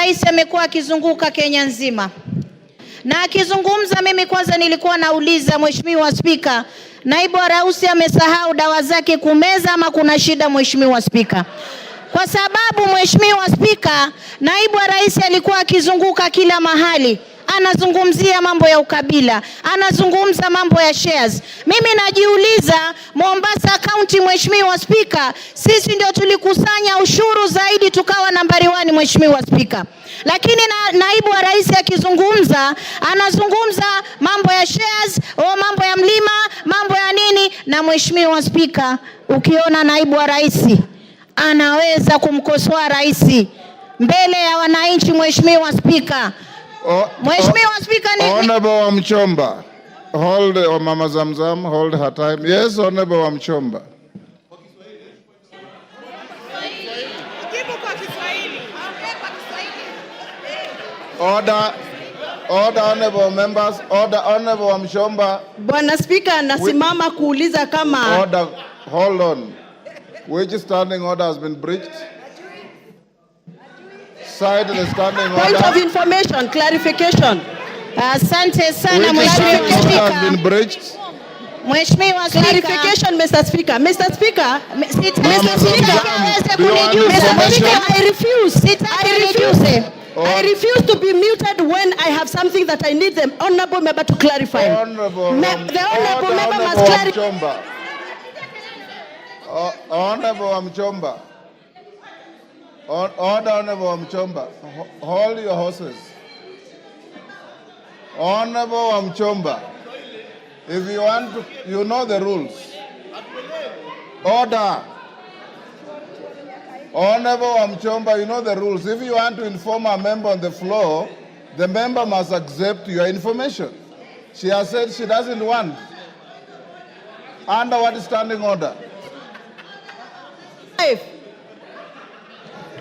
rais amekuwa akizunguka Kenya nzima. Na akizungumza, mimi kwanza nilikuwa nauliza, Mheshimiwa Spika, naibu wa rais amesahau dawa zake kumeza ama kuna shida, Mheshimiwa Spika? Kwa sababu Mheshimiwa Spika, naibu wa rais alikuwa akizunguka kila mahali, anazungumzia mambo ya ukabila, anazungumza mambo ya shares. Mimi najiuliza, Mombasa County, Mheshimiwa Spika, sisi ndio tulikusanya ushuru zaidi tukawa nambari 1, Mheshimiwa Spika. Lakini naibu wa rais akizungumza, anazungumza mambo ya shares, mambo ya mlima, mambo ya nini. Na Mheshimiwa Spika, ukiona naibu wa rais anaweza kumkosoa rais mbele ya wananchi, Mheshimiwa Spika. Mheshimiwa Spika, ni Honorable Wamchomba, hold Mama Zamzam, hold her time. Yes, Honorable Wamchomba. Order, honorable members, order, Honorable Wamchomba. Bwana Spika, nasimama kuuliza kama order, hold on. Which standing order has been breached? Side the standing order. Point of information, clarification. Asante sana Mheshimiwa Spika. Has been breached. Mheshimiwa Spika. Clarification, Mr. Speaker. Mr. Speaker. Mr. Speaker, I refuse to be muted when I have something that I need the honorable member to clarify. The honorable member must clarify. Honorable Wamchomba. Order, Honorable Wamchomba. Hold your horses. Honorable Wamchomba. If you want to, you know the rules. Order. Honorable Wamchomba, you know the rules. If you want to inform a member on the floor, the member must accept your information. She has said she doesn't want. Under what standing order?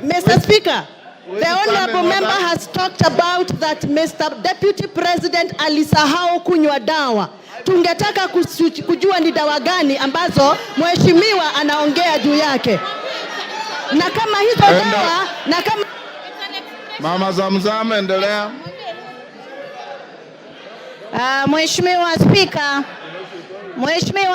Mr. Speaker, the honorable member has talked about that Mr. Deputy President alisahau kunywa dawa. Tungetaka kujua ni dawa gani ambazo mheshimiwa anaongea juu yake. Na kama hizo dawa, na kama Mama Zamzam, endelea. Mheshimiwa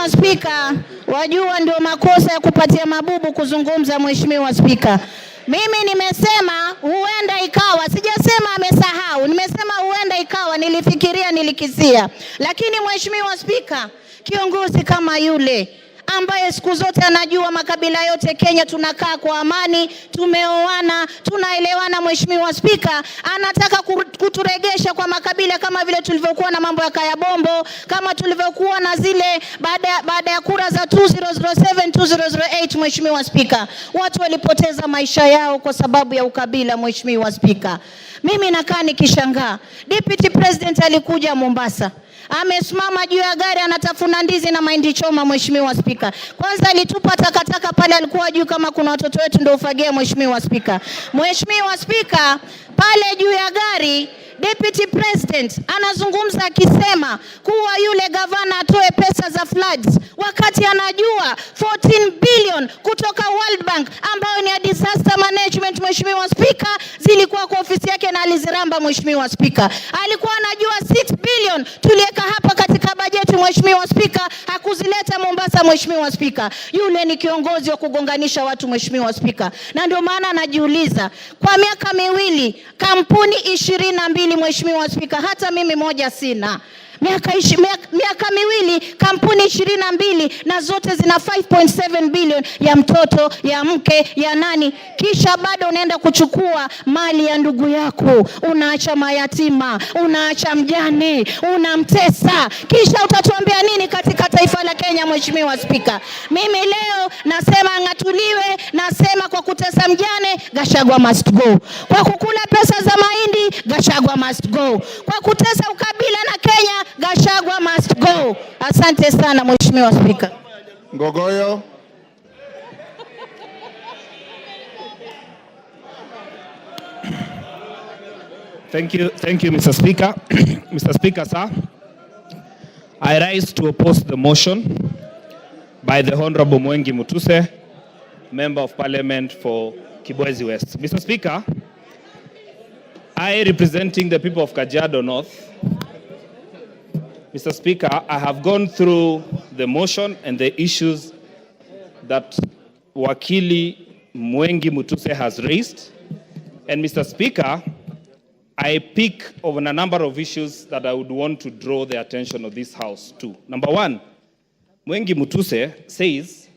Spika, wajua ndio makosa ya kupatia mabubu kuzungumza, Mheshimiwa Spika. Mimi nimesema huenda ikawa, sijasema amesahau, nimesema huenda ikawa, nilifikiria, nilikisia. Lakini Mheshimiwa Spika, kiongozi kama yule ambaye siku zote anajua makabila yote Kenya tunakaa kwa amani, tumeoana, tunaelewana, Mheshimiwa Spika, anataka kuturegesha kwa makabila kama vile tulivyokuwa na mambo ya Kaya Bombo, kama tulivyokuwa na zile baada ya kura za 2007 2008. Mheshimiwa Spika, watu walipoteza maisha yao kwa sababu ya ukabila, Mheshimiwa Spika. Mimi nakaa nikishangaa, Deputy President alikuja Mombasa, amesimama juu ya gari anatafuna ndizi na mahindi choma, Mheshimiwa Spika. Kwanza alitupa takataka pale, alikuwa juu kama kuna watoto wetu ndio ufagia, Mheshimiwa Spika. Mheshimiwa Spika, pale juu ya gari Deputy President anazungumza akisema kuwa yule gavana atoe pesa za floods, wakati anajua 14 billion kutoka World Bank ambayo ni ya disaster management, Mheshimiwa Spika, zilikuwa kwa ofisi yake na aliziramba, Mheshimiwa Spika. Alikuwa anajua 6 billion tuliweka hapa katika bajeti, Mheshimiwa Spika, hakuzileta Mombasa, Mheshimiwa Spika. Yule ni kiongozi wa kugonganisha watu, Mheshimiwa Spika. Na ndio maana anajiuliza, kwa miaka miwili kampuni 22, Mheshimiwa Spika, hata mimi moja sina. Miaka miwili kampuni 22 na zote zina 5.7 billion ya mtoto, ya mke, ya nani, kisha bado unaenda kuchukua mali ya ndugu yako, unaacha mayatima, unaacha mjane, unamtesa, kisha utatuambia nini katika taifa la Kenya, Mheshimiwa Spika? Mimi leo nasema angatuliwe, nasema kwa kutesa mjane, Gachagua must go. Kwa kukula pesa za mahindi, Gachagua must go. Kwa kutesa ukabila na Kenya, Gachagua must go. Asante sana Mheshimiwa Spika. Ngogoyo. Thank you, Mr. Speaker. Mr. Speaker, sir, I rise to oppose the motion by the Honorable Mwengi Mutuse, Member of Parliament for Kibwezi West. Mr. Speaker, I, representing the people of Kajiado North, Mr. Speaker, I have gone through the motion and the issues that Wakili Mwengi Mutuse has raised. And Mr. Speaker, I pick on a number of issues that I would want to draw the attention of this House to. Number one, Mwengi Mutuse says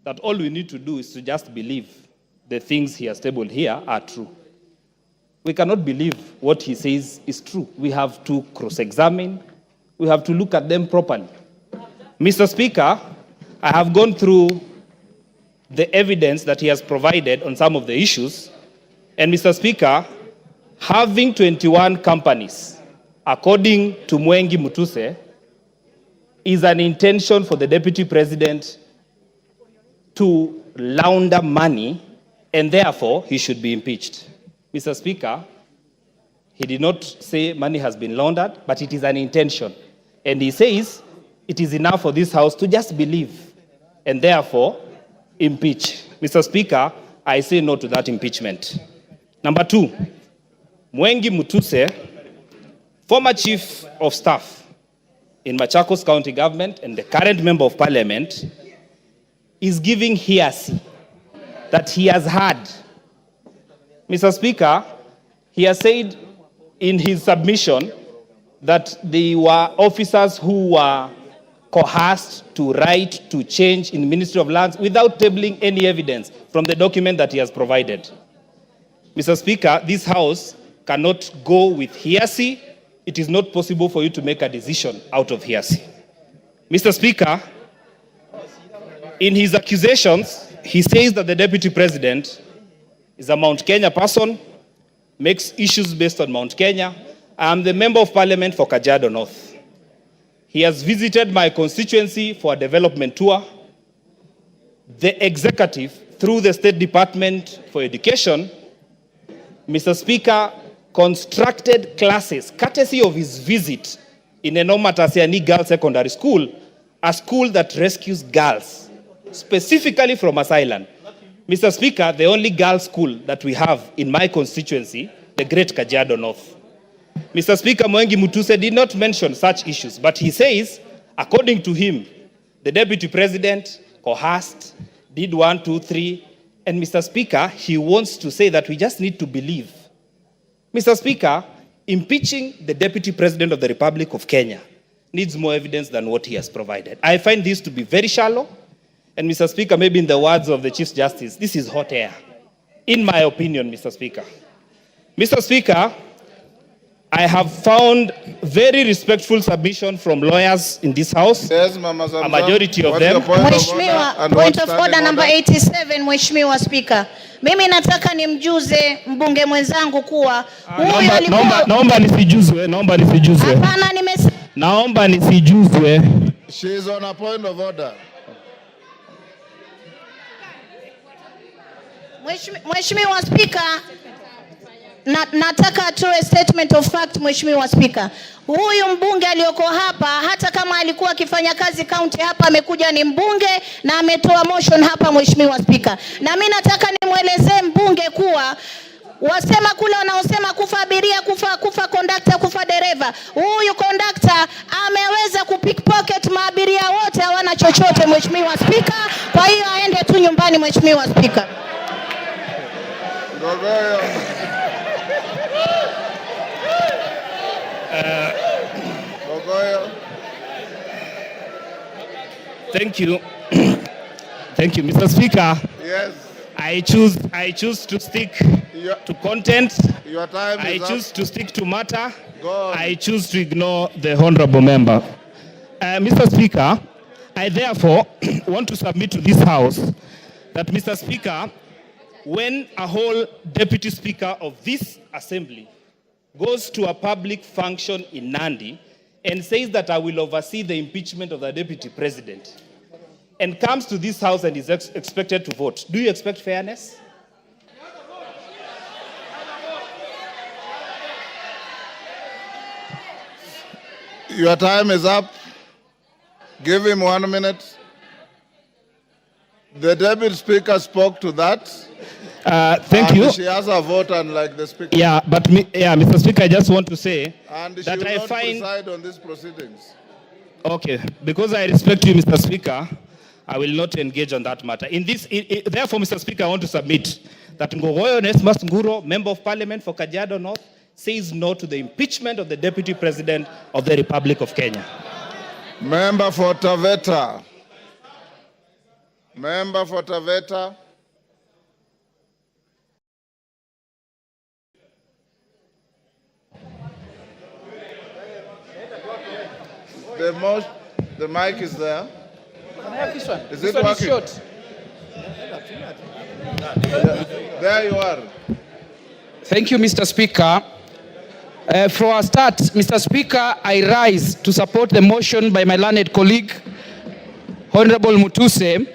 that all we need to do is to just believe the things he has tabled here are true. We cannot believe what he says is true. We have to cross-examine. We have to look at them properly. Mr. Speaker, I have gone through the evidence that he has provided on some of the issues. And Mr. Speaker, having 21 companies, according to Mwengi Mutuse, is an intention for the Deputy President to launder money, and therefore he should be impeached. Mr. Speaker, he did not say money has been laundered, but it is an intention. And he says it is enough for this House to just believe and therefore impeach. Mr. Speaker, I say no to that impeachment. Number two, Mwengi Mutuse, former Chief of Staff in Machakos County Government and the current Member of Parliament, is giving hearsay that he has heard. Mr. Speaker, he has said in his submission that they were officers who were coerced to write to change in the Ministry of Lands without tabling any evidence from the document that he has provided. Mr. Speaker, this House cannot go with hearsay. It is not possible for you to make a decision out of hearsay. Mr. Speaker, in his accusations, he says that the Deputy President is a Mount Kenya person, makes issues based on Mount Kenya. I am the Member of Parliament for Kajiado North. He has visited my constituency for a development tour. The executive, through the State Department for Education, Mr. Speaker, constructed classes, courtesy of his visit in Enoma Tasiani Girls Secondary School, a school that rescues girls, specifically from asylum. Mr. Speaker, the only girls' school that we have in my constituency, the Great Kajiado North. Mr. Speaker, Mwengi Mutuse did not mention such issues, but he says, according to him, the Deputy President coerced, did 1, 2, 3, and Mr. Speaker, he wants to say that we just need to believe. Mr. Speaker, impeaching the Deputy President of the Republic of Kenya needs more evidence than what he has provided. I find this to be very shallow, and Mr. Speaker, maybe in the words of the Chief Justice, this is hot air, in my opinion, Mr. Speaker. Mr. Speaker, I have found very respectful submission from lawyers in this House. Yes, Mama Zamzam. A majority of them. Mheshimiwa, point of order number 87, Mheshimiwa Speaker. Mimi nataka nimjuze mbunge mwenzangu kuwa huyu alikuwa... Naomba nisijuzwe. Hapana, naomba nisijuzwe. She is on a point of order. Mheshimiwa Speaker, nataka atoe statement of fact. Mheshimiwa Speaker, huyu mbunge aliyoko hapa, hata kama alikuwa akifanya kazi county hapa, amekuja ni mbunge na ametoa motion hapa. Mheshimiwa Speaker, na mimi nataka nimwelezee mbunge kuwa wasema kule wanaosema kufa abiria, kufa conductor, kufa dereva, huyu conductor ameweza kupickpocket maabiria wote, hawana chochote. Mheshimiwa Speaker, kwa hiyo aende tu nyumbani. Mheshimiwa Speaker. Thank you. Thank you, Mr. Speaker. Yes. I choose to stick to content. Your time I is choose up. to stick to matter. Go on. I choose to ignore the honorable member. Mr. Speaker, I therefore want to submit to this House that, Mr. Speaker, when a whole deputy speaker of this assembly goes to a public function in Nandi and says that I will oversee the impeachment of the deputy president, and comes to this House and is expected to vote, do you expect fairness? Your time is up. Give him 1 minute. The deputy speaker spoke to that. Thank you. She has a vote unlike the Speaker. Yeah, but Mr. Speaker, I just want to say And she that will I not find... preside on these proceedings. Okay, because I respect you, Mr. Speaker, I will not engage on that matter. Therefore, Mr. Speaker, I want to submit that Ngogoyo Onesmus Nguro, Member of Parliament for Kajiado North, says no to the impeachment of the Deputy President of the Republic of Kenya. Member for Taveta. Member for Taveta. The mic is there. Can I have this one? Is this it one working? Is short. There you are. Thank you, Mr. Speaker. For a start, Mr. Speaker, I rise to support the motion by my learned colleague, Honorable Mutuse.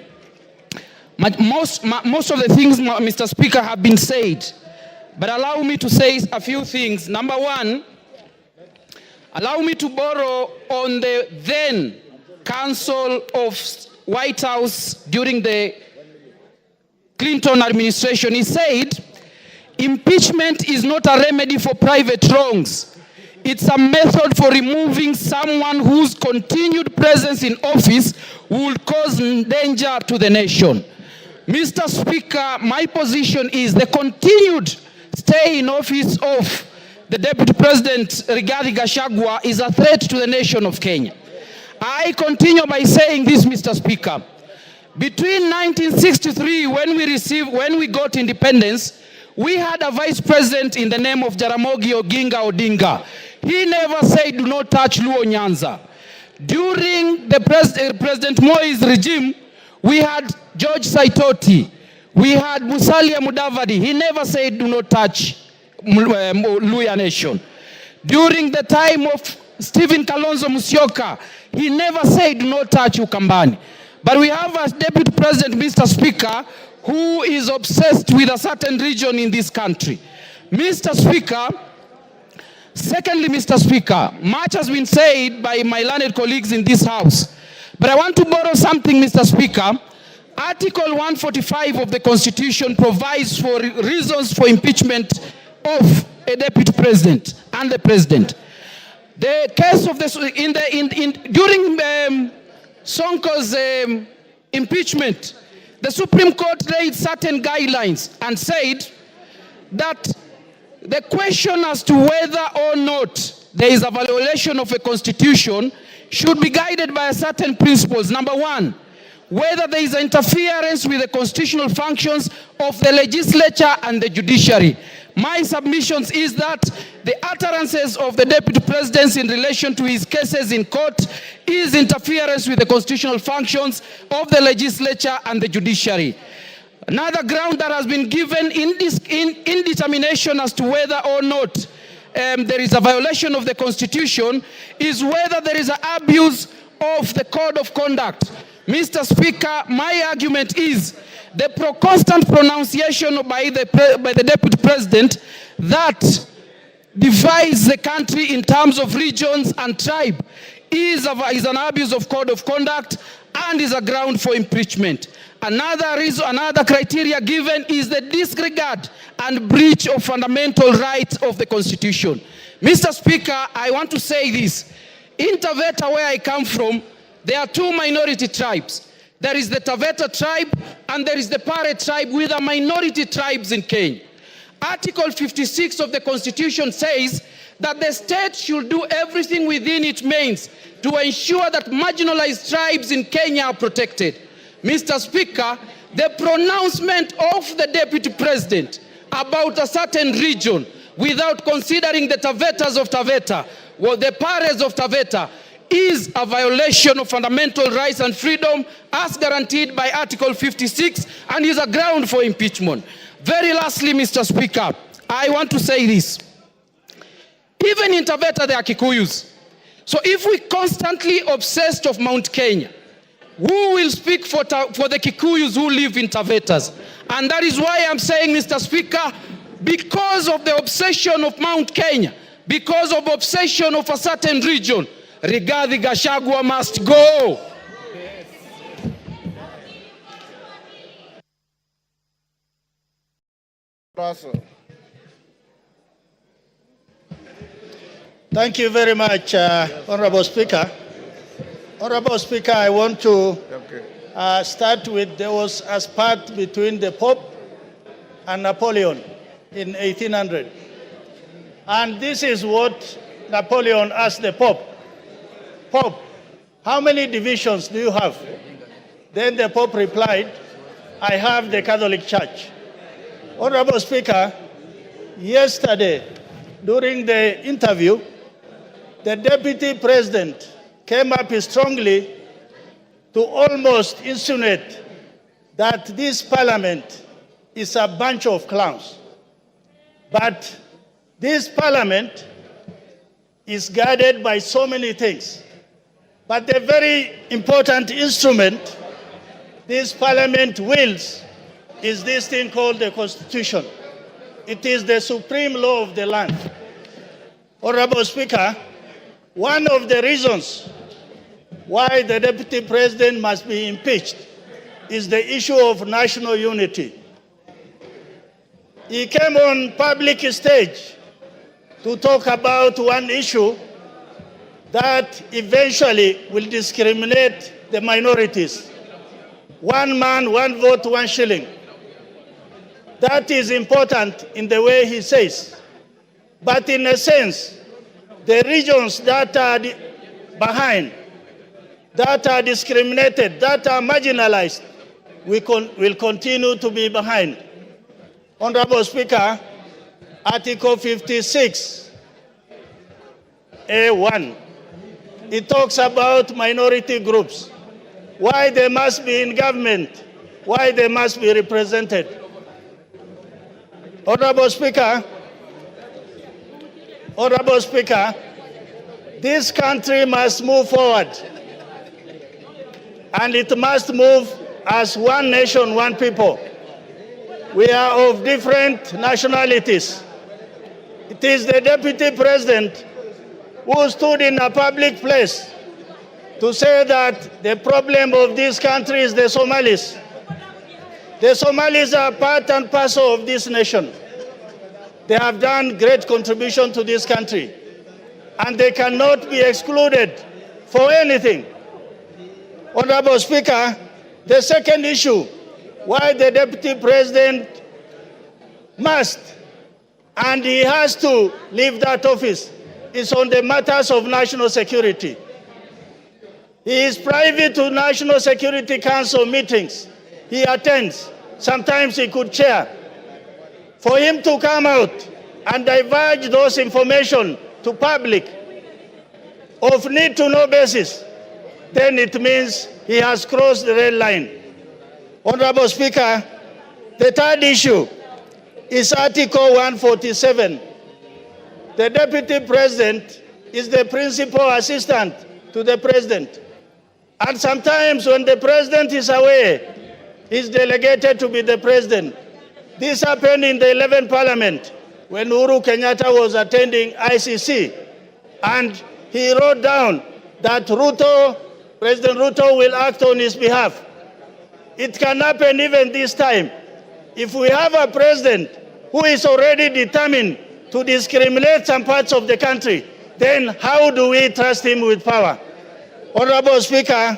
Most of the things, Mr. Speaker, have been said, but allow me to say a few things. Number one, allow me to borrow on the then Council of White House during the Clinton administration. He said, impeachment is not a remedy for private wrongs. It's a method for removing someone whose continued presence in office would cause danger to the nation. Mr. Speaker, my position is the continued stay in office of the Deputy President Rigathi Gachagua is a threat to the nation of Kenya. I continue by saying this, Mr. Speaker. Between 1963, when we got independence, we had a vice president in the name of Jaramogi Oginga Odinga. He never said, do not touch Luo Nyanza. During the President Moi's regime, we had George Saitoti. We had Musalia Mudavadi. He never said, do not touch Luya Nation. During the time of Stephen Kalonzo Musyoka, he never said, do not touch Ukambani. But we have a deputy president, Mr. Speaker, who is obsessed with a certain region in this country. Mr. Speaker, secondly, Mr. Speaker, much has been said by my learned colleagues in this house. But I want to borrow something, Mr. Speaker. Article 145 of the Constitution provides for reasons for impeachment of a deputy president and the president. The case of this during Sonko's impeachment, the Supreme Court laid certain guidelines and said that the question as to whether or not there is a violation of a constitution should be guided by certain principles. Number one, whether there is interference with the constitutional functions of the legislature and the judiciary. My submissions is that the utterances of the deputy president in relation to his cases in court is interference with the constitutional functions of the legislature and the judiciary. Another ground that has been given in determination as to whether or not there is a violation of the constitution is whether there is an abuse of the code of conduct. Mr. Speaker, my argument is the constant pronunciation by the deputy president that divides the country in terms of regions and tribe is an abuse of code of conduct and is a ground for impeachment. Another criteria given is the disregard and breach of fundamental rights of the Constitution. Mr. Speaker, I want to say this. In Taveta, where I come from, there are two minority tribes. There is the Taveta tribe and there is the Pare tribe, with the minority tribes in Kenya. Article 56 of the Constitution says that the state should do everything within its means to ensure that marginalized tribes in Kenya are protected. Mr. Speaker, the pronouncement of the deputy president about a certain region without considering the Tavetas of Taveta, or the Pares of Taveta, is a violation of fundamental rights and freedom as guaranteed by Article 56 and is a ground for impeachment. Very lastly, Mr. Speaker, I want to say this. Even in Taveta, there are Kikuyus. So if we constantly obsessed of Mount Kenya, who will speak for the Kikuyus who live in Tavetas? And that is why I'm saying, Mr. Speaker, because of the obsession of Mount Kenya, because of obsession of a certain region, Rigathi Gachagua must go. Russell. Thank you very much, Honorable Speaker. Honorable Speaker, I want to start with there was a spat between the Pope and Napoleon in 1800. And this is what Napoleon asked the Pope. Pope, how many divisions do you have? Then the Pope replied, I have the Catholic Church. Honorable Speaker, yesterday during the interview, the Deputy President came up strongly to almost insinuate that this Parliament is a bunch of clowns. But this Parliament is guarded by so many things. But the very important instrument this Parliament wields is this thing called the Constitution. It is the supreme law of the land. Honorable Speaker, one of the reasons why the Deputy President must be impeached is the issue of national unity. He came on public stage to talk about one issue that eventually will discriminate the minorities. One man, one vote, one shilling. That is important in the way he says. But in a sense, the regions that are behind, that are discriminated, that are marginalized, will continue to be behind. Honorable Speaker, Article 56, A1, it talks about minority groups, why they must be in government, why they must be represented. Honorable Speaker, this country must move forward, and it must move as one nation, one people. We are of different nationalities. It is the Deputy President who stood in a public place to say that the problem of this country is the Somalis. The Somalis are part and parcel of this nation. They have done great contribution to this country, and they cannot be excluded for anything. Honorable Speaker, the second issue why the Deputy President must and he has to leave that office is on the matters of national security. He is privy to National Security Council meetings. He attends. Sometimes he could chair. For him to come out and divulge those information to public of need-to-know basis, then it means he has crossed the red line. Honorable Speaker, the third issue is Article 147. The Deputy President is the principal assistant to the President. And sometimes when the President is away, he's delegated to be the President. This happened in the 11th Parliament when Uhuru Kenyatta was attending ICC. And he wrote down that President Ruto will act on his behalf. It can happen even this time. If we have a president who is already determined to discriminate some parts of the country, then how do we trust him with power? Honorable Speaker,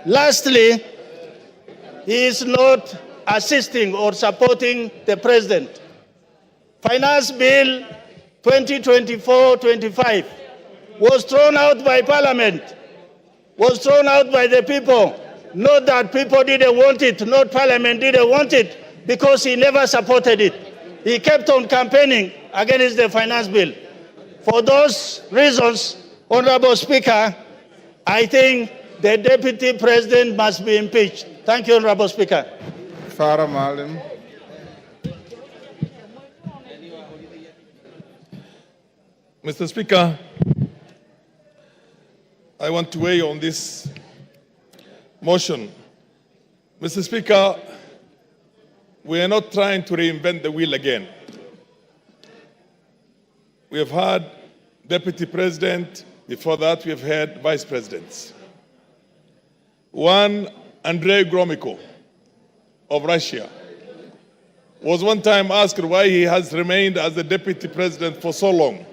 lastly, he is not assisting or supporting the president. Finance Bill 2024-25 was thrown out by Parliament, was thrown out by the people. Not that people didn't want it, not Parliament didn't want it, because he never supported it. He kept on campaigning against the finance bill. For those reasons, Honorable Speaker, I think the Deputy President must be impeached. Thank you, Honorable Speaker. Farah Maalim. Mr. Speaker, I want to weigh on this motion. Mr. Speaker, we are not trying to reinvent the wheel again. We have had Deputy President, before that we have had Vice Presidents. One, Andrei Gromyko of Russia, was one time asked why he has remained as the deputy president for so long.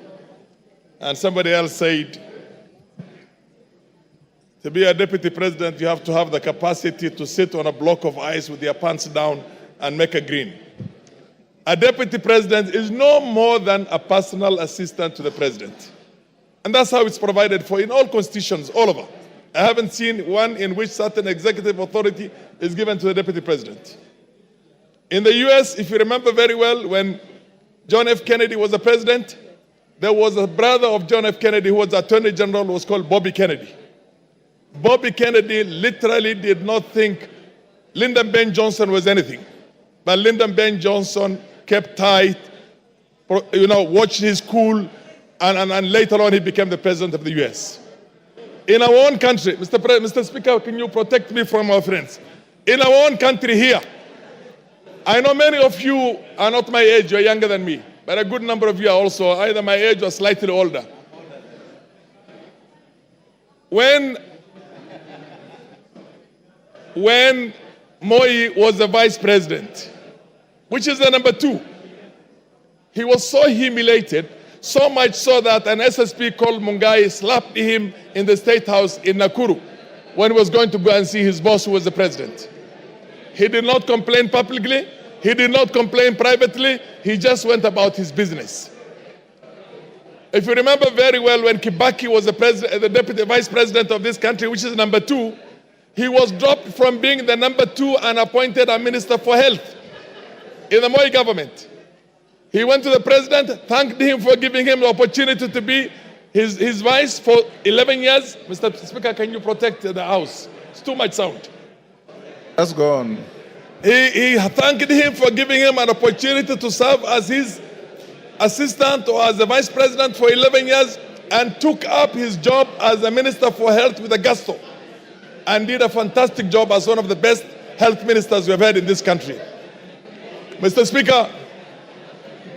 And somebody else said, to be a deputy president, you have to have the capacity to sit on a block of ice with your pants down and make a green. A deputy president is no more than a personal assistant to the president. And that's how it's provided for in all constitutions, all over. I haven't seen one in which certain executive authority is given to the deputy president. In the US, if you remember very well, when John F. Kennedy was the president, there was a brother of John F. Kennedy who was Attorney General, who was called Bobby Kennedy. Bobby Kennedy literally did not think Lyndon B. Johnson was anything. But Lyndon B. Johnson kept tight, watched his cool, and later on he became the president of the US. In our own country, Mr. Speaker, can you protect me from our friends? In our own country here, I know many of you are not my age, you're younger than me, but a good number of you are also either my age or slightly older. When Moi was the vice president, which is the number 2, he was so humiliated, so much so that an SSP called Mungai slapped him in the State House in Nakuru when he was going to go and see his boss, who was the president. He did not complain publicly. He did not complain privately. He just went about his business. If you remember very well, when Kibaki was the deputy vice president of this country, which is number 2, he was dropped from being the number 2 and appointed a minister for health in the Moi government. He went to the president, thanked him for giving him the opportunity to be his vice for 11 years. Mr. Speaker, can you protect the House? It's too much sound. Let's go on. He thanked him for giving him an opportunity to serve as his assistant or as the vice president for 11 years, and took up his job as the minister for health with a gusto, and did a fantastic job as one of the best health ministers we have had in this country. Mr. Speaker,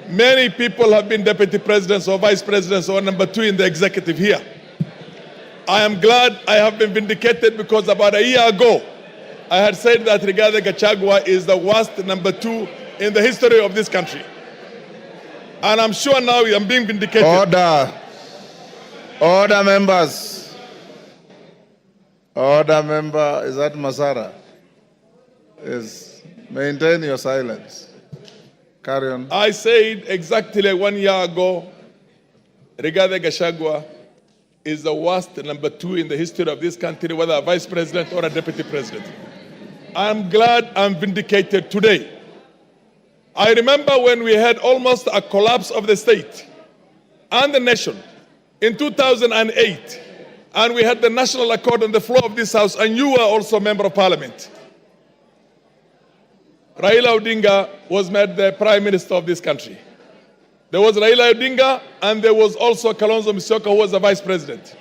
many people have been deputy presidents or vice presidents or number 2 in the executive here. I am glad I have been vindicated, because about a year ago, I had said that Rigathi Gachagua is the worst number 2 in the history of this country. And I'm sure now I'm being vindicated. Order. Order, members. Order, member. Is that Masara? Yes. Maintain your silence. Carry on. I said exactly 1 year ago, Rigathi Gachagua is the worst number 2 in the history of this country, whether a vice president or a deputy president. I'm glad I'm vindicated today. I remember when we had almost a collapse of the state and the nation in 2008, and we had the national accord on the floor of this House, and you were also a member of parliament. Raila Odinga was made the prime minister of this country. There was Raila Odinga, and there was also Kalonzo Musyoka, who was the vice president.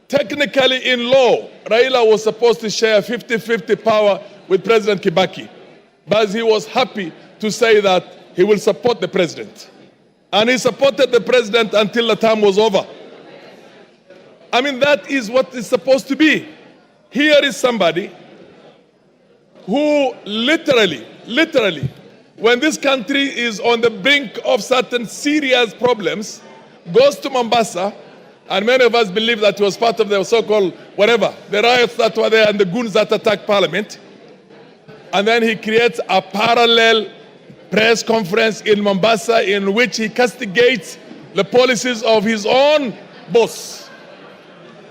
Technically, in law, Raila was supposed to share 50-50 power with President Kibaki, but he was happy to say that he will support the president. And he supported the president until the term was over. I mean, that is what it's supposed to be. Here is somebody who literally, when this country is on the brink of certain serious problems, goes to Mombasa, and many of us believe that he was part of the so-called whatever, the riots that were there and the goons that attacked parliament. And then he creates a parallel press conference in Mombasa in which he castigates the policies of his own boss.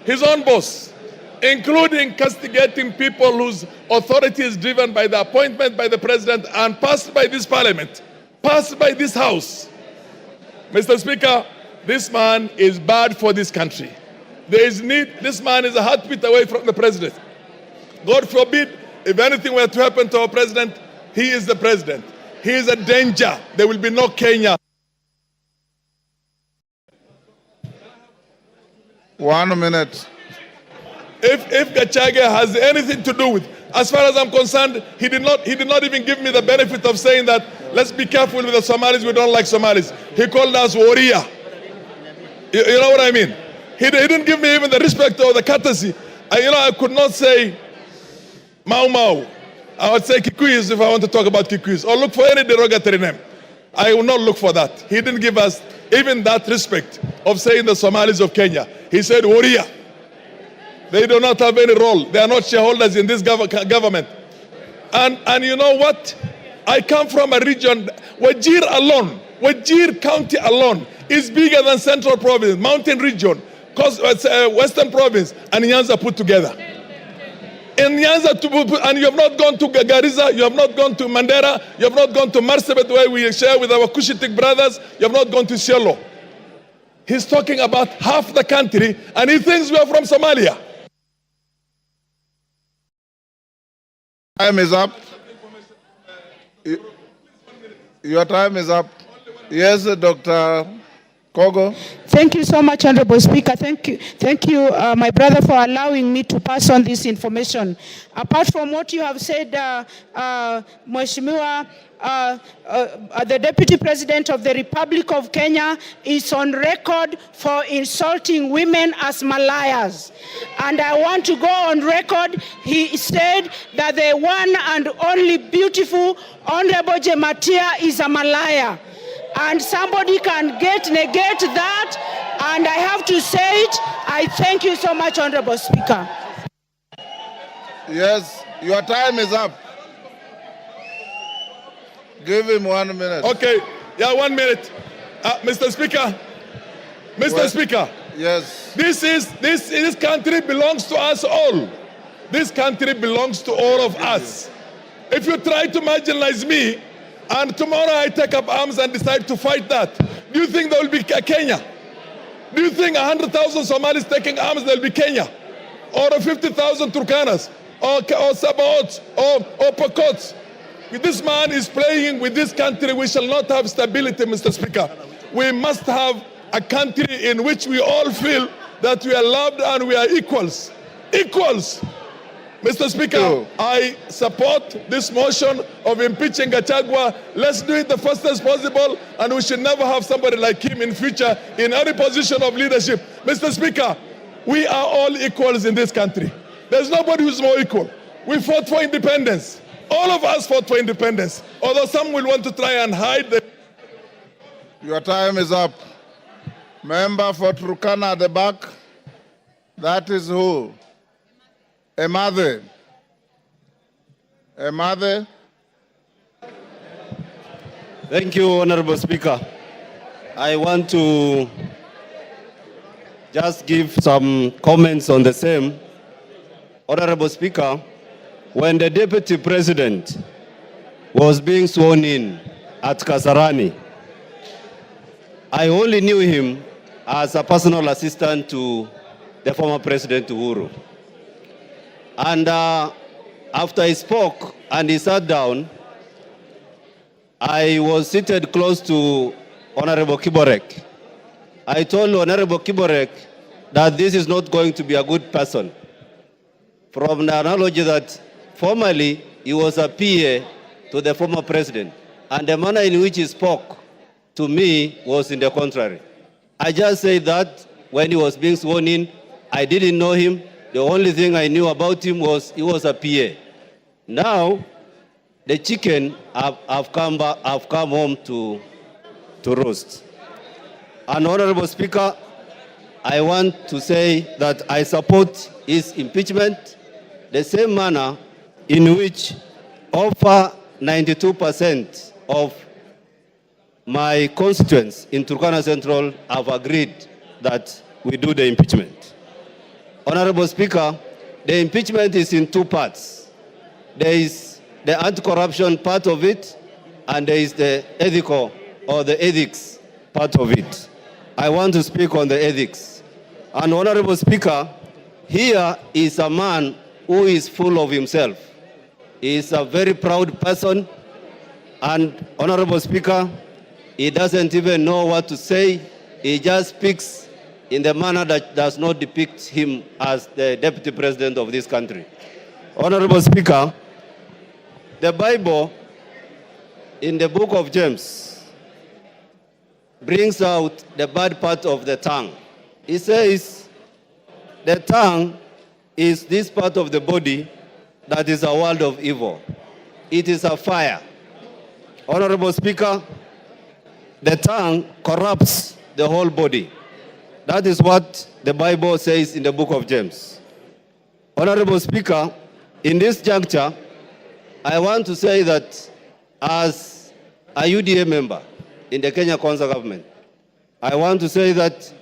His own boss, including castigating people whose authority is driven by the appointment by the president and passed by this parliament, passed by this house. Mr. Speaker, this man is bad for this country. There is need. This man is a heartbeat away from the president. God forbid, if anything were to happen to our president, he is the president. He is a danger. There will be no Kenya. 1 minute. If Gachagua has anything to do with, as far as I'm concerned, he did not even give me the benefit of saying that let's be careful with the Somalis, we don't like Somalis. He called us warrior. You know what I mean? He didn't give me even the respect or the courtesy. I could not say Mau Mau. I would say Kikuyus if I want to talk about Kikuyus, or look for any derogatory name. I will not look for that. He didn't give us even that respect of saying the Somalis of Kenya. He said warrior. They do not have any role. They are not shareholders in this government. And you know what? I come from a region, Wajir alone, Wajir County alone is bigger than Central Province, Mountain Region, Western Province, and Nyanza put together. In Nyanza, and you have not gone to Garissa, you have not gone to Mandera, you have not gone to Marsabit where we share with our Cushitic brothers, you have not gone to Cielo. He's talking about half the country, and he thinks we are from Somalia. Time is up. Your time is up. Yes, Dr. Kogo. Thank you so much, Honorable Speaker. Thank you, my brother, for allowing me to pass on this information. Apart from what you have said, Mheshimiwa, the Deputy President of the Republic of Kenya is on record for insulting women as Malayas. And I want to go on record. He said that the one and only beautiful Honorable Jematia is a Malaya. And somebody can negate that, and I have to say it. I thank you so much, Honorable Speaker. Yes, your time is up. Give him 1 minute. Okay, yeah, 1 minute. Mr. Speaker, Speaker. Yes. This country belongs to us all. This country belongs to all of us. If you try to marginalize me, and tomorrow I take up arms and decide to fight that, do you think there will be Kenya? Do you think 100,000 Somalis taking arms, there will be Kenya? Or 50,000 Turkanas? Or Sabaots? Or Pokots? This man is playing with this country. We shall not have stability, Mr. Speaker. We must have a country in which we all feel that we are loved and we are equals. Equals. Mr. Speaker, I support this motion of impeaching Gachagua. Let's do it the fastest possible, and we should never have somebody like him in future in any position of leadership. Mr. Speaker, we are all equals in this country. There's nobody who's more equal. We fought for independence. All of us fought for independence, although some will want to try and hide the... Your time is up. Member for Turkana at the back. That is who? Emadhe. Emadhe. Thank you, Honorable Speaker. I want to just give some comments on the same. Honorable Speaker, when the Deputy President was being sworn in at Kasarani, I only knew him as a personal assistant to the former President Uhuru. And after he spoke and he sat down, I was seated close to Honorable Kiborek. I told Honorable Kiborek that this is not going to be a good person. From the analogy that formerly he was a PA to the former president, and the manner in which he spoke to me was in the contrary. I just said that when he was being sworn in, I didn't know him. The only thing I knew about him was he was a PA. Now, the chicken have come home to roast. And Honorable Speaker, I want to say that I support his impeachment the same manner in which over 92% of my constituents in Turkana Central have agreed that we do the impeachment. Honorable Speaker, the impeachment is in two parts. There is the anti-corruption part of it, and there is the ethical or the ethics part of it. I want to speak on the ethics. And Honorable Speaker, here is a man who is full of himself. He is a very proud person, and Honorable Speaker, he doesn't even know what to say. He just speaks in the manner that does not depict him as the Deputy President of this country. Honorable Speaker, the Bible in the book of James brings out the bad part of the tongue. It says the tongue is this part of the body that is a world of evil. it is a fire. Honorable Speaker, the tongue corrupts the whole body. That is what the Bible says in the book of James. Honorable Speaker, in this juncture, I want to say that as a UDA member in the Kenya Kwanza government, I want to say that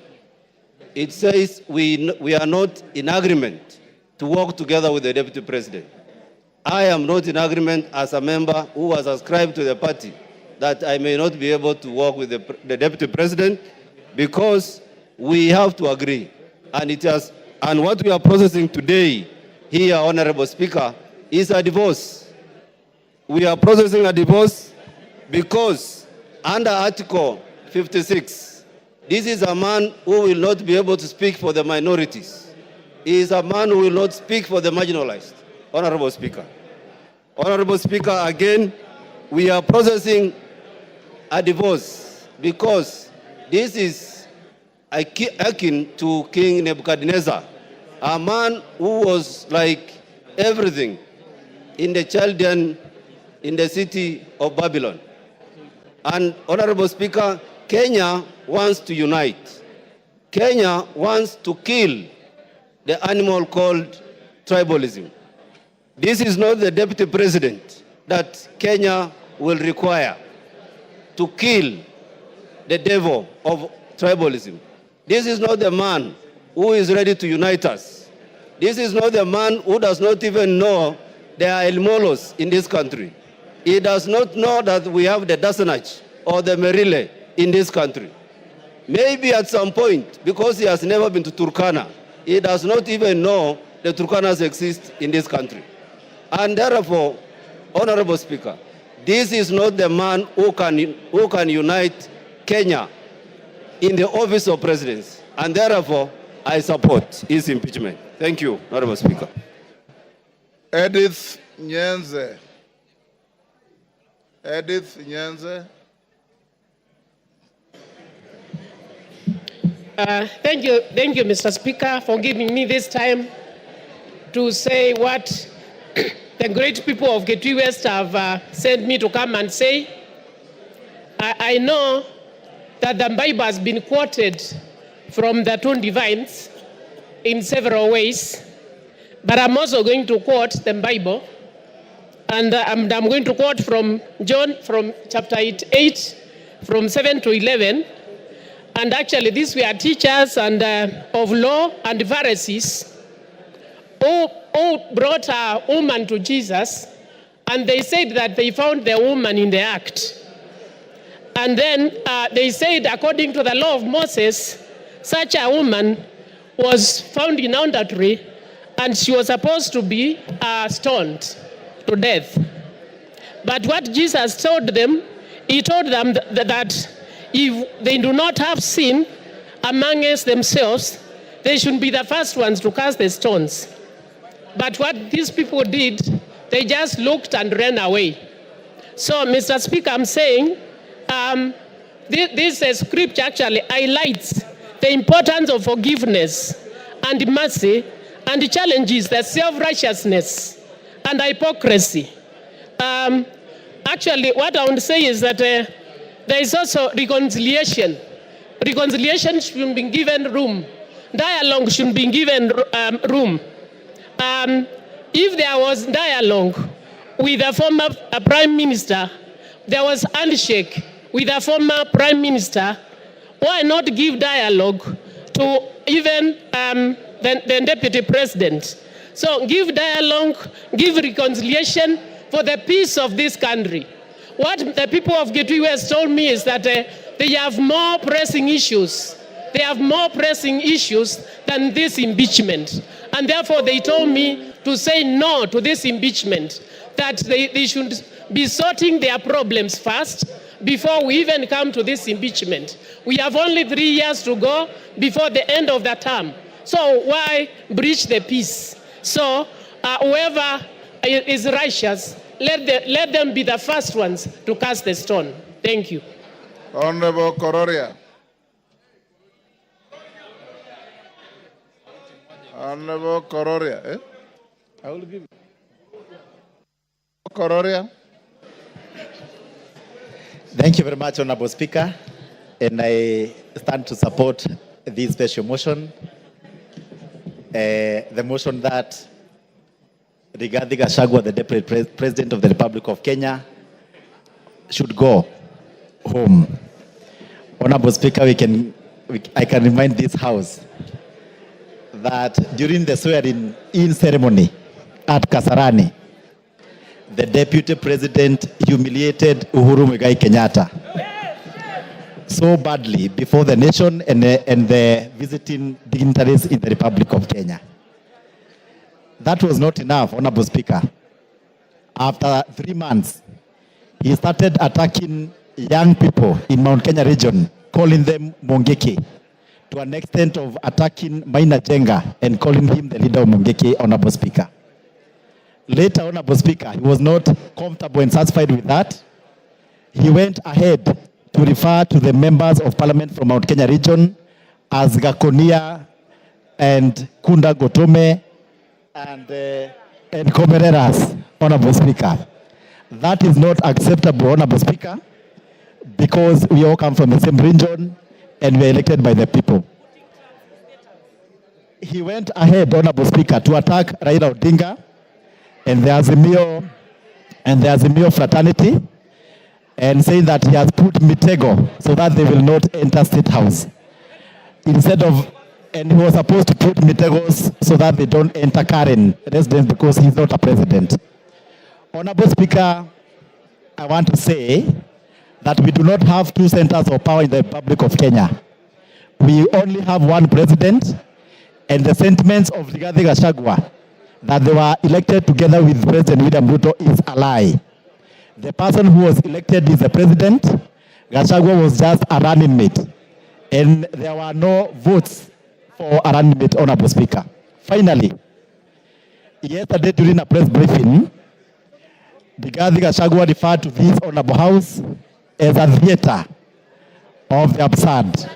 it says we are not in agreement to work together with the Deputy President. I am not in agreement as a member who was ascribed to the party that I may not be able to work with the Deputy President because we have to agree. And what we are processing today here, Honorable Speaker, is a divorce. We are processing a divorce because under Article 56, this is a man who will not be able to speak for the minorities. He is a man who will not speak for the marginalized. Honorable Speaker. Honorable Speaker, again, we are processing a divorce because this is akin to King Nebuchadnezzar, a man who was like everything in the Chaldean, in the city of Babylon. And Honorable Speaker, Kenya wants to unite. Kenya wants to kill the animal called tribalism. This is not the Deputy President that Kenya will require to kill the devil of tribalism. This is not the man who is ready to unite us. This is not the man who does not even know there are Elmolos in this country. He does not know that we have the Dasanach or the Merile in this country. Maybe at some point, because he has never been to Turkana, he does not even know the Turkanas exist in this country. And therefore, Honorable Speaker, this is not the man who can unite Kenya in the office of presidency. And therefore, I support his impeachment. Thank you, Honorable Speaker. Edith Nyenze. Edith Nyenze. Thank you, Mr. Speaker, for giving me this time to say what the great people of Kitui West have sent me to come and say. I know that the Bible has been quoted from the two divines in several ways, but I'm also going to quote the Bible, and I'm going to quote from John, from chapter 8, from 7 to 11. And actually, these were teachers and of law and Pharisees who brought a woman to Jesus, and they said that they found the woman in the act. And then they said, according to the law of Moses, such a woman was found in adultery, and she was supposed to be stoned to death. But what Jesus told them, he told them that if they do not have sin amongst themselves, they should be the first ones to cast the stones. But what these people did, they just looked and ran away. So, Mr. Speaker, I'm saying this scripture actually highlights the importance of forgiveness and mercy, and challenges the self-righteousness and hypocrisy. Actually, what I want to say is that there is also reconciliation. Reconciliation should be given room. Dialogue should be given room. If there was dialogue with a former prime minister, there was handshake with a former prime minister, why not give dialogue to even the deputy president? So give dialogue, give reconciliation for the peace of this country. What the people of Kitui West told me is that they have more pressing issues. They have more pressing issues than this impeachment. And therefore they told me to say no to this impeachment, that they should be sorting their problems first before we even come to this impeachment. We have only 3 years to go before the end of the term. So why breach the peace? So whoever is righteous, let them be the first ones to cast the stone. Thank you. Honorable Kororia. Honorable Kororia. I will give you. Kororia. Thank you very much, Honorable Speaker. And I stand to support this special motion. The motion that Rigathi Gachagua, the Deputy President of the Republic of Kenya, should go home. Honorable Speaker, I can remind this House that during the swearing-in ceremony at Kasarani, the Deputy President humiliated Uhuru Muigai Kenyatta so badly before the nation and the visiting dignitaries in the Republic of Kenya. That was not enough, Honorable Speaker. After 3 months, he started attacking young people in Mount Kenya region, calling them Mongeki, to an extent of attacking Maina Jenga and calling him the leader of Mongeki, Honorable Speaker. Later, Honorable Speaker, he was not comfortable and satisfied with that. He went ahead to refer to the members of parliament from Mount Kenya region as Gakonia and Kunda Gotome and Komereras, Honorable Speaker. That is not acceptable, Honorable Speaker, because we all come from the same region and we are elected by the people. He went ahead, Honorable Speaker, to attack Raila Odinga and the Azimio fraternity, and saying that he has put Mitego so that they will not enter State House. And he was supposed to put Mitegos so that they don't enter Karen residence because he's not a president. Honorable Speaker, I want to say that we do not have 2 centers of power in the Republic of Kenya. We only have 1 president, and the sentiments of Rigathi Gachagua that they were elected together with President William Ruto is a lie. The person who was elected is the president. Gachagua was just a running mate, and there were no votes for a running mate, Honorable Speaker. Finally, yesterday during a press briefing, Rigathi Gachagua referred to this Honorable House as a theater of the absurd.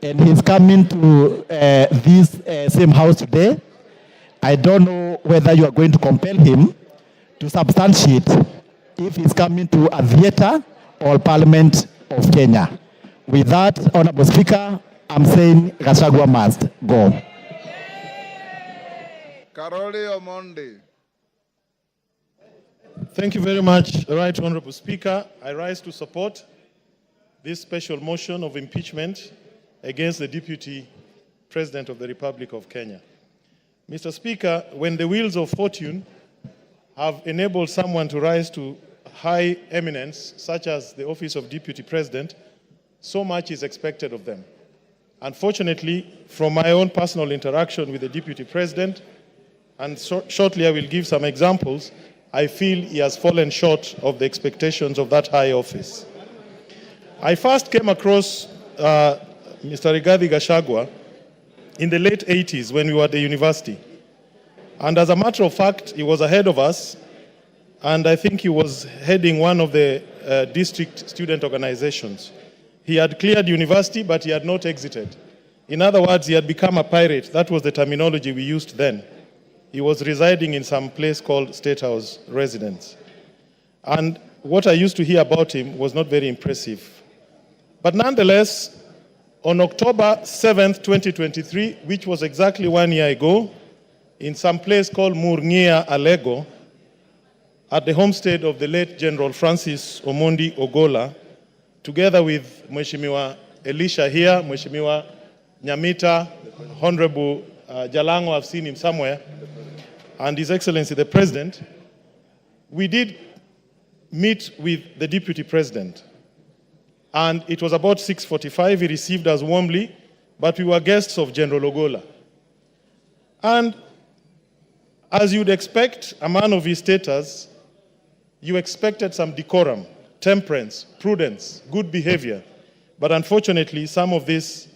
And he's coming to this same house today. I don't know whether you are going to compel him to substantiate if he's coming to a theater or Parliament of Kenya. With that, Honorable Speaker, I'm saying Gachagua must go. Karoli Omondi. Thank you very much, Right Honorable Speaker. I rise to support this special motion of impeachment against the Deputy President of the Republic of Kenya. Mr. Speaker, when the wheels of fortune have enabled someone to rise to high eminence, such as the office of Deputy President, so much is expected of them. Unfortunately, from my own personal interaction with the Deputy President, and shortly I will give some examples, I feel he has fallen short of the expectations of that high office. I first came across Mr. Rigathi Gachagua in the late 80s when we were at the university. And as a matter of fact, he was ahead of us, and I think he was heading one of the district student organizations. He had cleared university, but he had not exited. In other words, he had become a pirate. That was the terminology we used then. He was residing in some place called State House residence. And what I used to hear about him was not very impressive. But nonetheless, on October 7th, 2023, which was exactly 1 year ago, in some place called Murngia, Alego, at the homestead of the late General Francis Omondi Ogola, together with Mheshimiwa Elisha here, Mheshimiwa Nyamita, Honorable Jalango, I've seen him somewhere, and His Excellency the President, we did meet with the Deputy President. And it was about 6:45. He received us warmly, but we were guests of General Ogola. And as you'd expect, a man of his status, you expected some decorum, temperance, prudence, good behavior. But unfortunately, some of these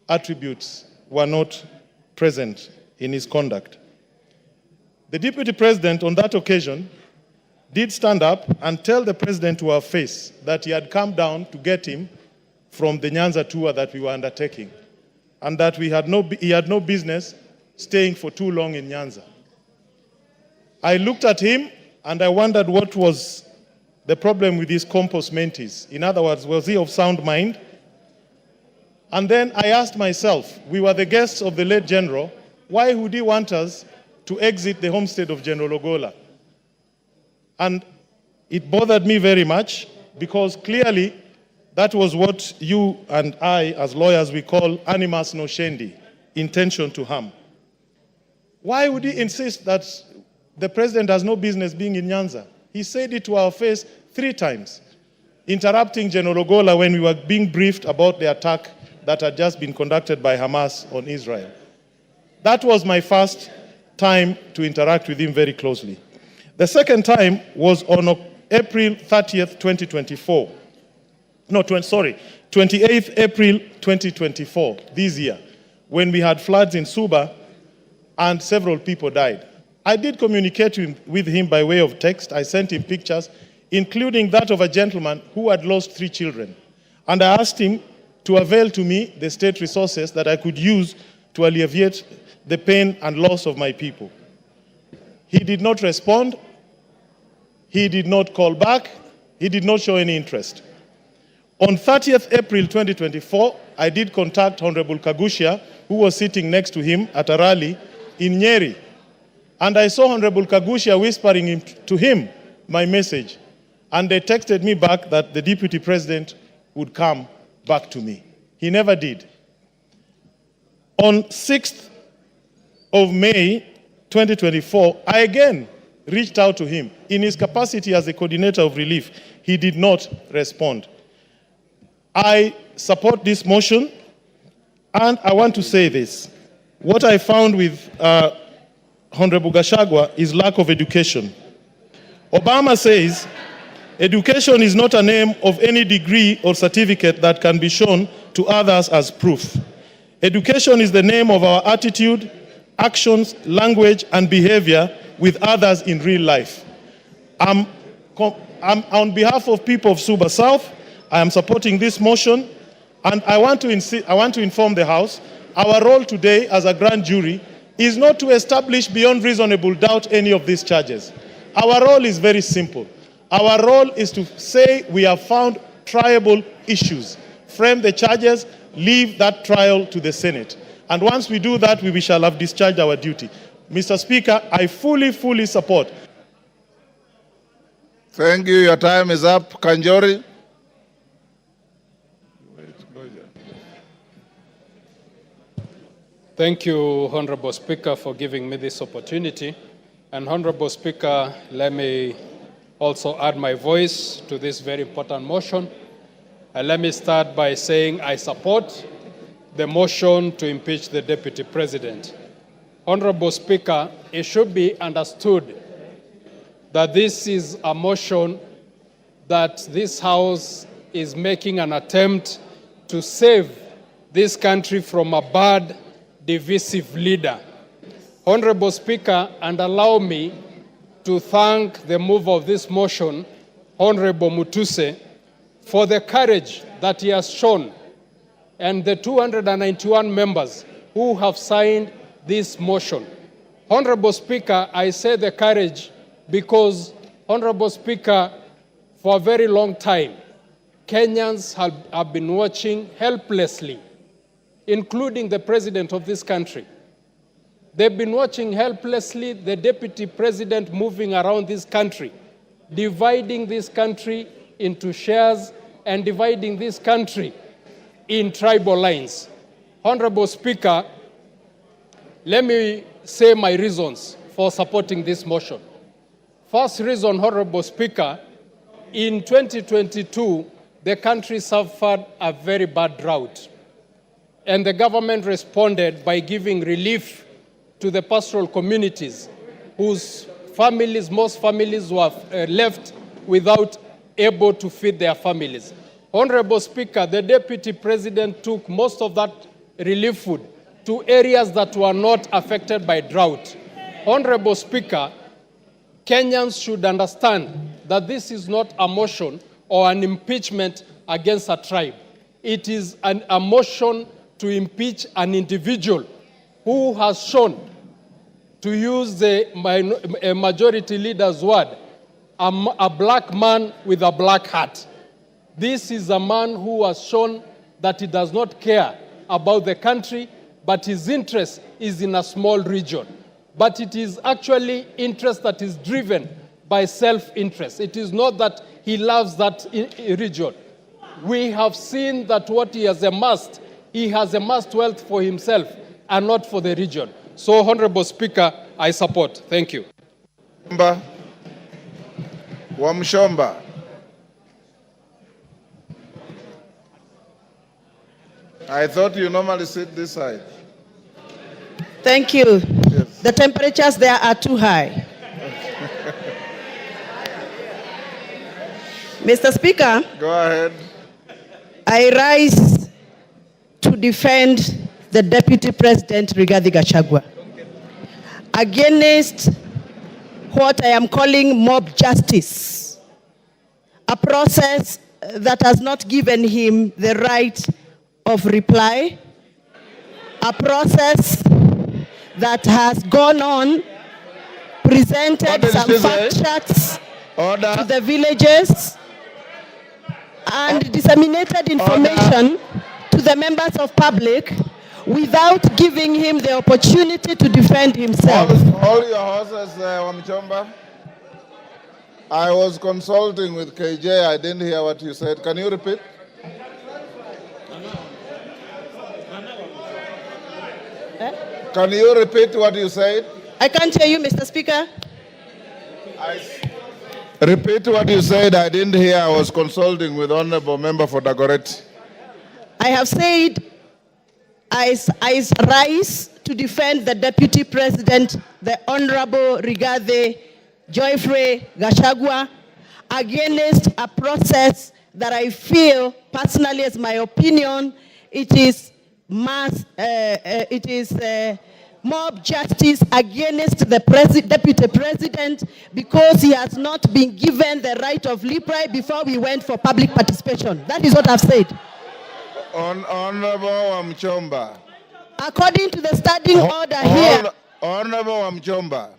attributes were not present in his conduct. The Deputy President on that occasion did stand up and tell the President to our face that he had come down to get him from the Nyanza tour that we were undertaking, and that he had no business staying for too long in Nyanza. I looked at him and I wondered what was the problem with his compos mentis. In other words, was he of sound mind? And then I asked myself, we were the guests of the late general, why would he want us to exit the homestead of General Ogola? And it bothered me very much because clearly that was what you and I, as lawyers, we call animus nocendi, intention to harm. Why would he insist that the president has no business being in Nyanza? He said it to our face 3 times, interrupting General Ogola when we were being briefed about the attack that had just been conducted by Hamas on Israel. That was my first time to interact with him very closely. The second time was on April 30th, 2024. 28th April 2024, this year, when we had floods in Suba and several people died. I did communicate with him by way of text. I sent him pictures, including that of a gentleman who had lost 3 children. And I asked him to avail to me the state resources that I could use to alleviate the pain and loss of my people. He did not respond. He did not call back. He did not show any interest. On 30th April 2024, I did contact Honorable Kagushia, who was sitting next to him at a rally in Nyeri. And I saw Honorable Kagushia whispering to him my message. And they texted me back that the Deputy President would come back to me. He never did. On 6th of May 2024, I again reached out to him in his capacity as the coordinator of relief. He did not respond. I support this motion, and I want to say this. What I found with Honorable Gachagua is lack of education. Obama says, education is not a name of any degree or certificate that can be shown to others as proof. Education is the name of our attitude, actions, language, and behavior with others in real life. I'm on behalf of people of Suba South, I am supporting this motion, and I want to inform the House, our role today as a grand jury is not to establish beyond reasonable doubt any of these charges. Our role is very simple. Our role is to say we have found triable issues, frame the charges, leave that trial to the Senate. And once we do that, we shall have discharged our duty. Mr. Speaker, I fully support. Thank you. Your time is up. Kanjori. Thank you, Honorable Speaker, for giving me this opportunity. And Honorable Speaker, let me also add my voice to this very important motion. And let me start by saying I support the motion to impeach the Deputy President. Honorable Speaker, it should be understood that this is a motion that this House is making an attempt to save this country from a bad, divisive leader. Honorable Speaker, and allow me to thank the mover of this motion, Honorable Mutuse, for the courage that he has shown, and the 291 members who have signed this motion. Honorable Speaker, I say the courage because, Honorable Speaker, for a very long time, Kenyans have been watching helplessly, including the President of this country. They've been watching helplessly the Deputy President moving around this country, dividing this country into shares and dividing this country in tribal lines. Honorable Speaker, let me say my reasons for supporting this motion. First reason, Honorable Speaker, in 2022, the country suffered a very bad drought. And the government responded by giving relief to the pastoral communities whose families, most families were left without able to feed their families. Honorable Speaker, the Deputy President took most of that relief food to areas that were not affected by drought. Honorable Speaker, Kenyans should understand that this is not a motion or an impeachment against a tribe. It is a motion to impeach an individual who has shown, to use the majority leader's word, a black man with a black hat. This is a man who has shown that he does not care about the country, but his interest is in a small region. But it is actually interest that is driven by self-interest. It is not that he loves that region. We have seen that what he has amassed wealth for himself and not for the region. So, Honorable Speaker, I support. Thank you. Wamshomba. I thought you normally sit this side. Thank you. Yes. The temperatures there are too high. Mr. Speaker, Go ahead. I rise to defend the Deputy President Rigathi Gachagua against what I am calling mob justice, a process that has not given him the right of reply, a process that has gone on, presented some fact charts to the villages, and disseminated information to the members of public without giving him the opportunity to defend himself. Hold your horses, Wamchomba. I was consulting with KJ. I didn't hear what you said. Can you repeat? Can you repeat what you said? I can't hear you, Mr. Speaker. Repeat what you said. I didn't hear. I was consulting with Honorable Member for Dagoretti. I have said I rise to defend the Deputy President, the Honorable Rigathi Joyfrey Gachagua, against a process that I feel, personally as my opinion, it is mob justice against the Deputy President because he has not been given the right of reply before we went for public participation. That is what I've said. Honorable Wamchomba. According to the standing order here. Honorable Wamchomba,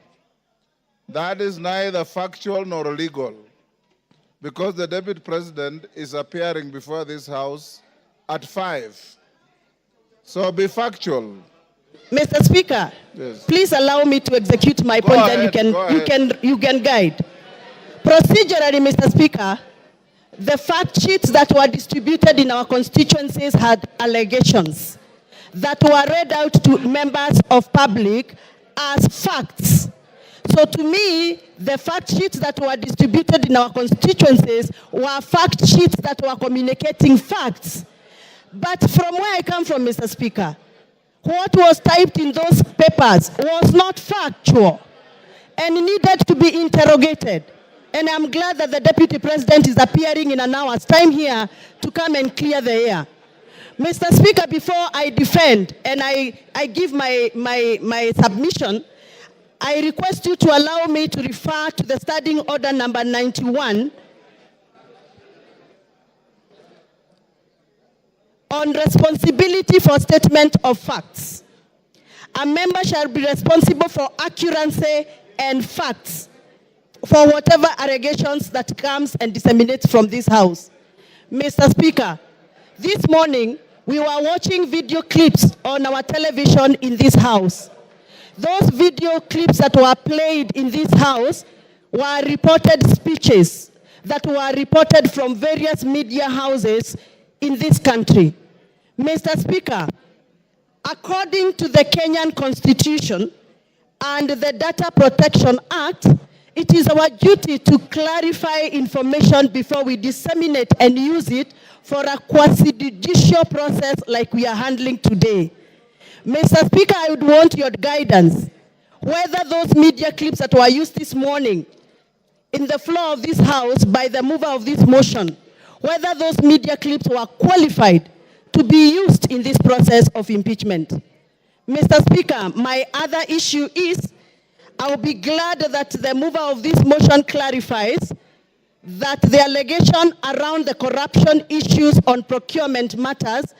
that is neither factual nor legal because the Deputy President is appearing before this House at 5. So be factual. Mr. Speaker, yes. Please allow me to execute my point, then you can guide. Procedurally, Mr. Speaker, the fact sheets that were distributed in our constituencies had allegations that were read out to members of public as facts. So to me, the fact sheets that were distributed in our constituencies were fact sheets that were communicating facts. But from where I come from, Mr. Speaker, what was typed in those papers was not factual and needed to be interrogated. And I'm glad that the Deputy President is appearing in an hour's time here to come and clear the air. Mr. Speaker, before I defend and I give my submission, I request you to allow me to refer to the standing order number 91 on responsibility for statement of facts. A member shall be responsible for accuracy and facts for whatever allegations that comes and disseminates from this House. Mr. Speaker, this morning we were watching video clips on our television in this House. Those video clips that were played in this House were reported speeches that were reported from various media houses in this country. Mr. Speaker, according to the Kenyan Constitution and the Data Protection Act, it is our duty to clarify information before we disseminate and use it for a quasi-judicial process like we are handling today. Mr. Speaker, I would want your guidance whether those media clips that were used this morning in the floor of this House by the mover of this motion, whether those media clips were qualified to be used in this process of impeachment. Mr. Speaker, my other issue is I will be glad that the mover of this motion clarifies that the allegation around the corruption issues on procurement matters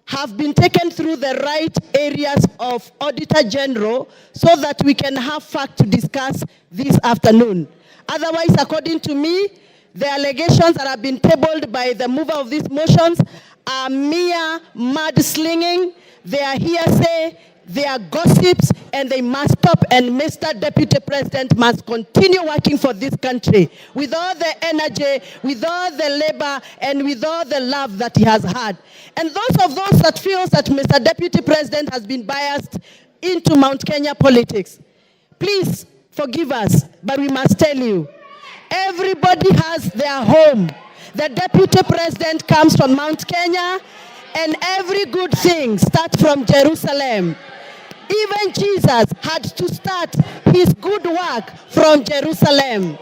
have been taken through the right areas of Auditor General so that we can have fact to discuss this afternoon. Otherwise, according to me, the allegations that have been tabled by the mover of these motions are mere mudslinging. They are hearsay, they are gossips, and they must stop. And Mr. Deputy President must continue working for this country with all the energy, with all the labor, and with all the love that he has had. And those that feels that Mr. Deputy President has been biased into Mount Kenya politics, please forgive us, but we must tell you, everybody has their home. The Deputy President comes from Mount Kenya, and every good thing starts from Jerusalem. Even Jesus had to start his good work from Jerusalem.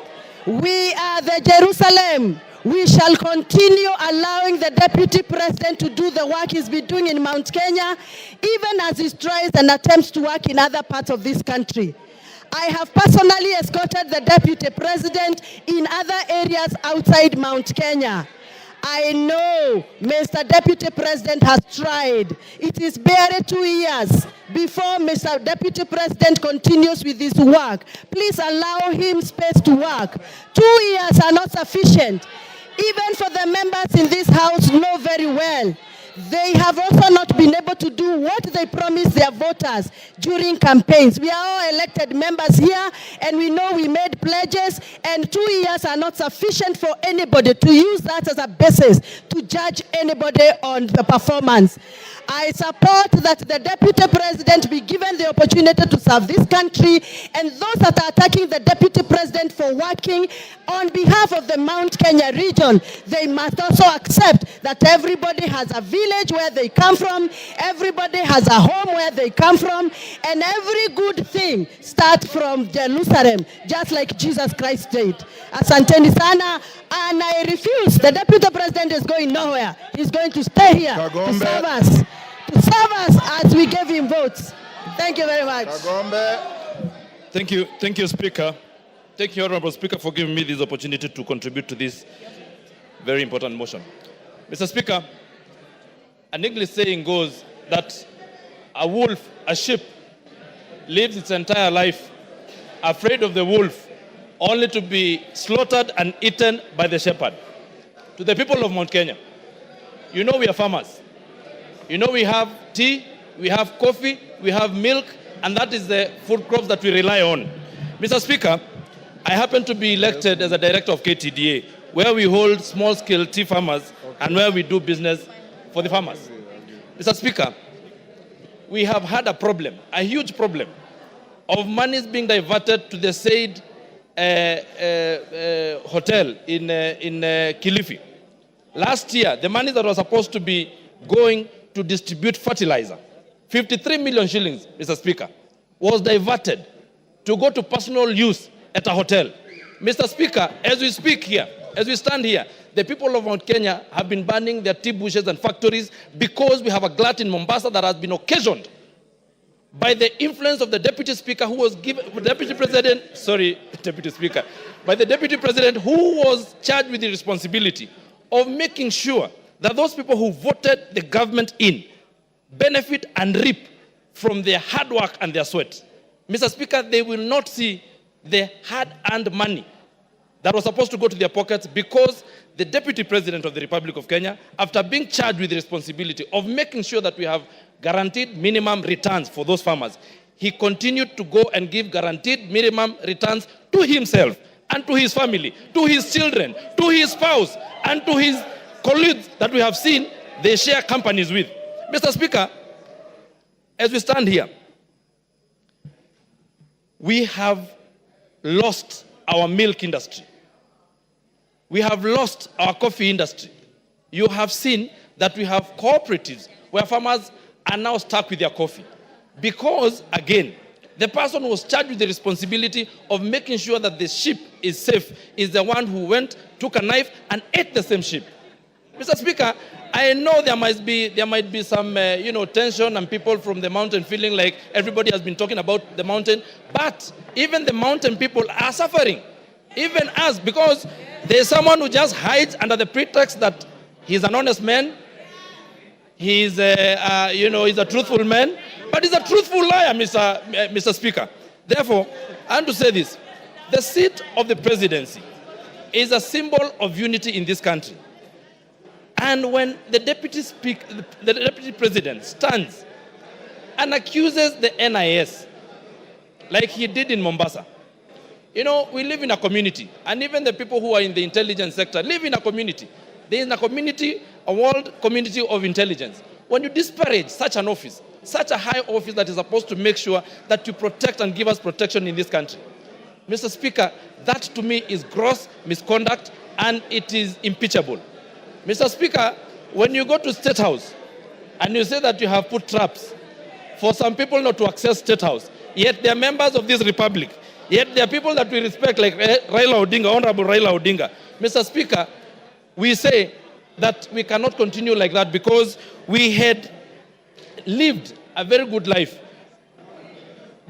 We are the Jerusalem. We shall continue allowing the Deputy President to do the work he's been doing in Mount Kenya, even as he tries and attempts to work in other parts of this country. I have personally escorted the Deputy President in other areas outside Mount Kenya. I know Mr. Deputy President has tried. It is barely 2 years before Mr. Deputy President continues with his work. Please allow him space to work. 2 years are not sufficient. Even for the members in this house know very well. They have also not been able to do what they promised their voters during campaigns. We are all elected members here, and we know we made pledges, and 2 years are not sufficient for anybody to use that as a basis to judge anybody on the performance. I support that the Deputy President be given the opportunity to serve this country, and those that are attacking the Deputy President for working on behalf of the Mount Kenya region, they must also accept that everybody has a village where they come from, everybody has a home where they come from, and every good thing starts from Jerusalem, just like Jesus Christ did. Asanteni sana, and I refuse. The Deputy President is going nowhere. He's going to stay here to serve us. To serve us as we gave him votes. Thank you very much. Thank you, Speaker. Thank you, Honorable Speaker, for giving me this opportunity to contribute to this very important motion. Mr. Speaker, an English saying goes that a sheep lives its entire life afraid of the wolf, only to be slaughtered and eaten by the shepherd. To the people of Mount Kenya, you know we are farmers. You know we have tea, we have coffee, we have milk, and that is the food crops that we rely on. Mr. Speaker, I happen to be elected as a director of KTDA, where we hold small-scale tea farmers and where we do business for the farmers. Mr. Speaker, we have had a problem, a huge problem, of monies being diverted to the said hotel in Kilifi. Last year, the money that was supposed to be going to distribute fertilizer, 53 million shillings, Mr. Speaker, was diverted to go to personal use at a hotel. Mr. Speaker, as we speak here, as we stand here, the people of Mount Kenya have been burning their tea bushes and factories because we have a glut in Mombasa that has been occasioned by the influence of the Deputy Speaker who was given, by the Deputy President who was charged with the responsibility of making sure that those people who voted the government in benefit and reap from their hard work and their sweat. Mr. Speaker, they will not see the hard-earned money that was supposed to go to their pockets because the Deputy President of the Republic of Kenya, after being charged with the responsibility of making sure that we have guaranteed minimum returns for those farmers, he continued to go and give guaranteed minimum returns to himself and to his family, to his children, to his spouse, and to his colleagues that we have seen they share companies with. Mr. Speaker, as we stand here, we have lost our milk industry. We have lost our coffee industry. You have seen that we have cooperatives where farmers are now stuck with their coffee. Because, again, the person who was charged with the responsibility of making sure that the sheep is safe is the one who went, took a knife, and ate the same sheep. Mr. Speaker, I know there might be some tension and people from the mountain feeling like everybody has been talking about the mountain, but even the mountain people are suffering, even us, because there's someone who just hides under the pretext that he's an honest man, he's a truthful man, but he's a truthful liar, Mr. Speaker. Therefore, I want to say this. The seat of the presidency is a symbol of unity in this country. And when the deputy president stands and accuses the NIS, like he did in Mombasa. You know, we live in a community, and even the people who are in the intelligence sector live in a community. There is a community, a world community of intelligence. When you disparage such an office, such a high office that is supposed to make sure that you protect and give us protection in this country, Mr. Speaker, that to me is gross misconduct and it is impeachable. Mr. Speaker, when you go to State House and you say that you have put traps for some people not to access State House, yet they are members of this republic, yet there are people that we respect like Raila Odinga, Honorable Raila Odinga. Mr. Speaker, we say that we cannot continue like that because we had lived a very good life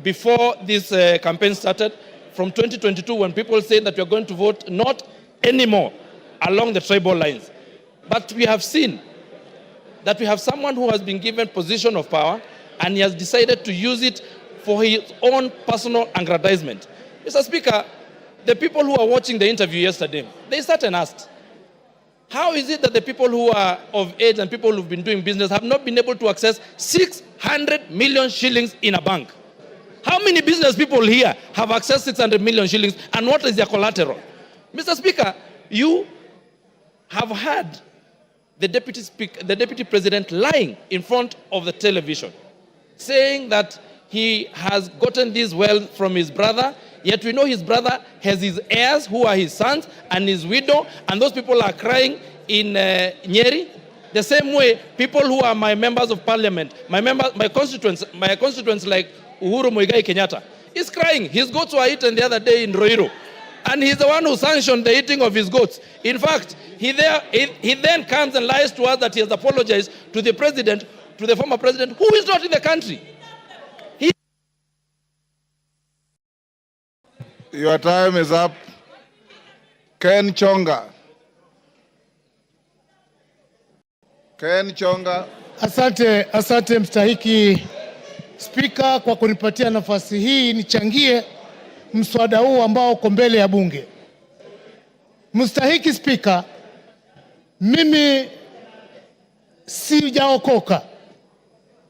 before this campaign started. From 2022, when people say that we are going to vote not anymore along the tribal lines. But we have seen that we have someone who has been given position of power and he has decided to use it for his own personal aggrandizement. Mr. Speaker, the people who are watching the interview yesterday, they sat and asked, how is it that the people who are of age and people who've been doing business have not been able to access 600 million shillings in a bank? How many business people here have accessed 600 million shillings and what is their collateral? Mr. Speaker, you have had the deputy president lying in front of the television, saying that he has gotten this wealth from his brother, yet we know his brother has his heirs who are his sons and his widow, and those people are crying in Nyeri. The same way, people who are my members of parliament, my constituents like Uhuru Muigai Kenyatta, is crying. His goats were eaten the other day in Ruiru. And he's the one who sanctioned the eating of his goats. In fact, he then comes and lies to us that he has apologized to the president, to the former president, who is not in the country. Your time is up. Ken Chonga. Ken Chonga. Asante mstahiki Spika kwa kunipatia nafasi hii nichangie mswada huu ambao uko mbele ya bunge. Mstahiki Spika, mimi sijaokoka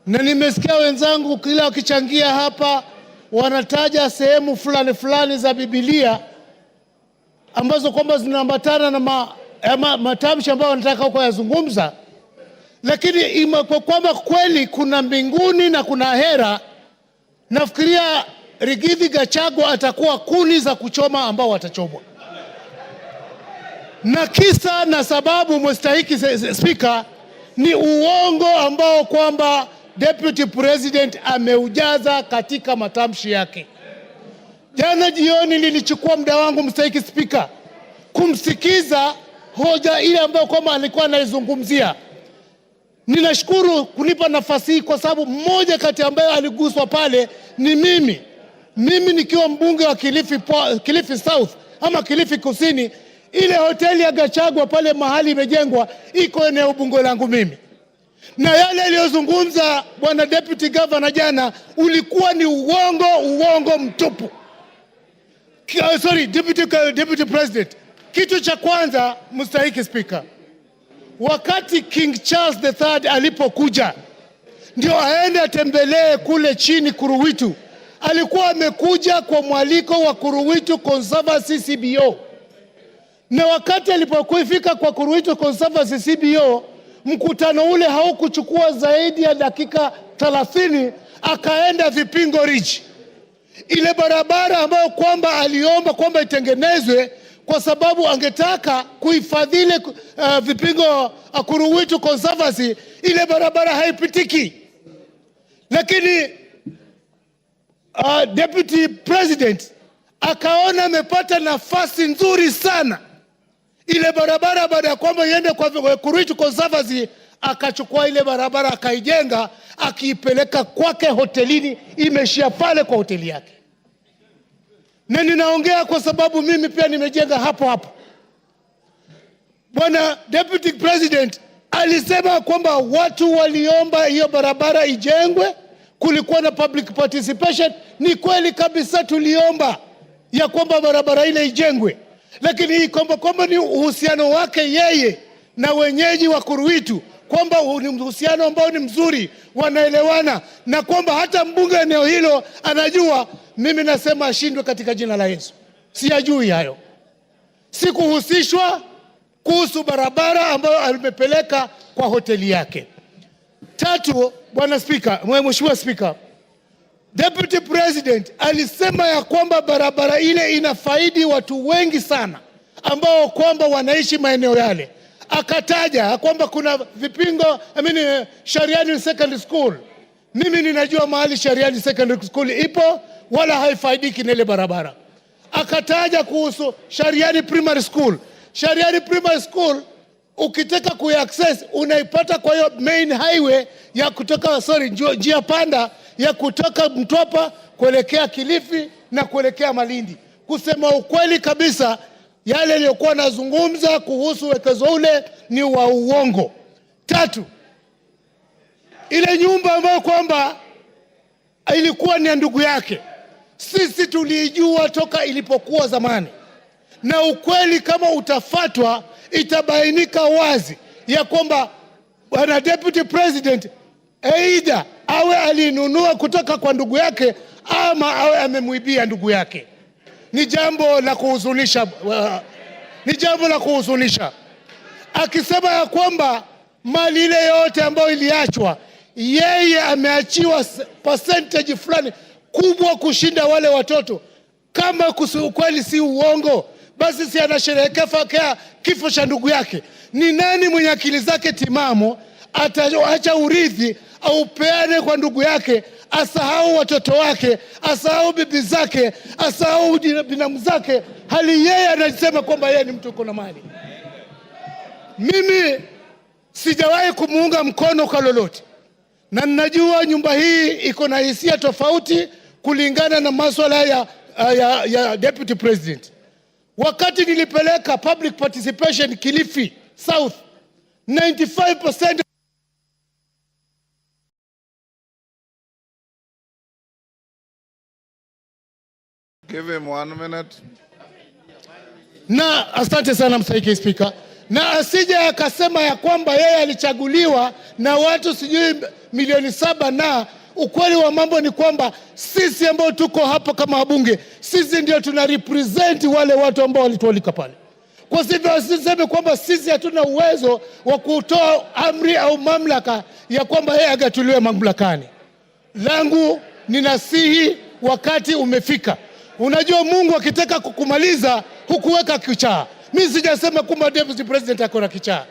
na nimesikia wenzangu kila wakichangia hapa wanataja sehemu fulani za Biblia ambazo kwamba zinaambatana na matamshi ambayo wanataka huko yazungumza, lakini kwa kwamba kweli kuna mbinguni na kuna hera, nafikiria Rigathi Gachagua atakuwa kuni za kuchoma ambao watachomwa. Na kisa na sababu mstahiki Spika ni uongo ambao kwamba Deputy President ameujaza katika matamshi yake. Jana jioni nilichukua muda wangu mstahiki Spika kumsikiza hoja ile ambayo kwamba alikuwa anaizungumzia. Ninashukuru kunipa nafasi hii kwa sababu mmoja kati ambaye aliguswa pale ni mimi. Mimi nikiwa mbunge wa Kilifi South ama Kilifi Kusini, ile hoteli ya Gachagua pale mahali imejengwa iko eneo bunge langu mimi. Na yale aliyozungumza bwana deputy governor jana ulikuwa ni uongo mtupu. Sorry, deputy president. Kitu cha kwanza mstahiki Speaker, wakati King Charles III alipokuja ndio aende atembelee kule chini Kuruwitu, alikuwa amekuja kwa mwaliko wa Kuruwitu Conservancy CBO. Na wakati alipofika kwa Kuruwitu Conservancy CBO, mkutano ule haukuchukua zaidi ya dakika 30, akaenda Vipingo Ridge. Ile barabara ambayo kwamba aliomba kwamba itengenezwe kwa sababu angetaka kuhifadhi Vipingo Kuruwitu Conservancy, ile barabara haipitiki. Lakini Deputy President akaona amepata nafasi nzuri sana ile barabara, baada ya kwamba iende kwa Kuruwitu Conservancy, akachukua ile barabara akaijenga, akiipeleka kwake hotelini, imeshia pale kwa hoteli yake. Na ninaongea kwa sababu mimi pia nimejenga hapo. Bwana Deputy President alisema kwamba watu waliomba hiyo barabara ijengwe, kulikuwa na public participation. Ni kweli kabisa tuliomba ya kwamba barabara ile ijengwe, lakini hii kwamba ni uhusiano wake yeye na wenyeji wa Kuruitu, kwamba ni uhusiano ambao ni mzuri, wanaelewana, na kwamba hata mbunge eneo hilo anajua. Mimi nasema ashindwe katika jina la Yesu. Siyajui hayo, sikuhusishwa kuhusu barabara ambayo alimepeleka kwa hoteli yake. Tatu, Bwana Spika, Mheshimiwa Spika, Deputy President alisema ya kwamba barabara ile inafaidi watu wengi sana ambao kwamba wanaishi maeneo yale. Akataja kwamba kuna vipingo, Shariani Secondary School. Mimi ninajua mahali Shariani Secondary School ipo, wala haifaidiki na ile barabara. Akataja kuhusu Shariani Primary School. Shariani Primary School ukitaka kuaccess unaipata kwa hiyo main highway ya kutoka njia panda ya kutoka Mtwapa kuelekea Kilifi na kuelekea Malindi. Kusema ukweli kabisa, yale yaliyokuwa nazungumza kuhusu wekezo ule ni wa uongo. Tatu, ile nyumba ambayo kwamba ilikuwa ni ya ndugu yake, sisi tulijua toka ilipokuwa zamani, na ukweli kama utafatwa itabainika wazi ya kwamba Bwana Deputy President aidha awe alinunua kutoka kwa ndugu yake ama awe amemwibia ndugu yake. Ni jambo la kuhuzunisha, ni jambo la kuhuzunisha. Akisema ya kwamba mali ile yote ambayo iliachwa, yeye ameachiwa percentage fulani kubwa kushinda wale watoto. Kama ukweli si uongo, basi si anasherehekea kifo cha ndugu yake. Ni nani mwenye akili zake timamo ataacha urithi au peane kwa ndugu yake, asahau watoto wake, asahau bibi zake, asahau binamu zake, hali yeye anasema kwamba yeye ni mtu uko na mali? Mimi sijawahi kumuunga mkono kwa lolote, na ninajua nyumba hii iko na hisia tofauti kulingana na masuala ya Deputy President. Wakati nilipeleka public participation Kilifi South, 95% Give him 1 minute. Na asante sana Mstahiki Spika. Na asije akasema ya kwamba yeye alichaguliwa na watu sijui milioni 7, na ukweli wa mambo ni kwamba sisi ambao tuko hapa kama wabunge, sisi ndio tuna represent wale watu ambao walitualika pale. Kwa hivyo asiseme kwamba sisi hatuna uwezo wa kutoa amri au mamlaka ya kwamba yeye agatuliwe mamlakani. Langu ninasihi, wakati umefika. Unajua Mungu akitaka kukumaliza hukuweka kichaa. Mimi sijasema kwamba Deputy President akona kichaa.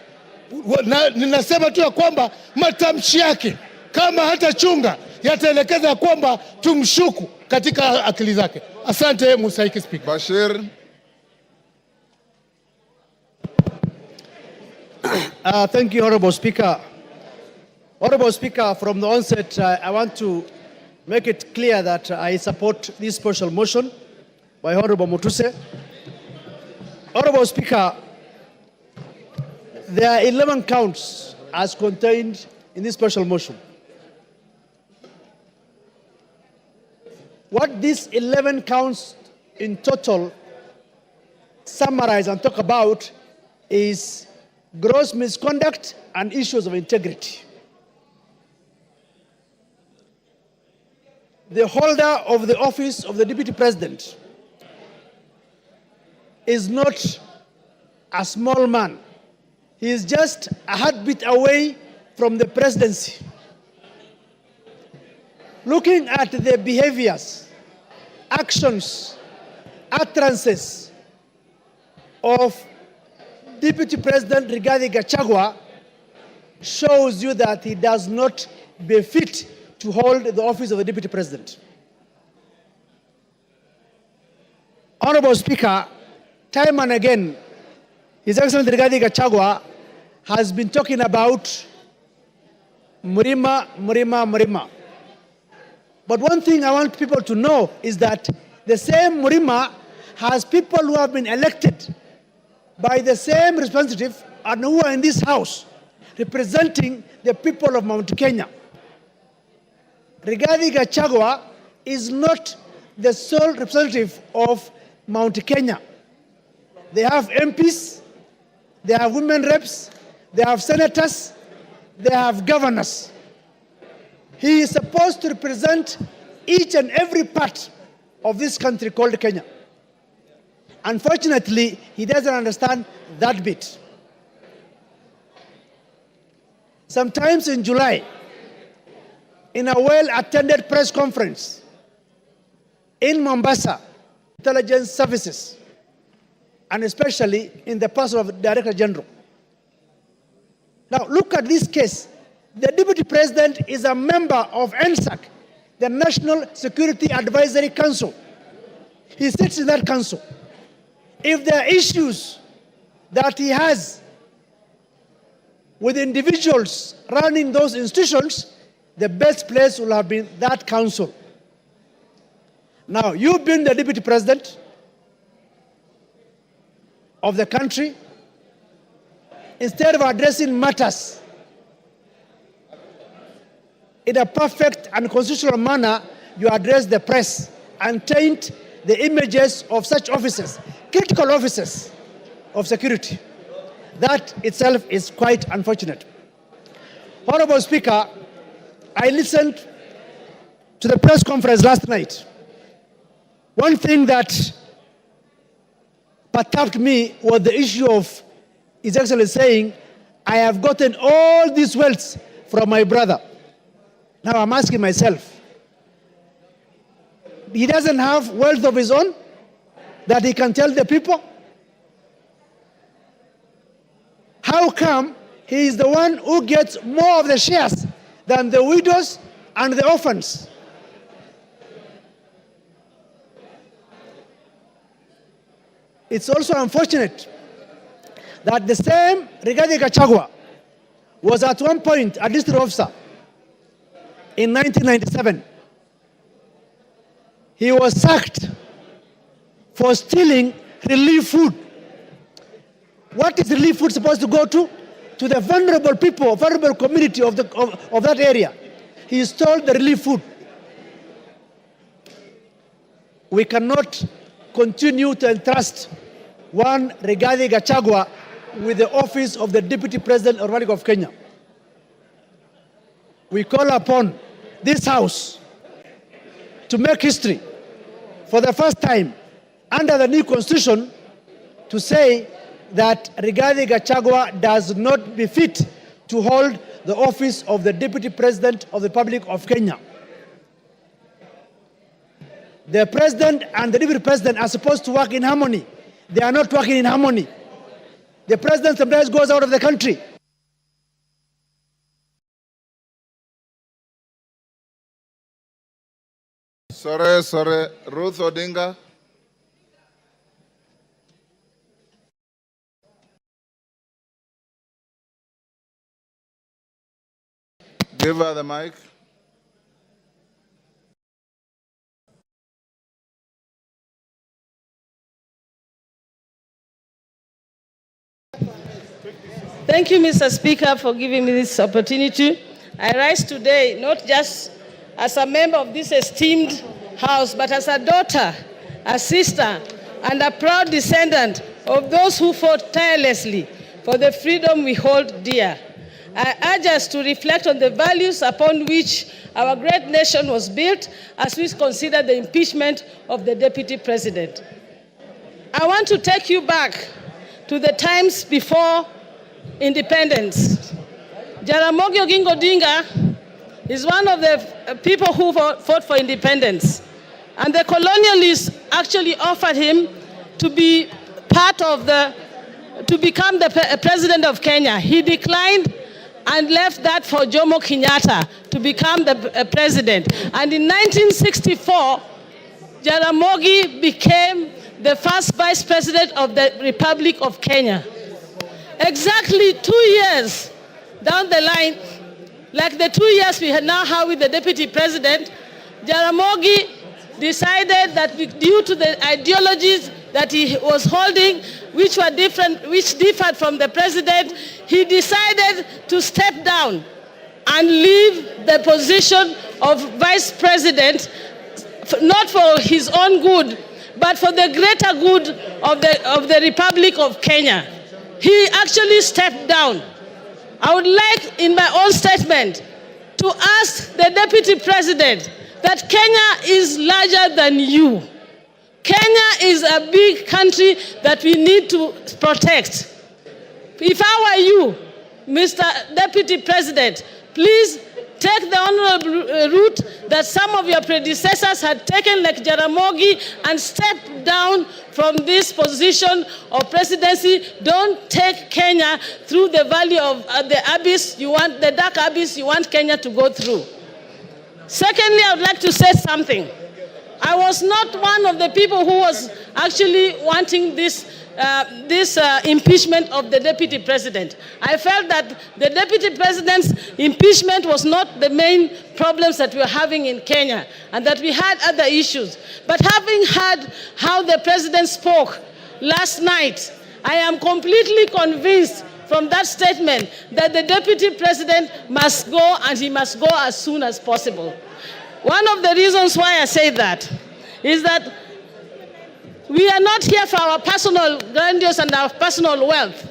Ninasema tu ya kwamba matamshi yake kama hata chunga yataelekeza kwamba tumshuku katika akili zake. Asante Mstahiki Spika. Bashir. Thank you, Honorable Speaker. Honorable Speaker, from the onset, I want to make it clear that I support this special motion by Honorable Mutuse. Honorable Speaker, there are 11 counts as contained in this special motion. What these 11 counts in total summarize and talk about is gross misconduct and issues of integrity. The holder of the office of the Deputy President is not a small man. He is just a heartbeat away from the presidency. Looking at the behaviors, actions, utterances of Deputy President Rigathi Gachagua shows you that he does not befit to hold the office of the Deputy President. Honorable Speaker, time and again, His Excellency Rigathi Gachagua has been talking about Murima, Murima, Murima. But one thing I want people to know is that the same Murima has people who have been elected by the same representative and who are in this house representing the people of Mount Kenya. Rigathi Gachagua is not the sole representative of Mount Kenya. They have MPs, they have women reps, they have senators, they have governors. He is supposed to represent each and every part of this country called Kenya. Unfortunately, he doesn't understand that bit. Sometimes in July, in a well-attended press conference in Mombasa, intelligence services, and especially in the person of Director General. Now look at this case. The Deputy President is a member of NSAC, the National Security Advisory Council. He sits in that council. If there are issues that he has with individuals running those institutions, the best place will have been that council. Now, you've been the Deputy President of the country. Instead of addressing matters in a perfect and constitutional manner, you address the press and taint the images of such officers, critical officers of security. That itself is quite unfortunate. Honorable Speaker, I listened to the press conference last night. One thing that perturbed me was the issue of His Excellency saying, I have gotten all these wealth from my brother. Now I'm asking myself, he doesn't have wealth of his own that he can tell the people? How come he is the one who gets more of the shares than the widows and the orphans? It's also unfortunate that the same Rigathi Gachagua was at one point a district officer in 1997. He was sacked for stealing relief food. What is relief food supposed to go to? To the vulnerable people, vulnerable community of that area. He stole the relief food. We cannot continue to entrust one Rigathi Gachagua with the office of the Deputy President of the Republic of Kenya. We call upon this House to make history for the first time under the new Constitution to say that Rigathi Gachagua does not befit to hold the office of the Deputy President of the Republic of Kenya. The President and the Deputy President are supposed to work in harmony. They are not working in harmony. The President sometimes goes out of the country. Sorry. Ruth Odinga. Give her the mic. Thank you, Mr. Speaker, for giving me this opportunity. I rise today not just as a member of this esteemed House, but as a daughter, a sister, and a proud descendant of those who fought tirelessly for the freedom we hold dear. I urge us to reflect on the values upon which our great nation was built as we consider the impeachment of the Deputy President. I want to take you back to the times before independence. Jaramogi Oginga Odinga is one of the people who fought for independence. And the colonialists actually offered him to be to become the president of Kenya. He declined and left that for Jomo Kenyatta to become the president. And in 1964, Jaramogi became the first vice president of the Republic of Kenya. Exactly 2 years down the line, like the 2 years we now have with the deputy president, Jaramogi decided that due to the ideologies that he was holding, which differed from the president, he decided to step down and leave the position of vice president, not for his own good, but for the greater good of the Republic of Kenya. He actually stepped down. I would like, in my own statement, to ask the Deputy President that Kenya is larger than you. Kenya is a big country that we need to protect. If I were you, Mr. Deputy President, please take the honorable route that some of your predecessors had taken, like Jaramogi, and step down from this position of presidency. Don't take Kenya through the valley of the abyss you want, the dark abyss you want Kenya to go through. Secondly, I would like to say something. I was not one of the people who was actually wanting this impeachment of the Deputy President. I felt that the Deputy President's impeachment was not the main problems that we were having in Kenya, and that we had other issues. But having heard how the President spoke last night, I am completely convinced from that statement that the Deputy President must go, and he must go as soon as possible. One of the reasons why I say that is that we are not here for our personal grandiose and our personal wealth.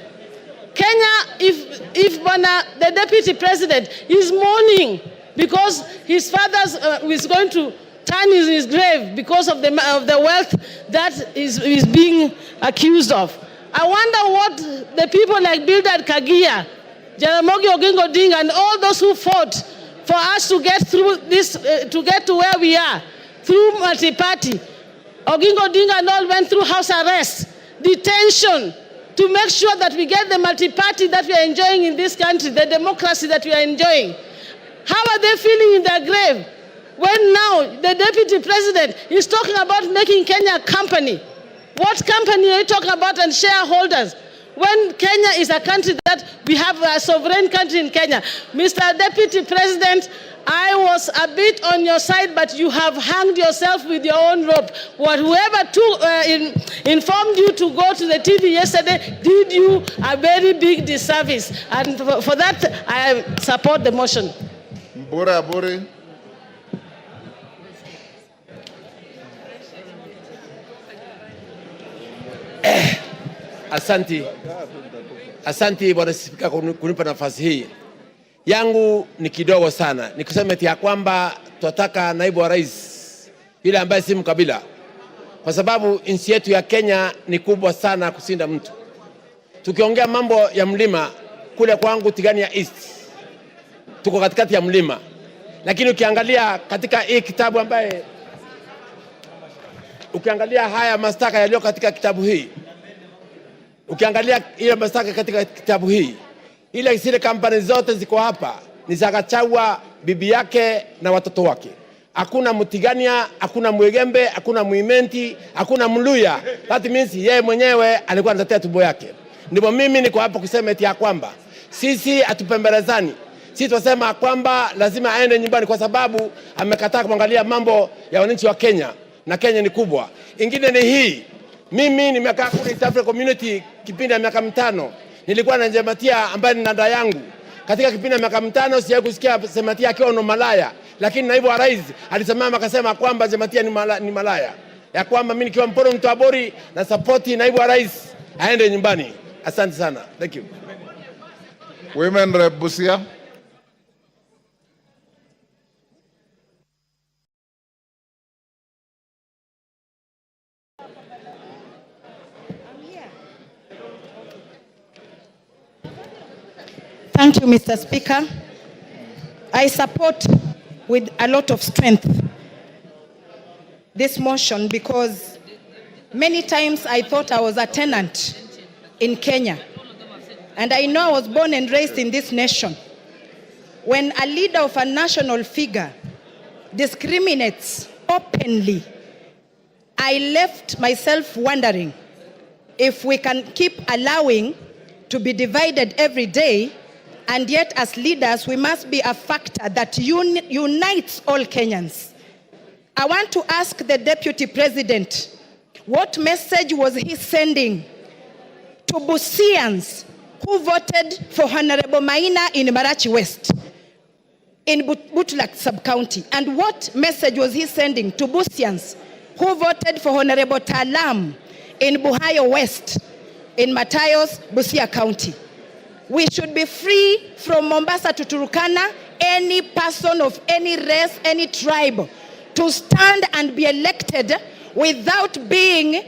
Kenya, if the Deputy President is mourning because his father is going to turn in his grave because of the wealth that is being accused of, I wonder what the people like Bildad Kagia, Jaramogi Oginga Odinga, and all those who fought for us to get through this, to get to where we are, through multi-party. Oginga Odinga and all went through house arrest, detention, to make sure that we get the multi-party that we are enjoying in this country, the democracy that we are enjoying. How are they feeling in their grave when now the Deputy President is talking about making Kenya a company? What company are you talking about, and shareholders? When Kenya is a country that we have a sovereign country in Kenya. Mr. Deputy President, I was a bit on your side, but you have hanged yourself with your own rope. Whoever informed you to go to the TV yesterday did you a very big disservice. And for that, I support the motion. Mbura Aburi. Asanti Bwana Spika kunipa nafasi hii. Yangu ni kidogo sana. Nikusema eti ya kwamba tunataka naibu wa rais yule ambaye si mkabila. Kwa sababu nchi yetu ya Kenya ni kubwa sana kusinda mtu. Tukiongea mambo ya mlima kule kwangu Tigania East, tuko katikati ya mlima. Lakini ukiangalia katika hii kitabu ambaye ukiangalia haya mashtaka yaliyo katika kitabu hii, ukiangalia ile mashtaka katika kitabu hii, ile zile kampani zote ziko hapa ni za Gachagua, bibi yake na watoto wake. Hakuna Mutigania, hakuna Mwegembe, hakuna Muimenti, hakuna Mluya. That means yeye mwenyewe alikuwa anatetea tumbo yake. Ndipo mimi niko hapa kusema eti ya kwamba sisi hatupembelezani. Sisi tunasema kwamba lazima aende nyumbani kwa sababu amekataa kuangalia mambo ya wananchi wa Kenya, na Kenya ni kubwa. Ingine ni hii. Mimi nimekaa kule East Africa Community kipindi ya miaka 5. Nilikuwa na Jematia ambaye ni dada yangu. Katika kipindi ya miaka 5 sijawahi kusikia Jematia akiwa no malaya, lakini naibu wa rais alisimama akasema kwamba Jematia ni malaya. Ya kwamba mimi nikiwa Mporo Mtwabori na support naibu wa rais aende nyumbani. Asante sana. Thank you. Women Rep Busia. Thank you, Mr. Speaker. I support with a lot of strength this motion because many times I thought I was a tenant in Kenya. And I know I was born and raised in this nation. When a leader of a national figure discriminates openly, I left myself wondering if we can keep allowing to be divided every day, and yet as leaders we must be a factor that unites all Kenyans. I want to ask the Deputy President, what message was he sending to Busians who voted for Honorable Maina in Marachi West, in Butulak sub-county? And what message was he sending to Busians who voted for Honorable Talam in Buhayo West, in Matayos, Busia County. We should be free from Mombasa to Turkana, any person of any race, any tribe, to stand and be elected without being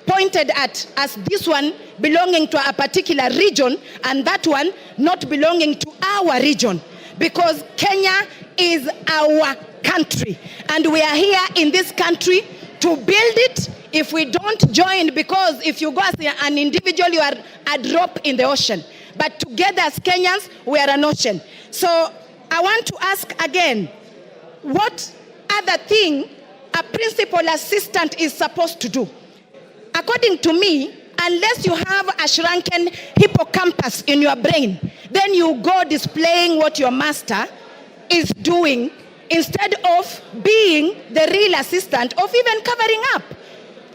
pointed at as this one belonging to a particular region and that one not belonging to our region. Because Kenya is our country and we are here in this country to build it. If we don't join, because if you go as an individual, you are a drop in the ocean. But together as Kenyans, we are an ocean. So I want to ask again, what other thing a principal assistant is supposed to do? According to me, unless you have a shrunken hippocampus in your brain, then you go displaying what your master is doing instead of being the real assistant of even covering up.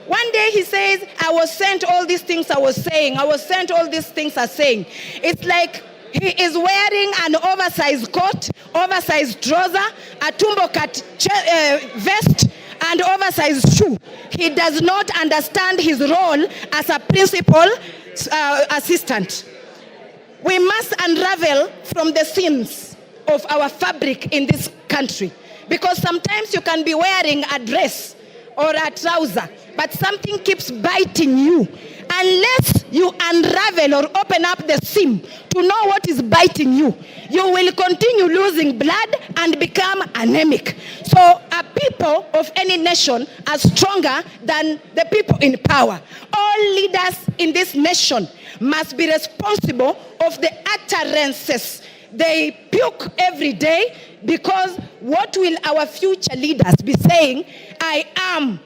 One day he says, I was sent all these things I was saying. I was sent all these things I'm saying. It's like he is wearing an oversized coat, oversized trouser, a tumbo cut vest, and oversized shoe. He does not understand his role as a principal assistant. We must unravel from the seams of our fabric in this country, because sometimes you can be wearing a dress or a trouser, but something keeps biting you. Unless you unravel or open up the seam to know what is biting you, you will continue losing blood and become anemic. So people of any nation are stronger than the people in power. All leaders in this nation must be responsible of the utterances they puke every day, because what will our future leaders be saying? I am,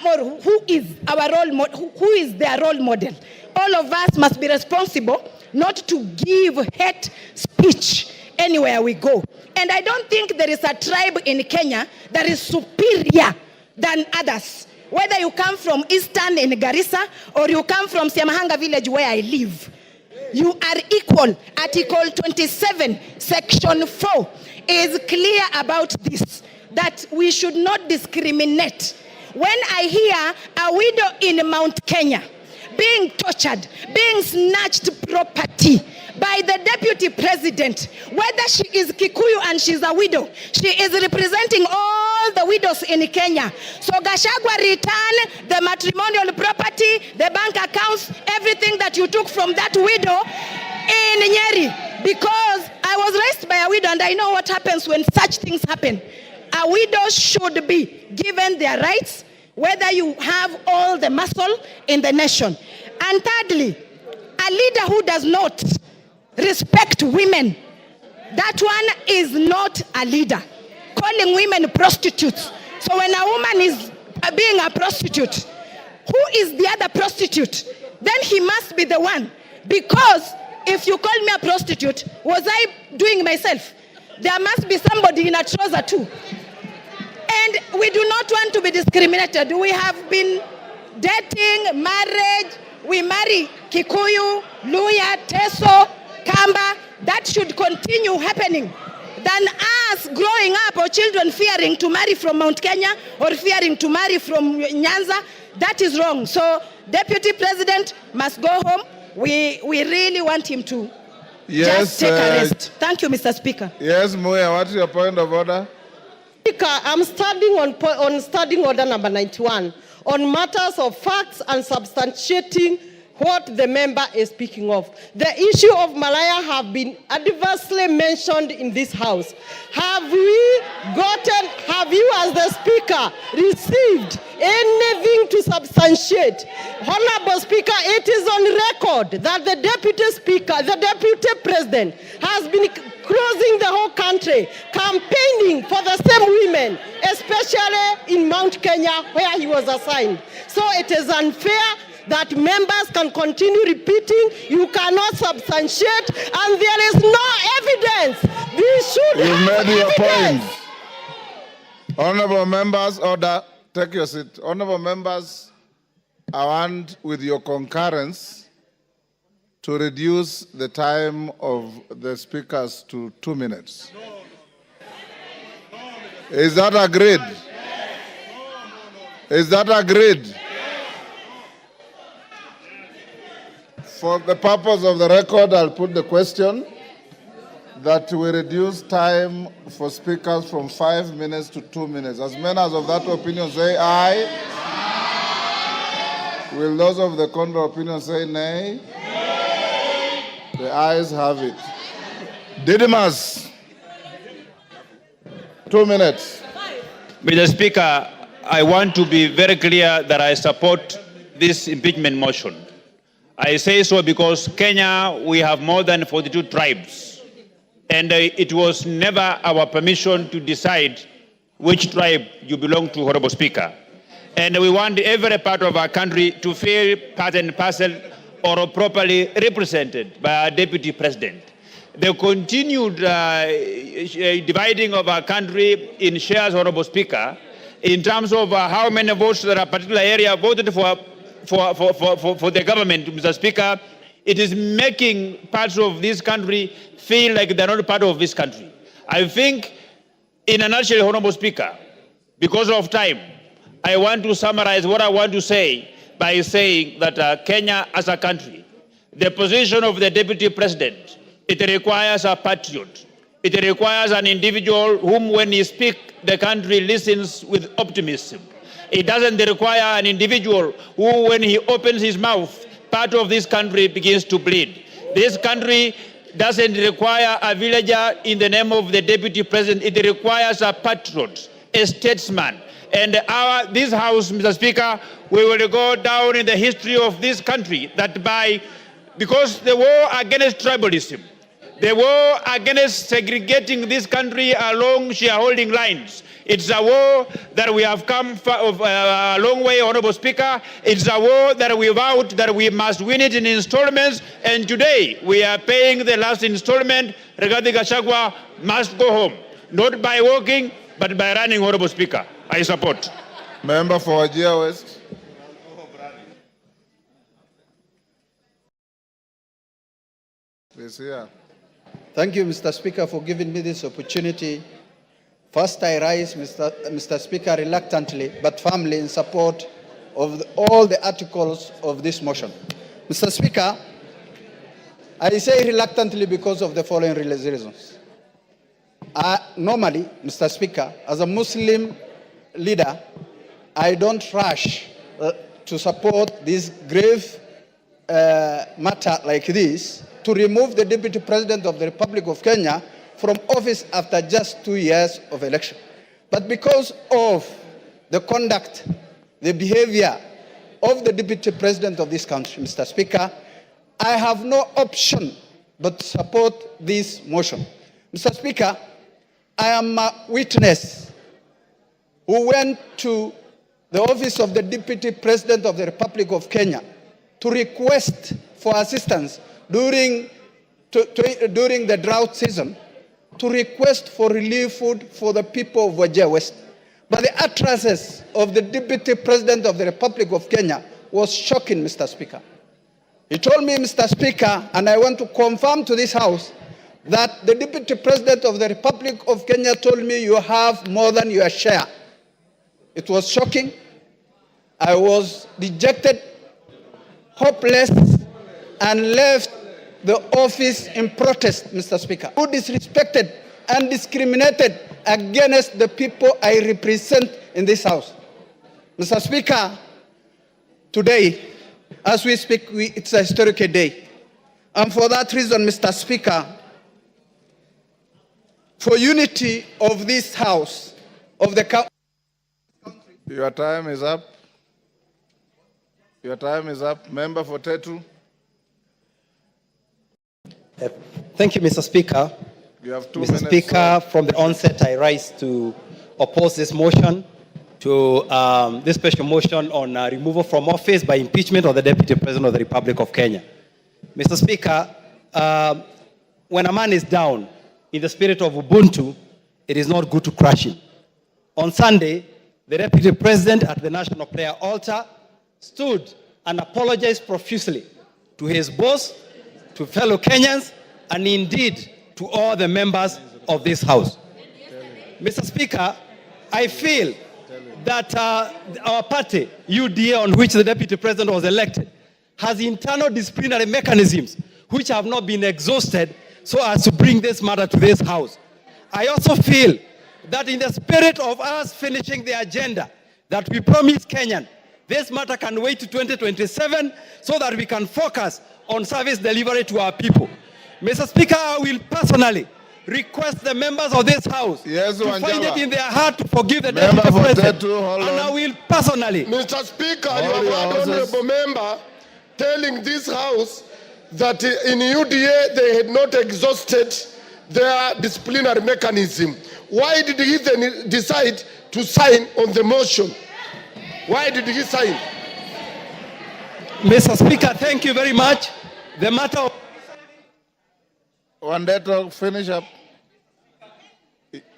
or who is our role model? Who is their role model? All of us must be responsible not to give hate speech anywhere we go. And I don't think there is a tribe in Kenya that is superior than others. Whether you come from Eastern in Garissa or you come from Siamahanga village where I live, you are equal. Article 27, Section 4 is clear about this, that we should not discriminate. When I hear a widow in Mount Kenya being tortured, being snatched property by the deputy president, whether she is Kikuyu and she's a widow, she is representing all the widows in Kenya. So Gachagua return the matrimonial property, the bank accounts, everything that you took from that widow in Nyeri. Because I was raised by a widow and I know what happens when such things happen. A widow should be given their rights, whether you have all the muscle in the nation. And thirdly, a leader who does not respect women, that one is not a leader. Calling women prostitutes. So when a woman is being a prostitute, who is the other prostitute? Then he must be the one. Because if you call me a prostitute, was I doing myself? There must be somebody in a trouser too. And we do not want to be discriminated. We have been dating, marriage. We marry Kikuyu, Luya, Teso, Kamba. That should continue happening. Than us growing up or children fearing to marry from Mount Kenya or fearing to marry from Nyanza. That is wrong. So Deputy President must go home. We really want him to just take a rest. Thank you, Mr. Speaker. Yes, Muya, what's your point of order? Speaker, I'm standing on standing order number 91 on matters of facts and substantiating what the member is speaking of. The issue of Malaya have been adversely mentioned in this house. Have you as the speaker received anything to substantiate? Honorable Speaker, it is on record that the deputy speaker, the deputy president has been crossing the whole country, campaigning for the same women, especially in Mount Kenya where he was assigned. So it is unfair that members can continue repeating, you cannot substantiate, and there is no evidence. We should You've have made your evidence. point. Honorable members, order. Take your seat. Honorable members, I want, with your concurrence, to reduce the time of the speakers to 2 minutes. Is that agreed? Is that agreed? For the purpose of the record, I'll put the question that we reduce time for speakers from 5 minutes to 2 minutes. As many as of that opinion say aye. Will those of the contrary opinion say nay? The ayes have it. Didymus, 2 minutes. Mr. Speaker, I want to be very clear that I support this impeachment motion. I say so because Kenya, we have more than 42 tribes. And it was never our permission to decide which tribe you belong to, Honorable Speaker. And we want every part of our country to feel part and parcel or properly represented by our Deputy President. The continued dividing of our country in shares, Honorable Speaker, in terms of how many votes that a particular area voted for the government, Mr. Speaker, it is making parts of this country feel like they're not part of this country. I think, in a nutshell, Honorable Speaker, because of time, I want to summarize what I want to say by saying that Kenya as a country, the position of the Deputy President, it requires a patriot. It requires an individual whom when he speaks, the country listens with optimism. It doesn't require an individual who when he opens his mouth, part of this country begins to bleed. This country doesn't require a villager in the name of the Deputy President. It requires a patriot, a statesman. And this House, Mr. Speaker, we will go down in the history of this country because the war against tribalism, the war against segregating this country along shareholding lines, it's a war that we have come a long way, Honorable Speaker. It's a war that we vowed that we must win it in installments, and today we are paying the last installment. Regarding Gachagua must go home, not by walking, but by running, Honorable Speaker. I support. Member for Wajir West. Please here. Thank you, Mr. Speaker, for giving me this opportunity. First, I rise, Mr. Speaker, reluctantly but firmly in support of all the articles of this motion. Mr. Speaker, I say reluctantly because of the following reasons. Normally, Mr. Speaker, as a Muslim leader, I don't rush to support this grave matter like this to remove the Deputy President of the Republic of Kenya from office after just 2 years of election. But because of the conduct, the behavior of the Deputy President of this country, Mr. Speaker, I have no option but to support this motion. Mr. Speaker, I am a witness who went to the office of the Deputy President of the Republic of Kenya to request for assistance during the drought season, to request for relief food for the people of Wajir West. But the utterances of the Deputy President of the Republic of Kenya was shocking, Mr. Speaker. He told me, Mr. Speaker, and I want to confirm to this House, that the Deputy President of the Republic of Kenya told me you have more than your share. It was shocking. I was dejected, hopeless, and left the office in protest, Mr. Speaker. Who disrespected and discriminated against the people I represent in this House. Mr. Speaker, today, as we speak, it's a historic day. And for that reason, Mr. Speaker, for unity of this House, of the country. Your time is up. Your time is up. Member for Tetu. Thank you, Mr. Speaker. You have 2 Mr. minutes. Speaker, from the onset, I rise to oppose this motion, this special motion on removal from office by impeachment of the Deputy President of the Republic of Kenya. Mr. Speaker, when a man is down in the spirit of Ubuntu, it is not good to crush him. On Sunday, the Deputy President at the National Prayer Altar stood and apologized profusely to his boss, to fellow Kenyans, and indeed to all the members of this House. Mr. Speaker, I feel that our party, UDA, on which the Deputy President was elected, has internal disciplinary mechanisms which have not been exhausted so as to bring this matter to this House. I also feel that in the spirit of us finishing the agenda that we promised Kenyan, this matter can wait to 2027 so that we can focus on service delivery to our people. Mr. Speaker, I will personally request the members of this House to find it in their heart to forgive the Deputy President. And I will personally. Mr. Speaker, you have had honorable member telling this House that in UDA they had not exhausted their disciplinary mechanism. Why did he then decide to sign on the motion? Why did he sign? Mr. Speaker, thank you very much. The matter of... One day to finish up.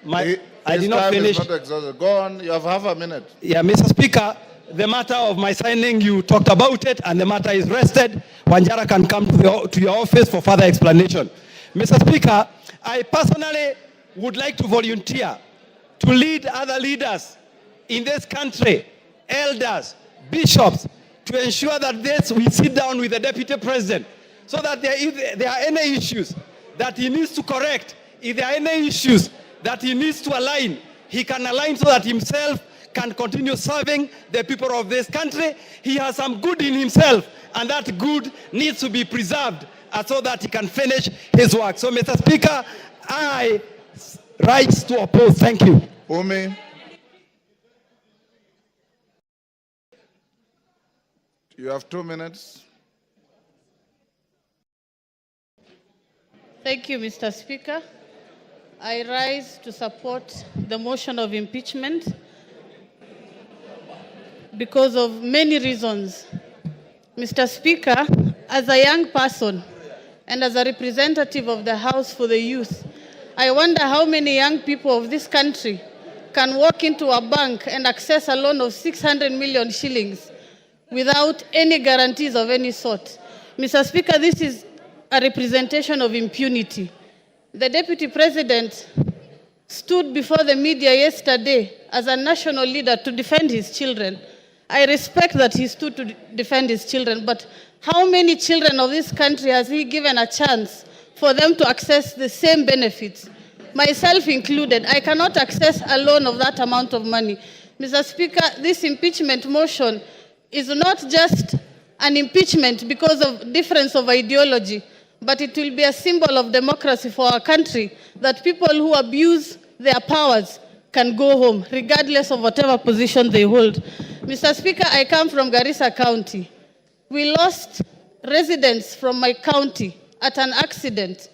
I did not finish. Go on, you have half a minute. Yeah, Mr. Speaker, the matter of my signing, you talked about it, and the matter is rested. Wanjara can come to your office for further explanation. Mr. Speaker, I personally would like to volunteer to lead other leaders in this country, elders, bishops, to ensure that we sit down with the Deputy President so that if there are any issues that he needs to correct, if there are any issues that he needs to align, he can align so that himself can continue serving the people of this country. He has some good in himself, and that good needs to be preserved so that he can finish his work. So, Mr. Speaker, I rise to oppose. Thank you. Umi. You have 2 minutes. Thank you, Mr. Speaker. I rise to support the motion of impeachment because of many reasons. Mr. Speaker, as a young person and as a representative of the House for the Youth, I wonder how many young people of this country can walk into a bank and access a loan of 600 million shillings without any guarantees of any sort. Mr. Speaker, this is a representation of impunity. The Deputy President stood before the media yesterday as a national leader to defend his children. I respect that he stood to defend his children, but how many children of this country has he given a chance for them to access the same benefits? Myself included, I cannot access a loan of that amount of money. Mr. Speaker, this impeachment motion is not just an impeachment because of difference of ideology, but it will be a symbol of democracy for our country, that people who abuse their powers can go home, regardless of whatever position they hold. Mr. Speaker, I come from Garissa County. We lost residents from my county at an accident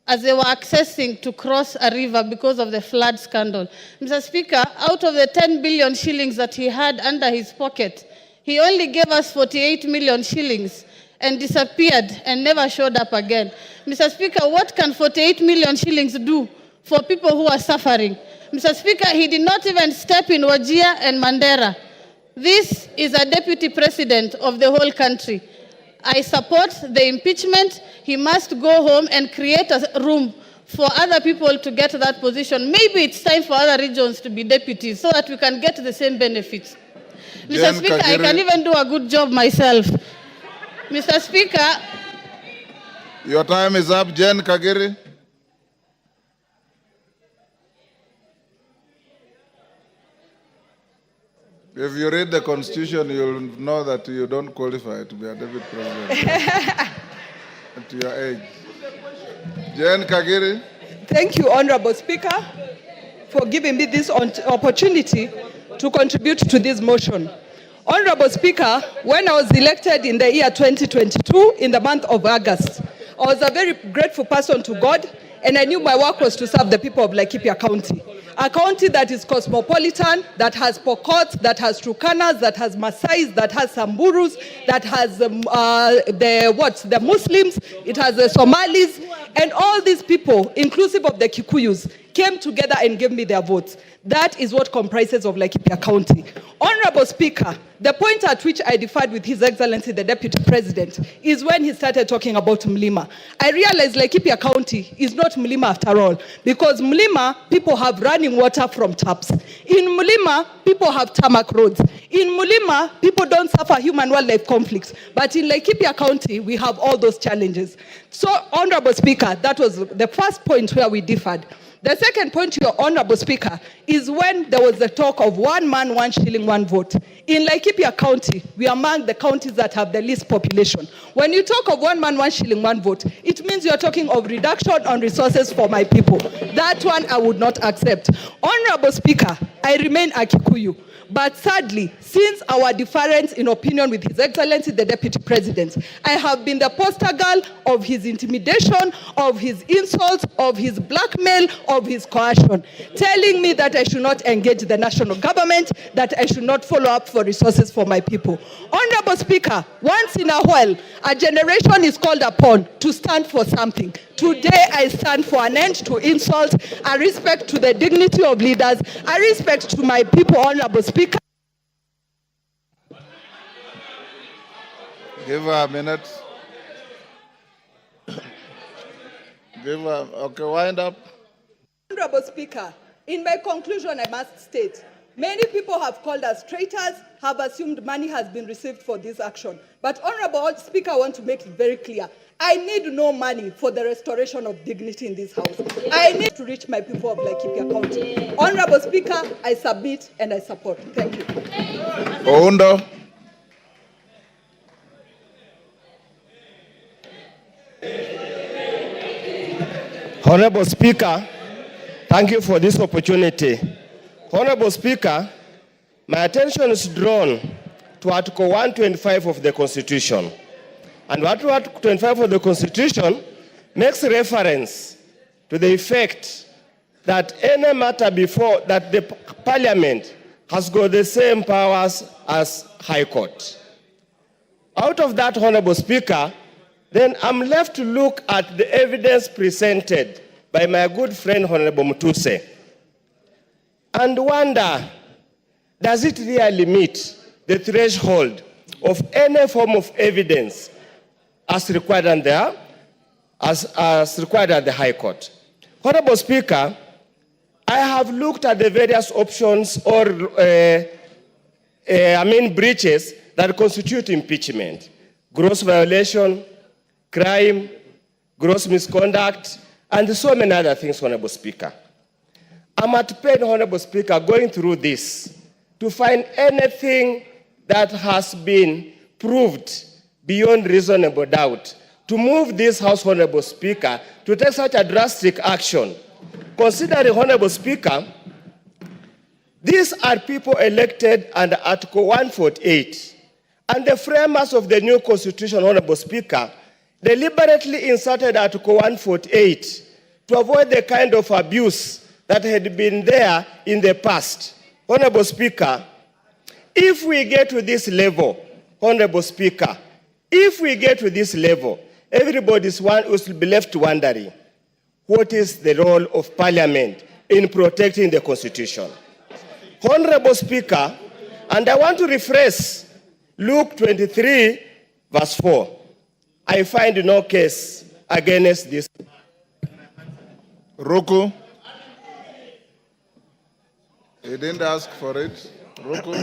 as they were accessing to cross a river because of the flood scandal. Mr. Speaker, out of the 10 billion shillings that he had under his pocket, he only gave us 48 million shillings and disappeared and never showed up again. Mr. Speaker, what can 48 million shillings do for people who are suffering? Mr. Speaker, he did not even step in Wajir and Mandera. This is a deputy president of the whole country. I support the impeachment. He must go home and create a room for other people to get that position. Maybe it's time for other regions to be deputies so that we can get the same benefits. Mr. Speaker, I can even do a good job myself. Mr. Speaker. Your time is up, Jen Kagiri. If you read the Constitution, you'll know that you don't qualify to be a deputy president at your age. Jen Kagiri. Thank you, Honorable Speaker, for giving me this opportunity to contribute to this motion. Honorable Speaker, when I was elected in the year 2022, in the month of August, I was a very grateful person to God, and I knew my work was to serve the people of Laikipia County. A county that is cosmopolitan, that has Pokot, that has Turkanas, that has Maasais, that has Samburus, that has the Muslims, it has the Somalis, And all these people, inclusive of the Kikuyus, came together and gave me their votes. That is what comprises of Laikipia County. Honorable Speaker, the point at which I differed with His Excellency the Deputy President is when he started talking about Mlima. I realized Laikipia County is not Mlima after all, because Mlima, people have running water from taps. In Mlima, people have tarmac roads. In Mlima, people don't suffer human-wildlife conflicts. But in Laikipia County, we have all those challenges. So, Honorable Speaker, that was the first point where we differed. The second point, Your Honorable Speaker, is when there was the talk of 1 man, 1 shilling, 1 vote. In Laikipia County, we are among the counties that have the least population. When you talk of 1 man, 1 shilling, 1 vote, it means you're talking of reduction on resources for my people. That one I would not accept. Honorable Speaker, I remain a Kikuyu. But sadly, since our difference in opinion with His Excellency the Deputy President, I have been the poster girl of his intimidation, of his insults, of his blackmail, of his coercion, telling me that I should not engage the national government, that I should not follow up for resources for my people. Honorable Speaker, once in a while, a generation is called upon to stand for something. Today, I stand for an end to insult, a respect to the dignity of leaders, a respect to my people, Honorable Speaker. Give her a minute. Give her, okay, wind up. Honorable Speaker, in my conclusion, I must state, many people have called us traitors, have assumed money has been received for this action. But Honorable Speaker, I want to make it very clear. I need no money for the restoration of dignity in this house. I need to reach my people of Laikipia County. Honorable Speaker, I submit and I support. Thank you. Oundo. Honorable Speaker, thank you for this opportunity. Honorable Speaker, my attention is drawn to Article 125 of the Constitution. And Article 125 of the Constitution makes reference to the effect that any matter before that the Parliament has got the same powers as High Court. Out of that, Honorable Speaker, then I'm left to look at the evidence presented by my good friend Honorable Mutuse and wonder, does it really meet the threshold of any form of evidence as required at the High Court? Honorable Speaker, I have looked at the various options or breaches that constitute impeachment: gross violation, crime, gross misconduct, and so many other things, Honorable Speaker. I'm at pain, Honorable Speaker, going through this to find anything that has been proved beyond reasonable doubt to move this House, Honorable Speaker, to take such a drastic action. Considering, Honorable Speaker, these are people elected under Article 148, and the framers of the new Constitution, Honorable Speaker, deliberately inserted Article 148 to avoid the kind of abuse that had been there in the past. Honorable Speaker, if we get to this level, Honorable Speaker, if we get to this level, everybody will be left wondering, what is the role of Parliament in protecting the Constitution? Honorable Speaker, and I want to rephrase Luke 23, verse 4. I find no case against this. Roku. He didn't ask for it. Roku.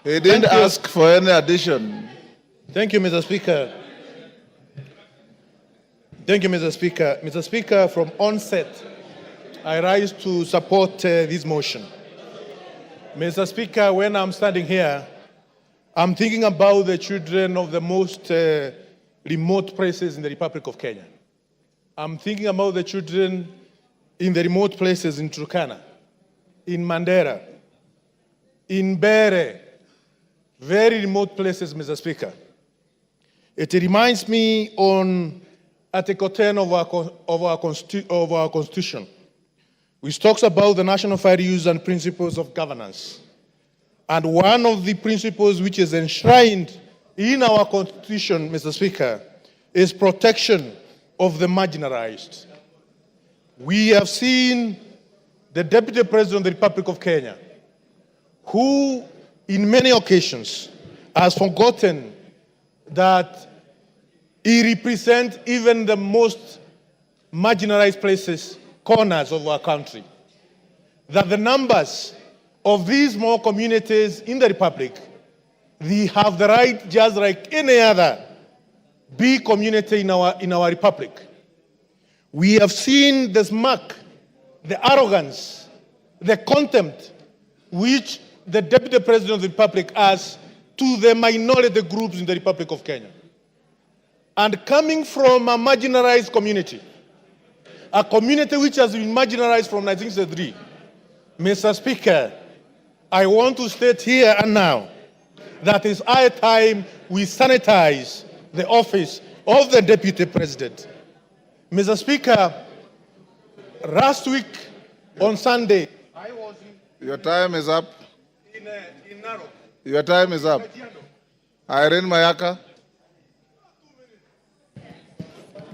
He didn't ask for any addition. Thank you, Mr. Speaker. Thank you, Mr. Speaker. Mr. Speaker, from onset, I rise to support this motion. Mr. Speaker, when I'm standing here, I'm thinking about the children of the most remote places in the Republic of Kenya. I'm thinking about the children in the remote places in Turkana, in Mandera, in Bere, very remote places, Mr. Speaker. It reminds me on Article 10 of our Constitution, which talks about the national values and principles of governance. And one of the principles which is enshrined in our Constitution, Mr. Speaker, is protection of the marginalized. We have seen the Deputy President of the Republic of Kenya, who in many occasions has forgotten that he represents even the most marginalized places, corners of our country. That the numbers of these small communities in the Republic, they have the right, just like any other big community in our Republic. We have seen the smirk, the arrogance, the contempt which the Deputy President of the Republic has to the minority groups in the Republic of Kenya. And coming from a marginalized community, a community which has been marginalized from 1963, Mr. Speaker, I want to state here and now that it's high time we sanitize the office of the Deputy President. Mr. Speaker, last week on Sunday, I was in... Your time is up. In Nairobi. Your time is up. Irene Mayaka.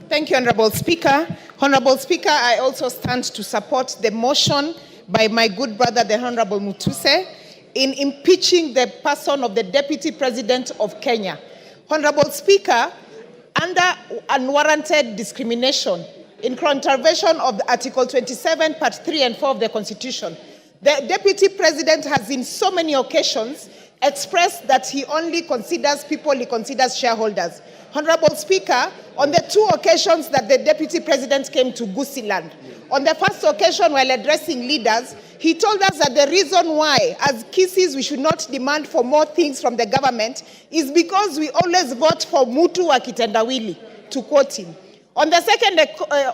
Thank you, Honorable Speaker. Honorable Speaker, I also stand to support the motion by my good brother, the Honorable Mutuse, in impeaching the person of the Deputy President of Kenya. Honorable Speaker, under unwarranted discrimination, in contravention of the Article 27, Part 3 and 4 of the Constitution, the Deputy President has in so many occasions expressed that he only considers people he considers shareholders. Honorable Speaker, on the 2 occasions that the Deputy President came to Gusiland, on the first occasion while addressing leaders, he told us that the reason why, as Kisses, we should not demand for more things from the government is because we always vote for Mutu wa kitendawili, to quote him. On the second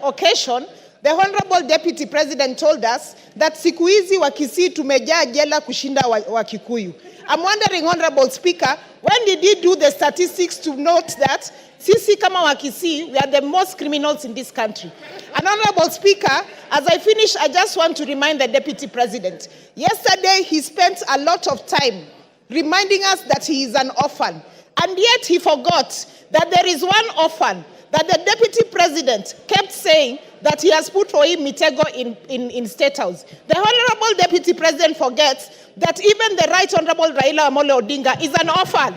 occasion, the Honorable Deputy President told us that siku hizi wa Kisii tumejaa jela kushinda wa Kikuyu. I'm wondering, Honorable Speaker, when did he do the statistics to note that sisi kama wa Kisii, we are the most criminals in this country? And Honorable Speaker, as I finish, I just want to remind the Deputy President. Yesterday, he spent a lot of time reminding us that he is an orphan. And yet he forgot that there is one orphan that the Deputy President kept saying that he has put for him mitego in State House. The Honorable Deputy President forgets that even the Right Honorable Raila Amolo Odinga is an orphan.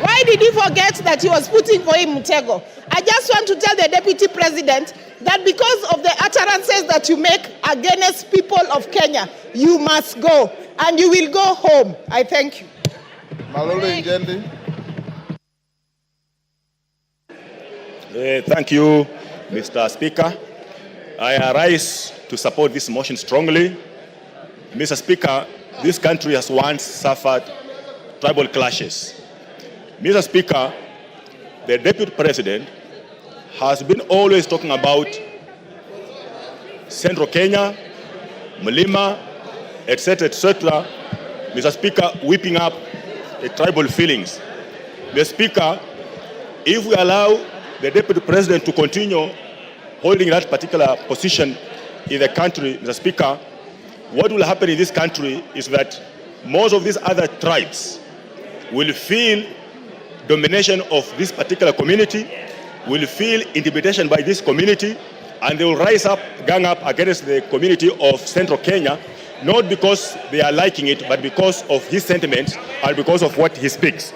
Why did he forget that he was putting for him mitego? I just want to tell the Deputy President that because of the utterances that you make against people of Kenya, you must go, and you will go home. I thank you. Malolo Njendi. Thank you, Mr. Speaker. I arise to support this motion strongly. Mr. Speaker, this country has once suffered tribal clashes. Mr. Speaker, the Deputy President has been always talking about Central Kenya, Mlima, etc., etc. Mr. Speaker, whipping up the tribal feelings. Mr. Speaker, if we allow the Deputy President to continue holding that particular position in the country, Mr. Speaker, what will happen in this country is that most of these other tribes will feel domination of this particular community, will feel intimidation by this community, and they will rise up, gang up against the community of Central Kenya, not because they are liking it, but because of his sentiments and because of what he speaks.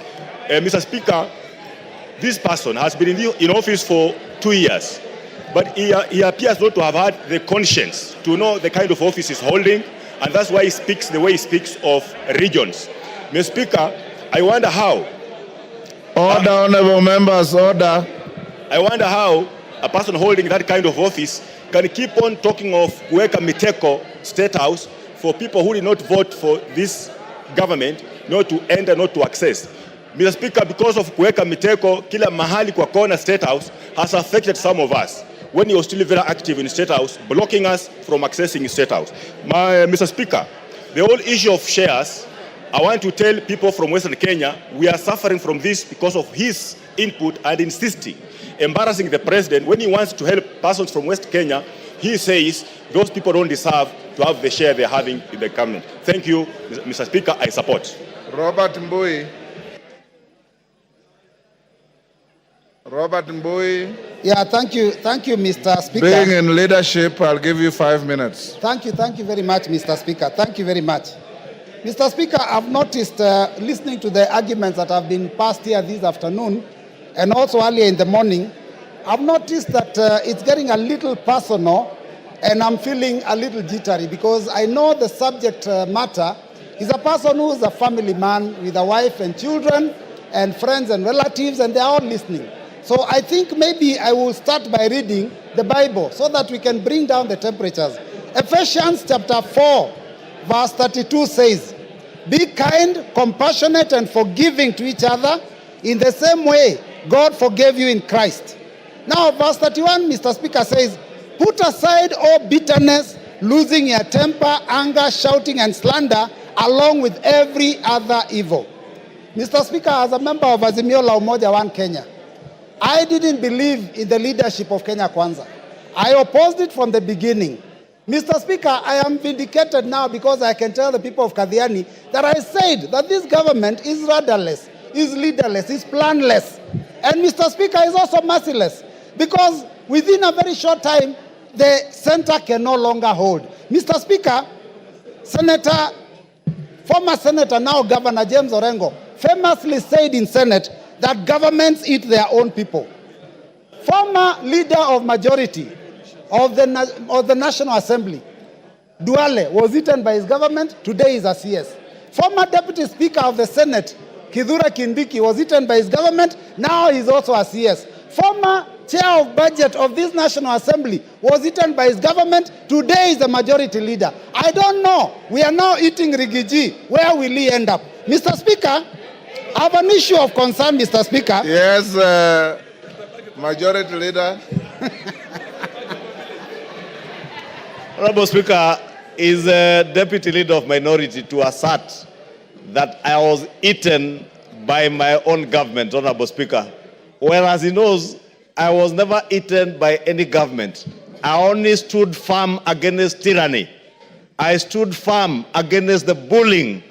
Mr. Speaker, this person has been in office for 2 years, but he appears not to have had the conscience to know the kind of office he's holding, and that's why he speaks the way he speaks of regions. Mr. Speaker, I wonder how. Order, honorable members, order. I wonder how a person holding that kind of office can keep on talking of Kuweka Miteko State House for people who did not vote for this government, not to enter, not to access. Mr. Speaker, because of Kuweka Miteko, kila mahali kwa kona State House has affected some of us when he was still very active in State House, blocking us from accessing State House. Mr. Speaker, the whole issue of shares, I want to tell people from Western Kenya, we are suffering from this because of his input and insisting, embarrassing the president. When he wants to help persons from West Kenya, he says those people don't deserve to have the share they're having in the government. Thank you, Mr. Speaker, I support. Robert Mbui. Robert Mbui. Yeah, thank you, Mr. Speaker. Being in leadership, I'll give you 5 minutes. Thank you very much, Mr. Speaker. Thank you very much. Mr. Speaker, I've noticed, listening to the arguments that have been passed here this afternoon, and also earlier in the morning, I've noticed that it's getting a little personal, and I'm feeling a little jittery, because I know the subject matter is a person who is a family man with a wife and children, and friends and relatives, and they're all listening. So I think maybe I will start by reading the Bible so that we can bring down the temperatures. Ephesians chapter 4, verse 32 says, "Be kind, compassionate, and forgiving to each other in the same way God forgave you in Christ." Now, verse 31, Mr. Speaker, says, "Put aside all bitterness, losing your temper, anger, shouting, and slander, along with every other evil." Mr. Speaker, as a member of Azimio la Umoja One Kenya, I didn't believe in the leadership of Kenya Kwanza. I opposed it from the beginning. Mr. Speaker, I am vindicated now because I can tell the people of Kathiani that I said that this government is rudderless, is leaderless, is planless. And Mr. Speaker, is also merciless, because within a very short time, the center can no longer hold. Mr. Speaker, former Senator, now Governor James Orengo, famously said in Senate that governments eat their own people. Former leader of majority of the National Assembly, Duale, was eaten by his government. Today is a CS. Former Deputy Speaker of the Senate, Kithure Kindiki, was eaten by his government. Now he's also a CS. Former Chair of Budget of this National Assembly was eaten by his government. Today is the majority leader. I don't know. We are now eating Rigiji. Where will he end up? Mr. Speaker, I have an issue of concern, Mr. Speaker. Yes, Majority Leader. Honorable Speaker, is the Deputy Leader of Minority to assert that I was eaten by my own government, Honorable Speaker, whereas he knows I was never eaten by any government. I only stood firm against tyranny. I stood firm against the bullying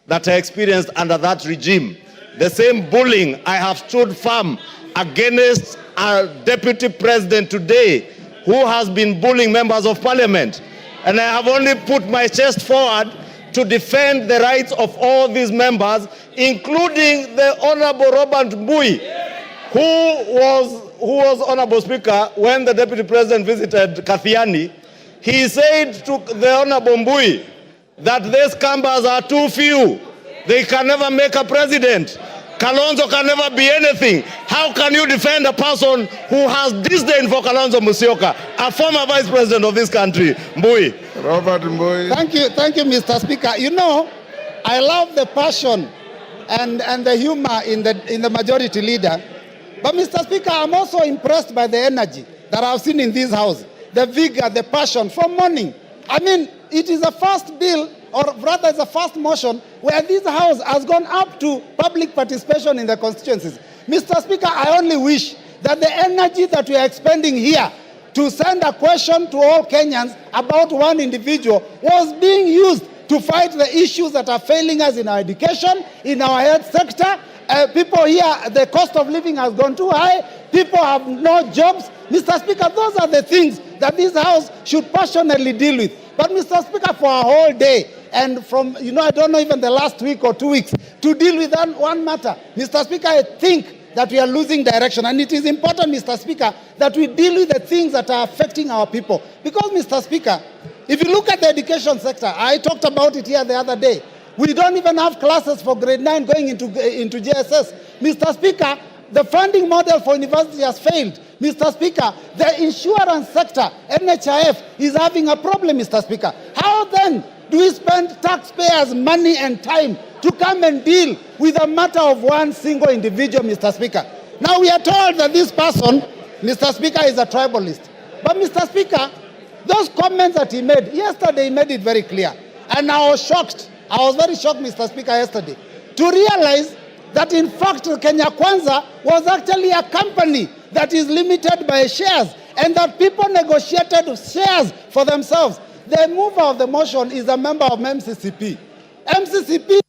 that I experienced under that regime. The same bullying I have stood firm against a deputy president today who has been bullying members of parliament. And I have only put my chest forward to defend the rights of all these members, including the Honorable Robert Mbui, who was Honorable Speaker, when the deputy president visited Kathiani. He said to the Honorable Mbui that these Kambas are too few. They can never make a president. Kalonzo can never be anything. How can you defend a person who has disdain for Kalonzo Musyoka, a former vice president of this country? Mbui. Robert Mbui. Thank you, Mr. Speaker. You know, I love the passion and the humor in the majority leader. But Mr. Speaker, I'm also impressed by the energy that I've seen in this house, the vigor, the passion from morning. I mean, it is a first bill, or rather it's a first motion, where this house has gone up to public participation in the constituencies. Mr. Speaker, I only wish that the energy that we are expending here to send a question to all Kenyans about one individual was being used to fight the issues that are failing us in our education, in our health sector. People here, the cost of living has gone too high. People have no jobs. Mr. Speaker, those are the things that this House should passionately deal with. But Mr. Speaker, for a whole day, and from, I don't know, even the last week or 2 weeks, to deal with one matter, Mr. Speaker, I think that we are losing direction. And it is important, Mr. Speaker, that we deal with the things that are affecting our people. Because, Mr. Speaker, if you look at the education sector, I talked about it here the other day. We don't even have classes for grade 9 going into JSS. Mr. Speaker, the funding model for university has failed. Mr. Speaker, the insurance sector, NHIF, is having a problem, Mr. Speaker. How then do we spend taxpayers' money and time to come and deal with a matter of one single individual, Mr. Speaker? Now we are told that this person, Mr. Speaker, is a tribalist. But Mr. Speaker, those comments that he made, yesterday he made it very clear. And I was shocked. I was very shocked, Mr. Speaker, yesterday, to realize that in fact Kenya Kwanza was actually a company that is limited by shares, and that people negotiated shares for themselves. The mover of the motion is a member of MCCP. MCCP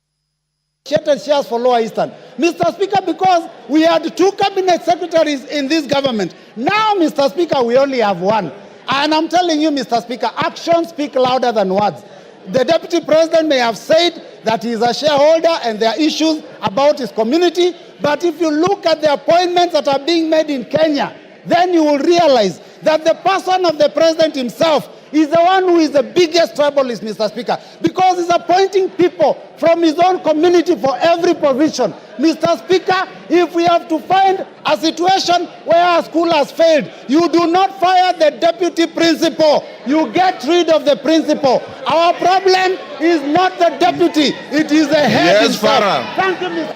shares for Lower Eastern. Mr. Speaker, because we had 2 cabinet secretaries in this government. Now, Mr. Speaker, we only have 1. And I'm telling you, Mr. Speaker, actions speak louder than words. The Deputy President may have said that he is a shareholder and there are issues about his community, but if you look at the appointments that are being made in Kenya, then you will realize that the person of the President himself is the one who is the biggest tribalist, Mr. Speaker, because he's appointing people from his own community for every provision. Mr. Speaker, if we have to find a situation where a school has failed, you do not fire the deputy principal. You get rid of the principal. Our problem is not the deputy. It is the head himself. Thank you, Mr.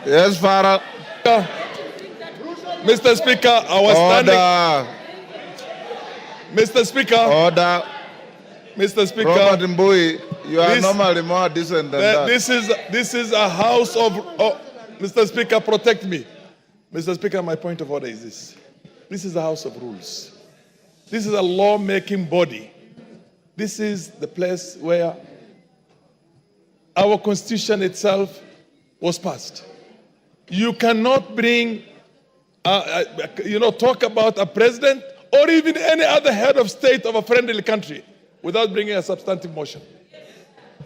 Yes, Farah. Mr. Speaker, I was standing. Mr. Speaker. Order. Mr. Speaker. Robert Mbui, you are normally more decent than that. This is a house of... Oh, Mr. Speaker, protect me. Mr. Speaker, my point of order is this. This is a house of rules. This is a law-making body. This is the place where our constitution itself was passed. You cannot bring, talk about a president or even any other head of state of a friendly country without bringing a substantive motion.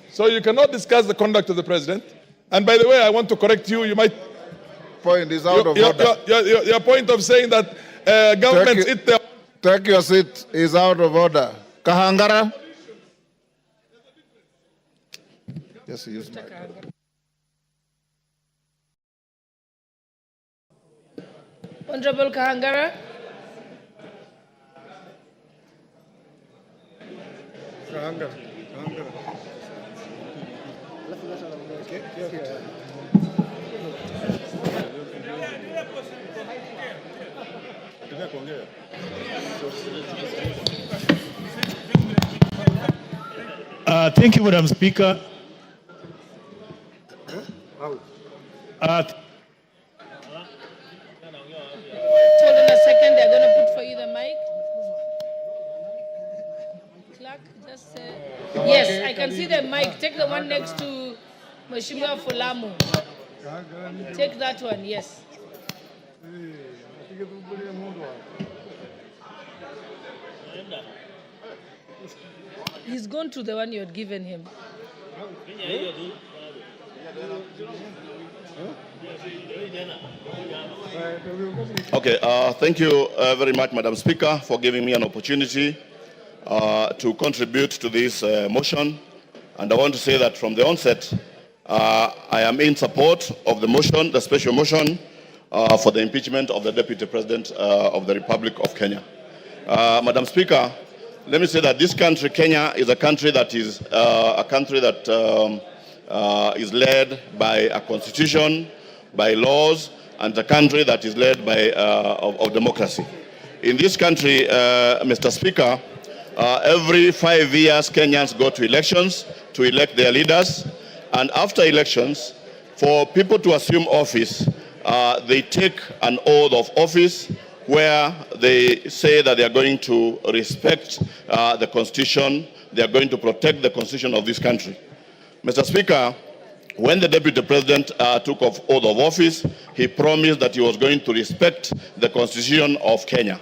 So you cannot discuss the conduct of the president. And by the way, I want to correct you. You might... Point is out of order. Your point of saying that governments eat their... Take your seat is out of order. Kahangara? Yes, use my... Honorable Kahangara. Thank you, Madam Speaker. Hold on a second, they're going to put for you the mic. Clark, just say... Yes, I can see the mic. Take the one next to Mheshimiwa Fulamu. Take that one, yes. He's gone to the one you had given him. Okay, thank you very much, Madam Speaker, for giving me an opportunity to contribute to this motion. And I want to say that from the onset, I am in support of the motion, the special motion for the impeachment of the Deputy President of the Republic of Kenya. Madam Speaker, let me say that this country, Kenya, is a country that is is led by a constitution, by laws, and a country that is led by of democracy. In this country, Mr. Speaker, every 5 years, Kenyans go to elections to elect their leaders, and after elections, for people to assume office, they take an oath of office where they say that they are going to respect the Constitution, they are going to protect the Constitution of this country. Mr. Speaker, when the Deputy President took oath of office, he promised that he was going to respect the Constitution of Kenya.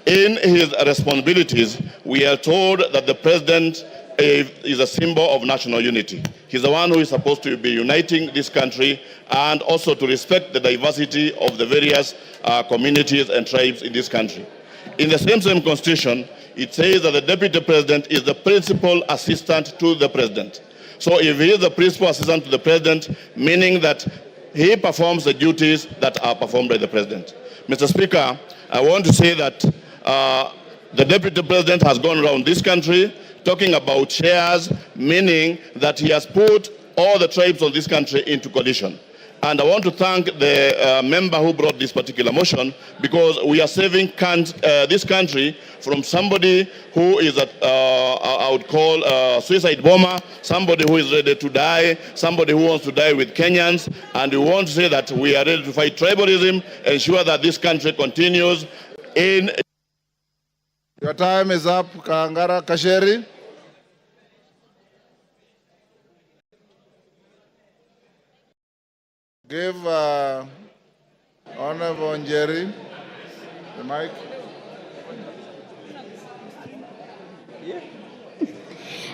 In his responsibilities, we are told that the President is a symbol of national unity. He's the one who is supposed to be uniting this country and also to respect the diversity of the various communities and tribes in this country. In the same constitution, it says that the Deputy President is the principal assistant to the President. So if he is the principal assistant to the President, meaning that he performs the duties that are performed by the President. Mr. Speaker, I want to say that the Deputy President has gone around this country talking about shares, meaning that he has put all the tribes of this country into coalition. And I want to thank the member who brought this particular motion, because we are saving this country from somebody who is, I would call a suicide bomber, somebody who is ready to die, somebody who wants to die with Kenyans. And we want to say that we are ready to fight tribalism, ensure that this country continues in... Your time is up, Kasheri. Give Honorable Njeri the mic.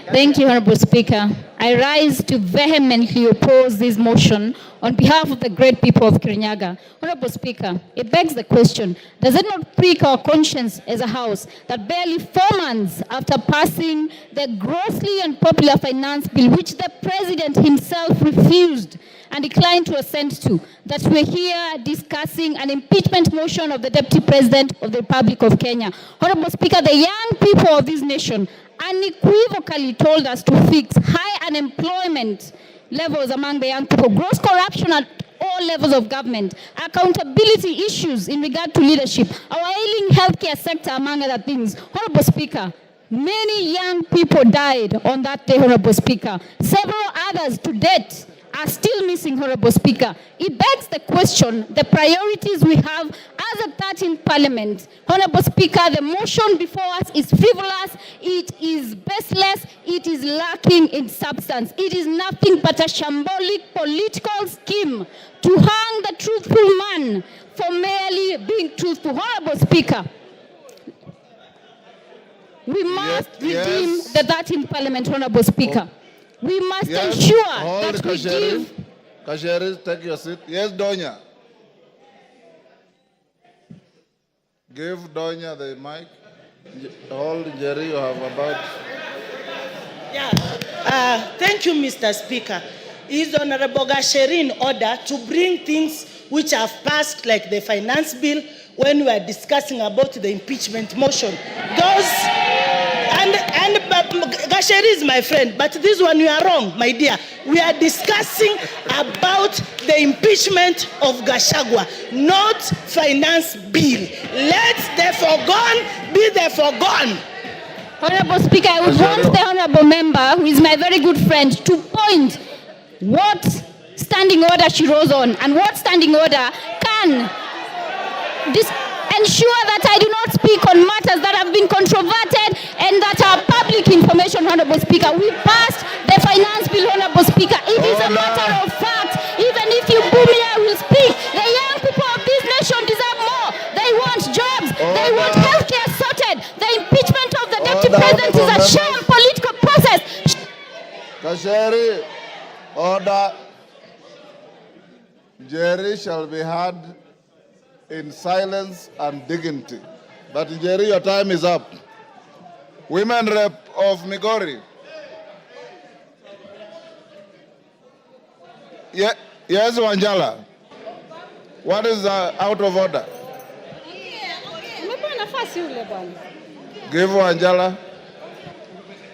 Thank you, Honorable Speaker. I rise to vehemently oppose this motion on behalf of the great people of Kirinyaga. Honorable Speaker, it begs the question, does it not prick our conscience as a House that barely 4 months after passing the grossly unpopular finance bill, which the President himself refused and declined to assent to, that we're here discussing an impeachment motion of the Deputy President of the Republic of Kenya? Honorable Speaker, the young people of this nation unequivocally told us to fix high unemployment levels among the young people, gross corruption at all levels of government, accountability issues in regard to leadership, our ailing healthcare sector, among other things. Honorable Speaker, many young people died on that day, Honorable Speaker. Several others to date are still missing, Honorable Speaker. It begs the question, the priorities we have as a 13th Parliament. Honorable Speaker, the motion before us is frivolous, it is baseless, it is lacking in substance. It is nothing but a shambolic political scheme to hang the truthful man for merely being truthful. Honorable Speaker, we must redeem the 13th Parliament, Honorable Speaker. We must ensure that we give... Kasheri, take your seat. Yes, Donya. Give Donya the mic. Hold, Jerry, you have about... Thank you, Mr. Speaker. Is Honorable Gachagua in order to bring things which have passed, like the finance bill, when we are discussing about the impeachment motion? Those... And Gachagua is my friend, but this one you are wrong, my dear. We are discussing about the impeachment of Gachagua, not finance bill. Let the foregone be the foregone. Honorable Speaker, I would want the honorable member, who is my very good friend, to point what standing order she rose on and what standing order can ensure that I do not speak on matters that have been controverted and that are public information, Honorable Speaker. We passed the finance bill, Honorable Speaker. It is a matter of fact. Even if you boo me, I will speak. The young people of this nation deserve more. They want jobs. They want healthcare sorted. The impeachment of the Deputy President is a sham political process. Kasheri, order. Jerry shall be heard in silence and dignity. But Jerry, your time is up. Women Rep of Migori. Yes, Wanjala. What is out of order? Give Wanjala.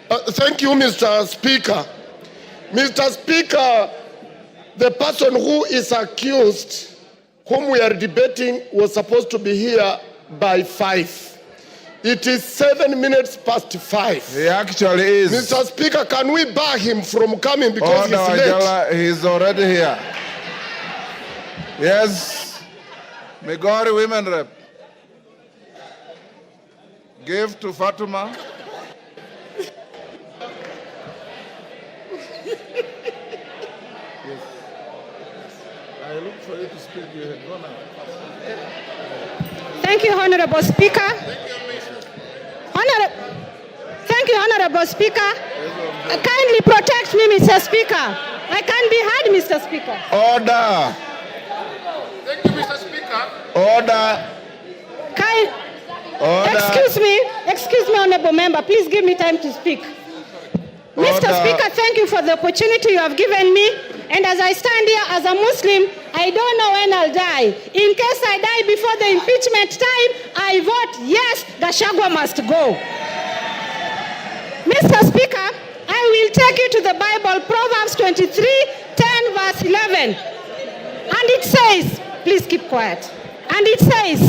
Thank you, Mr. Speaker. Mr. Speaker, the person who is accused, whom we are debating, was supposed to be here by 5. It is 7 minutes past 5. He actually is. Mr. Speaker, can we bar him from coming because he's late? He's already here. Yes. Migori Women Rep. Give to Fatuma. I look for you to speak. You had gone out. Thank you, Honorable Speaker. Thank you, Honorable Speaker. Kindly protect me, Mr. Speaker. I can't be heard, Mr. Speaker. Order. Thank you, Mr. Speaker. Order. Excuse me, Honorable Member. Please give me time to speak. Mr. Speaker, thank you for the opportunity you have given me. And as I stand here as a Muslim, I don't know when I'll die. In case I die before the impeachment time, I vote yes, Gachagua must go. Mr. Speaker, I will take you to the Bible, Proverbs 23:10, verse 11. And it says, please keep quiet. And it says,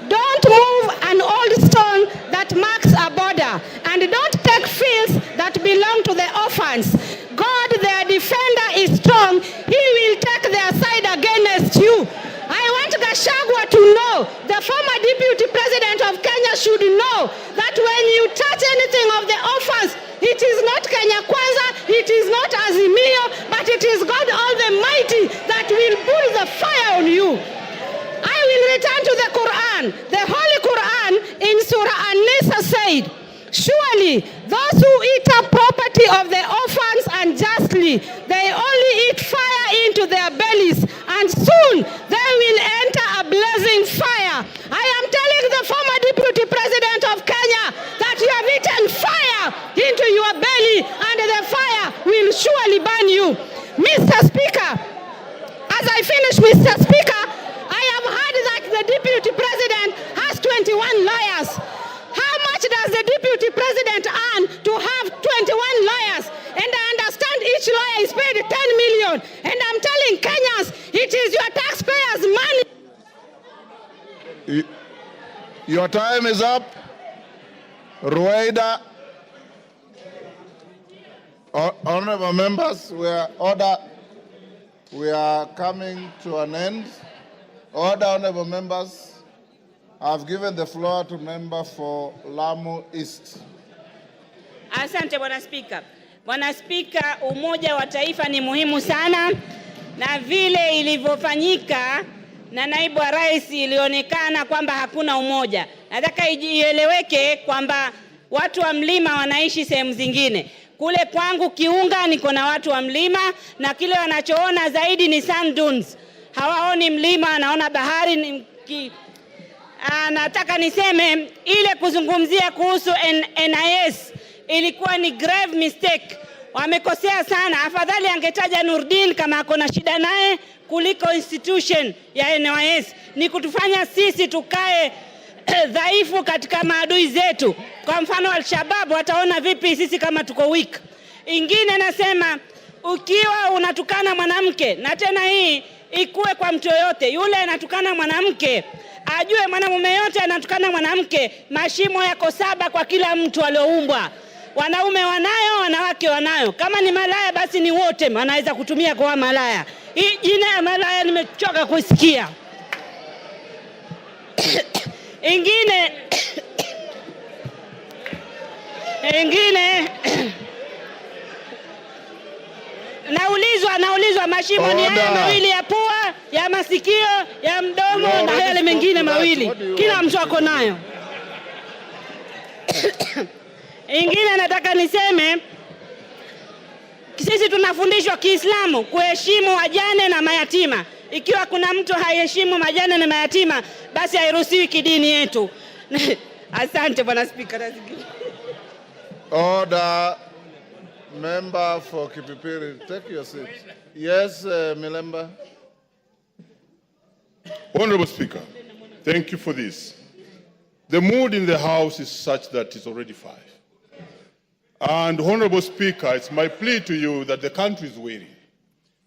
don't move an old stone that marks a border, and don't take fields that belong to the orphans. God, their defender, is strong. He will take their side against you. I want Gachagua to know, the former Deputy President of Kenya should know that when you touch anything of the orphans, it is not Kenya Kwanza, it is not Azimio, but it is God Almighty that will pull the surely those who eat up property of the orphans unjustly, they only eat fire into their bellies, and soon they will enter a blazing fire. I am telling the former Deputy President of Kenya that you have eaten fire into your belly, and the fire will surely burn you. Mr. Speaker, as I finish, Mr. Speaker, I have heard that the Deputy President has 21 lawyers. How much does the Deputy President earn to have 21 lawyers? And I understand each lawyer is paid 10 million. And I'm telling Kenyans, it is your taxpayers' money. Your time is up. Rueda. Honorable members, we are coming to an end. Order, honorable members. I've given the floor to member for Lamu East. Asante Bwana Spika. Bwana Spika, umoja wa taifa ni muhimu sana, na vile ilivyofanyika na naibu wa rais ilionekana kwamba hakuna umoja. Nataka ieleweke kwamba watu wa mlima wanaishi sehemu zingine. Kule kwangu Kiunga niko na watu wa mlima, na kile wanachoona zaidi ni sand dunes. Hawaoni mlima, wanaona bahari. Nataka niseme ile kuzungumzia kuhusu NIS ilikuwa ni grave mistake. Wamekosea sana. Afadhali angetaja Nurdin kama ako na shida naye kuliko institution ya NIS. Ni kutufanya sisi tukae dhaifu katika maadui zetu. Kwa mfano Al-Shabaab wataona vipi sisi kama tuko weak. Ingine nasema, ukiwa unatukana mwanamke, na tena hii ikuwe kwa mtu yoyote, yule anatukana mwanamke ajue mwanamume yote anatukana mwanamke, mashimo yako 7 kwa kila mtu alioumbwa. Wanaume wanayo, wanawake wanayo. Kama ni malaya basi ni wote wanaweza kutumia kwa malaya. Hii jina ya malaya nimechoka kusikia. Ingine naulizwa mashimo ni haya mawili ya pua, ya masikio, ya mdomo na yale mengine mawili. Kila mtu ako nayo. Ingine nataka niseme, sisi tunafundishwa Kiislamu kuheshimu wajane na mayatima. Ikiwa kuna mtu haiheshimu majane na mayatima, basi hairuhusiwi kidini yetu. Asante Bwana Spika. Order. Member for Kipipiri, take your seat. Yes, Milemba. Honorable Speaker, thank you for this. The mood in the House is such that it's already 5. And Honorable Speaker, it's my plea to you that the country is waiting.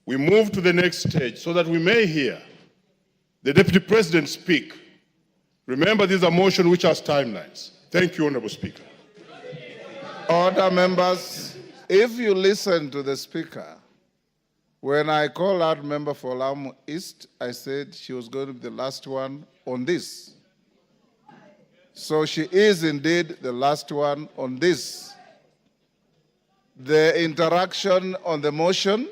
We move to the next stage so that we may hear the Deputy President speak. Remember, this is a motion which has timelines. Thank you, Honorable Speaker. Order, members. If you listen to the Speaker, when I called out member for Lamu East, I said she was going to be the last one on this. So she is indeed the last one on this. The interaction on the motion.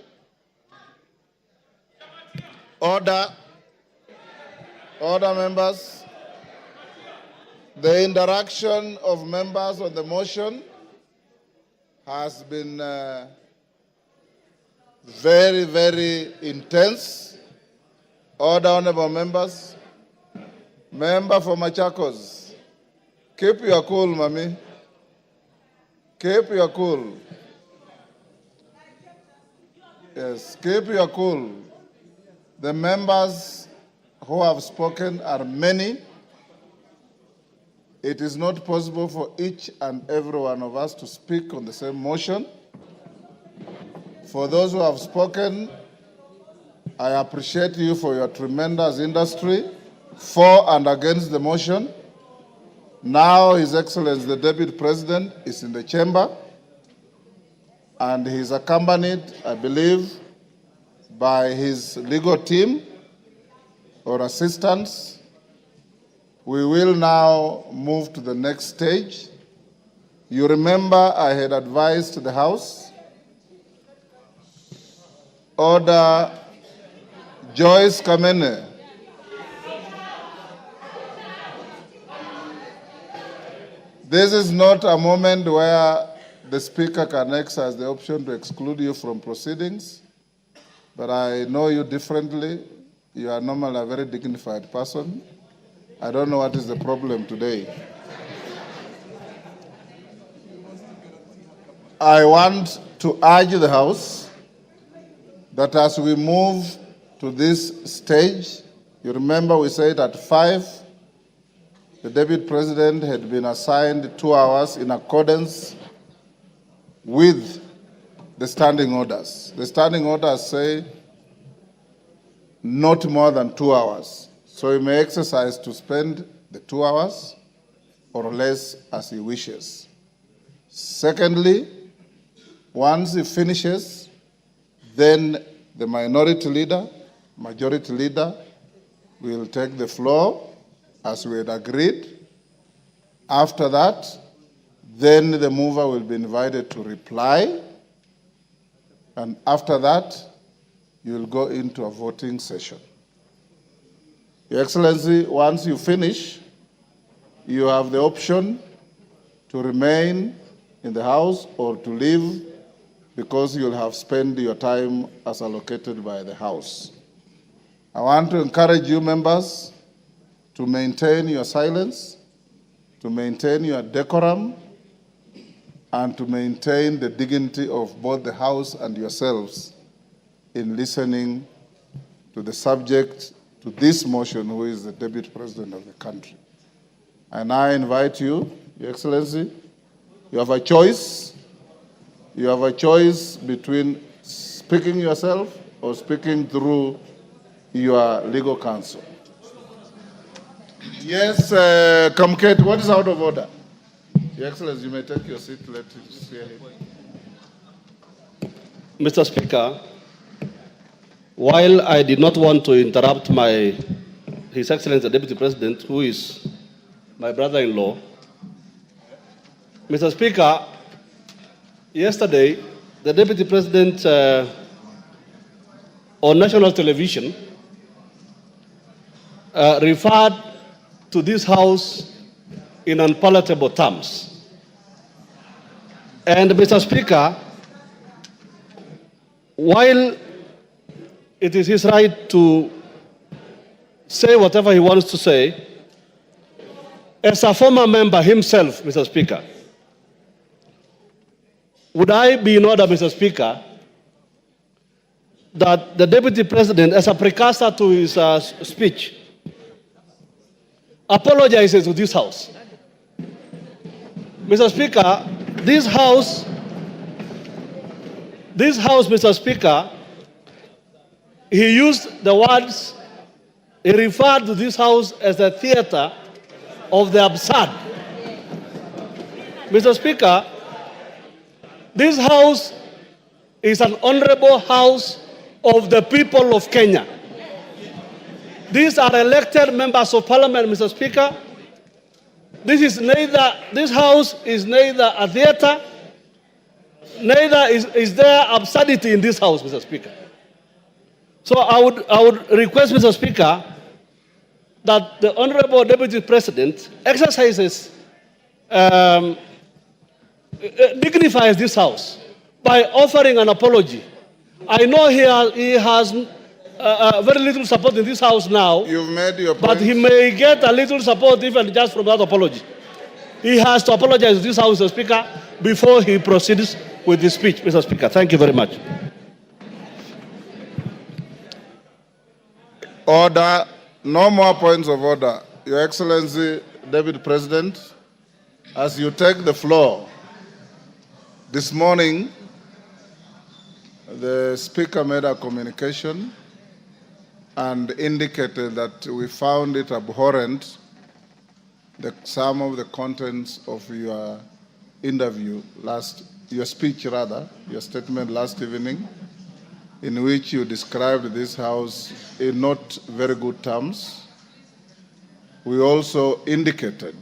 Order. Order, members. The interaction of members on the motion has been very, very intense. Order, honorable members. Member for Machakos, keep your cool, Mami. Keep your cool. Yes, keep your cool. The members who have spoken are many. It is not possible for each and every one of us to speak on the same motion. For those who have spoken, I appreciate you for your tremendous industry for and against the motion. Now, His Excellency the Deputy President is in the chamber, and he is accompanied, I believe, by his legal team or assistants. We will now move to the next stage. You remember I had advised the House. Order. Joyce Kamene. This is not a moment where the Speaker can exercise the option to exclude you from proceedings, but I know you differently. You are normally a very dignified person. I don't know what is the problem today. I want to urge the House that as we move to this stage, you remember we said at 5, the Deputy President had been assigned 2 hours in accordance with the standing orders. The standing orders say not more than 2 hours. So he may exercise to spend the 2 hours or less as he wishes. Secondly, once he finishes, then the minority leader, majority leader will take the floor as we had agreed. After that, then the mover will be invited to reply. And after that, you will go into a voting session. Your Excellency, once you finish, you have the option to remain in the House or to leave because you'll have spent your time as allocated by the House. I want to encourage you members to maintain your silence, to maintain your decorum, and to maintain the dignity of both the House and yourselves in listening to the subject to this motion, who is the Deputy President of the country. And I invite you, Your Excellency, you have a choice. You have a choice between speaking yourself or speaking through your legal counsel. Yes, Kamket, what is out of order? Your Excellency, you may take your seat. Let us hear it. Mr. Speaker, while I did not want to interrupt His Excellency the Deputy President, who is my brother-in-law, Mr. Speaker, yesterday the Deputy President on national television referred to this House in unpalatable terms. And Mr. Speaker, while it is his right to say whatever he wants to say, as a former member himself, Mr. Speaker, would I be in order, Mr. Speaker, that the Deputy President, as a precursor to his speech, apologizes to this House? Mr. Speaker, this House, Mr. Speaker, he used the words, he referred to this House as a theater of the absurd. Mr. Speaker, this House is an honorable House of the people of Kenya. These are elected members of Parliament, Mr. Speaker. This House is neither a theater, neither is there absurdity in this House, Mr. Speaker. So I would request, Mr. Speaker, that the Honorable Deputy President exercises, dignifies this House by offering an apology. I know he has very little support in this House now. You've made your point. But he may get a little support even just from that apology. He has to apologize to this House, Mr. Speaker, before he proceeds with his speech, Mr. Speaker. Thank you very much. Order. No more points of order. Your Excellency, Deputy President, as you take the floor, this morning, the Speaker made a communication and indicated that we found it abhorrent, some of the contents of your interview your speech rather, your statement last evening, in which you described this House in not very good terms. We also indicated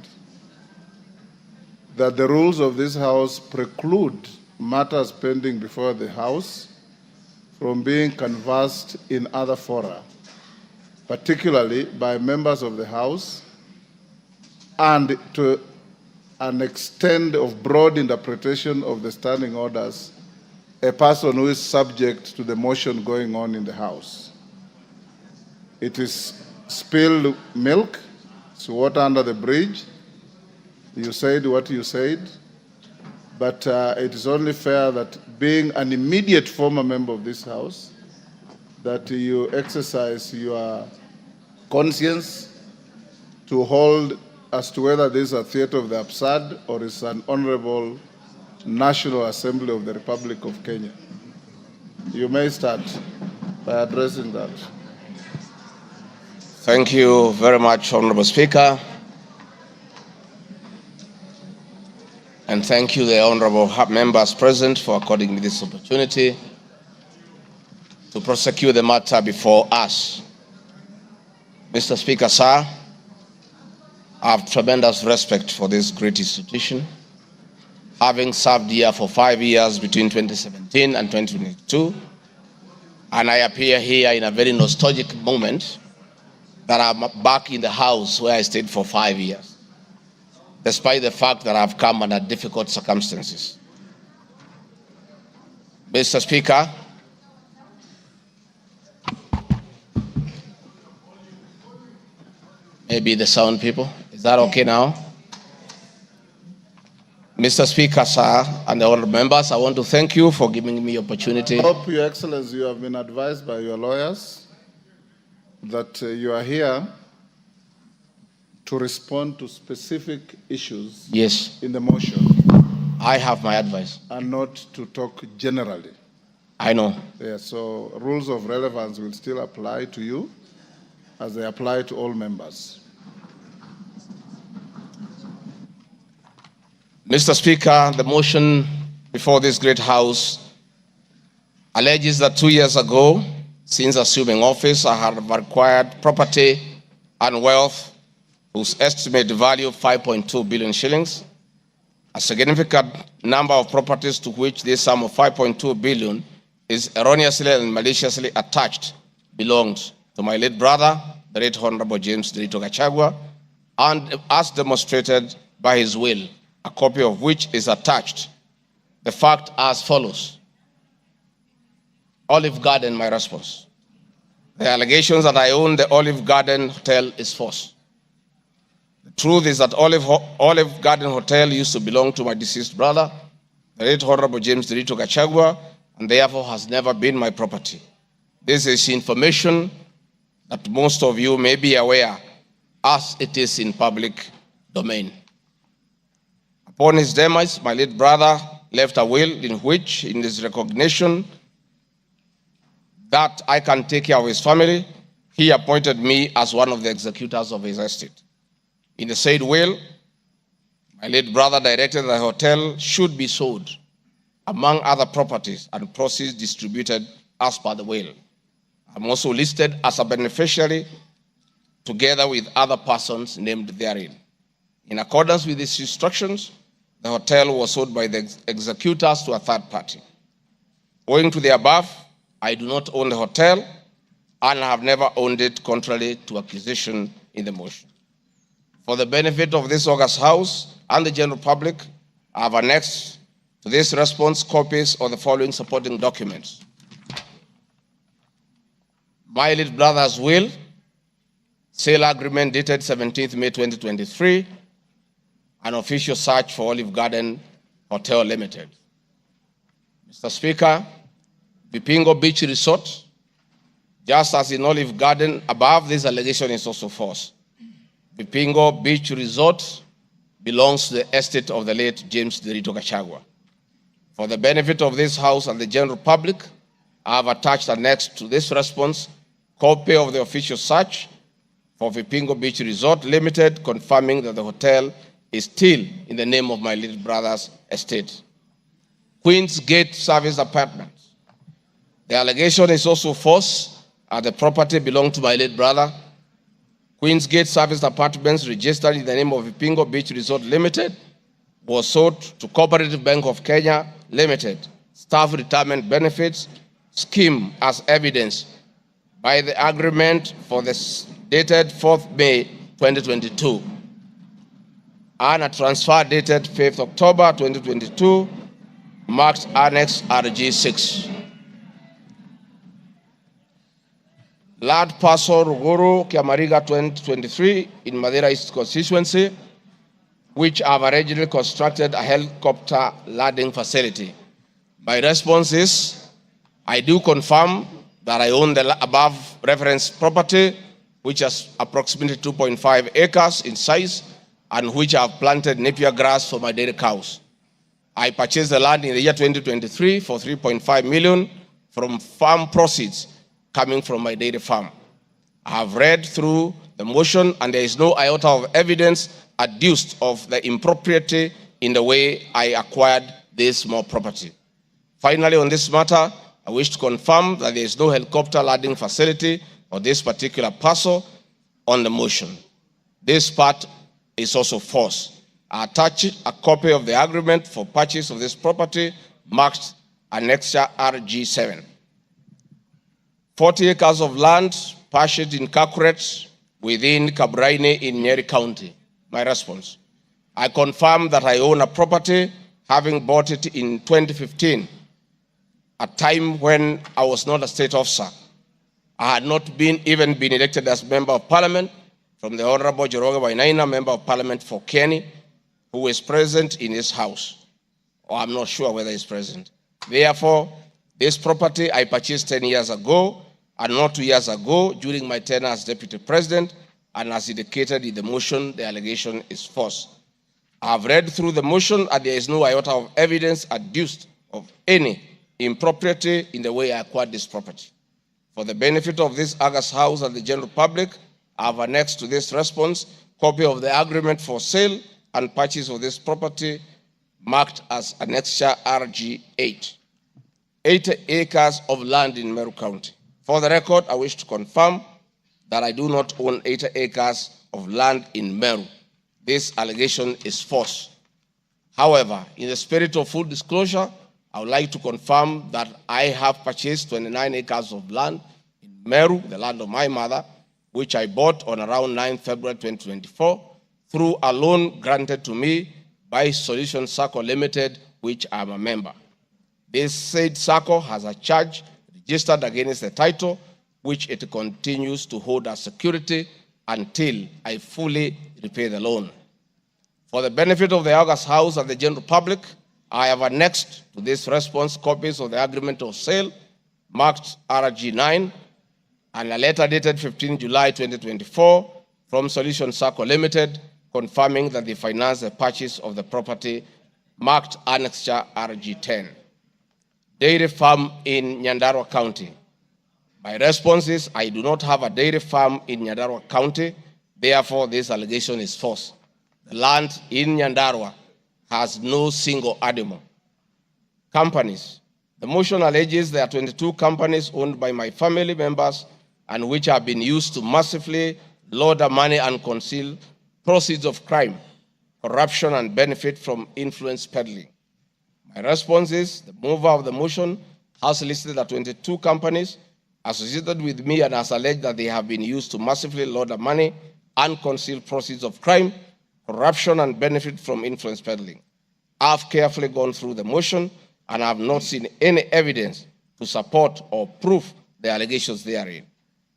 that the rules of this House preclude matters pending before the House from being canvassed in other fora, particularly by members of the House, and to an extent of broad interpretation of the standing orders a person who is subject to the motion going on in the House. It is spilled milk, it's water under the bridge. You said what you said, but it is only fair that being an immediate former member of this House, that you exercise your conscience to hold as to whether this is a theater of the absurd or is an honorable National Assembly of the Republic of Kenya. You may start by addressing that. Thank you very much, Honorable Speaker. And thank you, the honorable members present, for according me this opportunity to prosecute the matter before us. Mr. Speaker, sir, I have tremendous respect for this great institution. Having served here for 5 years between 2017 and 2022, and I appear here in a very nostalgic moment that I'm back in the House where I stayed for 5 years, despite the fact that I've come under difficult circumstances. Mr. Speaker, maybe the sound people, is that okay now? Mr. Speaker, sir, and the honorable members, I want to thank you for giving me opportunity. I hope, Your Excellency, you have been advised by your lawyers that you are here to respond to specific issues in the motion. I have my advice. And not to talk generally. I know. Yeah, so rules of relevance will still apply to you as they apply to all members. Mr. Speaker, the motion before this great House alleges that 2 years ago, since assuming office, I have acquired property and wealth whose estimated value of 5.2 billion shillings. A significant number of properties to which this sum of 5.2 billion is erroneously and maliciously attached belongs to my late brother, the late Honorable James Gachagua, and as demonstrated by his will, a copy of which is attached. The fact as follows. Olive Garden, my response. The allegations that I own the Olive Garden Hotel is false. The truth is that Olive Garden Hotel used to belong to my deceased brother, the late Honorable James Gachagua, and therefore has never been my property. This is information that most of you may be aware, as it is in public domain. Upon his demise, my late brother left a will in which, in his recognition that I can take care of his family, he appointed me as one of the executors of his estate. In the said will, my late brother directed that the hotel should be sold, among other properties, and proceeds distributed as per the will. I'm also listed as a beneficiary together with other persons named therein. In accordance with these instructions, the hotel was sold by the executors to a third party. Owing to the above, I do not own the hotel and have never owned it contrary to accusation in the motion. For the benefit of this august House and the general public, I have annexed to this response copies of the following supporting documents. My late brother's will, sale agreement dated 17th May 2023, an official search for Olive Garden Hotel Limited. Mr. Speaker, Vipingo Beach Resort, just as in Olive Garden, above this allegation is also false. Vipingo Beach Resort belongs to the estate of the late James Gachagua. For the benefit of this House and the general public, I have attached annexed to this response copy of the official search for Vipingo Beach Resort Limited, confirming that the hotel is still in the name of my little brother's estate. Queen's Gate Service Apartments. The allegation is also false, and the property belonged to my late brother. Queen's Gate Service Apartments, registered in the name of Vipingo Beach Resort Limited, was sold to Cooperative Bank of Kenya Limited, Staff Retirement Benefits Scheme, as evidenced by the agreement for the dated 4th May 2022. and a transfer dated 5th October 2022, marked Annex RG6. Land parcel Ruguru, Kiamariga 2023 in Madeira East constituency, which have originally constructed a helicopter landing facility. My response is, I do confirm that I own the above referenced property, which is approximately 2.5 acres in size, and which I have planted napier grass for my dairy cows. I purchased the land in the year 2023 for 3.5 million from farm proceeds coming from my dairy farm. I have read through the motion, and there is no iota of evidence adduced of the impropriety in the way I acquired this small property. Finally, on this matter, I wish to confirm that there is no helicopter landing facility for this particular parcel on the motion. This part is also false. I attach a copy of the agreement for purchase of this property marked Annexure RG7. 40 acres of land purchased in Kakuret within Kabraine in Nyeri County. My response, I confirm that I own a property, having bought it in 2015, a time when I was not a state officer. I had not even been elected as Member of Parliament from the Honorable Joroge Wainaina, Member of Parliament for Kenny, who is present in this house, or I'm not sure whether he's present. Therefore, this property I purchased 10 years ago, and not 2 years ago during my tenure as Deputy President, and as indicated in the motion, the allegation is false. I have read through the motion, and there is no iota of evidence adduced of any impropriety in the way I acquired this property. For the benefit of this August House and the general public, I have annexed to this response copy of the agreement for sale and purchase of this property marked as Annexure RG8. 80 acres of land in Meru County. For the record, I wish to confirm that I do not own 80 acres of land in Meru. This allegation is false. However, in the spirit of full disclosure, I would like to confirm that I have purchased 29 acres of land in Meru, the land of my mother, which I bought on around 9 February 2024 through a loan granted to me by Solution Circle Limited, which I am a member. This said circle has a charge registered against the title, which it continues to hold as security until I fully repay the loan. For the benefit of the August House and the general public, I have annexed to this response copies of the agreement of sale marked RG9 and a letter dated 15 July 2024 from Solution Circle Limited confirming that they financed the purchase of the property marked Annexure RG10. Dairy farm in Nyandarua County. My response is I do not have a dairy farm in Nyandarua County, therefore this allegation is false. The land in Nyandarua has no single animal. Companies. The motion alleges there are 22 companies owned by my family members and which have been used to massively launder money and conceal proceeds of crime, corruption, and benefit from influence peddling. My response is the mover of the motion has listed the 22 companies associated with me and has alleged that they have been used to massively launder money and conceal proceeds of crime, corruption, and benefit from influence peddling. I've carefully gone through the motion and have not seen any evidence to support or prove the allegations therein.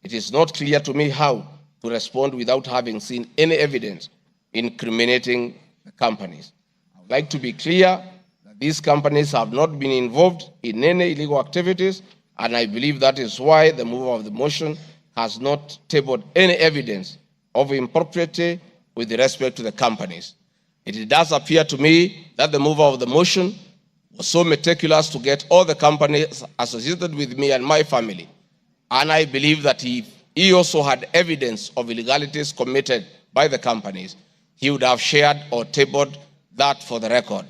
It is not clear to me how to respond without having seen any evidence incriminating the companies. I would like to be clear that these companies have not been involved in any illegal activities, and I believe that is why the mover of the motion has not tabled any evidence of impropriety with respect to the companies. It does appear to me that the mover of the motion was so meticulous to get all the companies associated with me and my family, and I believe that he also had evidence of illegalities committed by the companies, he would have shared or tabled that for the record.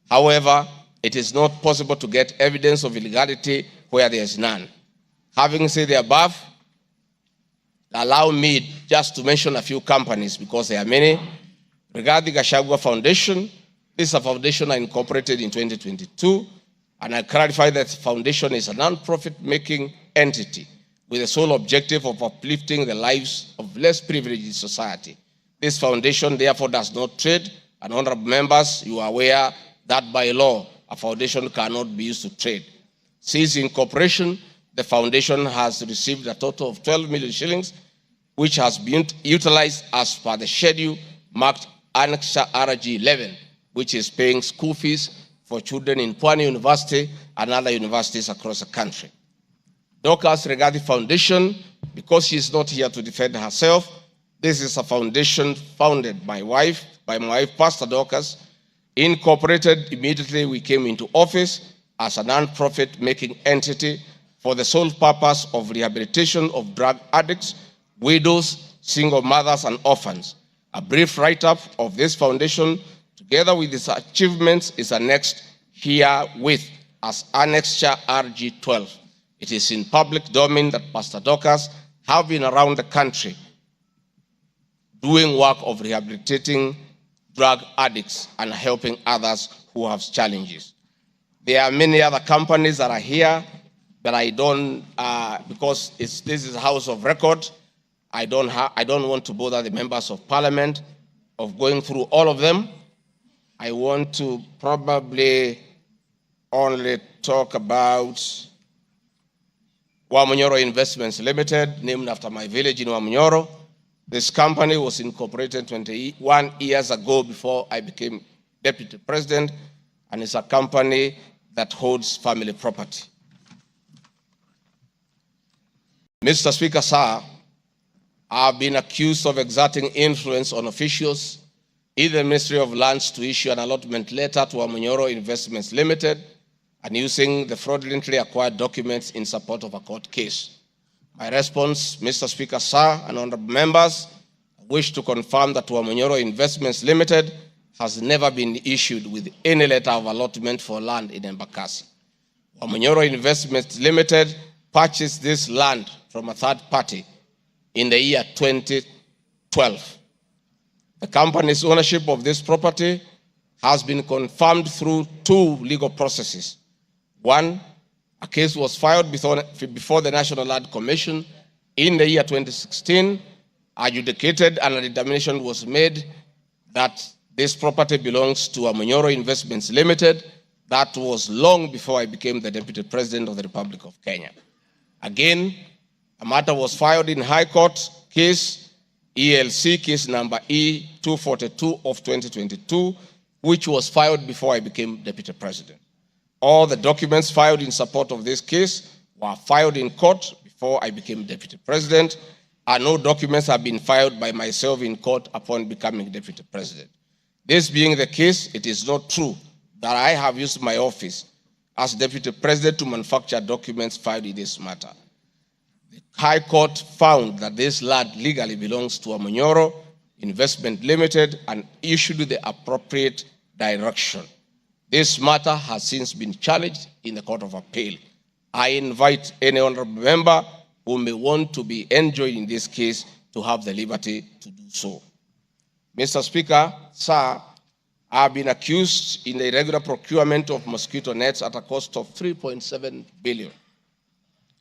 However, it is not possible to get evidence of illegality where there is none. Having said the above, allow me just to mention a few companies because there are many. Regarding the Gachagua Foundation, this is a foundation I incorporated in 2022, and I clarify that the foundation is a non-profit making entity with the sole objective of uplifting the lives of less privileged in society. This foundation therefore does not trade And honorable members, you are aware that by law, a foundation cannot be used to trade. Since incorporation, the foundation has received a total of 12 million shillings, which has been utilized as per the schedule marked Annex RG 11, which is paying school fees for children in Pwani University and other universities across the country. Dorcas Regadi Foundation, because she is not here to defend herself, this is a foundation founded by my wife, Pastor Dorcas, incorporated immediately we came into office as a non-profit making entity for the sole purpose of rehabilitation of drug addicts, widows, single mothers, and orphans. A brief write-up of this foundation, together with its achievements, is annexed herewith as Annexure RG 12. It is in public domain that Pastor Dorcas have been around the country doing work of rehabilitating drug addicts and helping others who have challenges. There are many other companies that are here that I don't, because this is a house of record, I don't want to bother the members of parliament of going through all of them. I want to probably only talk about Wamunyoro Investments Limited, named after my village in Wamunyoro. This company was incorporated 21 years ago before I became deputy president, and it's a company that holds family property. Mr. Speaker, sir, I've been accused of exerting influence on officials in the Ministry of Lands to issue an allotment letter to Wamunyoro Investments Limited and using the fraudulently acquired documents in support of a court case. My response, Mr. Speaker, sir, and honorable members, I wish to confirm that Wamunyoro Investments Limited has never been issued with any letter of allotment for land in Embakasi. Wamunyoro Investments Limited purchased this land from a third party in the year 2012. The company's ownership of this property has been confirmed through two legal processes. One, a case was filed before the National Land Commission in the year 2016, adjudicated, and a determination was made that this property belongs to Wamunyoro Investments Limited. That was long before I became the Deputy President of the Republic of Kenya. Again, a matter was filed in High Court, case ELC, case number E242 of 2022, which was filed before I became Deputy President. All the documents filed in support of this case were filed in court before I became Deputy President, and no documents have been filed by myself in court upon becoming Deputy President. This being the case, it is not true that I have used my office as Deputy President to manufacture documents filed in this matter. The High Court found that this land legally belongs to Wamunyoro Investment Limited and issued the appropriate direction. This matter has since been challenged in the Court of Appeal. I invite any honorable member who may want to be enjoined in this case to have the liberty to do so. Mr. Speaker, sir, I have been accused in the irregular procurement of mosquito nets at a cost of 3.7 billion.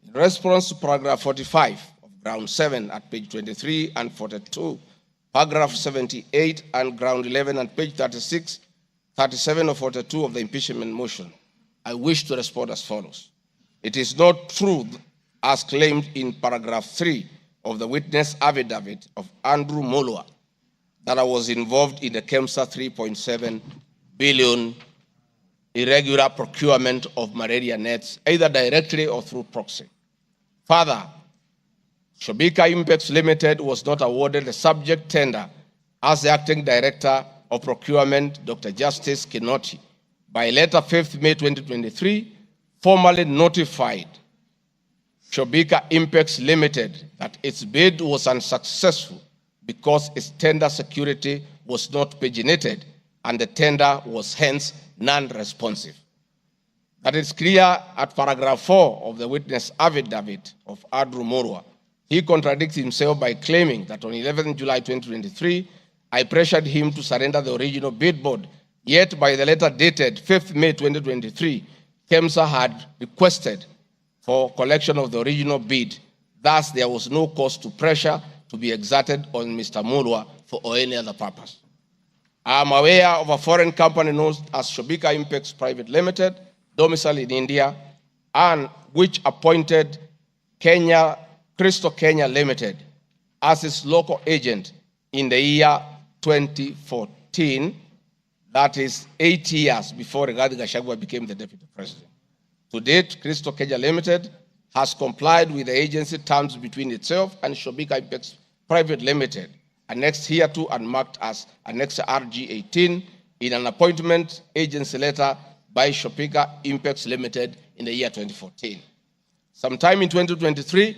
In response to paragraph 45 of ground 7 at page 23 and 42, paragraph 78 and ground 11 and page 36, 37 or 42 of the impeachment motion, I wish to respond as follows. It is not true, as claimed in paragraph 3 of the witness affidavit of Andrew Mulwa, that I was involved in the KEMSA 3.7 billion irregular procurement of malaria nets, either directly or through proxy. Further, Shobika Impacts Limited was not awarded the subject tender as the acting director of procurement, Dr. Justice Kinoti, by letter 5th May 2023, formally notified Shobika Impacts Limited that its bid was unsuccessful because its tender security was not paginated and the tender was hence non-responsive. That is clear at paragraph 4 of the witness affidavit of Andrew Mulwa. He contradicts himself by claiming that on 11 July 2023, I pressured him to surrender the original bid board, yet by the letter dated 5th May 2023, KEMSA had requested for collection of the original bid. Thus, there was no cause to pressure to be exerted on Mr. Mulwa for any other purpose. I am aware of a foreign company known as Shobika Impex Private Limited, domiciled in India, and which appointed Crystal Kenya Limited as its local agent in the year 2014, that is 8 years before Gachagua became the deputy president. To date, Crystal Kenya Limited has complied with the agency terms between itself and Shobika Impex Private Limited, annexed hereto and marked as Annex RG18 in an appointment agency letter by Shobika Impex Limited in the year 2014. Sometime in 2023,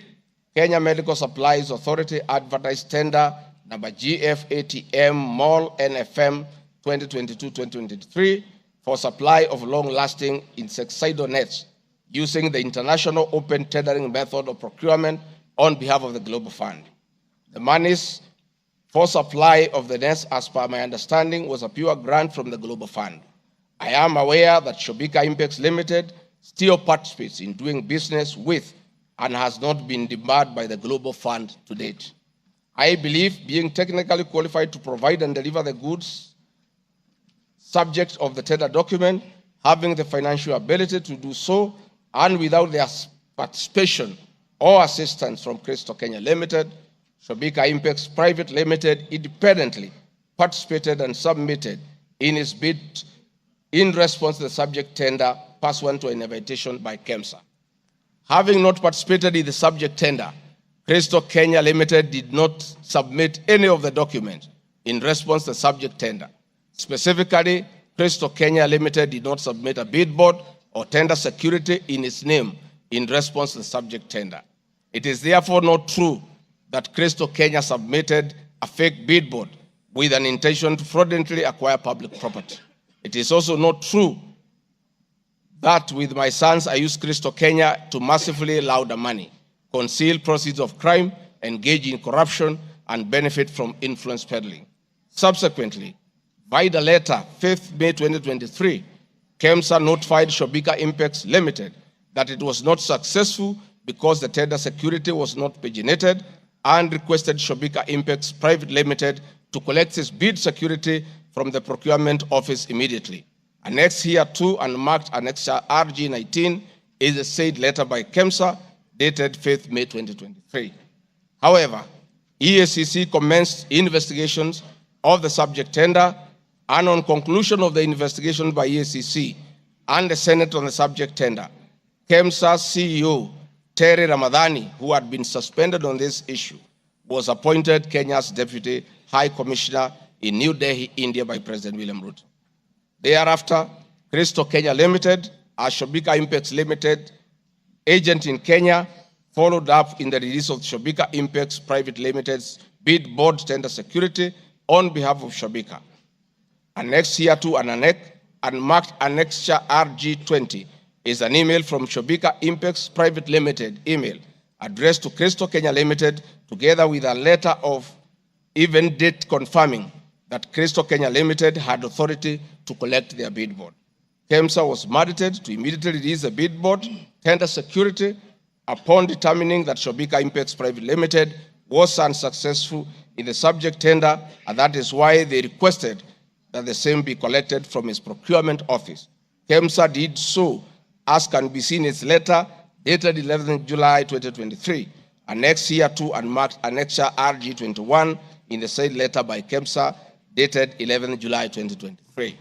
Kenya Medical Supplies Authority advertised tender number GF-ATM Mall NFM 2022-2023 for supply of long-lasting insecticidal nets using the international open tendering method of procurement on behalf of the Global Fund. The monies for supply of the nets, as per my understanding, was a pure grant from the Global Fund. I am aware that Shobika Impex Limited still participates in doing business with and has not been debarred by the Global Fund to date. I believe being technically qualified to provide and deliver the goods subject of the tender document, having the financial ability to do so, and without their participation or assistance from Crystal Kenya Limited, Shobika Impex Private Limited independently participated and submitted in its bid in response to the subject tender pursuant to an invitation by KEMSA. Having not participated in the subject tender, Crystal Kenya Limited did not submit any of the documents in response to the subject tender. Specifically, Crystal Kenya Limited did not submit a bid board or tender security in its name in response to the subject tender. It is therefore not true that Crystal Kenya submitted a fake bid board with an intention to fraudulently acquire public property. It is also not true that with my sons I used Crystal Kenya to massively launder money, conceal proceeds of crime, engage in corruption, and benefit from influence peddling. Subsequently, by the letter 5th May 2023, KEMSA notified Shobika Impex Limited that it was not successful because the tender security was not paginated, and requested Shobika Impex Private Limited to collect its bid security from the procurement office immediately. Annexed hereto and marked Annex RG19 is a said letter by KEMSA dated 5th May 2023. However, EACC commenced investigations of the subject tender, and on conclusion of the investigation by EACC and the Senate on the subject tender, KEMSA CEO Terry Ramadhani, who had been suspended on this issue, was appointed Kenya's Deputy High Commissioner in New Delhi, India by President William Ruto. Thereafter, Crystal Kenya Limited, as Shobika Impex Limited agent in Kenya, followed up in the release of Shobika Impex Private Limited's bid board tender security on behalf of Shobika. Annexed hereto and marked Annexure RG20 is an email from Shobika Impex Private Limited email addressed to Crystal Kenya Limited, together with a letter of even date confirming that Crystal Kenya Limited had authority to collect their bid board. KEMSA was mandated to immediately release the bid board tender security upon determining that Shobika Impex Private Limited was unsuccessful in the subject tender, and that is why they requested that the same be collected from its procurement office. KEMSA did so, as can be seen in its letter dated 11th July 2023, annexed hereto and marked Annexure RG21 in the said letter by KEMSA dated 11th July 2023.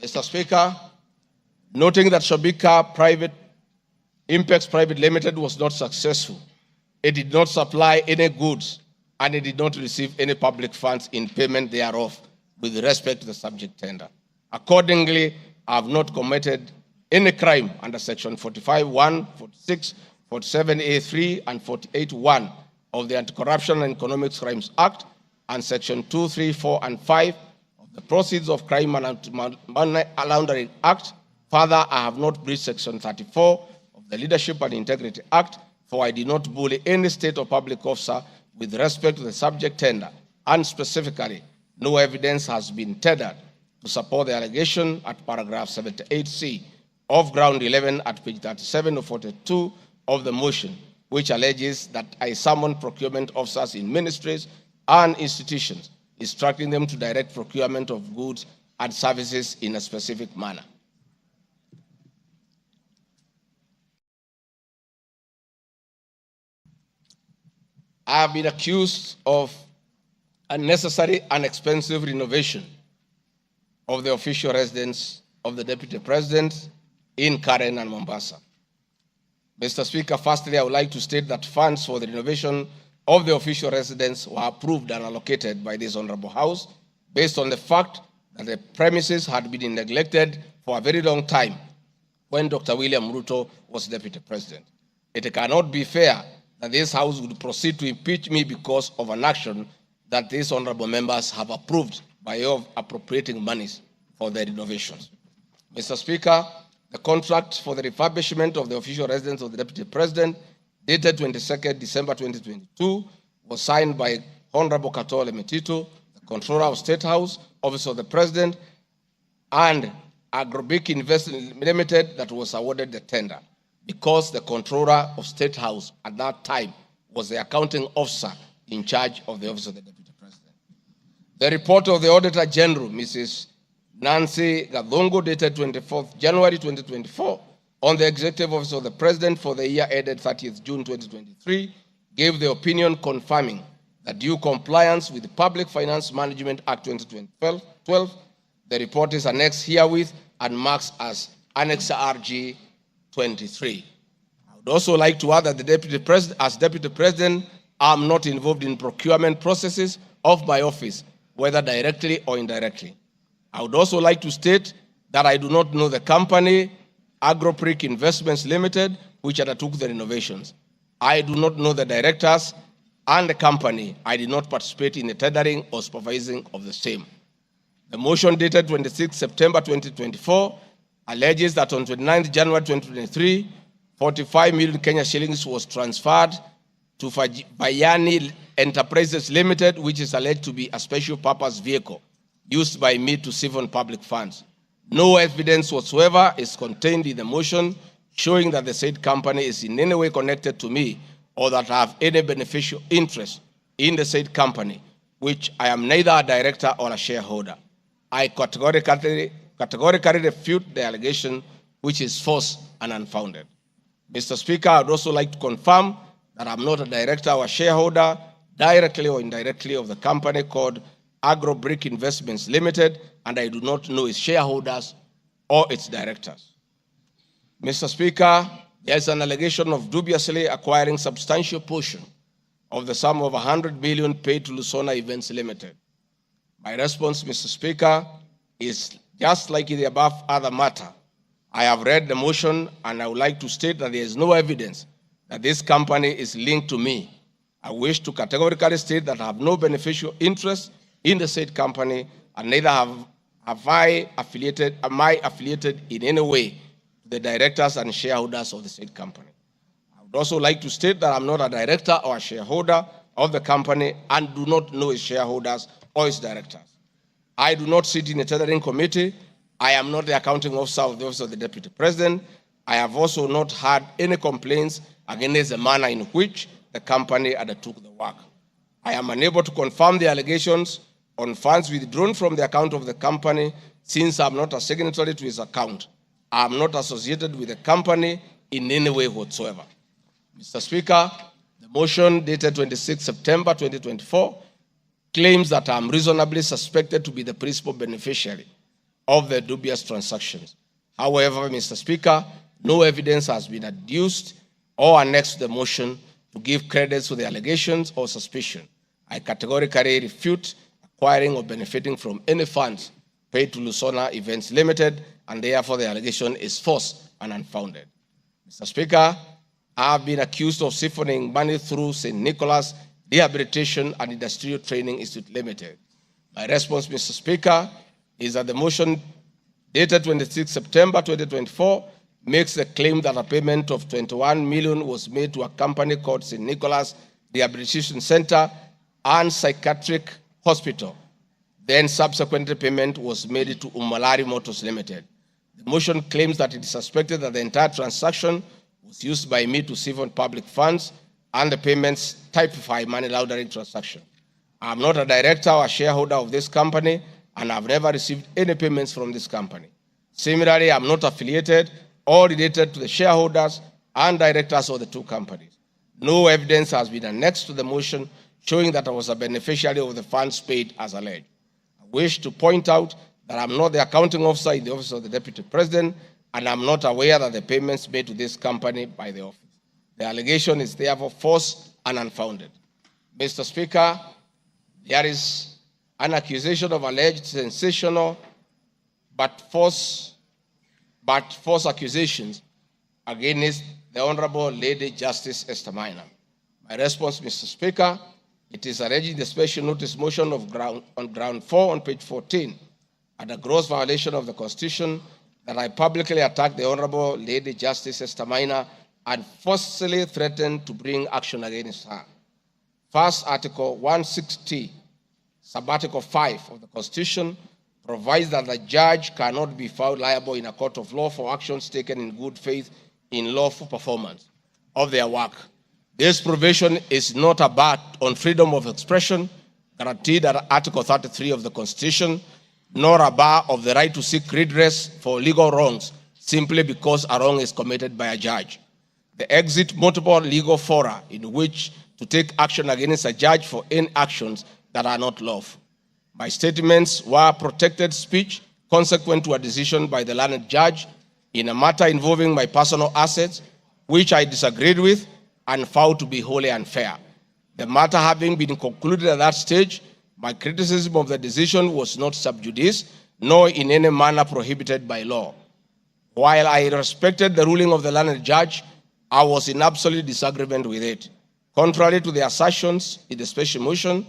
Mr. Speaker, noting that Shobika Impex Private Limited was not successful, it did not supply any goods and it did not receive any public funds in payment thereof with respect to the subject tender. Accordingly, I have not committed any crime under Section 45(1), 46, 47(a)(3), and 48(1) of the Anti-Corruption and Economic Crimes Act, and Section 2, 3, 4, and 5 of the Proceeds of Crime and Money Laundering Act. Further, I have not breached Section 34 of the Leadership and Integrity Act, for I did not bully any state or public officer with respect to the subject tender, and specifically, no evidence has been tendered to support the allegation at paragraph 78C of ground 11 at page 37 of 42 of the motion, which alleges that I summoned procurement officers in ministries and institutions, instructing them to direct procurement of goods and services in a specific manner. I have been accused of unnecessary and expensive renovation of the official residence of the Deputy President in Karen and Mombasa. Mr. Speaker, firstly, I would like to state that funds for the renovation of the official residence were approved and allocated by this Honorable House based on the fact that the premises had been neglected for a very long time when Dr. William Ruto was Deputy President. It cannot be fair that this House would proceed to impeach me because of an action that these honorable members have approved by way of appropriating monies for their renovations. Mr. Speaker, the contract for the refurbishment of the official residence of the Deputy President, dated 22nd December 2022, was signed by Honorable Katole Metito, the Controller of State House, Office of the President, and Agrobic Investment Limited that was awarded the tender, because the Controller of State House at that time was the accounting officer in charge of the Office of the Deputy President. The report of the Auditor General, Mrs. Nancy Gadongo, dated 24th January 2024, on the Executive Office of the President for the year ended 30th June 2023, gave the opinion confirming that due compliance with the Public Finance Management Act 2012, the report is annexed herewith and marks as Annex RG 23. I would also like to add that the Deputy President, as Deputy President, I am not involved in procurement processes of my office, whether directly or indirectly. I would also like to state that I do not know the company, Agropric Investments Limited, which undertook the renovations. I do not know the directors and the company. I did not participate in the tendering or supervising of the same. The motion dated 26 September 2024 alleges that on 29 January 2023, 45 million Kenya shillings was transferred to Bayani Enterprises Limited, which is alleged to be a special purpose vehicle used by me to siphon public funds. No evidence whatsoever is contained in the motion showing that the said company is in any way connected to me or that I have any beneficial interest in the said company, which I am neither a director or a shareholder. I categorically refute the allegation, which is false and unfounded. Mr. Speaker, I would also like to confirm that I'm not a director or a shareholder, directly or indirectly, of the company called Agrobrick Investments Limited, and I do not know its shareholders or its directors. Mr. Speaker, there is an allegation of dubiously acquiring substantial portion of the sum of 100 million paid to Lusona Events Limited. My response, Mr. Speaker, is just like in the above other matter. I have read the motion and I would like to state that there is no evidence that this company is linked to me. I wish to categorically state that I have no beneficial interest in the said company, and neither am I affiliated in any way to the directors and shareholders of the said company. I would also like to state that I'm not a director or a shareholder of the company and do not know its shareholders or its directors. I do not sit in a tendering committee. I am not the accounting officer of the Office of the Deputy President. I have also not had any complaints against the manner in which the company undertook the work. I am unable to confirm the allegations on funds withdrawn from the account of the company, since I am not a signatory to its account. I am not associated with the company in any way whatsoever. Mr. Speaker, the motion dated 26 September 2024 claims that I am reasonably suspected to be the principal beneficiary of the dubious transactions. However, Mr. Speaker, no evidence has been adduced or annexed to the motion to give credit to the allegations or suspicion. I categorically refute acquiring or benefiting from any funds paid to Lusona Events Limited, and therefore the allegation is false and unfounded. Mr. Speaker, I have been accused of siphoning money through St. Nicholas Rehabilitation and Industrial Training Institute Limited. My response, Mr. Speaker, is that the motion dated 26 September 2024 makes the claim that a payment of 21 million was made to a company called St. Nicholas Rehabilitation Center and Psychiatric Hospital. Then subsequently payment was made to Umalari Motors Limited. The motion claims that it is suspected that the entire transaction was used by me to siphon public funds and the payments typify money laundering transaction. I am not a director or a shareholder of this company, and I've never received any payments from this company. Similarly, I'm not affiliated or related to the shareholders and directors of the two companies. No evidence has been annexed to the motion showing that I was a beneficiary of the funds paid as alleged. I wish to point out that I'm not the accounting officer in the office of the Deputy President, and I'm not aware that the payments made to this company by the office. The allegation is therefore false and unfounded. Mr. Speaker, there is an accusation of alleged sensational but false accusations against the Honorable Lady Justice Esther Maina. My response, Mr. Speaker, it is alleged in the special notice motion on ground 4 on page 14, at a gross violation of the Constitution, that I publicly attacked the Honorable Lady Justice Esther Maina and forcefully threatened to bring action against her. First, Article 160, Subarticle 5 of the Constitution provides that the judge cannot be found liable in a court of law for actions taken in good faith in lawful performance of their work. This provision is not a bar on freedom of expression guaranteed under Article 33 of the Constitution, nor a bar of the right to seek redress for legal wrongs simply because a wrong is committed by a judge. The exit multiple legal fora in which to take action against a judge for any actions that are not lawful. My statements were protected speech consequent to a decision by the learned judge in a matter involving my personal assets, which I disagreed with and found to be wholly unfair. The matter having been concluded at that stage, my criticism of the decision was not sub judice, nor in any manner prohibited by law. While I respected the ruling of the learned judge, I was in absolute disagreement with it. Contrary to the assertions in the special motion,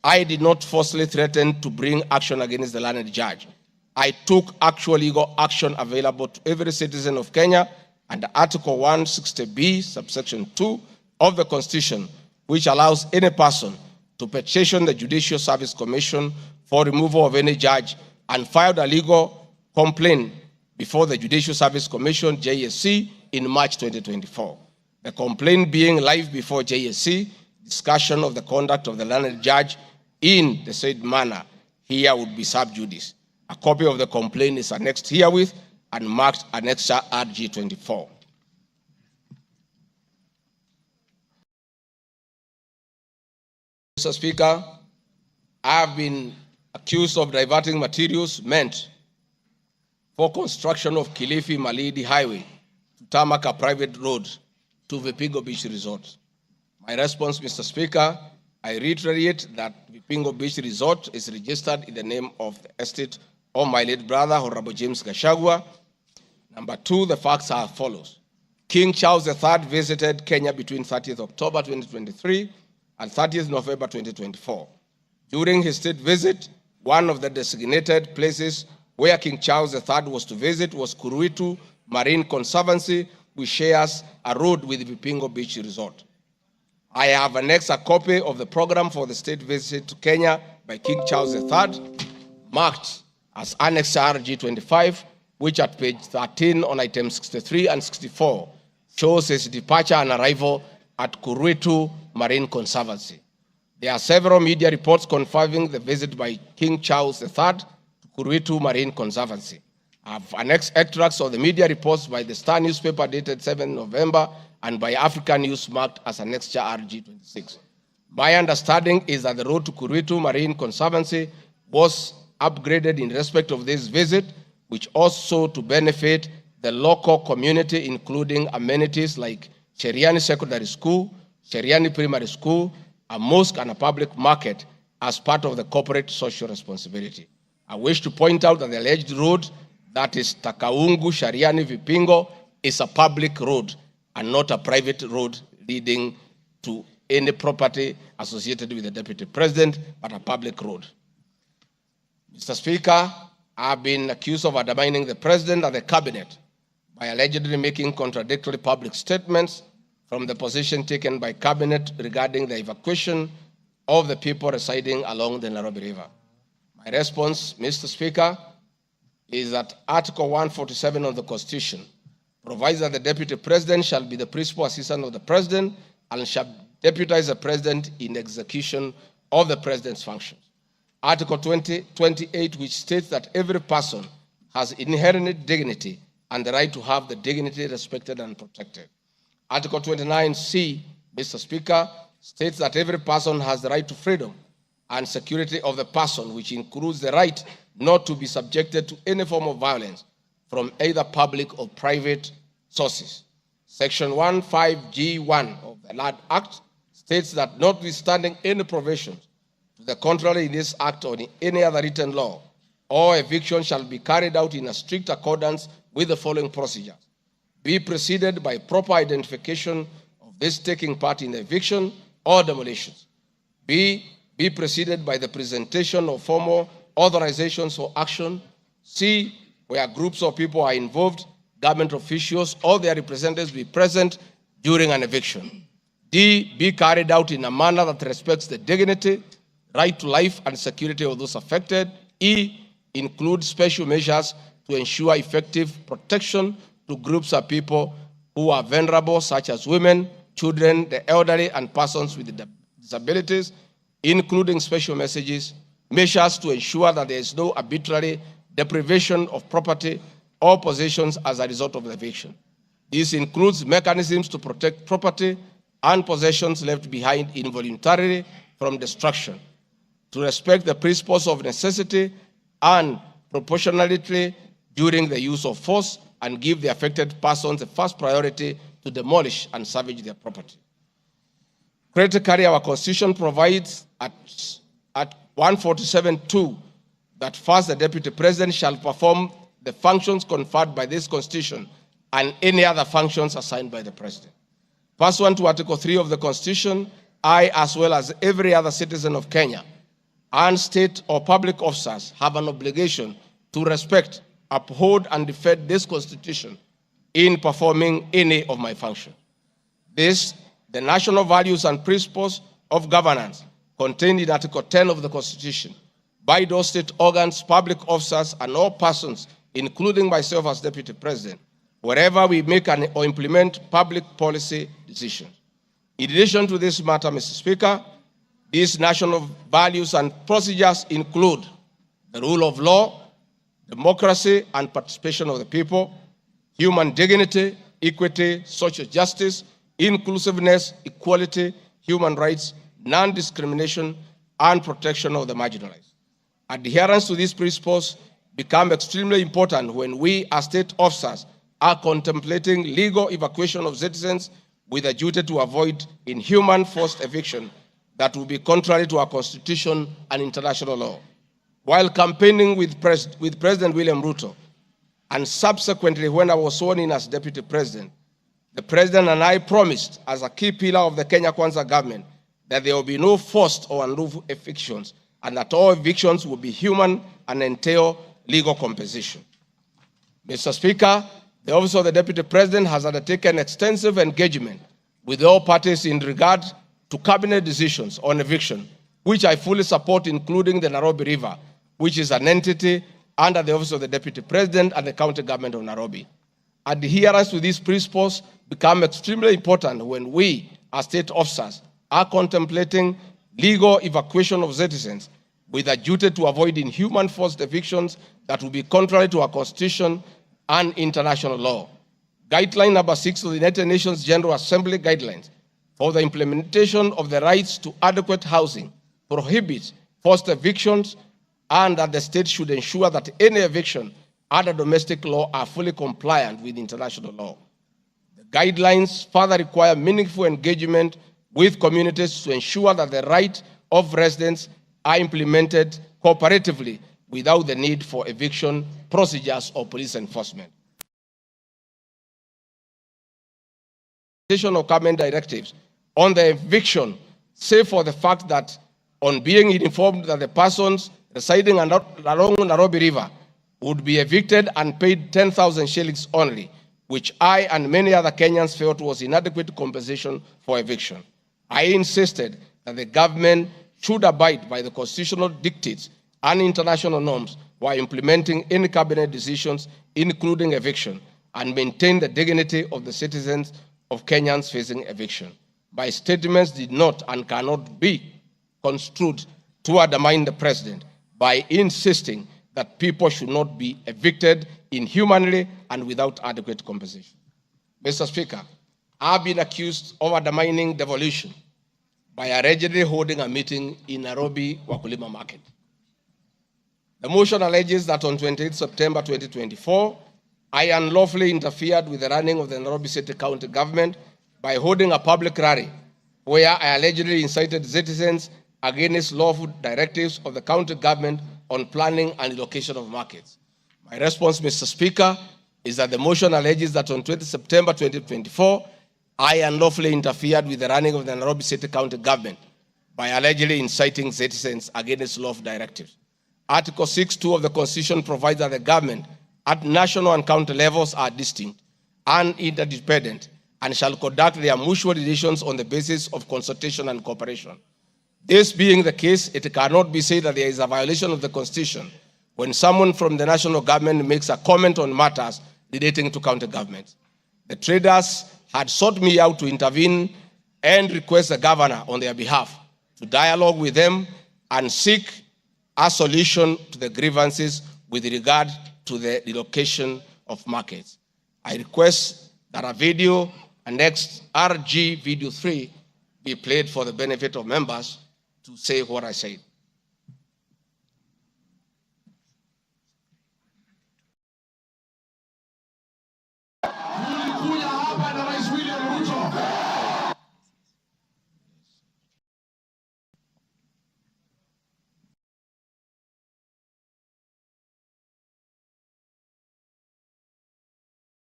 I did not falsely threaten to bring action against the learned judge. I took actual legal action available to every citizen of Kenya under Article 160B, subsection 2 of the Constitution, which allows any person to petition the Judicial Service Commission for removal of any judge, and filed a legal complaint before the Judicial Service Commission, JSC, in March 2024. The complaint being live before JSC, discussion of the conduct of the learned judge in the said manner here would be sub judice. A copy of the complaint is annexed herewith and marked Annexure RG 24. Mr. Speaker, I have been accused of diverting materials meant for construction of Kilifi-Malindi Highway to tarmac a private road to Vipingo Beach Resort. My response, Mr. Speaker, I reiterate that Vipingo Beach Resort is registered in the name of the estate of my late brother, Honorable James Gachagua. Number two, the facts are as follows. King Charles III visited Kenya between 30th October 2023 and 30th November 2024. During his state visit, one of the designated places where King Charles III was to visit was Kuruitu Marine Conservancy, which shares a road with Vipingo Beach Resort. I have annexed a copy of the program for the state visit to Kenya by King Charles III, marked as Annex RG25, which at page 13 on items 63 and 64 shows his departure and arrival at Kuruitu Marine Conservancy. There are several media reports confirming the visit by King Charles III to Kuruitu Marine Conservancy. I have annexed extracts of the media reports by the Star newspaper dated 7 November and by African News marked as Annexure RG26. My understanding is that the road to Kuruitu Marine Conservancy was upgraded in respect of this visit, which also to benefit the local community, including amenities like Cheriani Secondary School, Cheriani Primary School, a mosque and a public market as part of the corporate social responsibility. I wish to point out that the alleged road, that is Takaungu Shariani Vipingo, is a public road and not a private road leading to any property associated with the Deputy President, but a public road. Mr. Speaker, I have been accused of undermining the President and the Cabinet by allegedly making contradictory public statements from the position taken by Cabinet regarding the evacuation of the people residing along the Nairobi River. My response, Mr. Speaker, is that Article 147 of the Constitution provides provides that the Deputy President shall be the principal assistant of the President and shall deputize the President in execution of the President's functions. Article 28, which states that every person has inherent dignity and the right to have the dignity respected and protected. Article 29C, Mr. Speaker, states that every person has the right to freedom and security of the person, which includes the right not to be subjected to any form of violence from either public or private sources. Section 15G1 of the Land Act states that notwithstanding any provisions to the contrary in this act or in any other written law, all eviction shall be carried out in a strict accordance with the following procedures. Be preceded by proper identification of this taking part in the eviction or demolitions. Be preceded by the presentation of formal authorizations for action. C, where groups of people are involved, government officials or their representatives be present during an eviction. D, be carried out in a manner that respects the dignity, right to life and security of those affected. E, include special measures to ensure effective protection to groups of people who are vulnerable, such as women, children, the elderly, and persons with disabilities, including special measures to ensure that there is no arbitrary deprivation of property or possessions as a result of the eviction. This includes mechanisms to protect property and possessions left behind involuntarily from destruction, to respect the principles of necessity and proportionality during the use of force, and give the affected persons the first priority to demolish and salvage their property. Critically, our Constitution provides at 147(2) that first the Deputy President shall perform the functions conferred by this Constitution and any other functions assigned by the President. Pursuant to Article 3 of the Constitution, I, as well as every other citizen of Kenya, and state or public officers have an obligation to respect, uphold, and defend this Constitution in performing any of my functions. This, the national values and principles of governance contained in Article 10 of the Constitution, by those state organs, public officers, and all persons, including myself as Deputy President, wherever we make or implement public policy decisions. In addition to this matter, Mr. Speaker, these national values and procedures include the rule of law, democracy and participation of the people, human dignity, equity, social justice, inclusiveness, equality, human rights, non-discrimination, and protection of the marginalized. Adherence to these principles become extremely important when we as state officers are contemplating legal evacuation of citizens with a duty to avoid inhuman forced eviction that will be contrary to our Constitution and international law. While campaigning with President William Ruto, and subsequently when I was sworn in as Deputy President, the President and I promised as a key pillar of the Kenya Kwanza government that there will be no forced or unlawful evictions and that all evictions will be human and entail legal compensation. Mr. Speaker, the Office of the Deputy President has undertaken extensive engagement with all parties in regard to cabinet decisions on eviction, which I fully support, including the Nairobi River, which is an entity under the Office of the Deputy President and the County Government of Nairobi. Adherence to these principles become extremely important when we, as state officers, are contemplating legal evacuation of citizens with a duty to avoid inhuman forced evictions that will be contrary to our Constitution and international law. Guideline number 6 of the United Nations General Assembly Guidelines for the implementation of the rights to adequate housing prohibits forced evictions, and that the state should ensure that any eviction under domestic law are fully compliant with international law. The guidelines further require meaningful engagement with communities to ensure that the rights of residents are implemented cooperatively without the need for eviction procedures or police enforcement. Of government directives on the eviction, save for the fact that on being informed that the persons residing along Nairobi River would be evicted and paid 10,000 shillings only, which I and many other Kenyans felt was inadequate compensation for eviction. I insisted that the government should abide by the constitutional dictates and international norms while implementing any cabinet decisions, including eviction, and maintain the dignity of the citizens of Kenyans facing eviction. My statements did not and cannot be construed to undermine the president by insisting that people should not be evicted inhumanly and without adequate compensation. Mr. Speaker, I've been accused of undermining devolution by allegedly holding a meeting in Nairobi, Wakulima Market. The motion alleges that on 28 September 2024, I unlawfully interfered with the running of the Nairobi City County government by holding a public rally where I allegedly incited citizens against lawful directives of the county government on planning and allocation of markets. My response, Mr. Speaker, is that the motion alleges that on 20 September 2024, I unlawfully interfered with the running of the Nairobi City County government by allegedly inciting citizens against lawful directives. Article 6(2) of the Constitution provides that the government at national and county levels are distinct and interdependent and shall conduct their mutual relations on the basis of consultation and cooperation. This being the case, it cannot be said that there is a violation of the Constitution when someone from the national government makes a comment on matters relating to county governments. The traders had sought me out to intervene and request the governor on their behalf to dialogue with them and seek a solution to the grievances with regard to the relocation of markets. I request that a video, annexed RG video 3, be played for the benefit of members to say what I said.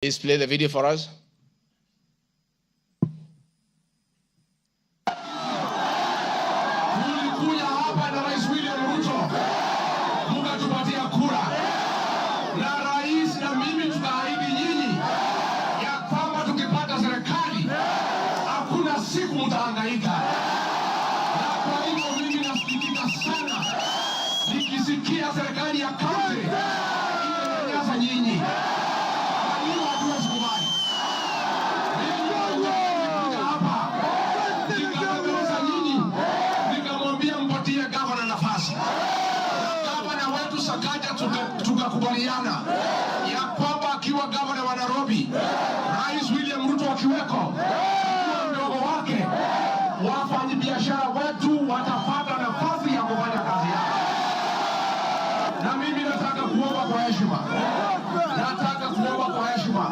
Please play the video for us. Tulikuja hapa na Rais William Ruto, mkatupatia kura, na rais na mimi tukaahidi nyinyi ya kwamba tukipata serikali hakuna siku mtahangaika. Na kwa hivyo mimi nasikitika sana nikisikia serikali ya kaunti inanyanyasa nyinyi. Tukakubaliana ya kwamba akiwa gavana wa Nairobi, Rais William Ruto akiweko, mdogo wake, wafanyabiashara wetu watapata nafasi ya kufanya kazi yao. Na mimi nataka kuomba kwa heshima,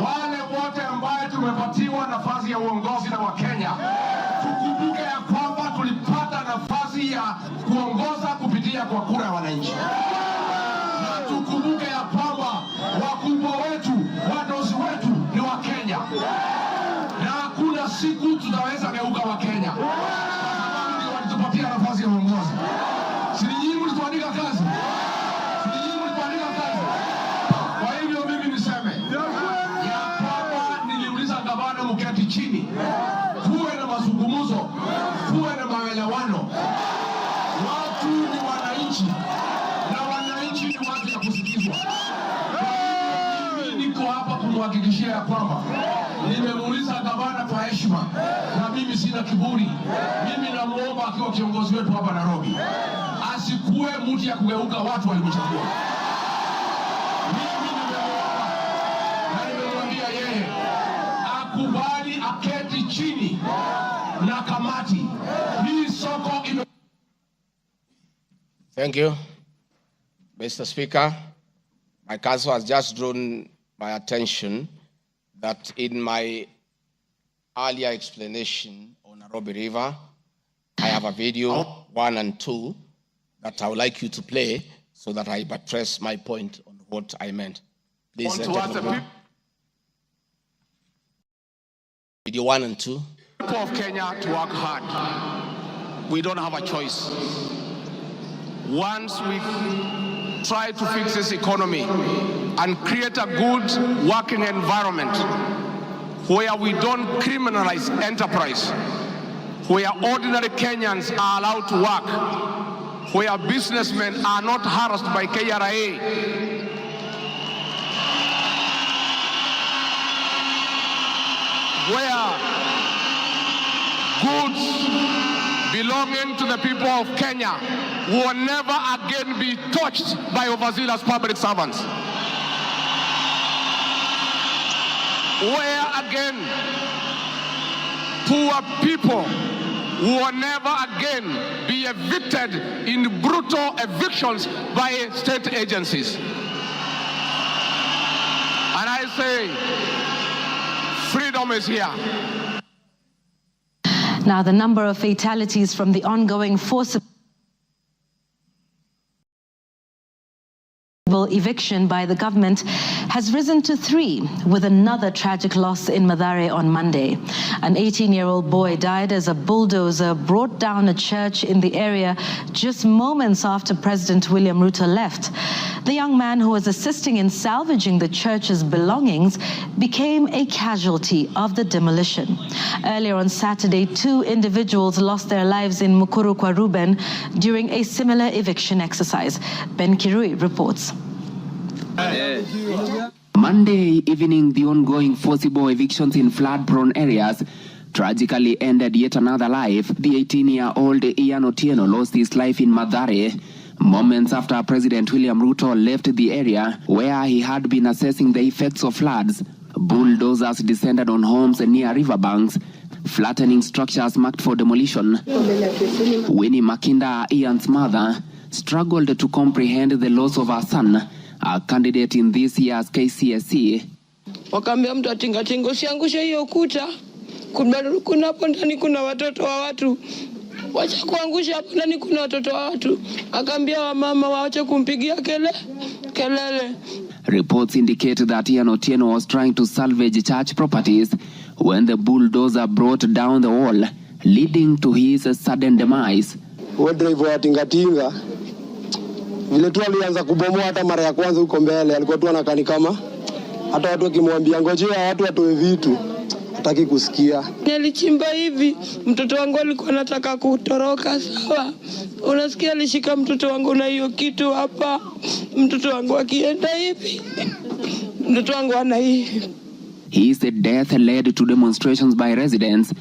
wale wote ambaye tumepatiwa nafasi ya uongozi na Wakenya, tukumbuke ya kwamba tulipata nafasi ya kuongoza kupitia kwa kura ya wananchi. Tukumbuke ya kwamba wakubwa wetu, wadosi wetu ni Wakenya, na hakuna siku tutaweza geuka Wakenya sababu ndio walitupatia nafasi ya uongozi. Si nyinyi mlituandika kazi? Kwa hivyo mimi niseme ya kwamba niliuliza gavana mketi chini, kuwe na mazungumzo, kuwe na maelewano. Watu ni wananchi na wananchi ni watu ya kusikizwa. Mimi niko hapa kumhakikishia ya kwamba nimemuuliza gavana kwa heshima, na mimi sina kiburi. Mimi namuomba akiwa kiongozi wetu hapa Nairobi, asikuwe mtu ya kugeuka watu walimchagua. Mimi nimeomba na nimemwambia yeye akubali aketi chini na kamati hii soko ime... Thank you. Mr. Speaker, my counsel has just drawn my attention that in my earlier explanation on Nairobi River, I have a video 1 and 2 that I would like you to play so that I buttress my point on what I meant. Please, video 1 and 2. People of Kenya to work hard. We don't have a choice. Once we try to fix this economy and create a good working environment where we don't criminalize enterprise, where ordinary Kenyans are allowed to work, where businessmen are not harassed by KRA, where goods belonging to the people of Kenya will never again be touched by overzealous public servants. Where again poor people will never again be evicted in brutal evictions by state agencies. And I say, freedom is here. Now, the number of fatalities from the ongoing forcible eviction by the government has risen to 3, with another tragic loss in Mathare on Monday. An 18-year-old boy died as a bulldozer brought down a church in the area just moments after President William Ruto left. The young man, who was assisting in salvaging the church's belongings, became a casualty of the demolition. Earlier on Saturday, 2 individuals lost their lives in Mukuru kwa Ruben during a similar eviction exercise. Ben Kirui reports. Monday evening, the ongoing forcible evictions in flood-prone areas tragically ended yet another life. The 18-year-old Ian Otieno lost his life in Mathare moments after President William Ruto left the area where he had been assessing the effects of floods. Bulldozers descended on homes near riverbanks, flattening structures marked for demolition. Winnie Makinda, Ian's mother, struggled to comprehend the loss of her son, a candidate in this year's KCSE. Wakaambia mtu atingatinga usiangushe hiyo ukuta. Kuna hapo ndani kuna watoto wa watu. Wacha kuangusha hapo ndani kuna watoto wa watu. Akaambia wamama waache kumpigia kelele. Reports indicate that Ian Otieno was trying to salvage church properties when the bulldozer brought down the wall, leading to his sudden demise. Driver wa tingatinga vile tu alianza kubomoa, hata mara ya kwanza huko mbele alikuwa tu anakani kama hata watu wakimwambia ngojea watu watoe vitu hataki kusikia. Nilichimba hivi, mtoto wangu alikuwa anataka kutoroka, sawa. Unasikia alishika mtoto wangu na hiyo kitu hapa. Mtoto wangu akienda hivi. Mtoto wangu ana hivi. His death led to demonstrations by residents,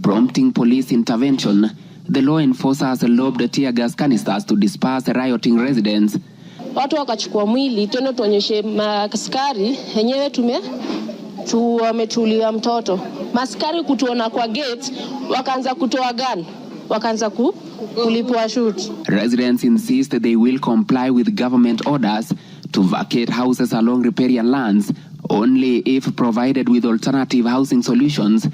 prompting police intervention. The law enforcers lobbed tear gas canisters to disperse rioting residents. Watu wakachukua mwili tena tuonyeshe maskari yenyewe wametulia mtoto. Maskari kutuona kwa gate wakaanza kutoa gun. Wakaanza kulipua shoot. Residents insist they will comply with government orders to vacate houses along riparian lands only if provided with alternative housing solutions.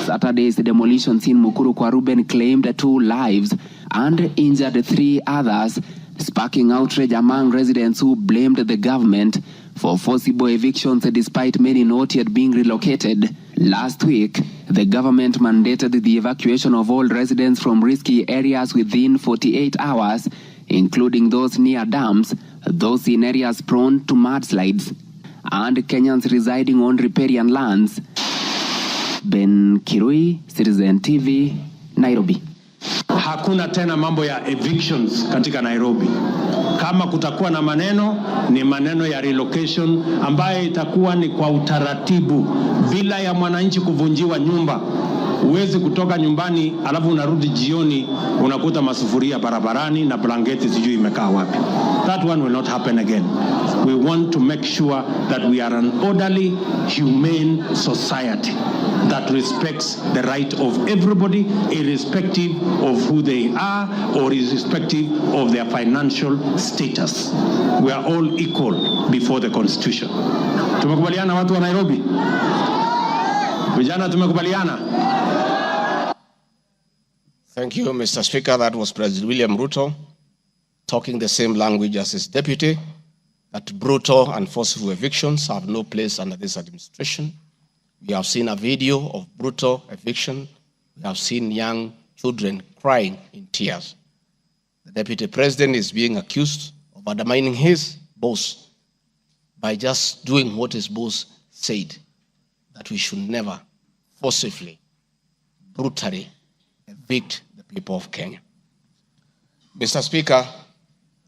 Saturday's demolitions in Mukuru kwa Ruben claimed 2 lives and injured 3 others, sparking outrage among residents who blamed the government for forcible evictions despite many not yet being relocated. Last week, the government mandated the evacuation of all residents from risky areas within 48 hours, including those near dams, those in areas prone to mudslides, and Kenyans residing on riparian lands. Ben Kirui, Citizen TV, Nairobi. Hakuna tena mambo ya evictions katika Nairobi. Kama kutakuwa na maneno, ni maneno ya relocation ambaye itakuwa ni kwa utaratibu bila ya mwananchi kuvunjiwa nyumba. Uwezi kutoka nyumbani alafu unarudi jioni unakuta masufuria barabarani na blanketi sijui imekaa wapi. That one will not happen again. We want to make sure that we are an orderly, humane society that respects the right of everybody, irrespective of who they are or irrespective of their financial status. We are all equal before the Constitution. Tumekubaliana watu wa Nairobi? Vijana tumekubaliana? Thank you, Mr. Speaker. That was President William Ruto talking the same language as his deputy, that brutal and forceful evictions have no place under this administration. We have seen a video of brutal eviction. We have seen young children crying in tears. The deputy president is being accused of undermining his boss by just doing what his boss said, that we should never forcibly, brutally evict the people of Kenya. Mr. Speaker,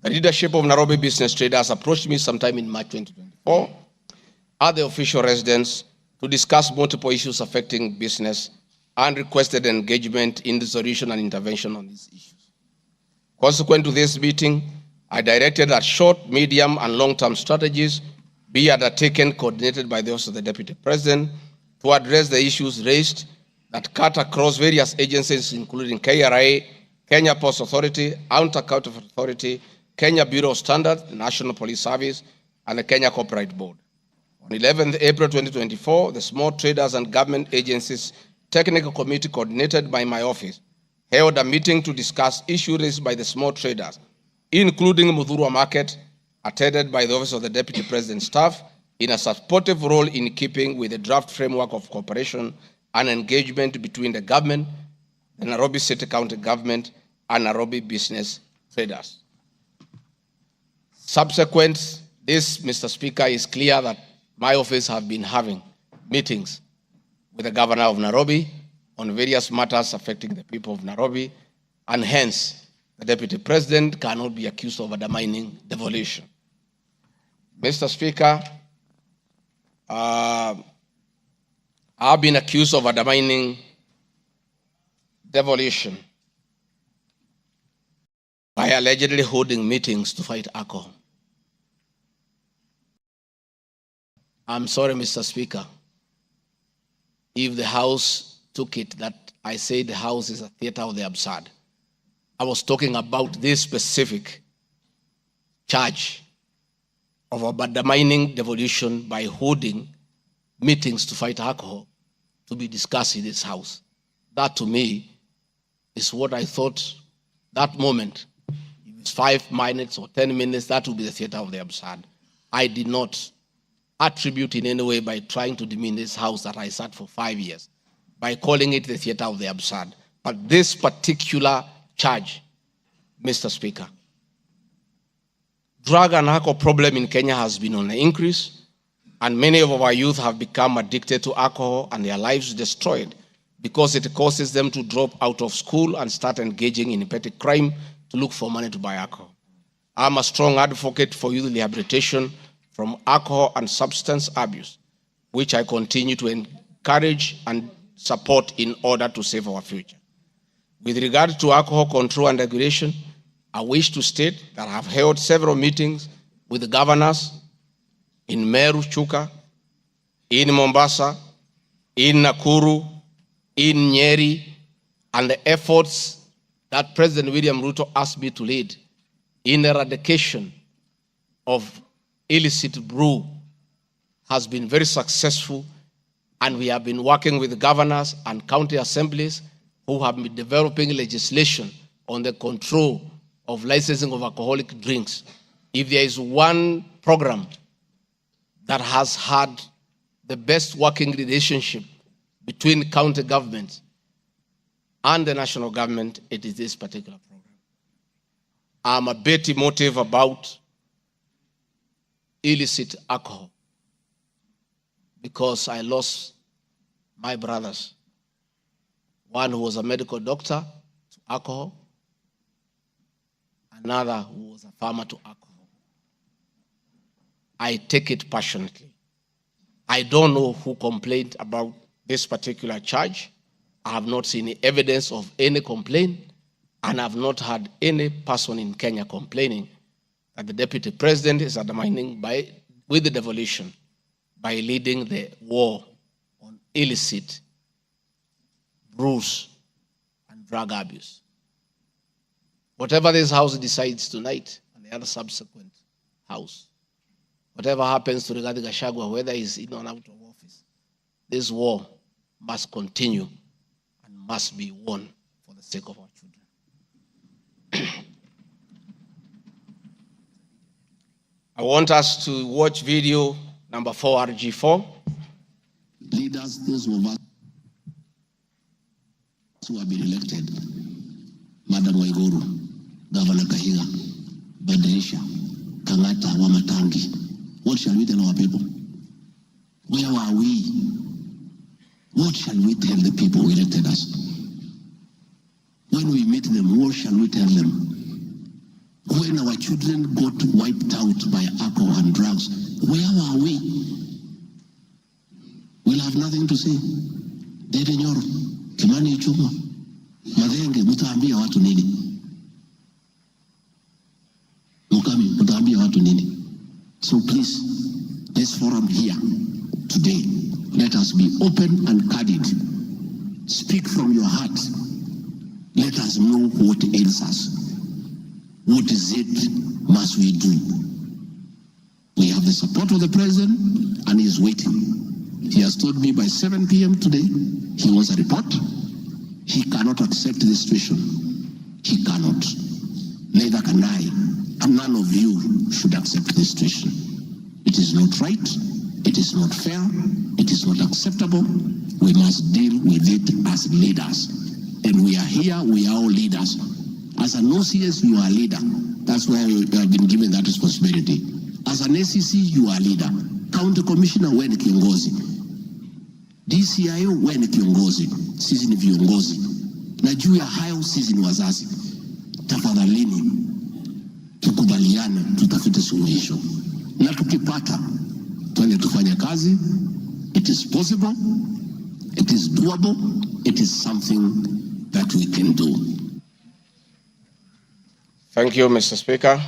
the leadership of Nairobi business traders approached me sometime in March 2024 at the official residence to discuss multiple issues affecting business and requested engagement in the solution and intervention on these issues. Consequent to this meeting, I directed that short, medium, and long-term strategies be undertaken, coordinated by the Office of the Deputy President, to address the issues raised that cut across various agencies, including KRA, Kenya Post Authority, Anti-Counterfeit Authority, Kenya Bureau of Standards, the National Police Service, and the Kenya Copyright Board. On 11th April 2024, the Small Traders and Government Agencies Technical Committee, coordinated by my office, held a meeting to discuss issues raised by the small traders, including Muthurwa Market, attended by the Office of the Deputy President staff, in a supportive role in keeping with the draft framework of cooperation and engagement between the government, the Nairobi City County Government, and Nairobi business traders. Subsequent this, Mr. Speaker, is clear that my office have been having meetings with the Governor of Nairobi on various matters affecting the people of Nairobi, and hence the Deputy President cannot be accused of undermining devolution. Mr. Speaker, I've been accused of undermining devolution by allegedly holding meetings to fight alcohol. I'm sorry, Mr. Speaker, if the House took it that I say the House is a theater of the absurd. I was talking about this specific charge of undermining devolution by holding meetings to fight alcohol to be discussed in this House. That to me is what I thought that moment. If it's 5 minutes or 10 minutes, that would be the theater of the absurd. I did not attribute in any way by trying to demean this House that I sat for 5 years, by calling it the theater of the absurd. But this particular charge, Mr. Speaker, drug and alcohol problem in Kenya has been on the increase, and many of our youth have become addicted to alcohol and their lives destroyed because it causes them to drop out of school and start engaging in petty crime to look for money to buy alcohol. I'm a strong advocate for youth rehabilitation from alcohol and substance abuse, which I continue to encourage and support in order to save our future. With regard to alcohol control and regulation, I wish to state that I have held several meetings with the governors in Meru, Chuka, in Mombasa, in Nakuru, in Nyeri, and the efforts that President William Ruto asked me to lead in eradication of illicit brew has been very successful, and we have been working with the governors and county assemblies who have been developing legislation on the control of licensing of alcoholic drinks. If there is one program that has had the best working relationship between county governments and the national government, it is this particular program. I'm a bit emotive about illicit alcohol because I lost my brothers. One who was a medical doctor to alcohol, another who was a farmer to alcohol. I take it passionately. I don't know who complained about this particular charge. I have not seen any evidence of any complaint, and I have not had any person in Kenya complaining that the Deputy President is undermining with the devolution by leading the war on illicit brews and drug abuse. Whatever this House decides tonight and the other subsequent House, whatever happens to Rigathi Gachagua, whether he's in or out of office, this war must continue and must be won for the sake of our children. I want us to watch video number 4, RG4. Leaders, those of us who have been elected, Madam Waiguru, Governor Kahiga, Badirisha, Kangata, Wamatangi, what shall we tell our people? Where are we? What shall we tell the people who elected us? When we meet them, what shall we tell them? When our children got wiped out by alcohol and drugs, where are we? Will have nothing to say. Dede Nyoro, Kimani Ichung'wa, Madenge, mtaambia watu nini? Mukami, mtaambia watu nini? So please, this forum here today, let us be open and candid. Speak from your heart. Let us know what ails us. What is it must we do? We have the support of the president and he is waiting. He has told me by 7 p.m. today, he wants a report. He cannot accept the situation. He cannot. Neither can I. And none of you should accept this situation. It is not right. It is not fair. It is not acceptable. We must deal with it as leaders. And we are here, we are all leaders. As an OCS, you are a leader. That's why we have been given that responsibility. As an ACC, you are a leader. County Commissioner, wewe ni kiongozi. DCIO, wewe ni kiongozi. Sisi ni viongozi. Na juu ya hayo, sisi ni wazazi. Tafadhalini, tukubaliane, tutafute suluhisho. Na tukipata, tuende tufanye kazi. It is possible. It is doable. It is something that we can do. Thank you, Mr. Speaker.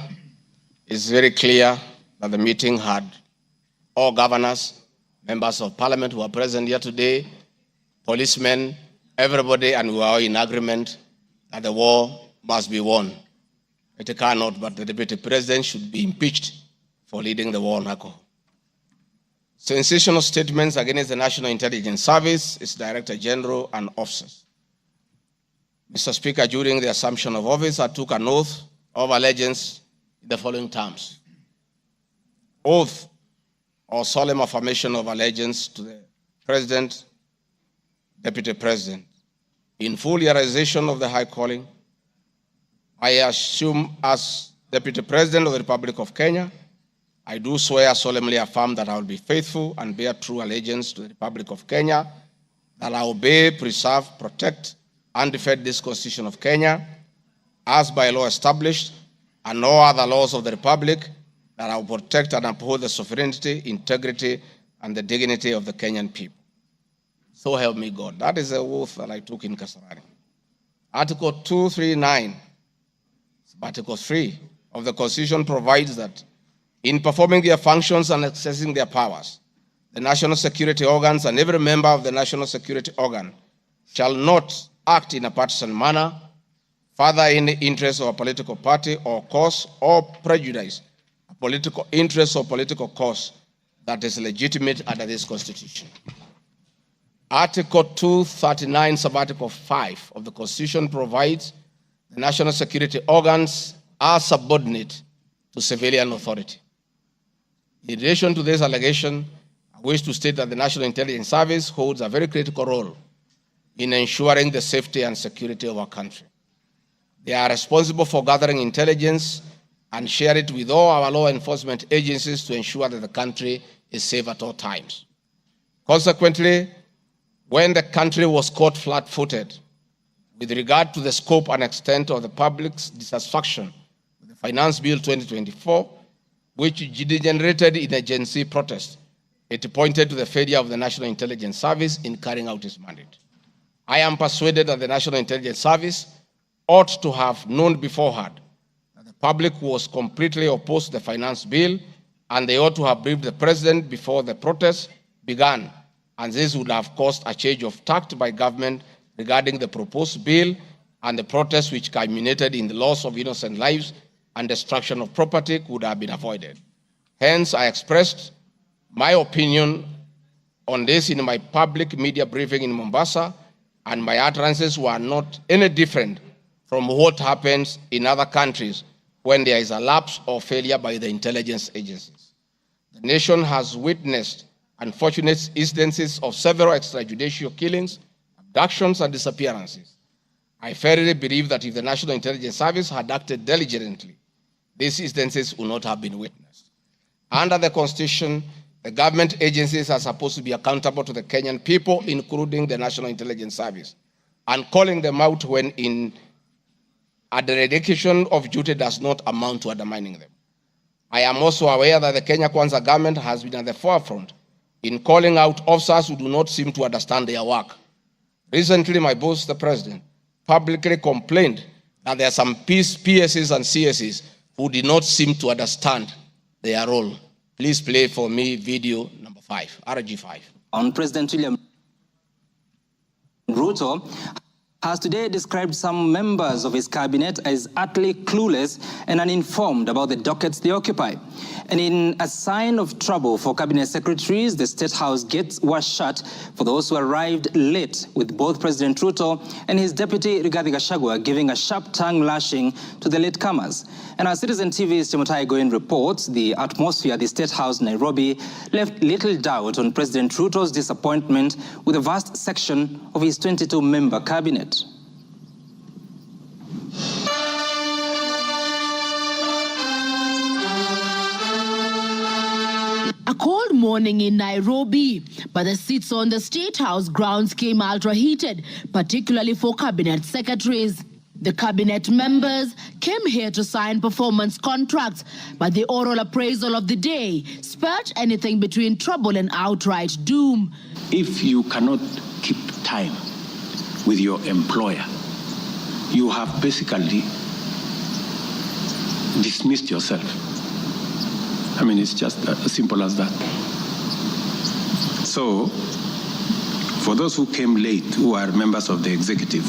It's very clear that the meeting had all governors, members of parliament who are present here today, policemen, everybody, and we are all in agreement that the war must be won. It cannot, but the deputy president should be impeached for leading the war on alcohol. Sensational statements against the National Intelligence Service, its Director General, and officers. Mr. Speaker, during the assumption of office, I took an oath of allegiance in the following terms. Oath or solemn affirmation of allegiance to the President, Deputy President. In full realization of the high calling, I assume as Deputy President of the Republic of Kenya, I do swear solemnly affirm that I will be faithful and bear true allegiance to the Republic of Kenya, that I will obey, preserve, protect, and defend this Constitution of Kenya, as by law established, and all other laws of the Republic, that I will protect and uphold the sovereignty, integrity, and the dignity of the Kenyan people. So help me God. That is the oath that I took in Kasarani. Article 239, Article 3 of the Constitution provides that in performing their functions and accessing their powers, the national security organs and every member of the national security organ shall not act in a partisan manner, further any interest of a political party or cause, or prejudice a political interest or political cause that is legitimate under this Constitution. Article 239, Subarticle 5 of the Constitution provides the national security organs are subordinate to civilian authority. In relation to this allegation, I wish to state that the National Intelligence Service holds a very critical role in ensuring the safety and security of our country. They are responsible for gathering intelligence and share it with all our law enforcement agencies to ensure that the country is safe at all times. Consequently, when the country was caught flat-footed with regard to the scope and extent of the public's dissatisfaction with the Finance Bill 2024, which degenerated in a Gen Z protest, it pointed to the failure of the National Intelligence Service in carrying out its mandate. I am persuaded that the National Intelligence Service ought to have known beforehand that the public was completely opposed to the finance bill, and they ought to have briefed the president before the protest began, and this would have caused a change of tact by government regarding the proposed bill and the protest which culminated in the loss of innocent lives and destruction of property could have been avoided. Hence, I expressed my opinion on this in my public media briefing in Mombasa, and my utterances were not any different from what happens in other countries when there is a lapse or failure by the intelligence agencies. The nation has witnessed unfortunate instances of several extrajudicial killings, abductions, and disappearances. I firmly believe that if the National Intelligence Service had acted diligently, these instances would not have been witnessed. Under the Constitution, the government agencies are supposed to be accountable to the Kenyan people, including the National Intelligence Service, and calling them out when a dereliction of duty does not amount to undermining them. I am also aware that the Kenya Kwanza government has been at the forefront in calling out officers who do not seem to understand their work. Recently, my boss, the president, publicly complained that there are some PSs and CSs who did not seem to understand their role. Please play for me video number 5, RG5. On President William Ruto has today described some members of his cabinet as utterly clueless and uninformed about the dockets they occupy. And in a sign of trouble for cabinet secretaries, the State House gates were shut for those who arrived late, with both President Ruto and his deputy Rigathi Gachagua giving a sharp tongue lashing to the latecomers. And our Citizen TV's Timothai Goin reports the atmosphere at the State House Nairobi left little doubt on President Ruto's disappointment with a vast section of his 22-member cabinet. A cold morning in Nairobi, but the seats on the State House grounds came ultra-heated, particularly for cabinet secretaries. The cabinet members came here to sign performance contracts, but the oral appraisal of the day spelled anything between trouble and outright doom. If you cannot keep time with your employer, you have basically dismissed yourself. I mean, it's just as simple as that. So, for those who came late, who are members of the executive,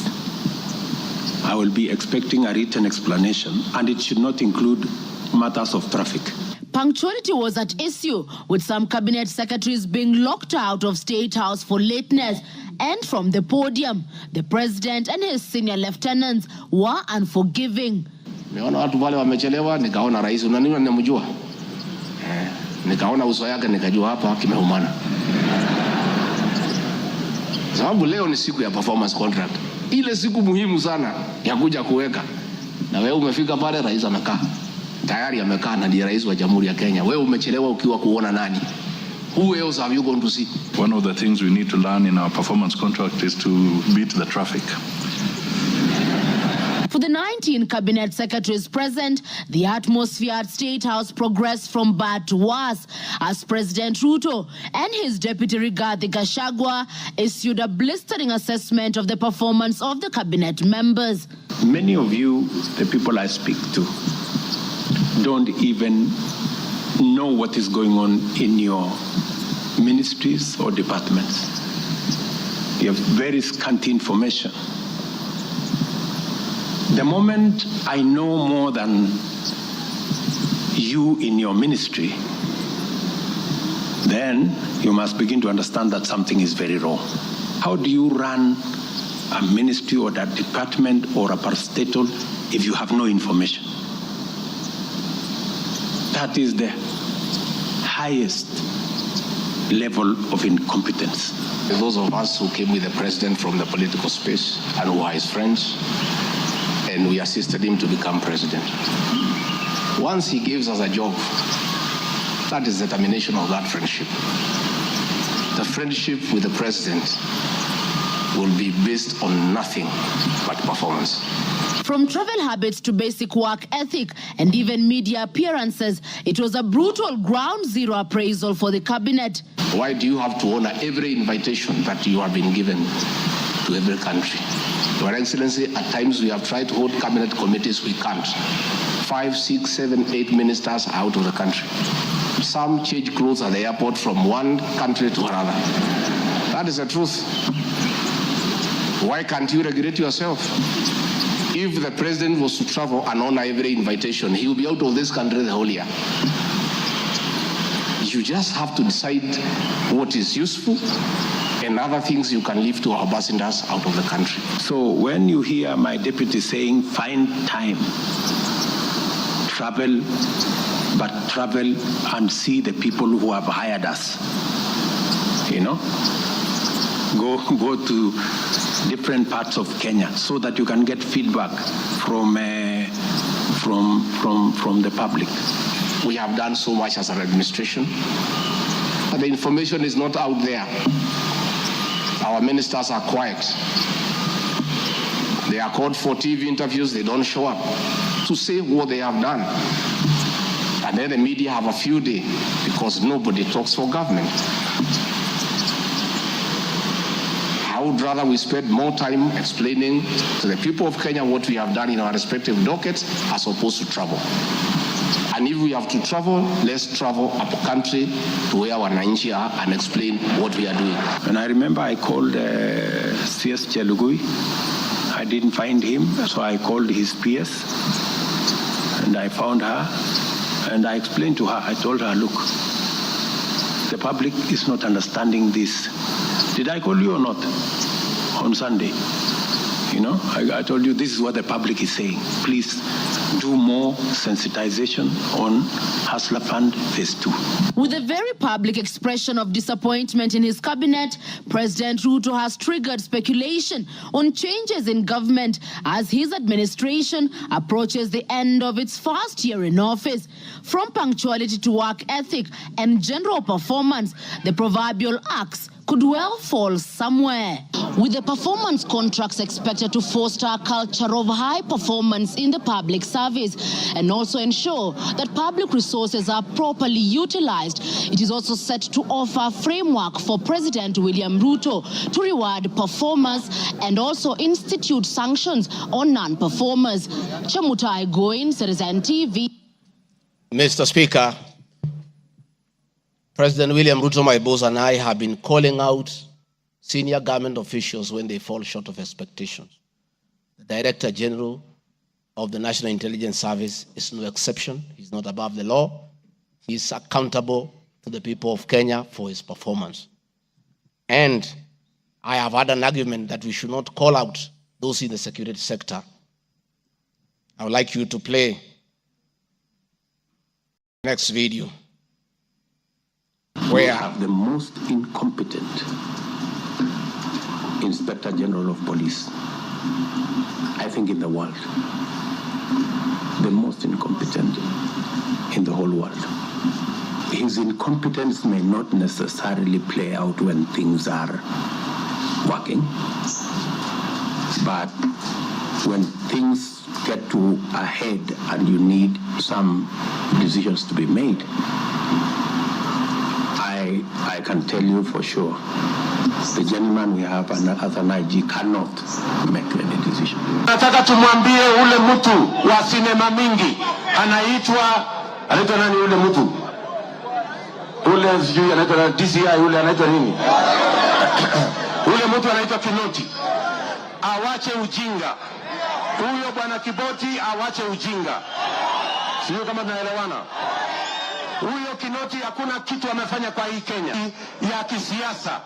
I will be expecting a written explanation, and it should not include matters of traffic. Punctuality was at issue, with some cabinet secretaries being locked out of State House for lateness. And from the podium, the president and his senior lieutenants were unforgiving. Nimeona watu wale wamechelewa, nikaona rais unaniona namjua. Nikaona uso yake nikajua hapa kimeumana. Sababu leo ni siku ya performance contract. Ile siku muhimu sana ya kuja kuweka. Na wewe umefika pale, rais amekaa. Tayari amekaa na ndiye rais wa Jamhuri ya Kenya. Wewe umechelewa ukiwa kuona nani? Who else have you gone to see? One of the things we need to learn in our performance contract is to beat the traffic. For the 19 cabinet secretaries present, the atmosphere at State House progressed from bad to worse as President Ruto and his deputy Rigathi Gachagua issued a blistering assessment of the performance of the cabinet members. Many of you, the people I speak to, don't even know what is going on in your ministries or departments. You have very scanty information. The moment I know more than you in your ministry, then you must begin to understand that something is very wrong. How do you run a ministry or a department or a parastatal if you have no information? That is the highest level of incompetence. Those of us who came with the president from the political space and who are his friends, and we assisted him to become president. Once he gives us a job, that is the termination of that friendship. The friendship with the president will be based on nothing but performance. From travel habits to basic work ethic and even media appearances, it was a brutal ground zero appraisal for the cabinet. Why do you have to honor every invitation that you have been given to every country? Your Excellency, at times we have tried to hold cabinet committees, we can't. 5, 6, 7, 8 ministers are out of the country. Some change clothes at the airport from one country to another. That is the truth. Why can't you regulate yourself? If the president was to travel and honor every invitation, he will be out of this country the whole year. You just have to decide what is useful and other things you can leave to our ambassadors out of the country. So when you hear my deputy saying, find time, travel, but travel and see the people who have hired us, you know, go to different parts of Kenya so that you can get feedback from the public. We have done so much as an administration, but the information is not out there. Our ministers are quiet. They are called for TV interviews, they don't show up to say what they have done. And then the media have a few days because nobody talks for government. I would rather we spend more time explaining to the people of Kenya what we have done in our respective dockets as opposed to travel. And if we have to travel, let's travel up country to where our wananchi are and explain what we are doing. And I remember I called CS Chelugui. I didn't find him, so I called his PS. And I found her, and I explained to her, I told her, look, the public is not understanding this. Did I call you or not on Sunday? You know, I told you this is what the public is saying. Please do more sensitization on Hustler Fund Phase 2. With a very public expression of disappointment in his cabinet, President Ruto has triggered speculation on changes in government as his administration approaches the end of its first year in office. From punctuality to work ethic and general performance, the proverbial axe could well fall somewhere. With the performance contracts expected to foster a culture of high performance in the public service and also ensure that public resources are properly utilized, it is also set to offer a framework for President William Ruto to reward performers and also institute sanctions on non-performers. Chamutai Goin, Citizen TV. Mr. Speaker, President William Ruto, my boss, and I have been calling out senior government officials when they fall short of expectations. The Director General of the National Intelligence Service is no exception. He's not above the law. He's accountable to the people of Kenya for his performance. And I have had an argument that we should not call out those in the security sector. I would like you to play next video. We have the most incompetent Inspector General of Police, I think, in the world. The most incompetent in the whole world. His incompetence may not necessarily play out when things are working, but when things get to a head and you need some decisions to be made, I can tell you for sure, the gentleman we have as an IG cannot make any decision. Nataka tumwambie ule mtu wa sinema mingi anaitwa nani ule mtu? Ule sijui anaitwa DCI, ule anaitwa nini? Ule mtu anaitwa Kinoti. Awache ujinga. Huyo bwana Kiboti awache ujinga. Sio kama tunaelewana. Huyo Kinoti hakuna kitu amefanya kwa hii Kenya ya kisiasa.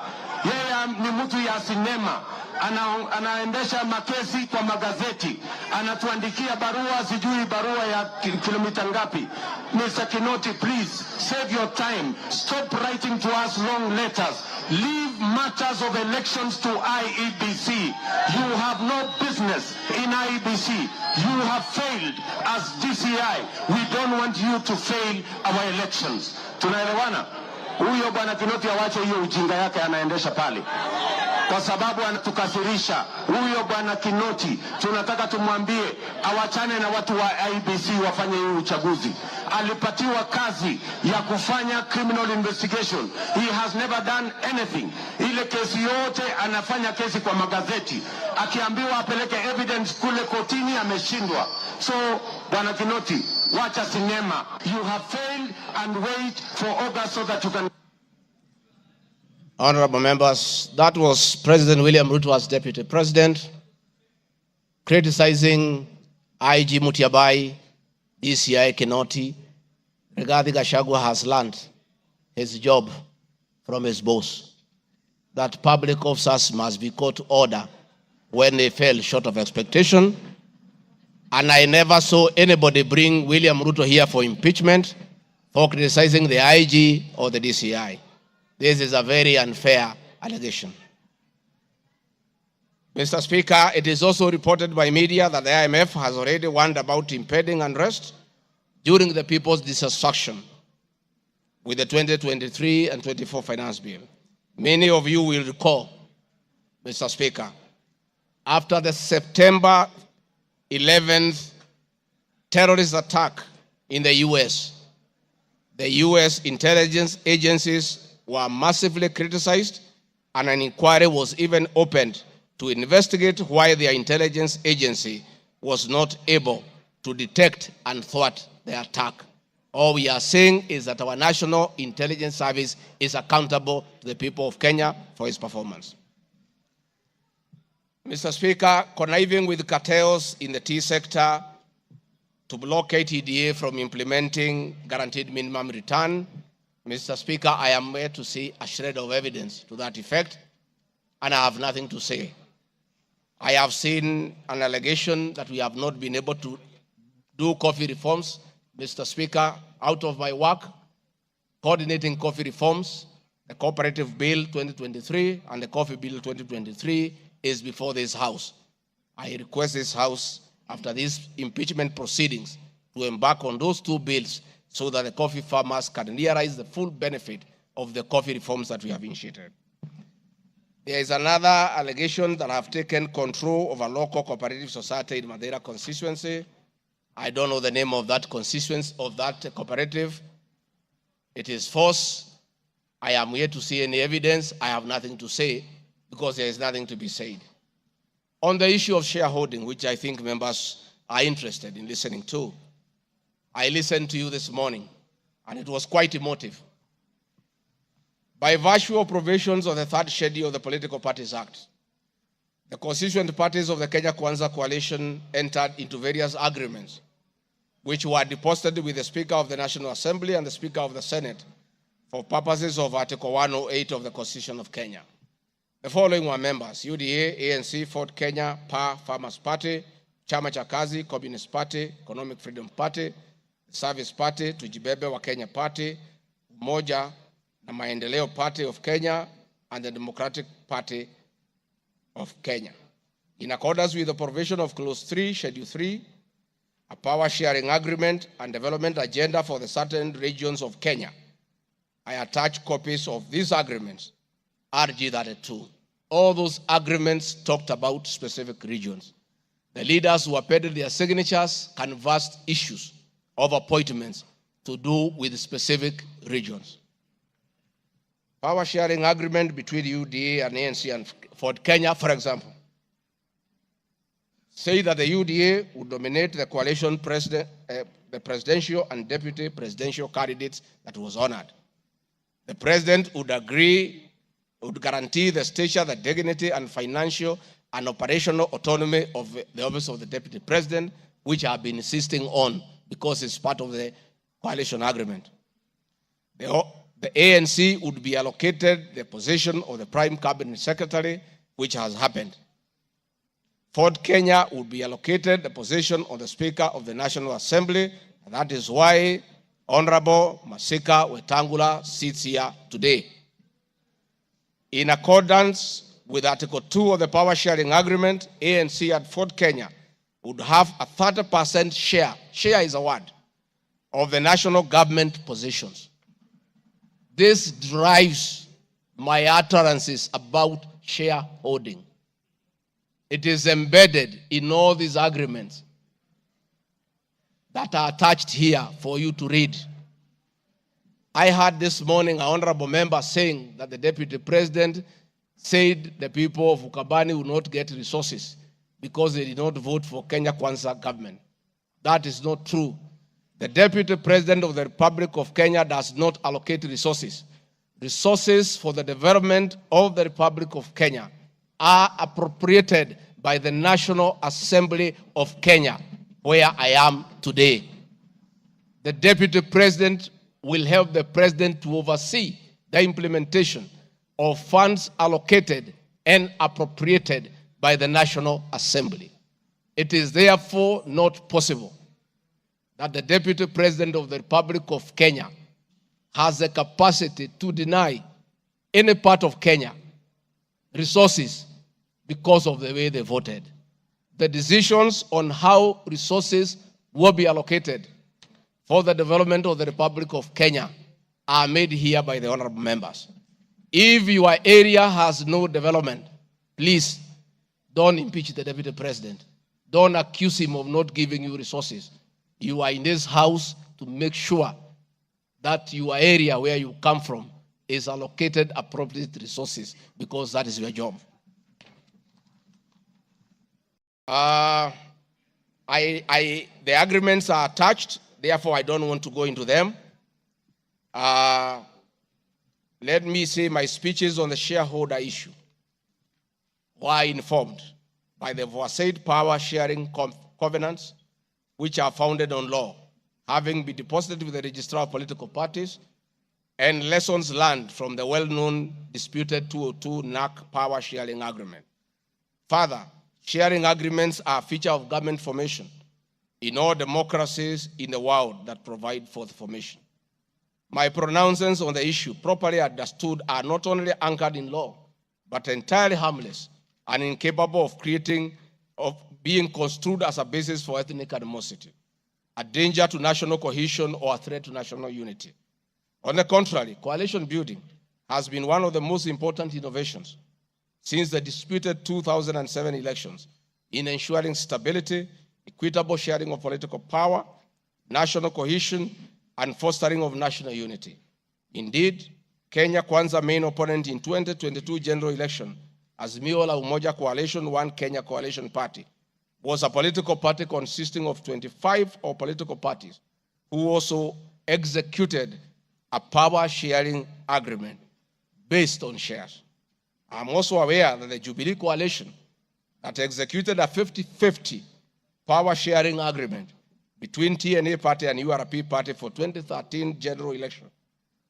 Yeye ni mtu ya sinema. Anaendesha makesi kwa magazeti. Anatuandikia barua, sijui barua ya kilomita ngapi. Mr. Kinoti, please save your time. Stop writing to us long letters. Leave matters of elections to IEBC. You have no business in IEBC. You have failed as DCI. We don't want you to fail our elections. Tunaelewana? Huyo bwana Kinoti awache hiyo ujinga yake anaendesha pale, kwa sababu anatukasirisha. Huyo bwana Kinoti tunataka tumwambie awachane na watu wa IEBC wafanye hiyo uchaguzi. Alipatiwa kazi ya kufanya criminal investigation. He has never done anything. Ile kesi yote anafanya kesi kwa magazeti. Akiambiwa apeleke evidence kule kotini ameshindwa. So bwana Kinoti, wacha sinema. You have failed and wait for August so that you can. Honorable members, that was President William Ruto as Deputy President criticizing IG Mutiabai, DCI Kinoti. Regarding Gachagua has learned his job from his boss, that public officers must be called to order when they fell short of expectation. And I never saw anybody bring William Ruto here for impeachment for criticizing the IG or the DCI. This is a very unfair allegation. Mr. Speaker, it is also reported by media that the IMF has already warned about impending unrest during the people's dissatisfaction with the 2023 and 24 finance bill. Many of you will recall, Mr. Speaker, after the September 11th terrorist attack in the US, The US intelligence agencies were massively criticized, and an inquiry was even opened to investigate why their intelligence agency was not able to detect and thwart the attack. All we are saying is that our National Intelligence Service is accountable to the people of Kenya for its performance. Mr. Speaker, conniving with cartels in the tea sector to block KTDA from implementing guaranteed minimum return, Mr. Speaker, I am yet to see a shred of evidence to that effect, and I have nothing to say. I have seen an allegation that we have not been able to do coffee reforms. Mr. Speaker, out of my work, coordinating coffee reforms, the Cooperative Bill 2023 and the Coffee Bill 2023 is before this House. I request this House, after these impeachment proceedings, to embark on those two bills so that the coffee farmers can realize the full benefit of the coffee reforms that we have initiated. There is another allegation that I have taken control of a local cooperative society in Madeira constituency. I don't know the name of that constituency, of that cooperative. It is false. I am yet to see any evidence. I have nothing to say because there is nothing to be said. On the issue of shareholding, which I think members are interested in listening to, I listened to you this morning, and it was quite emotive. By virtue of provisions of the third schedule of the Political Parties Act, the constituent parties of the Kenya Kwanza coalition entered into various agreements, which were deposited with the Speaker of the National Assembly and the Speaker of the Senate for purposes of Article 108 of the Constitution of Kenya. The following were members: UDA, ANC, Ford Kenya, PA, Farmers Party, Chama cha Kazi, Communist Party, Economic Freedom Party, Service Party, Tujibebe wa Kenya Party, Umoja na Maendeleo Party of Kenya, and the Democratic Party of Kenya. In accordance with the provision of Clause 3, Schedule 3, a power sharing agreement and development agenda for the certain regions of Kenya, I attach copies of these agreements, RG32. All those agreements talked about specific regions. The leaders who appended their signatures canvassed issues of appointments to do with specific regions. Power sharing agreement between UDA and ANC and Ford Kenya, for example, say that the UDA would nominate the coalition president, the presidential and deputy presidential candidates that was honored. The president would guarantee the stature, the dignity, and financial and operational autonomy of the office of the deputy president, which I have been insisting on because it's part of the coalition agreement. The ANC would be allocated the position of the prime cabinet secretary, which has happened. Ford Kenya would be allocated the position of the Speaker of the National Assembly, and that is why Honorable Masika Wetangula sits here today. In accordance with Article 2 of the Power Sharing Agreement, ANC and Ford Kenya would have a 30% share is a word, of the national government positions. This drives my utterances about shareholding. It is embedded in all these agreements that are attached here for you to read. I heard this morning an honorable member saying that the deputy president said the people of Ukabani will not get resources because they did not vote for Kenya Kwanza government. That is not true. The deputy president of the Republic of Kenya does not allocate resources. Resources for the development of the Republic of Kenya are appropriated by the National Assembly of Kenya, where I am today. The deputy president will help the president to oversee the implementation of funds allocated and appropriated by the National Assembly. It is therefore not possible that the Deputy President of the Republic of Kenya has the capacity to deny any part of Kenya resources because of the way they voted. The decisions on how resources will be allocated for the development of the Republic of Kenya are made here by the honorable members. If your area has no development, please don't impeach the Deputy President. Don't accuse him of not giving you resources. You are in this house to make sure that your area where you come from is allocated appropriate resources, because that is your job. The agreements are attached, therefore I don't want to go into them. Let me say my speeches on the shareholder issue were informed by the aforesaid power sharing covenants, which are founded on law, having been deposited with the Registrar of Political Parties, and lessons learned from the well-known disputed 202 NAC power sharing agreement. Further, sharing agreements are a feature of government formation in all democracies in the world that provide for the formation. My pronouncements on the issue, properly understood, are not only anchored in law, but entirely harmless and incapable of being construed as a basis for ethnic animosity, a danger to national cohesion, or a threat to national unity. On the contrary, coalition building has been one of the most important innovations since the disputed 2007 elections in ensuring stability, equitable sharing of political power, national cohesion, and fostering of national unity. Indeed, Kenya Kwanza main opponent in 2022 general election, Azimio la Umoja Coalition, One Kenya Coalition Party, was a political party consisting of 25 political parties who also executed a power sharing agreement based on shares. I'm also aware that the Jubilee Coalition that executed a 50-50 power sharing agreement between TNA Party and URP Party for 2013 general election.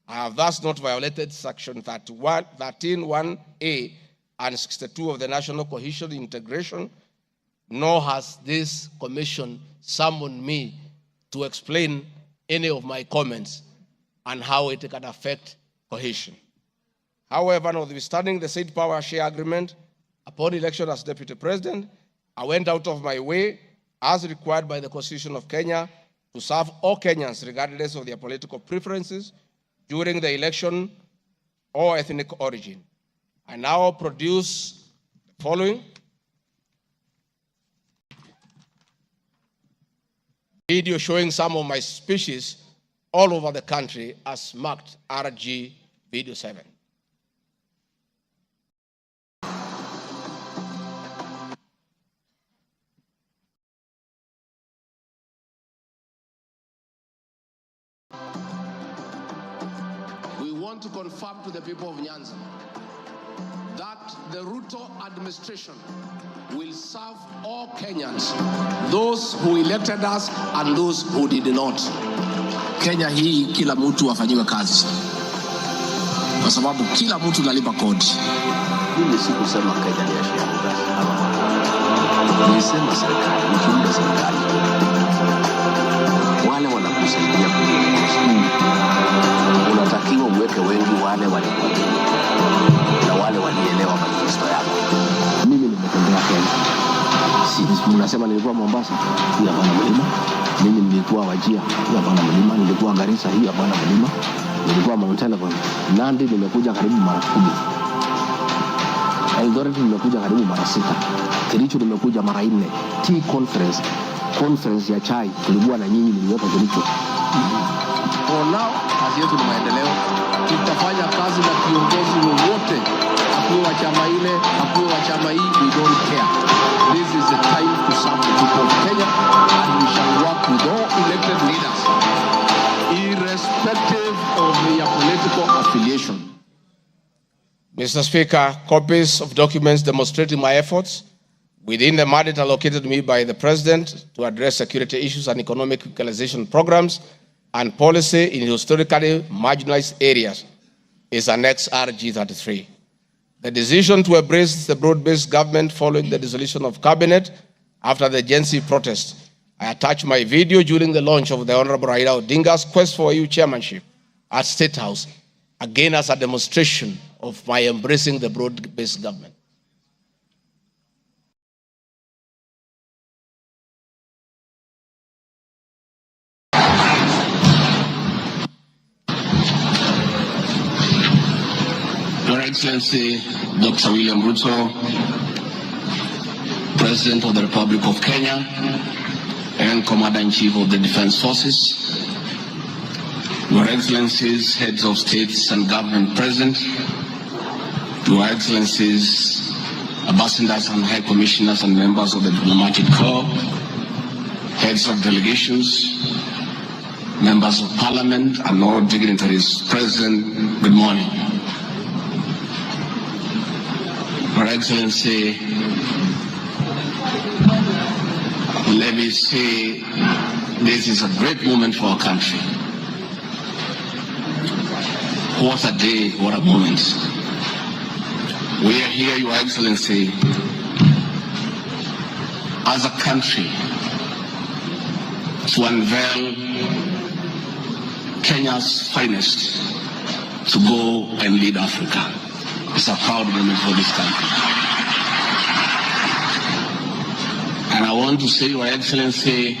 I have thus not violated Section 13(1)(a) and 62 of the National Cohesion Integration, nor has this commission summoned me to explain any of my comments and how it can affect cohesion. However, notwithstanding the said power share agreement, upon election as Deputy President, I went out of my way, as required by the Constitution of Kenya, to serve all Kenyans regardless of their political preferences during the election or ethnic origin. I now produce the following video showing some of my speeches all over the country as marked RG Video 7. We want to confirm to the people of Nyanza that the Ruto administration will serve all Kenyans, those who elected us and those who did not. Kenya hii kila mtu afanyiwe kazi, kwa sababu kila mtu nalipa kodi. Mimi sikusema Kenya ni ya shareholders. Nilisema serikali, ukiunda serikali wale wanakusaidia kuongoza, unatakiwa uweke wengi wale walikuamini na wale walielewa manifesto yako. Mimi nimetembea Kenya. Si mnasema nilikuwa Mombasa, hii hapana mlima. Mimi nilikuwa Wajir, hii hapana mlima. Nilikuwa Garissa, hii hapana mlima. Nilikuwa Mount Elgon. Nandi nimekuja karibu mara 10. Eldoret nimekuja karibu mara 6. Kericho nimekuja mara 4. Tea conference ya chai tulikuwa na nyinyi, niliweka Kericho. For now, kazi yetu ni maendeleo. Tutafanya kazi na kiongozi wowote, akuwe wa chama ile, akuwe wa chama hii, we don't care. This is the time to serve the people of Kenya, and we shall work with all elected leaders, irrespective of their political affiliation. Mr. Speaker, copies of documents demonstrating my efforts within the mandate allocated me by the President to address security issues and economic equalization programs and policy in historically marginalized areas is Annex RG33. The decision to embrace the broad-based government following the dissolution of cabinet after the Gen Z protest. I attached my video during the launch of the Honorable Raila Odinga's quest for EU chairmanship at State House, again as a demonstration of my embracing the broad-based government. Your Excellency, Dr. William Ruto, President of the Republic of Kenya and Commander-in-Chief of the Defense Forces, Your Excellencies, heads of states and government present, Your Excellencies, ambassadors and high commissioners and members of the diplomatic corps, heads of delegations, members of parliament, and all dignitaries present, good morning. Your Excellency, let me say this is a great moment for our country. What a day, what a moment. We are here, Your Excellency, as a country to unveil Kenya's finest to go and lead Africa. It's a proud moment for this country. And I want to say, Your Excellency,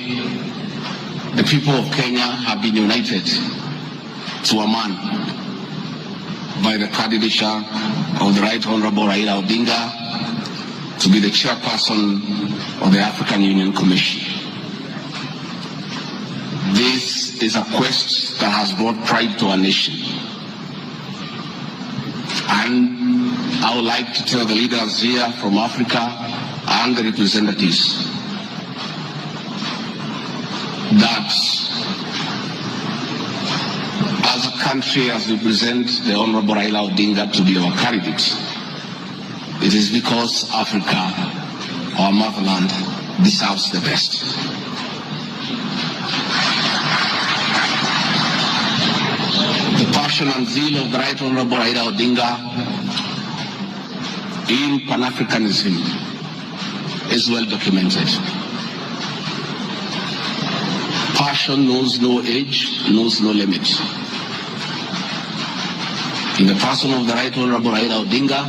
the people of Kenya have been united to a man by the candidature of the Right Honorable Raila Odinga to be the chairperson of the African Union Commission. This is a quest that has brought pride to our nation. And I would like to tell the leaders here from Africa and the representatives that as a country, as we present the Honorable Raila Odinga to be our candidate, it is because Africa, our motherland, deserves the best. The passion and zeal of the Right Honorable Raila Odinga in Pan-Africanism is well documented. Passion knows no age, knows no limit. In the person of the Right Honorable Raila Odinga,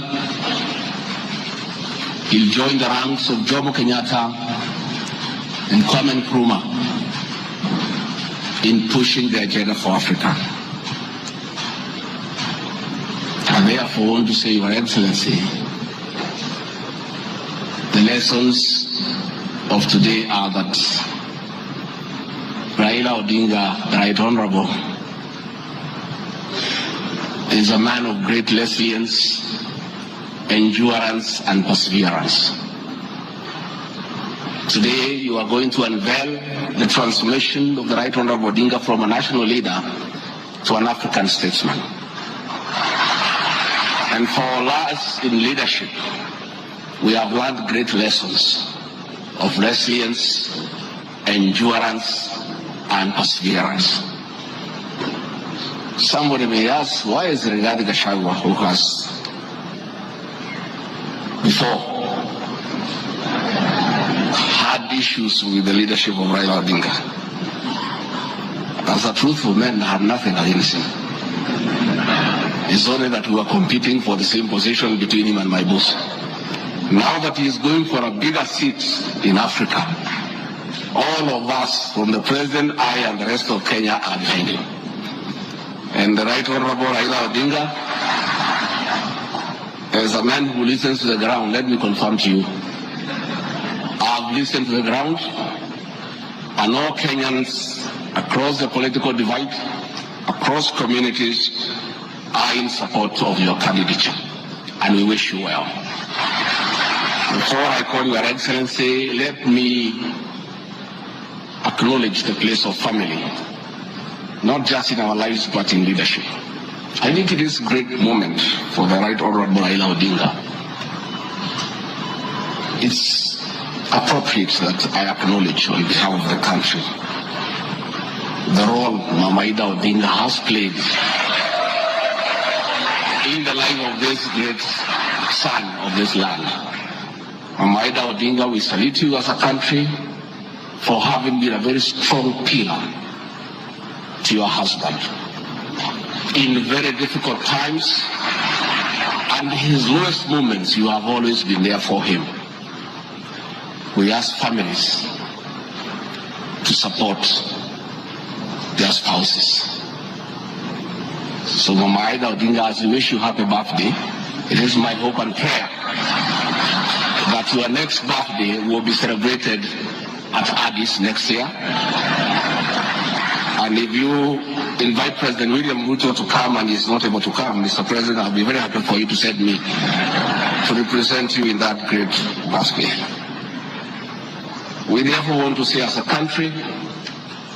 he'll join the ranks of Jomo Kenyatta and Kwame Nkrumah in pushing the agenda for Africa. I therefore want to say, Your Excellency, the lessons of today are that Raila Odinga, the Right Honorable, is a man of great resilience, endurance, and perseverance. Today, you are going to unveil the transformation of the Right Honorable Odinga from a national leader to an African statesman. And for us in leadership, we have learned great lessons of resilience, endurance, and perseverance. Somebody may ask, why is Rigathi Gachagua, who has before had issues with the leadership of Raila Odinga? As a truthful man, I had nothing against him. It's only that we were competing for the same position between him and my boss. Now that he is going for a bigger seat in Africa, all of us, from the president, I, and the rest of Kenya, are behind him. And the Right Honorable Raila Odinga, as a man who listens to the ground, let me confirm to you, I've listened to the ground, and all Kenyans across the political divide, across communities, are in support of your candidature, and we wish you well. Before I call Your Excellency, let me acknowledge the place of family, not just in our lives, but in leadership. I think it is a great moment for the Right Honorable Raila Odinga. It's appropriate that I acknowledge on behalf of the country the role Mama Ida Odinga has played in the life of this great son of this land. Mama Ida Odinga, we salute you as a country for having been a very strong pillar to your husband in very difficult times, and his lowest moments, you have always been there for him. We ask families to support their spouses. So Mama Ida Odinga, as we wish you happy birthday, it is my hope and prayer that your next birthday will be celebrated at Addis next year, And if you invite President William Ruto to come and he's not able to come, Mr. President, I'll be very happy for you to send me to represent you in that great basket. We therefore want to say as a country,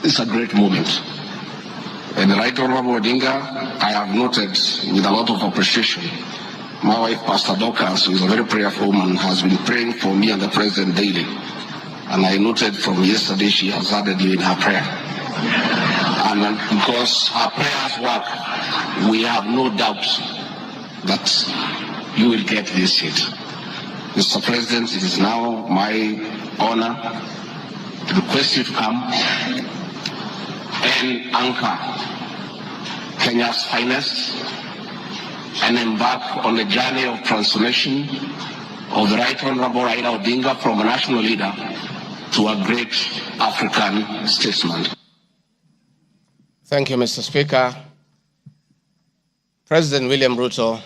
it's a great moment. And the Right Honorable Odinga, I have noted with a lot of appreciation, my wife, Pastor Dorcas, who is a very prayerful woman, has been praying for me and the President daily. And I noted from yesterday she has added you in her prayer. And because her prayers work, we have no doubt that you will get this seat. Mr. President, it is now my honor to request you to come and anchor Kenya's finest and embark on the journey of transformation of the Right Honorable Raila Odinga from a national leader to a great African statesman. Thank you, Mr. Speaker. President William Ruto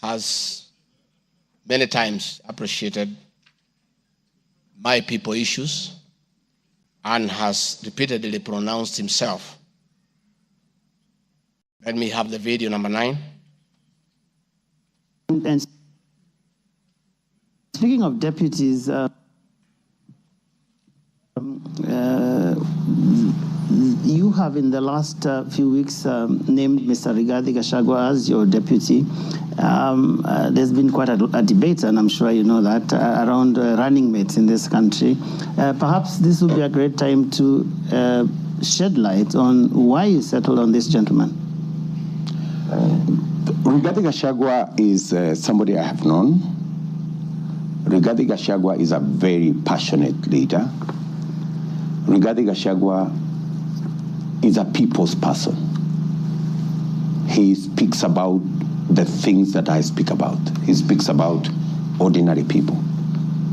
has many times appreciated my people issues and has repeatedly pronounced himself. Let me have the video number 9. And speaking of deputies, you have in the last few weeks named Mr. Rigathi Gachagua as your deputy. There's been quite a debate, and I'm sure you know that, around running mates in this country. Perhaps this would be a great time to shed light on why you settled on this gentleman. Rigathi Gachagua is somebody I have known. Rigathi Gachagua is a very passionate leader. Rigathi Gachagua is a people's person. He speaks about the things that I speak about. He speaks about ordinary people.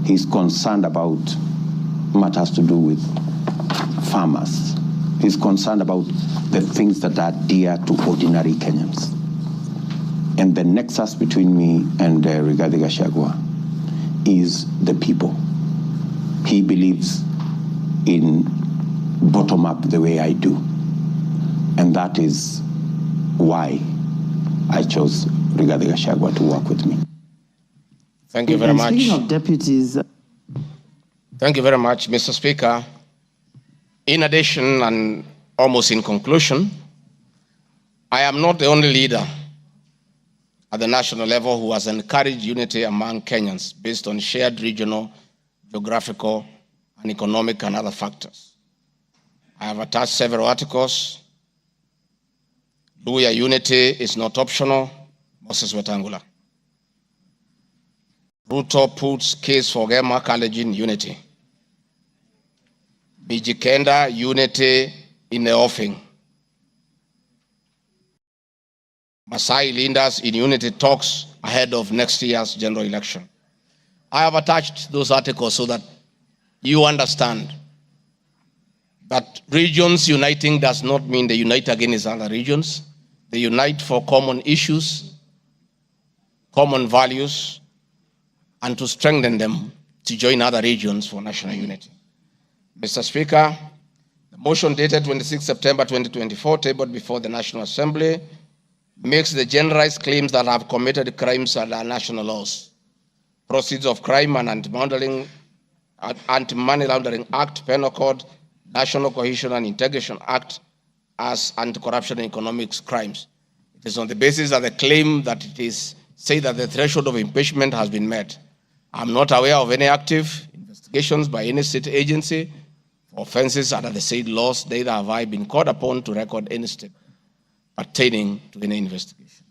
He's concerned about matters to do with farmers. He's concerned about the things that are dear to ordinary Kenyans. And the nexus between me and Rigathi Gachagua is the people. He believes in bottom-up the way I do. And that is why I chose Rigathi Gachagua to work with me. Thank you very much. Speaking of deputies... Thank you very much, Mr. Speaker. In addition, and almost in conclusion, I am not the only leader at the national level who has encouraged unity among Kenyans based on shared regional, geographical, and economic and other factors. I have attached several articles. Luya unity is not optional, Moses Wetangula. Ruto puts case for Gema Kalenjin unity. Mijikenda unity in the offing. Masai leaders in unity talks ahead of next year's general election. I have attached those articles so that you understand that regions uniting does not mean they unite against other regions. They unite for common issues, common values, and to strengthen them to join other regions for national unity. Mr. Speaker, the motion dated 26 September 2024, tabled before the National Assembly, makes the generalized claims that I have committed crimes under national laws. Proceeds of Crime and Anti-Money Laundering Act, Penal Code, National Cohesion and Integration Act as anti-corruption and economic crimes. It is on the basis of the claim that it is say that the threshold of impeachment has been met. I'm not aware of any active investigations by any state agency for offenses under the said laws, neither have I been called upon to record any step pertaining to any investigation.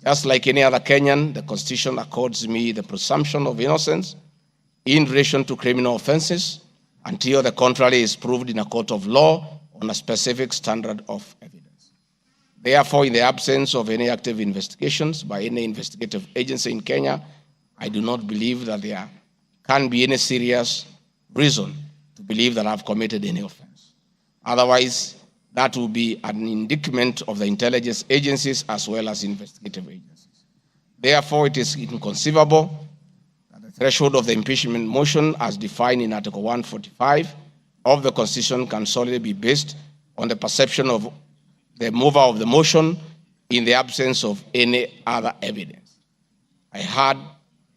Just like any other Kenyan, the Constitution accords me the presumption of innocence in relation to criminal offenses until the contrary is proved in a court of law on a specific standard of evidence. Therefore, in the absence of any active investigations by any investigative agency in Kenya, I do not believe that there can be any serious reason to believe that I've committed any offense. Otherwise, that will be an indictment of the intelligence agencies as well as investigative agencies. Therefore, it is inconceivable that the threshold of the impeachment motion as defined in Article 145 of the Constitution can solely be based on the perception of the mover of the motion in the absence of any other evidence. I heard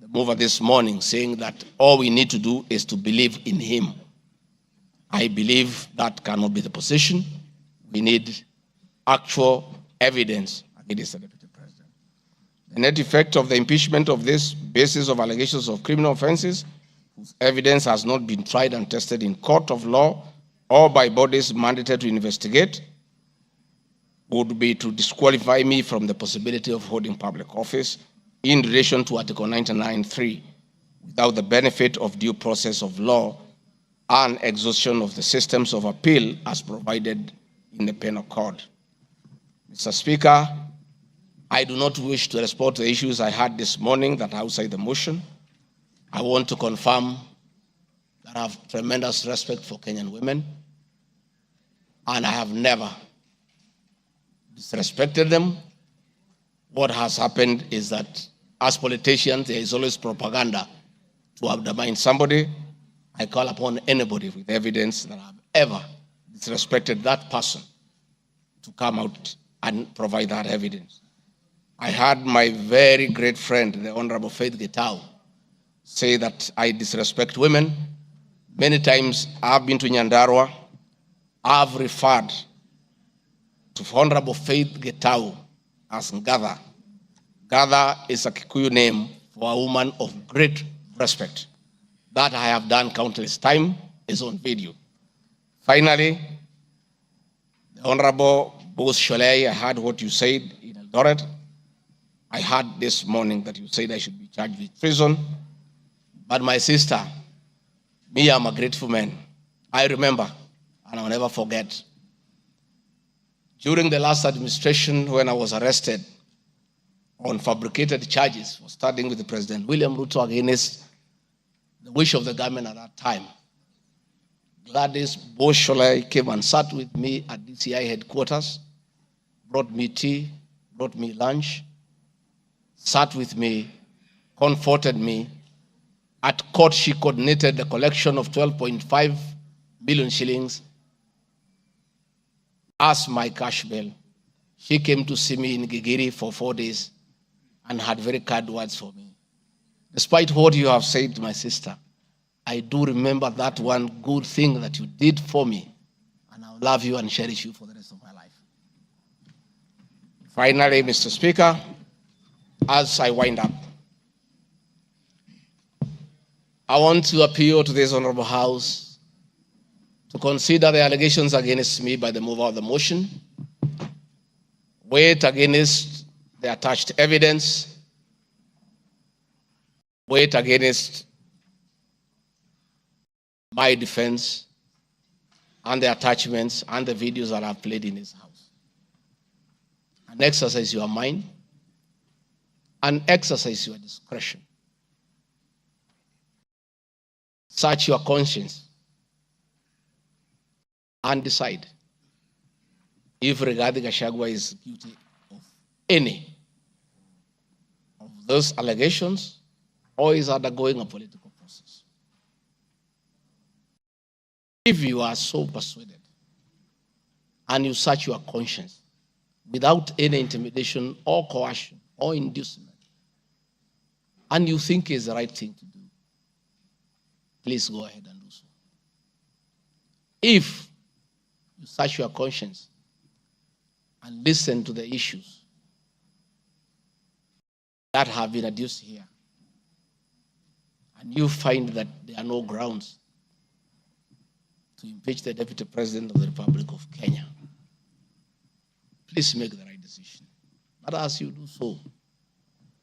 the mover this morning saying that all we need to do is to believe in him. I believe that cannot be the position. We need actual evidence against the Deputy President. The net effect of the impeachment of this basis of allegations of criminal offenses, whose evidence has not been tried and tested in court of law or by bodies mandated to investigate, would be to disqualify me from the possibility of holding public office in relation to Article 99(3) without the benefit of due process of law and exhaustion of the systems of appeal as provided in the Penal Code. Mr. Speaker, I do not wish to respond to the issues I had this morning that are outside the motion. I want to confirm that I have tremendous respect for Kenyan women, and I have never disrespected them. What has happened is that as politicians, there is always propaganda to undermine somebody. I call upon anybody with evidence that I've ever disrespected that person to come out and provide that evidence. I heard my very great friend, the Honorable Faith Gachagua, say that I disrespect women. Many times I've been to Nyandarua. I've referred to Honorable Faith Gachagua as Ngatha. Ngatha is a Kikuyu name for a woman of great respect. That I have done countless times, is on video. Finally, the Honorable Bose Sholei, I heard what you said in Eldoret. I heard this morning that you said I should be charged with treason. But my sister, me, I'm a grateful man. I remember, and I'll never forget, during the last administration when I was arrested on fabricated charges for standing with President William Ruto against the wish of the government at that time, Gladys Bose Sholei came and sat with me at DCI headquarters, brought me tea, brought me lunch, sat with me, comforted me. At court, she coordinated the collection of 12.5 billion shillings as my cash bail. She came to see me in Gigiri for 4 days and had very kind words for me. Despite what you have said, my sister, I do remember that one good thing that you did for me, and I'll love you and cherish you for the rest of my life. Finally, Mr. Speaker, as I wind up, I want to appeal to this Honorable House to consider the allegations against me by the mover of the motion, weigh it against the attached evidence, weigh it against my defense and the attachments and the videos that I've played in this house. And exercise your mind and exercise your discretion. Search your conscience and decide if Rigathi Gachagua is guilty of any of those allegations or is undergoing a political process. If you are so persuaded and you search your conscience without any intimidation or coercion or inducement, and you think is the right thing to do, please go ahead and do so. If you search your conscience and listen to the issues that have been adduced here, and you find that there are no grounds to impeach the Deputy President of the Republic of Kenya, please make the right decision. But as you do so,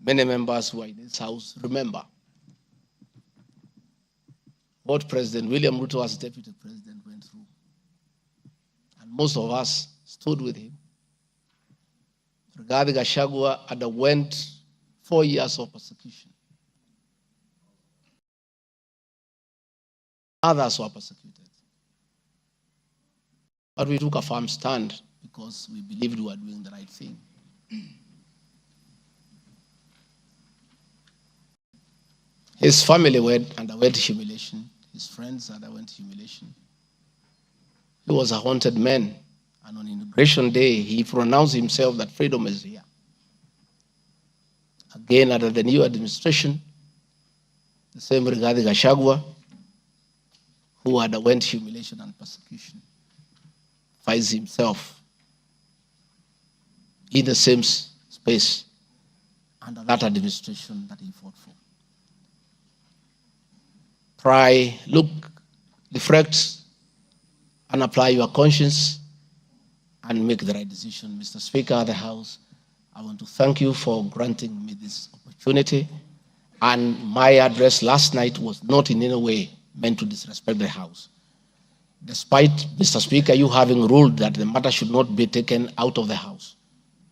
many members who are in this house remember what President William Ruto as Deputy President went through. And most of us stood with him. Rigathi Gachagua underwent 4 years of persecution. Others were persecuted. But we took a firm stand because we believed we were doing the right thing. His family underwent humiliation. His friends underwent humiliation. He was a haunted man. And on Inauguration Day, he pronounced himself that freedom is here. Again, under the new administration, the same Rigathi Gachagua, who underwent humiliation and persecution, finds himself in the same space under that administration that he fought for. Try, look, reflect, and apply your conscience and make the right decision. Mr. Speaker of the House, I want to thank you for granting me this opportunity. And my address last night was not in any way meant to disrespect the House. Despite, Mr. Speaker, you having ruled that the matter should not be taken out of the House,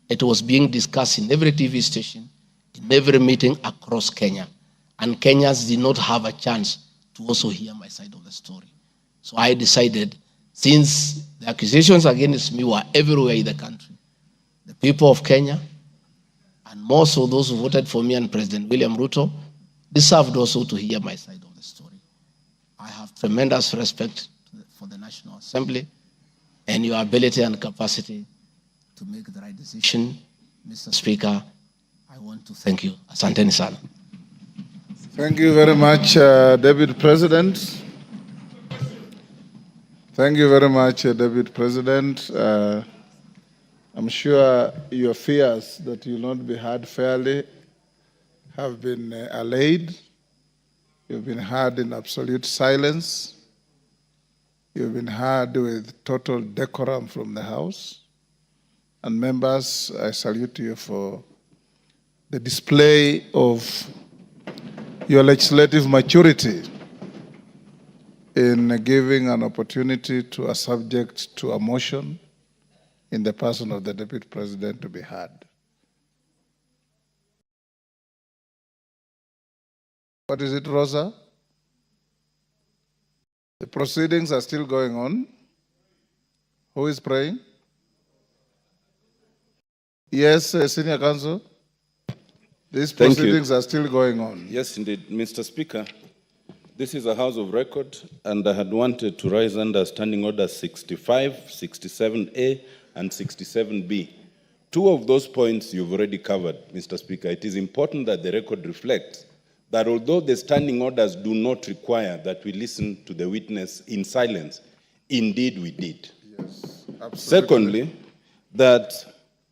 it was being discussed in every TV station, in every meeting across Kenya. And Kenyans did not have a chance to also hear my side of the story. So I decided, since the accusations against me were everywhere in the country, the people of Kenya, and more so those who voted for me and President William Ruto, deserved also to hear my side of the story. I have tremendous respect for the National Assembly and your ability and capacity to make the right decision. Mr. Speaker, I want to thank you. Asanteni sana. Thank you very much, Deputy President. Thank you very much, Deputy President. I'm sure your fears that you will not be heard fairly have been allayed. You've been heard in absolute silence. You've been heard with total decorum from the House. And members, I salute you for the display of your legislative maturity in giving an opportunity to a subject to a motion in the person of the Deputy President to be heard. What is it, Rosa? The proceedings are still going on. Who is praying? Yes, Senior Counsel. These proceedings are still going on. Yes, indeed. Mr. Speaker, this is a House of Record, and I had wanted to rise under Standing Order 65, 67A, and 67B. Two of those points you've already covered, Mr. Speaker. It is important that the record reflects that although the standing orders do not require that we listen to the witness in silence, indeed we did. Yes, absolutely. Secondly, that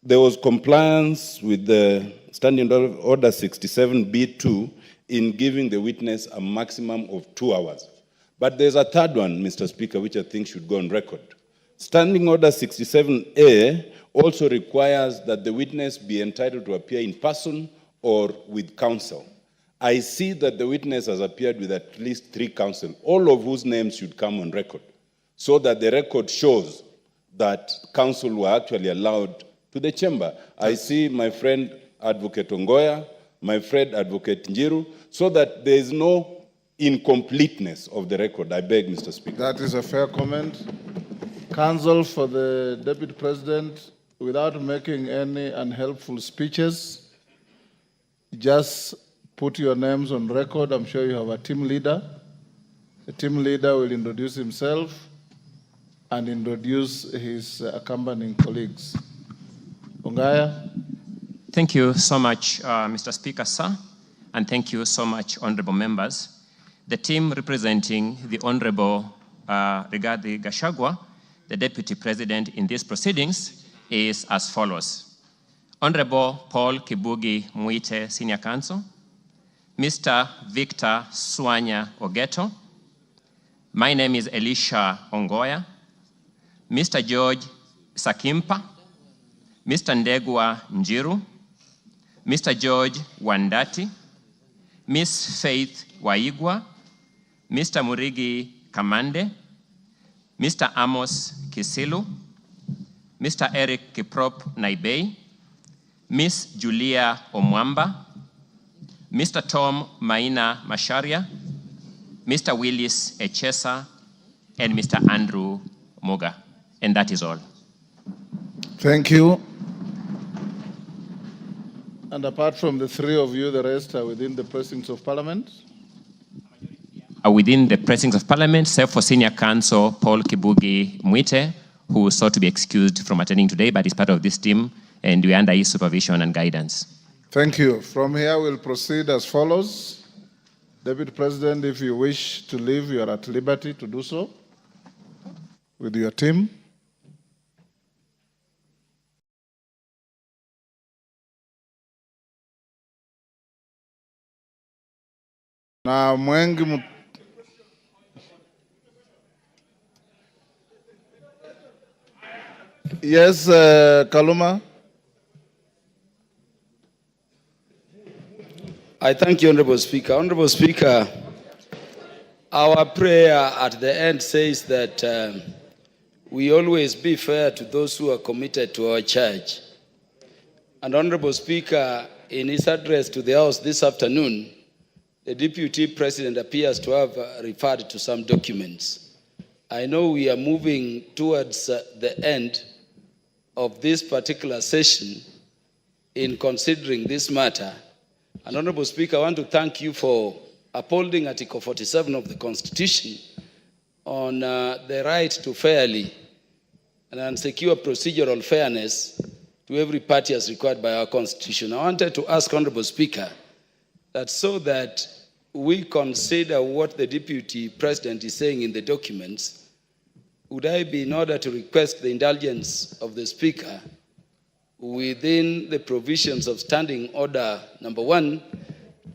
there was compliance with the Standing Order 67B2 in giving the witness a maximum of 2 hours. But there's a third one, Mr. Speaker, which I think should go on record. Standing Order 67A also requires that the witness be entitled to appear in person or with counsel. I see that the witness has appeared with at least 3 counsel, all of whose names should come on record, so that the record shows that counsel were actually allowed to the chamber. I see my friend Advocate Ongoya, my friend Advocate Njiru, so that there is no incompleteness of the record. I beg, Mr. Speaker. That is a fair comment. Counsel for the Deputy President, without making any unhelpful speeches, just put your names on record. I'm sure you have a team leader. The team leader will introduce himself and introduce his accompanying colleagues. Ongaya. Thank you so much, Mr. Speaker, sir, and thank you so much, honorable members. The team representing the Honorable Rigathi Gachagua, the Deputy President in these proceedings, is as follows. Honorable Paul Kibugi Muite, Senior Counsel, Mr. Victor Swanya Ogeto, my name is Elisha Ongoya, Mr. George Sakimpa, Mr. Ndegwa Njiru, Mr. George Wandati, Miss Faith Waigwa, Mr. Murigi Kamande, Mr. Amos Kisilu, Mr. Eric Kiprop Naibei, Miss Julia Omwamba, Mr. Tom Maina Masharia, Mr. Willis Echesa, and Mr. Andrew Moga. And that is all. Thank you. And apart from the 3 of you, the rest are within the precincts of Parliament? within the precincts of Parliament, save for Senior Counsel Paul Kibugi Mwite, who sought to be excused from attending today, but is part of this team, and we are under his supervision and guidance. Thank you. From here, we'll proceed as follows. Deputy President, if you wish to leave, you are at liberty to do so with your team. Na mwengi Yes, Kaluma. I thank you, Honorable Speaker. Honorable Speaker, our prayer at the end says that we always be fair to those who are committed to our church. And Honorable Speaker, in his address to the House this afternoon, the Deputy President appears to have referred to some documents. I know we are moving towards the end of this particular session in considering this matter. And Honorable Speaker, I want to thank you for upholding Article 47 of the Constitution on the right to fairly and secure procedural fairness to every party as required by our Constitution. I wanted to ask Honorable Speaker that so that we consider what the Deputy President is saying in the documents, would I be in order to request the indulgence of the Speaker within the provisions of Standing Order number 1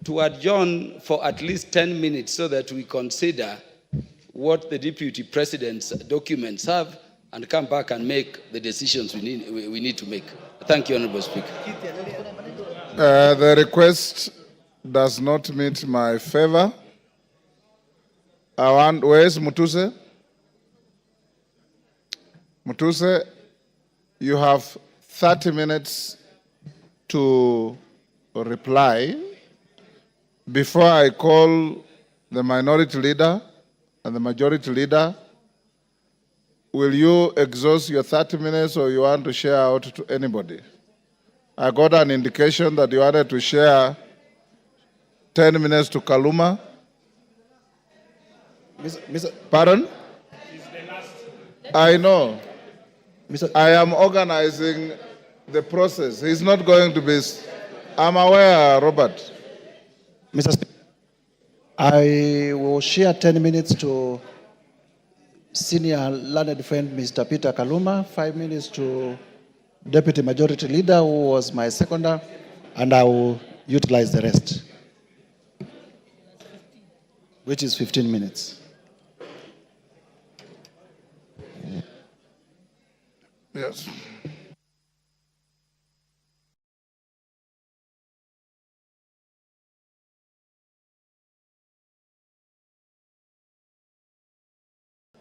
to adjourn for at least 10 minutes so that we consider what the Deputy President's documents have and come back and make the decisions we need to make. Thank you, Honorable Speaker. The request does not meet my favor. Where's Mutuse? Mutuse, you have 30 minutes to reply before I call the minority leader and the majority leader. Will you exhaust your 30 minutes or you want to share out to anybody? I got an indication that you wanted to share 10 minutes to Kaluma. Pardon? I know. I am organizing the process. He's not going to be... I'm aware, Robert. Mr. Speaker, I will share 10 minutes to senior learned friend Mr. Peter Kaluma, 5 minutes to Deputy Majority Leader, who was my seconder, and I will utilize the rest, which is 15 minutes. Yes.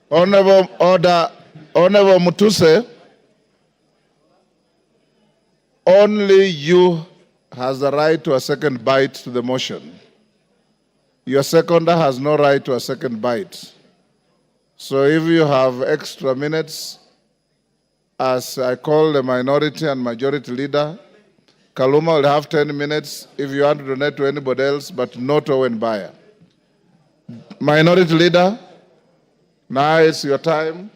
Honorable Mutuse, only you has the right to a second bite to the motion. Your seconder has no right to a second bite. So if you have extra minutes, as I call the minority and majority leader, Kaluma will have 10 minutes if you want to donate to anybody else, but not Owen Bayer. Minority leader, now it's your time.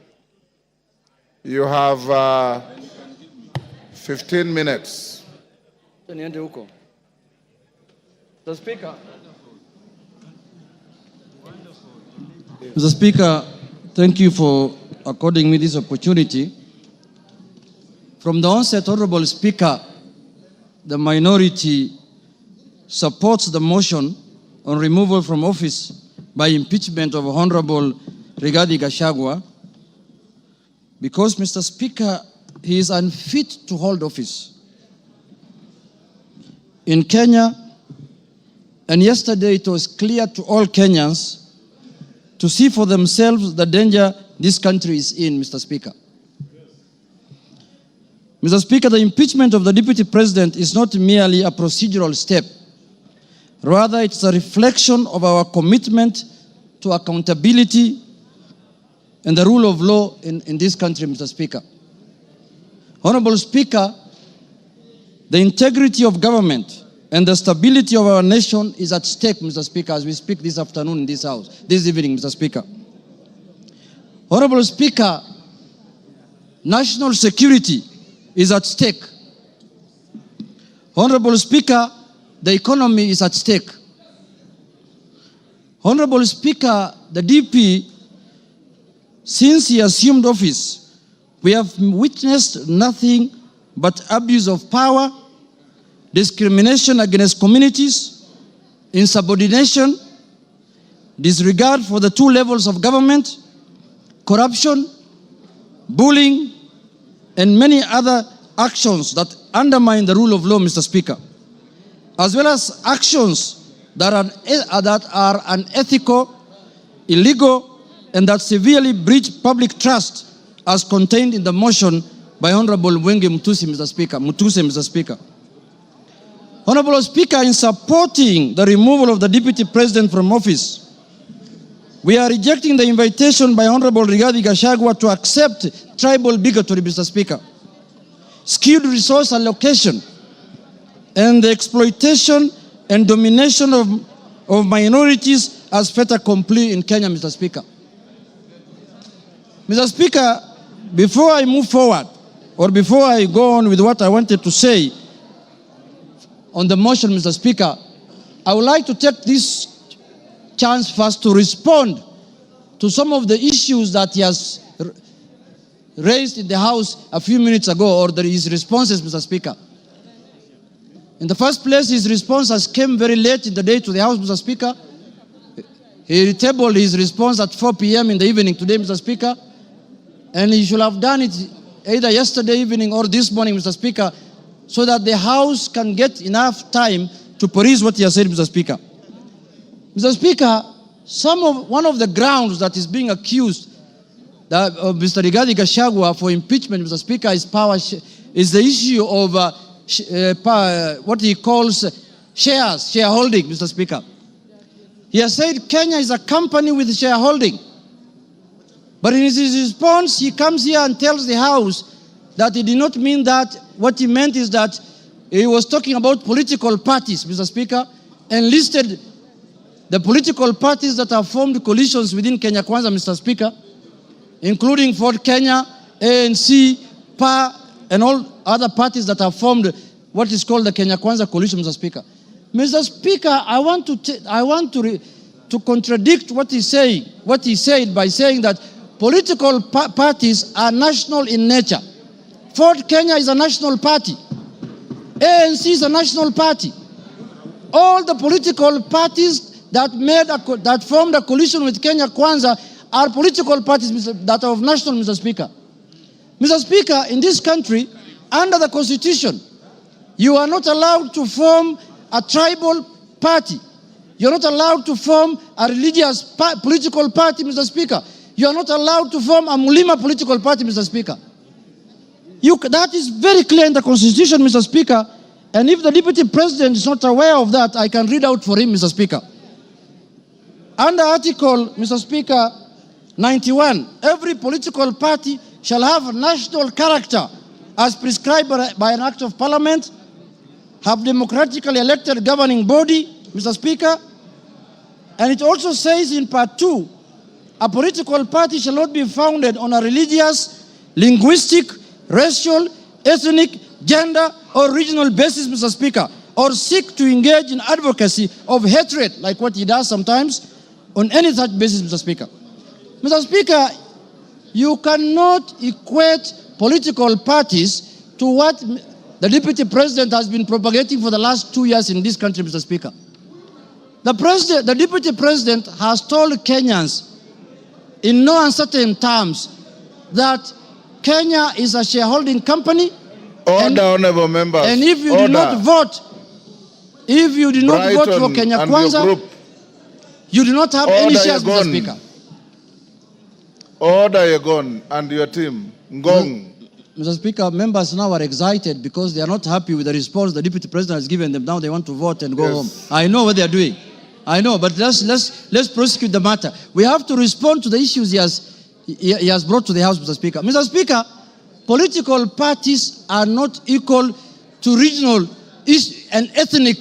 You have 15 minutes. Mr. Speaker. Mr. Speaker, thank you for according me this opportunity. From the onset, Honorable Speaker, the minority supports the motion on removal from office by impeachment of Honorable Rigathi Gachagua because, Mr. Speaker, he is unfit to hold office. In Kenya, and yesterday it was clear to all Kenyans to see for themselves the danger this country is in, Mr. Speaker. Mr. Speaker, the impeachment of the Deputy President is not merely a procedural step. Rather, it's a reflection of our commitment to accountability and the rule of law in this country, Mr. Speaker. Honorable Speaker, the integrity of government and the stability of our nation is at stake, Mr. Speaker, as we speak this afternoon in this House, this evening, Mr. Speaker. Honorable Speaker, national security is at stake. Honorable Speaker, the economy is at stake. Honorable Speaker, the DP, since he assumed office, we have witnessed nothing but abuse of power, discrimination against communities, insubordination, disregard for the two levels of government, corruption, bullying, and many other actions that undermine the rule of law, Mr. Speaker, as well as actions that are unethical, illegal, and that severely breach public trust as contained in the motion by Honorable Mwenge Mutuse, Mr. Speaker. Honorable Speaker, in supporting the removal of the Deputy President from office, we are rejecting the invitation by Honorable Rigathi Gachagua to accept tribal bigotry, Mr. Speaker, skewed resource allocation, and the exploitation and domination of minorities as fait accompli in Kenya, Mr. Speaker. Mr. Speaker, before I move forward, or before I go on with what I wanted to say on the motion, Mr. Speaker, I would like to take this chance first to respond to some of the issues that he has raised in the House a few minutes ago, or his responses, Mr. Speaker. In the first place, his responses came very late in the day to the House, Mr. Speaker. He tabled his response at 4 p.m. in the evening today, Mr. Speaker, and he should have done it either yesterday evening or this morning, Mr. Speaker, so that the House can get enough time to peruse what he has said, Mr. Speaker. Mr. Speaker, one of the grounds that is being accused of Mr. Rigathi Gachagua for impeachment, Mr. Speaker, is the issue of what he calls shareholding, Mr. Speaker. He has said Kenya is a company with shareholding. But in his response, he comes here and tells the House that he did not mean that. What he meant is that he was talking about political parties, Mr. Speaker, and listed the political parties that have formed coalitions within Kenya Kwanza, Mr. Speaker, including Ford Kenya, ANC, PA, and all other parties that have formed what is called the Kenya Kwanza coalition, Mr. Speaker. Mr. Speaker, I want to contradict what he said by saying that political parties are national in nature. Ford Kenya is a national party. ANC is a national party. All the political parties that formed a coalition with Kenya Kwanza are political parties that are of national, Mr. Speaker. Mr. Speaker, in this country, under the Constitution, you are not allowed to form a tribal party. You're not allowed to form a religious political party, Mr. Speaker. You are not allowed to form a Mulima political party, Mr. Speaker. That is very clear in the Constitution, Mr. Speaker. And if the Deputy President is not aware of that, I can read out for him, Mr. Speaker. Under Article, Mr. Speaker, 91, every political party shall have a national character as prescribed by an act of parliament, have democratically elected governing body, Mr. Speaker. And it also says in Part 2, a political party shall not be founded on a religious, linguistic, racial, ethnic, gender, or regional basis, Mr. Speaker, or seek to engage in advocacy of hatred, like what he does sometimes, on any such basis, Mr. Speaker. Mr. Speaker, you cannot equate political parties to what the Deputy President has been propagating for the last 2 years in this country, Mr. Speaker. The Deputy President has told Kenyans in no uncertain terms that Kenya is a shareholding company. Order, honorable members. And if you do not vote, for Kenya Kwanza, you do not have any shares, Mr. Speaker. Order, Yegon, and your team. Ngong. Mr. Speaker, members now are excited because they are not happy with the response the Deputy President has given them. Now they want to vote and go home. I know what they are doing. I know, but let's prosecute the matter. We have to respond to the issues he has brought to the House, Mr. Speaker. Mr. Speaker, political parties are not equal to regional and ethnic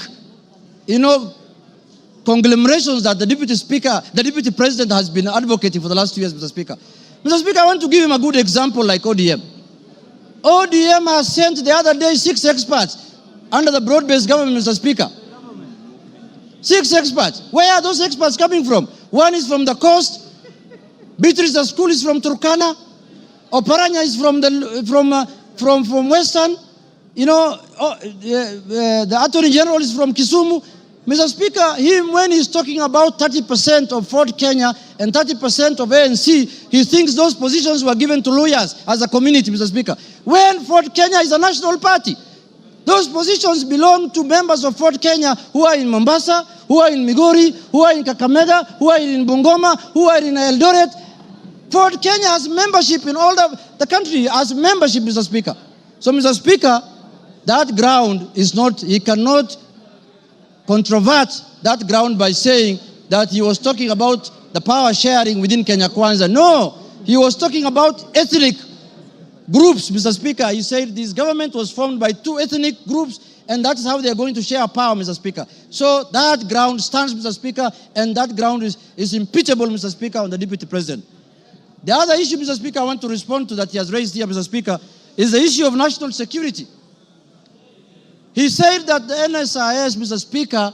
conglomerations that the deputy president has been advocating for the last 2 years, Mr. Speaker. Mr. Speaker, I want to give him a good example like ODM. ODM has sent the other day 6 experts under the broad-based government, Mr. Speaker. 6 experts. Where are those experts coming from? One is from the coast. Beatrice School is from Turkana. Oparanya is from Western. The Attorney General is from Kisumu. Mr. Speaker, when he's talking about 30% of Fort Kenya and 30% of ANC, he thinks those positions were given to lawyers as a community, Mr. Speaker. When Fort Kenya is a national party, those positions belong to members of Fort Kenya who are in Mombasa, who are in Migori, who are in Kakamega, who are in Bungoma, who are in Eldoret. Fort Kenya has membership in all the country, has membership, Mr. Speaker. So, Mr. Speaker, that ground is not, he cannot controvert that ground by saying that he was talking about the power sharing within Kenya Kwanza. No, he was talking about ethnic groups, Mr. Speaker. He said this government was formed by 2 ethnic groups, and that's how they're going to share power, Mr. Speaker. So that ground stands, Mr. Speaker, and that ground is impeachable, Mr. Speaker, on the Deputy President. The other issue, Mr. Speaker, I want to respond to that he has raised here, Mr. Speaker, is the issue of national security. He said that the NSIS, Mr. Speaker,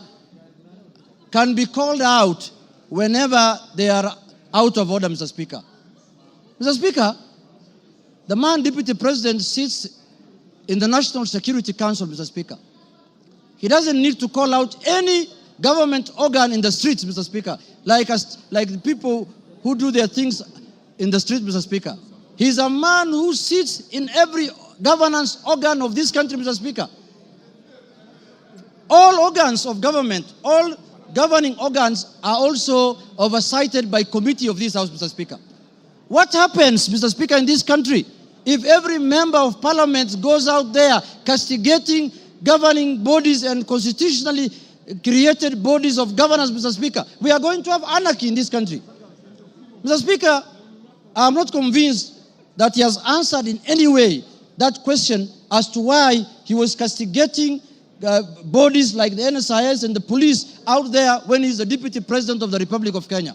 can be called out whenever they are out of order, Mr. Speaker. Mr. Speaker, the man Deputy President sits in the National Security Council, Mr. Speaker. He doesn't need to call out any government organ in the streets, Mr. Speaker, like the people who do their things in the street, Mr. Speaker. He's a man who sits in every governance organ of this country, Mr. Speaker. All organs of government, all governing organs are also oversighted by committee of this House, Mr. Speaker. What happens, Mr. Speaker, in this country if every member of parliament goes out there castigating governing bodies and constitutionally created bodies of governance, Mr. Speaker? We are going to have anarchy in this country. Mr. Speaker, I am not convinced that he has answered in any way that question as to why he was castigating bodies like the NSIS and the police out there when he's the Deputy President of the Republic of Kenya.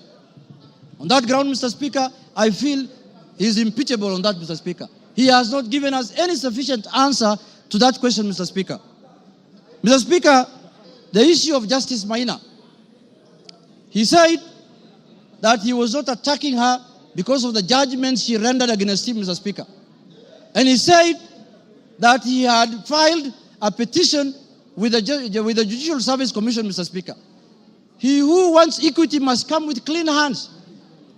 On that ground, Mr. Speaker, I feel he's impeachable on that, Mr. Speaker. He has not given us any sufficient answer to that question, Mr. Speaker. Mr. Speaker, the issue of Justice Maina. He said that he was not attacking her because of the judgments she rendered against him, Mr. Speaker. And he said that he had filed a petition with the Judicial Service Commission, Mr. Speaker. He who wants equity must come with clean hands.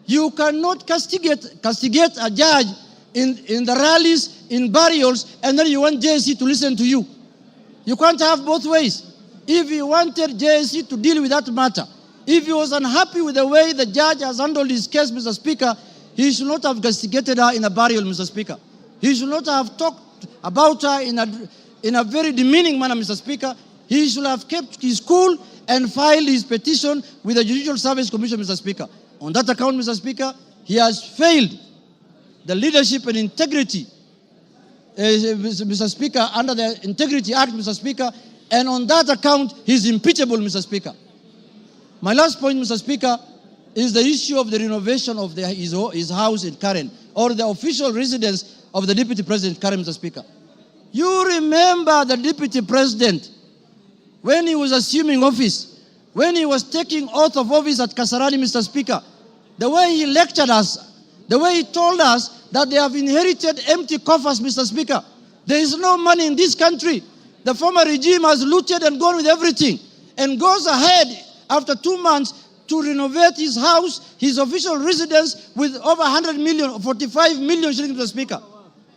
You cannot castigate a judge in the rallies, in burials, and then you want JSC to listen to you. You can't have both ways. If he wanted JSC to deal with that matter, if he was unhappy with the way the judge has handled his case, Mr. Speaker, he should not have castigated her in a burial, Mr. Speaker. He should not have talked about her in a very demeaning manner, Mr. Speaker. He should have kept his cool and filed his petition with the Judicial Service Commission, Mr. Speaker. On that account, Mr. Speaker, he has failed the leadership and integrity, Mr. Speaker, under the Integrity Act, Mr. Speaker, and on that account, he's impeachable, Mr. Speaker. My last point, Mr. Speaker, is the issue of the renovation of his house in Karen, or the official residence of the Deputy President Karen, Mr. Speaker. You remember the Deputy President, when he was assuming office, when he was taking oath of office at Kasarani, Mr. Speaker, the way he lectured us, the way he told us that they have inherited empty coffers, Mr. Speaker. There is no money in this country. The former regime has looted and gone with everything, and goes ahead after 2 months to renovate his house, his official residence, with over 100 million, 45 million shillings, Mr. Speaker.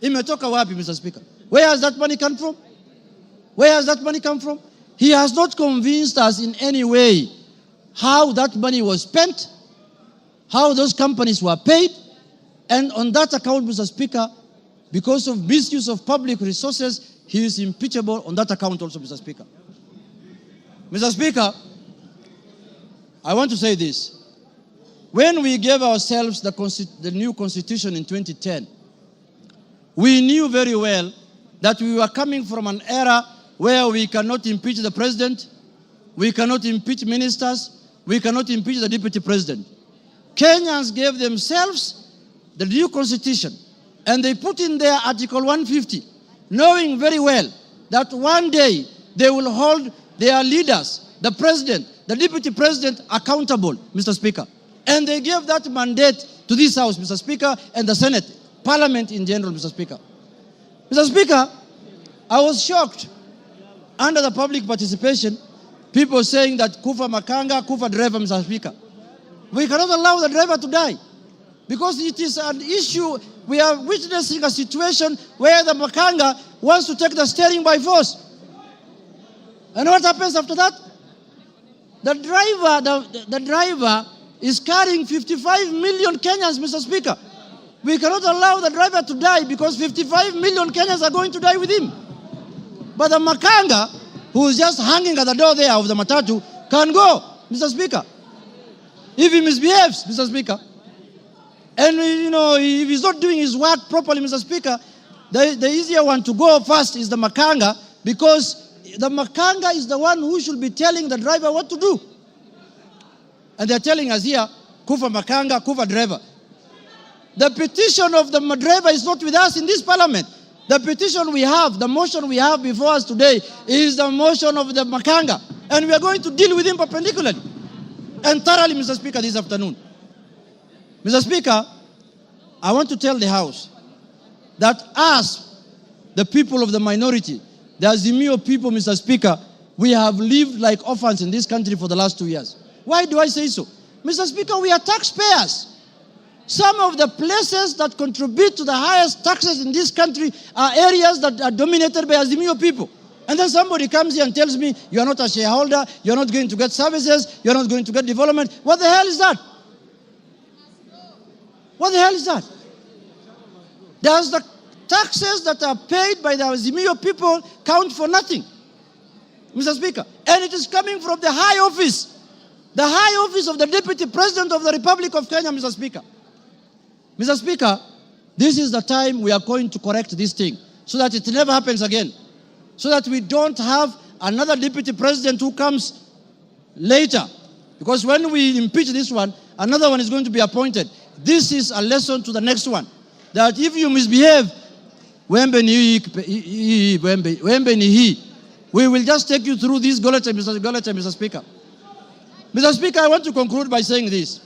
Imetoka wapi, Mr. Speaker? Where has that money come from? Where has that money come from? He has not convinced us in any way how that money was spent, how those companies were paid, and on that account, Mr. Speaker, because of misuse of public resources, he is impeachable on that account also, Mr. Speaker. Mr. Speaker, I want to say this. When we gave ourselves the new constitution in 2010, we knew very well that we were coming from an era where we cannot impeach the president, we cannot impeach ministers, we cannot impeach the deputy president. Kenyans gave themselves the new constitution, and they put in there Article 150, knowing very well that one day they will hold their leaders, the president, the deputy president, accountable, Mr. Speaker. And they gave that mandate to this House, Mr. Speaker, and the Senate, Parliament in general, Mr. Speaker. Mr. Speaker, I was shocked under the public participation, people saying that Kufa Makanga, Kufa driver, Mr. Speaker. We cannot allow the driver to die because it is an issue. We are witnessing a situation where the Makanga wants to take the steering by force. And what happens after that? The driver is carrying 55 million Kenyans, Mr. Speaker. We cannot allow the driver to die because 55 million Kenyans are going to die with him. But the Makanga, who is just hanging at the door there of the matatu, can go, Mr. Speaker. If he misbehaves, Mr. Speaker. And, you know, if he's not doing his work properly, Mr. Speaker, the easier one to go first is the Makanga, because the Makanga is the one who should be telling the driver what to do. And they're telling us here, Kufa Makanga, Kufa driver. The petition of the driver is not with us in this parliament. The petition we have, the motion we have before us today is the motion of the Makanga. And we are going to deal with him perpendicularly and thoroughly, Mr. Speaker, this afternoon. Mr. Speaker, I want to tell the House that us, the people of the minority, the Azimio people, Mr. Speaker, we have lived like orphans in this country for the last 2 years. Why do I say so? Mr. Speaker, we are taxpayers. Some of the places that contribute to the highest taxes in this country are areas that are dominated by Azimio people. And then somebody comes here and tells me, you are not a shareholder, you are not going to get services, you are not going to get development. What the hell is that? What the hell is that? Does the taxes that are paid by the Azimio people count for nothing? Mr. Speaker, and it is coming from the high office of the Deputy President of the Republic of Kenya, Mr. Speaker. Mr. Speaker, this is the time we are going to correct this thing so that it never happens again. So that we don't have another Deputy President who comes later. Because when we impeach this one, another one is going to be appointed. This is a lesson to the next one. That if you misbehave, we will just take you through this Goleta, Mr. Speaker. Mr. Speaker, I want to conclude by saying this.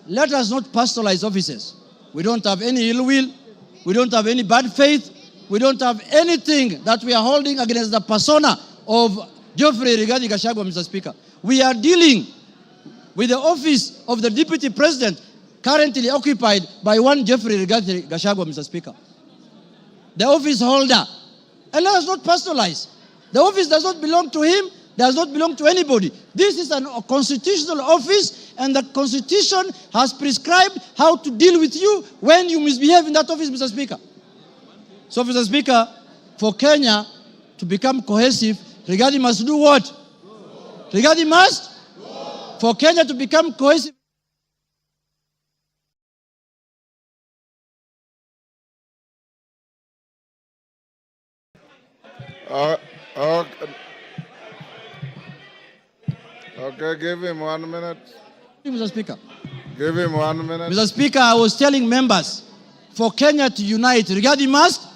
Let us not personalize offices. We don't have any ill will. We don't have any bad faith. We don't have anything that we are holding against the persona of Geoffrey Rigathi Gachagua, Mr. Speaker. We are dealing with the office of the Deputy President currently occupied by one Geoffrey Rigathi Gachagua, Mr. Speaker. The office holder. And let us not personalize. The office does not belong to him, does not belong to anybody. This is a constitutional office, and the Constitution has prescribed how to deal with you when you misbehave in that office, Mr. Speaker. So, Mr. Speaker, for Kenya to become cohesive, Rigathi must do what? Rigathi must? For Kenya to become cohesive. Okay, give him 1 minute. Mr. Speaker. Give him 1 minute. Mr. Speaker, I was telling members, for Kenya to unite, Rigathi must.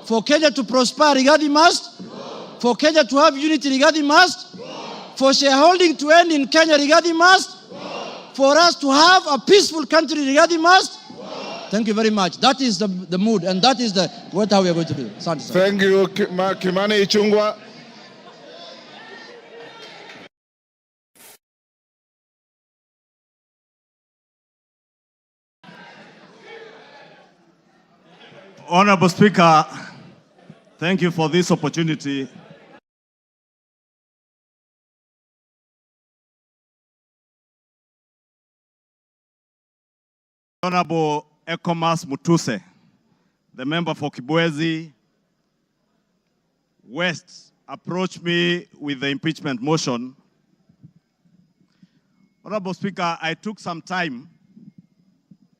For Kenya to prosper, Rigathi must. For Kenya to have unity, Rigathi must. For shareholding to end in Kenya, Rigathi must. For us to have a peaceful country, Rigathi must. Thank you very much. That is the mood, and that is what how we are going to do. Thank you, Kimani Ichung'wah. Honorable Speaker, thank you for this opportunity. Honorable Ekomas Mutuse, the member for Kibwezi West, approached me with the impeachment motion. Honorable Speaker, I took some time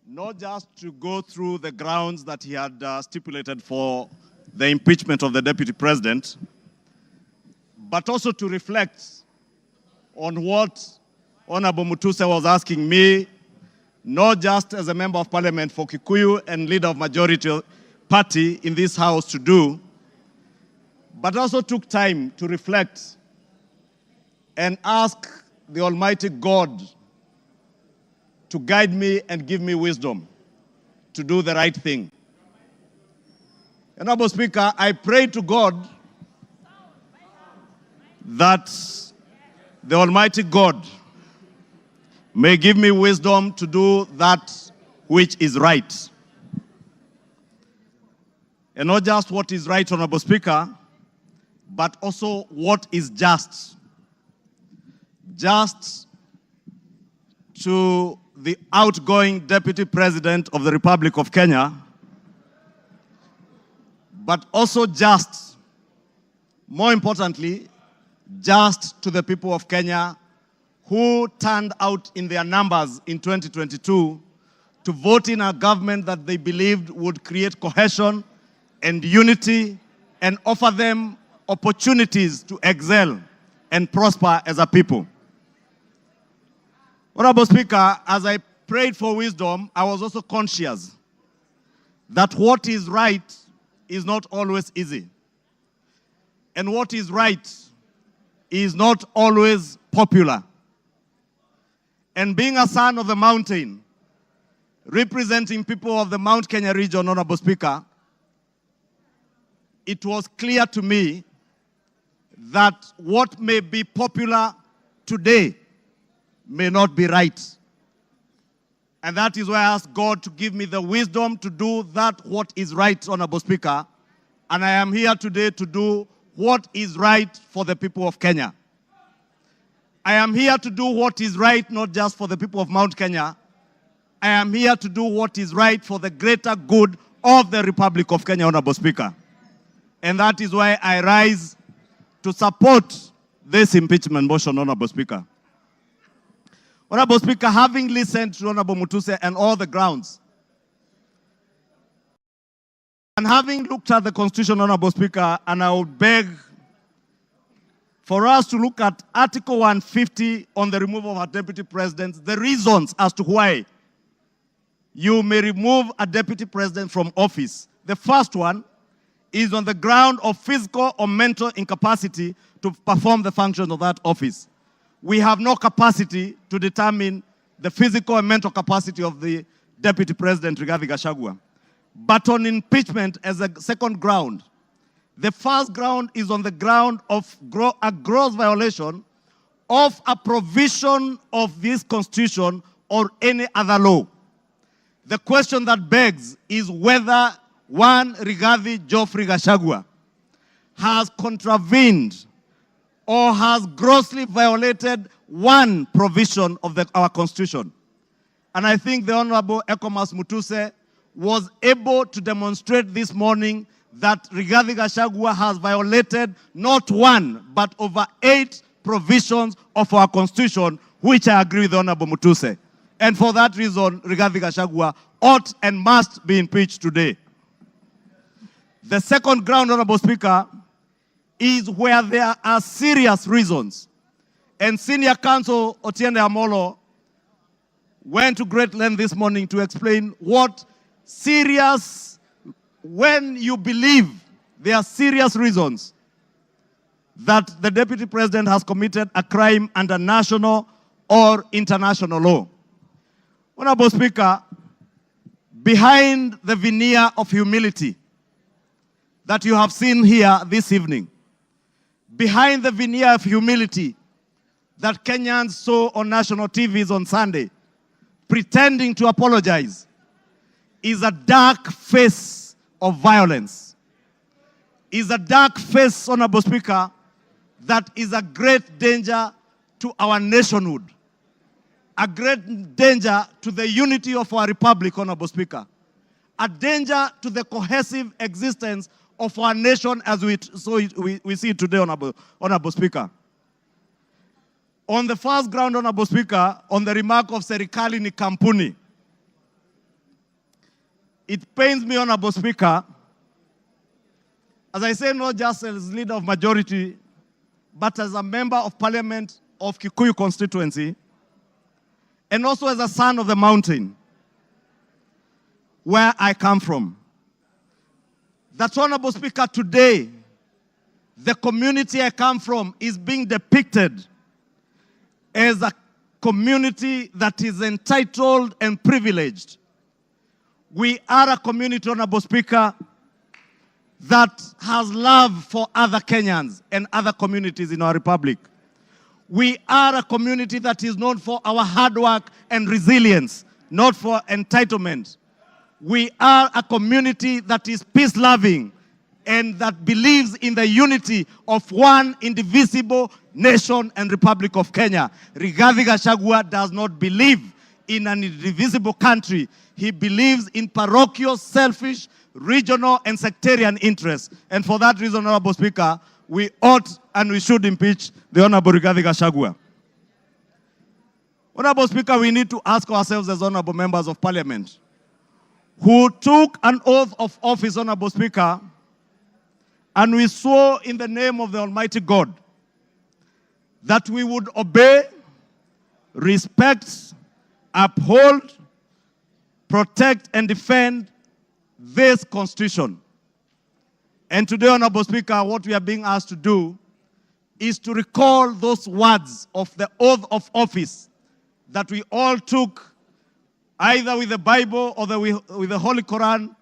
not just to go through the grounds that he had stipulated for the impeachment of the Deputy President, but also to reflect on what Honorable Mutuse was asking me, not just as a member of parliament for Kikuyu and leader of majority party in this house to do, but also took time to reflect and ask the Almighty God to guide me and give me wisdom to do the right thing. Honorable Speaker, I pray to God that the Almighty God may give me wisdom to do that which is right. And not just what is right, Honorable Speaker, but also what is just. Just to the outgoing Deputy President of the Republic of Kenya, but also just, more importantly, just to the people of Kenya who turned out in their numbers in 2022 to vote in a government that they believed would create cohesion and unity and offer them opportunities to excel and prosper as a people. Honorable Speaker, as I prayed for wisdom, I was also conscious that what is right is not always easy. And what is right is not always popular. And being a son of the mountain, representing people of the Mount Kenya region, Honorable Speaker, it was clear to me that what may be popular today may not be right. And that is why I asked God to give me the wisdom to do that what is right, Honorable Speaker. And I am here today to do what is right for the people of Kenya. I am here to do what is right, not just for the people of Mount Kenya. I am here to do what is right for the greater good of the Republic of Kenya, Honorable Speaker. And that is why I rise to support this impeachment motion, Honorable Speaker. Honorable Speaker, having listened to Honorable Mutuse and all the grounds, and having looked at the Constitution, Honorable Speaker, and I would beg for us to look at Article 150 on the removal of our Deputy President, the reasons as to why you may remove a Deputy President from office. The first one is on the ground of physical or mental incapacity to perform the functions of that office. We have no capacity to determine the physical and mental capacity of the Deputy President, Rigathi Gachagua. But on impeachment as a second ground, the first ground is on the ground of a gross violation of a provision of this Constitution or any other law. The question that begs is whether one Rigathi Geoffrey Gachagua has contravened or has grossly violated one provision of our Constitution. And I think the Honorable Ekomas Mutuse was able to demonstrate this morning that Rigathi Gachagua has violated not one, but over 8 provisions of our Constitution, which I agree with the Honorable Mutuse. And for that reason, Rigathi Gachagua ought and must be impeached today. The second ground, Honorable Speaker, is where there are serious reasons. And Senior Counsel Otiende Amolo went to great length this morning to explain what serious, when you believe there are serious reasons that the Deputy President has committed a crime under national or international law. Honorable Speaker, behind the veneer of humility that you have seen here this evening, behind the veneer of humility that Kenyans saw on national TVs on Sunday, pretending to apologize, is a dark face of violence. Is a dark face, Honorable Speaker, that is a great danger to our nationhood, a great danger to the unity of our republic, Honorable Speaker, a danger to the cohesive existence of our nation as we see it today, Honorable Speaker. On the first ground, Honorable Speaker, on the remark of Serikali ni kampuni, it pains me, Honorable Speaker, as I say, not just as leader of majority, but as a member of parliament of Kikuyu constituency, and also as a son of the mountain, where I come from, that, Honorable Speaker, today, the community I come from is being depicted as a community that is entitled and privileged. We are a community, Honorable Speaker, that has love for other Kenyans and other communities in our republic. We are a community that is known for our hard work and resilience, not for entitlement. We are a community that is peace-loving and that believes in the unity of one indivisible nation and Republic of Kenya. Rigathi Gachagua does not believe in an indivisible country. He believes in parochial, selfish, regional and sectarian interests. And for that reason, Honorable Speaker, we ought and we should impeach the Honorable Rigathi Gachagua. Honorable Speaker, we need to ask ourselves as Honorable Members of Parliament, who took an oath of office, Honorable Speaker, and we swore in the name of the Almighty God that we would obey, respect, uphold, protect, and defend this Constitution. And today, Honorable Speaker, what we are being asked to do is to recall those words of the oath of office that we all took either with the Bible or with the Holy Quran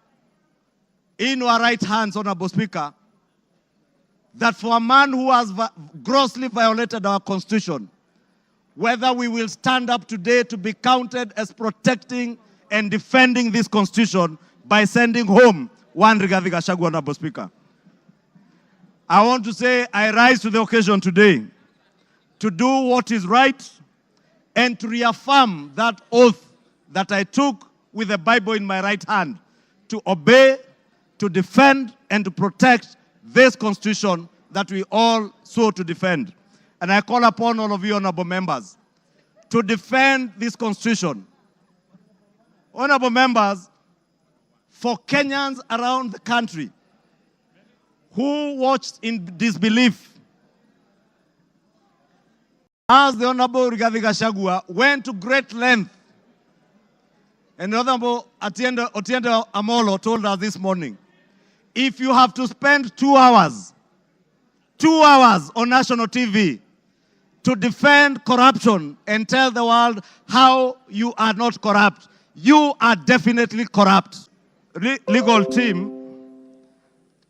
in our right hands, Honorable Speaker, that for a man who has grossly violated our Constitution, whether we will stand up today to be counted as protecting and defending this Constitution by sending home one Rigathi Gachagua, Honorable Speaker. I want to say I rise to the occasion today to do what is right and to reaffirm that oath that I took with the Bible in my right hand, to obey, to defend, and to protect this Constitution that we all swore to defend. And I call upon all of you, honorable members, to defend this Constitution. Honorable members, for Kenyans around the country who watched in disbelief as the Honorable Rigathi Gachagua went to great length, and the Honorable Otiende Amolo told us this morning, if you have to spend 2 hours on national TV to defend corruption and tell the world how you are not corrupt, you are definitely corrupt. Legal team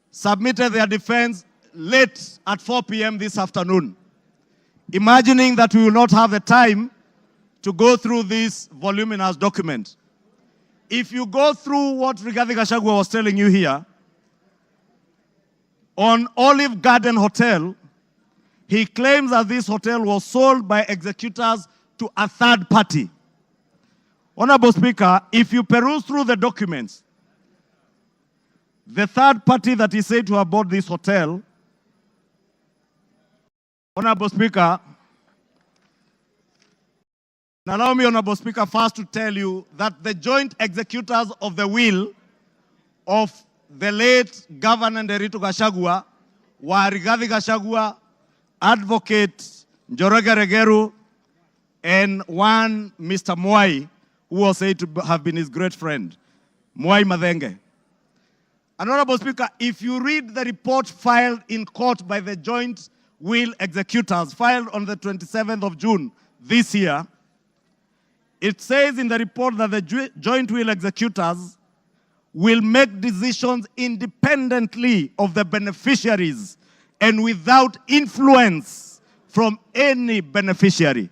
submitted their defense late at 4 p.m. this afternoon, imagining that we will not have the time to go through this voluminous document. If you go through what Rigathi Gachagua was telling you here, on Olive Garden Hotel, he claims that this hotel was sold by executors to a third party. Honorable Speaker, if you peruse through the documents, the third party that he said to have bought this hotel, Honorable Speaker, allow me, Honorable Speaker, first to tell you that the joint executors of the will of the late Governor Nderitu Gachagua were Rigathi Gachagua, Advocate Njoroge Regeru, and one Mr. Mwai, who was said to have been his great friend, Mwai Madhenge. And Honorable Speaker, if you read the report filed in court by the joint will executors, filed on the 27th of June this year, it says in the report that the joint will executors will make decisions independently of the beneficiaries and without influence from any beneficiary,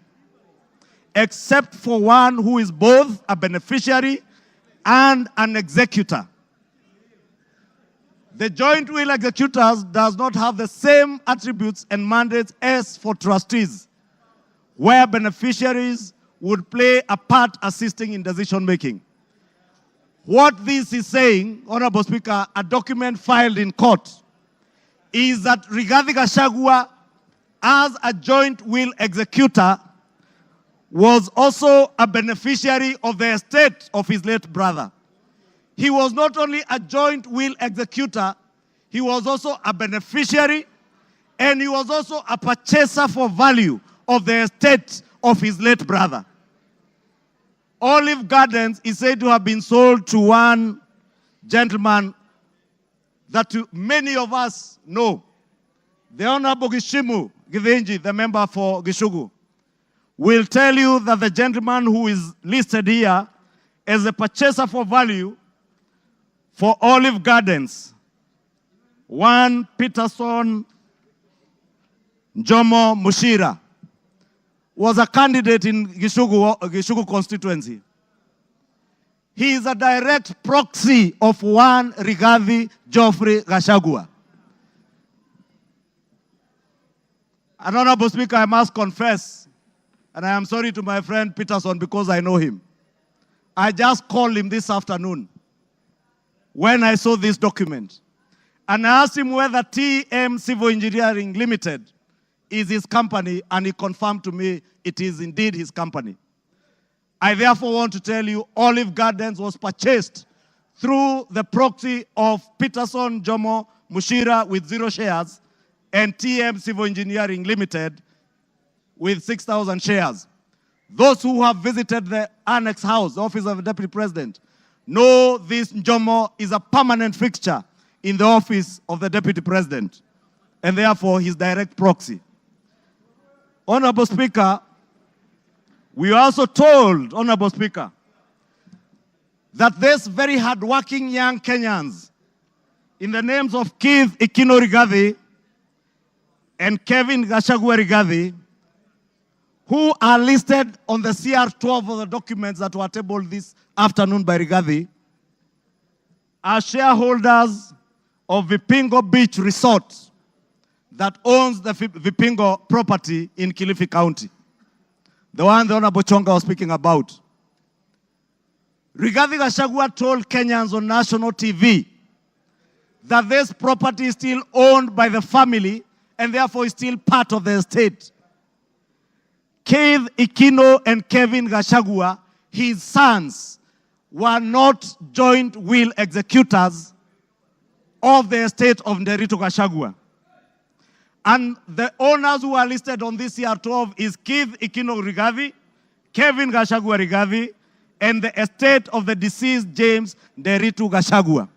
except for one who is both a beneficiary and an executor. The joint will executors does not have the same attributes and mandates as for trustees, where beneficiaries would play a part assisting in decision making. What this is saying, Honorable Speaker, a document filed in court, is that Rigathi Gachagua, as a joint will executor, was also a beneficiary of the estate of his late brother. He was not only a joint will executor, he was also a beneficiary, and he was also a purchaser for value of the estate of his late brother. Olive Gardens is said to have been sold to one gentleman that many of us know, the Honorable Gishimu Githinji, the member for Gishugu, will tell you that the gentleman who is listed here as a purchaser for value for Olive Gardens, one Peterson Jomo Mushira, was a candidate in Gishugu constituency. He is a direct proxy of one Rigathi Geoffrey Gachagua. And Honorable Speaker, I must confess, and I am sorry to my friend Peterson because I know him. I just called him this afternoon when I saw this document. And I asked him whether TM Civil Engineering Limited is his company, and he confirmed to me it is indeed his company. I therefore want to tell you Olive Gardens was purchased through the proxy of Peterson Jomo Mushira with 0 shares and TM Civil Engineering Limited with 6,000 shares. Those who have visited the Annex House, the office of the Deputy President, know this Jomo is a permanent fixture in the office of the Deputy President, and therefore his direct proxy. Honorable Speaker, we are also told, Honorable Speaker, that these very hardworking young Kenyans, in the names of Keith Ikino Rigathi and Kevin Gachagua Rigathi, who are listed on the CR12 of the documents that were tabled this afternoon by Rigathi, are shareholders of Vipingo Beach Resort that owns the Vipingo property in Kilifi County, the one the Honorable Chonga was speaking about. Rigathi Gachagua told Kenyans on national TV that this property is still owned by the family and therefore is still part of the estate. Keith Ikino and Kevin Gachagua, his sons, were not joint will executors of the estate of Nderito Gachagua. And the owners who are listed on this CR12 is Keith Ikino Rigathi, Kevin Gachagua Rigathi, and the estate of the deceased James Nderito Gachagua.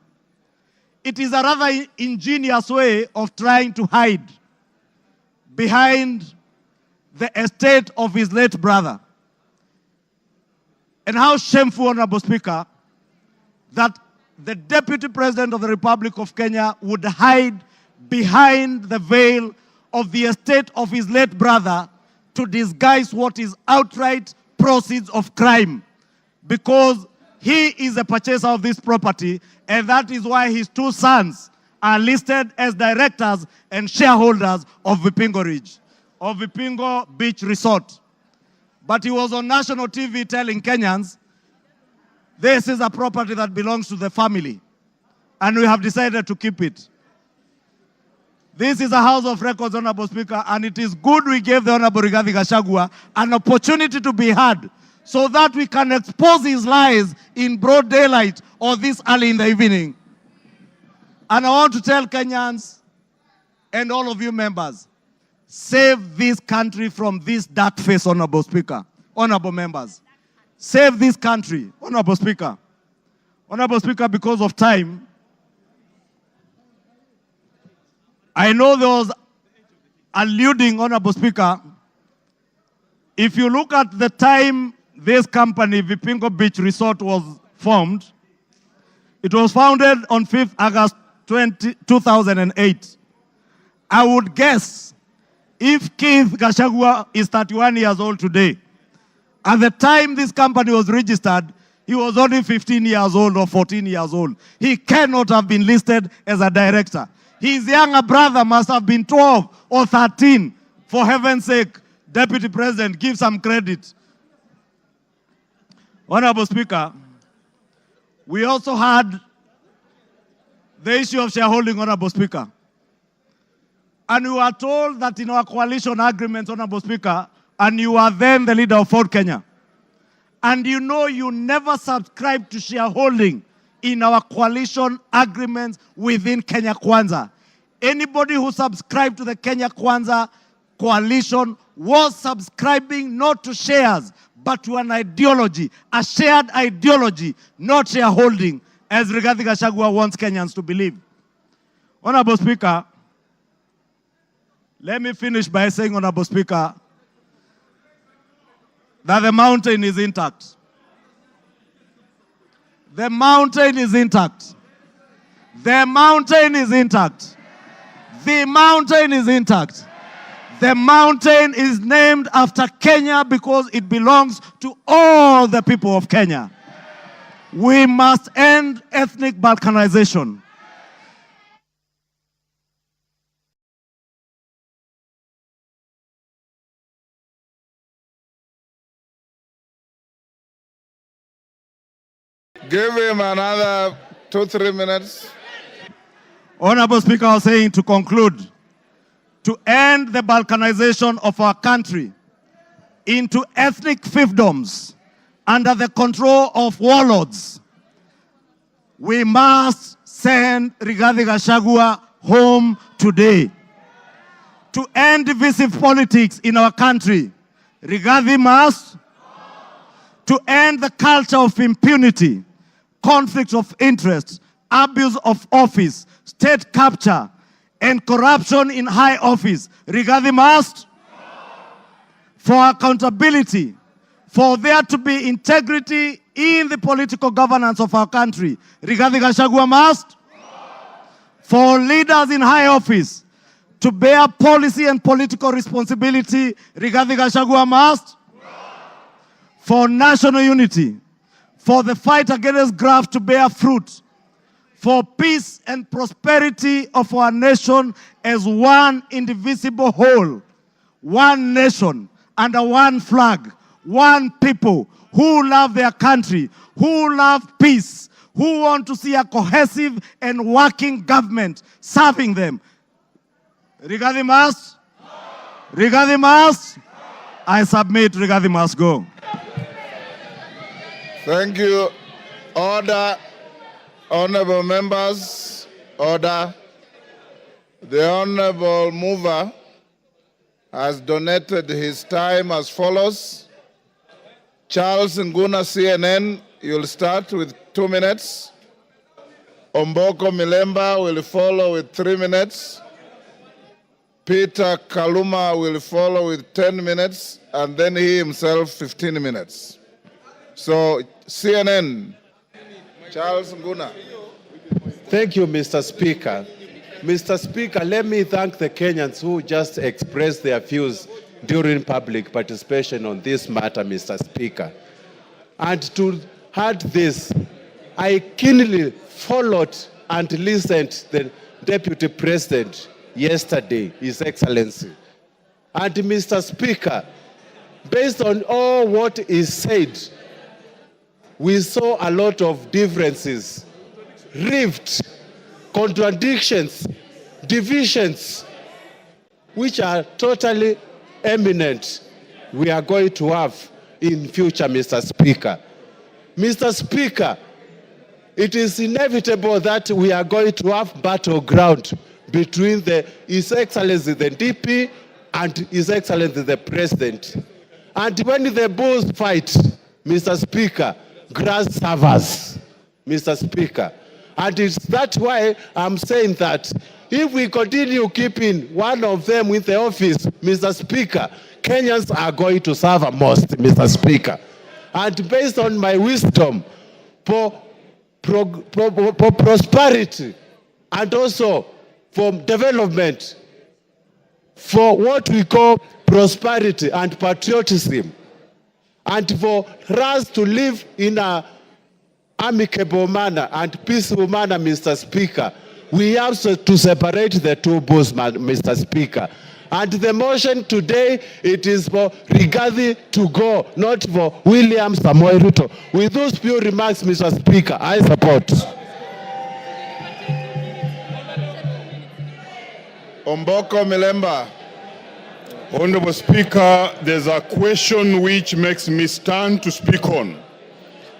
It is a rather ingenious way of trying to hide behind the estate of his late brother. And how shameful, Honorable Speaker, that the Deputy President of the Republic of Kenya would hide behind the veil of the estate of his late brother to disguise what is outright proceeds of crime, because he is a purchaser of this property, and that is why his 2 sons are listed as directors and shareholders of Vipingo Beach Resort. But he was on national TV telling Kenyans, this is a property that belongs to the family, and we have decided to keep it. This is a House of Records, Honorable Speaker, and it is good we gave the Honorable Rigathi Gachagua an opportunity to be heard so that we can expose his lies in broad daylight or this early in the evening. And I want to tell Kenyans and all of you members, save this country from this dark face, Honorable Speaker, honorable members. Save this country, Honorable Speaker. Honorable Speaker, because of time, I know there was alluding, Honorable Speaker, if you look at the time this company, Vipingo Beach Resort, was formed, it was founded on 5th August 2008. I would guess if Keith Gachagua is 31 years old today, at the time this company was registered, he was only 15 years old or 14 years old. He cannot have been listed as a director. His younger brother must have been 12 or 13. For heaven's sake, Deputy President, give some credit. Honorable Speaker, we also had the issue of shareholding, Honorable Speaker. And we were told that in our coalition agreements, Honorable Speaker, and you are then the leader of Ford Kenya, and you know you never subscribed to shareholding in our coalition agreements within Kenya Kwanza. Anybody who subscribed to the Kenya Kwanza coalition was subscribing not to shares, but to an ideology, a shared ideology, not shareholding, as Rigathi Gachagua wants Kenyans to believe. Honorable Speaker, let me finish by saying, Honorable Speaker, that the mountain is intact. The mountain is intact. The mountain is intact. The mountain is intact. The mountain is named after Kenya because it belongs to all the people of Kenya. We must end ethnic balkanization. Give him another 2-3 minutes. Honorable Speaker, I was saying to conclude, to end the balkanization of our country into ethnic fiefdoms under the control of warlords, we must send Rigathi Gachagua home today. To end divisive politics in our country, Rigathi must. To end the culture of impunity, conflict of interest, abuse of office, state capture, and corruption in high office, Rigathi must. For accountability, for there to be integrity in the political governance of our country, Rigathi Gachagua must. For leaders in high office to bear policy and political responsibility, Rigathi Gachagua must. For national unity, for the fight against graft to bear fruit, for peace and prosperity of our nation as one indivisible whole, one nation under one flag, one people who love their country, who love peace, who want to see a cohesive and working government serving them. Rigathi must. Rigathi must. I submit, Rigathi must go. Thank you. Order. Honorable members, order. The honorable mover has donated his time as follows. Charles Nguna, CNN, you'll start with 2 minutes. Omboko Milemba will follow with 3 minutes. Peter Kaluma will follow with 10 minutes, and then he himself 15 minutes. So, CNN, Charles Nguna. Thank you, Mr. Speaker. Mr. Speaker, let me thank the Kenyans who just expressed their views during public participation on this matter, Mr. Speaker. And to add this, I keenly followed and listened to the Deputy President yesterday, His Excellency. And Mr. Speaker, based on all what is said, we saw a lot of differences, rifts, contradictions, divisions, which are totally eminent we are going to have in future, Mr. Speaker. Mr. Speaker, it is inevitable that we are going to have battleground between His Excellency the DP and His Excellency the President. And when the bulls fight, Mr. Speaker, grass suffers, Mr. Speaker. And it's that why I'm saying that if we continue keeping one of them in the office, Mr. Speaker, Kenyans are going to suffer most, Mr. Speaker. And based on my wisdom, for prosperity and also for development, for what we call prosperity and patriotism, and for us to live in an amicable manner and peaceful manner, Mr. Speaker, we have to separate the two bulls, Mr. Speaker. And the motion today, it is for Rigathi to go, not for William Samoei Ruto. With those few remarks, Mr. Speaker, I support. Omboko Milemba. Honorable Speaker, there's a question which makes me stand to speak on.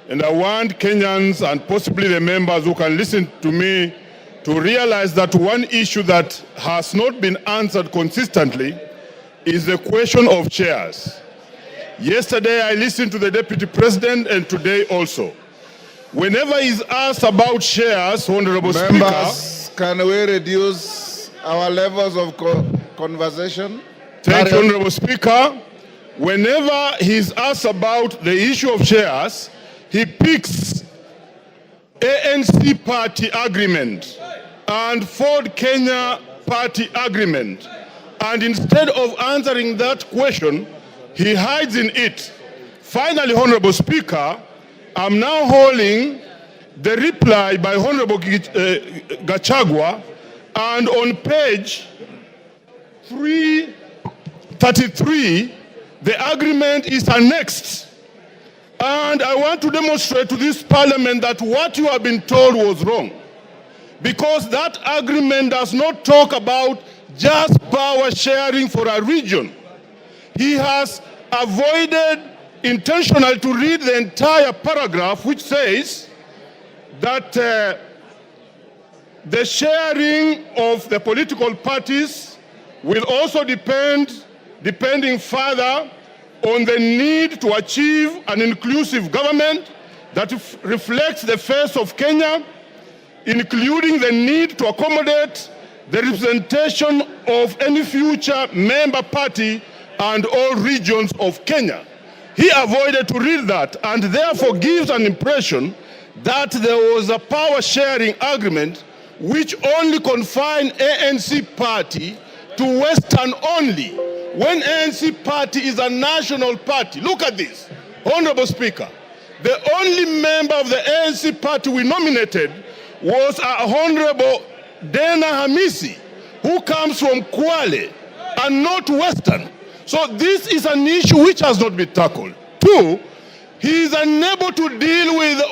And I want Kenyans and possibly the members who can listen to me to realize that one issue that has not been answered consistently is the question of chairs. Yesterday I listened to the Deputy President and today also. Whenever he's asked about chairs, Honorable Members, can we reduce our levels of conversation? Thank you, Honorable Speaker. Whenever he's asked about the issue of chairs, he picks ANC party agreement and Ford Kenya party agreement. And instead of answering that question, he hides in it. Finally, Honorable Speaker, I'm now holding the reply by Honorable Gachagua, and on page 333, the agreement is annexed. And I want to demonstrate to this parliament that what you have been told was wrong. Because that agreement does not talk about just power sharing for a region. He has avoided intentionally to read the entire paragraph, which says that the sharing of the political parties will also depending further on the need to achieve an inclusive government that reflects the face of Kenya, including the need to accommodate the representation of any future member party and all regions of Kenya. He avoided to read that and therefore gives an impression that there was a power sharing agreement which only confined ANC party to Western only, when ANC party is a national party. Look at this, Honorable Speaker. The only member of the ANC party we nominated was Honorable Dena Hamisi, who comes from Kwale and not Western. So this is an issue which has not been tackled. Two, he is unable to deal with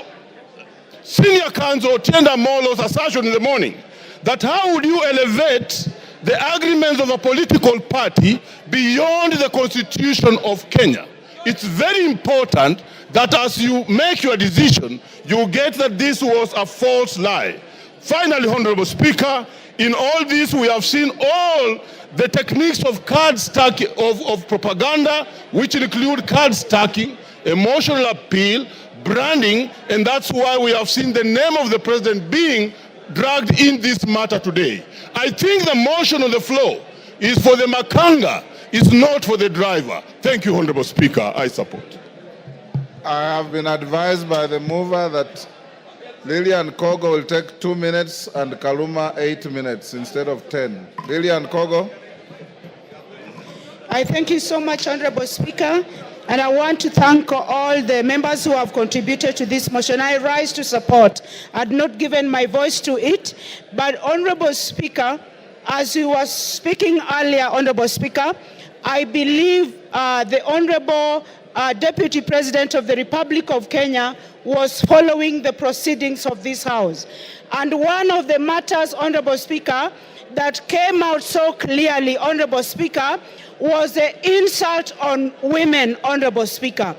Senior Counsel Tienda Molo's assertion in the morning that how would you elevate the agreements of a political party beyond the Constitution of Kenya? It's very important that as you make your decision, you get that this was a false lie. Finally, Honorable Speaker, in all this we have seen all the techniques of card stacking, of propaganda, which include card stacking, emotional appeal, branding, and that's why we have seen the name of the president being dragged in this matter today. I think the motion on the floor is for the makanga, it's not for the driver. Thank you, Honorable Speaker. I support. I have been advised by the mover that Lillian Kogo will take 2 minutes and Kaluma 8 minutes instead of 10. Lillian Kogo. I thank you so much, Honorable Speaker, and I want to thank all the members who have contributed to this motion. I rise to support. I had not given my voice to it, but Honorable Speaker, as you were speaking earlier, Honorable Speaker, I believe the Honorable Deputy President of the Republic of Kenya was following the proceedings of this House. And one of the matters, Honorable Speaker, that came out so clearly, Honorable Speaker, was the insult on women, Honorable Speaker.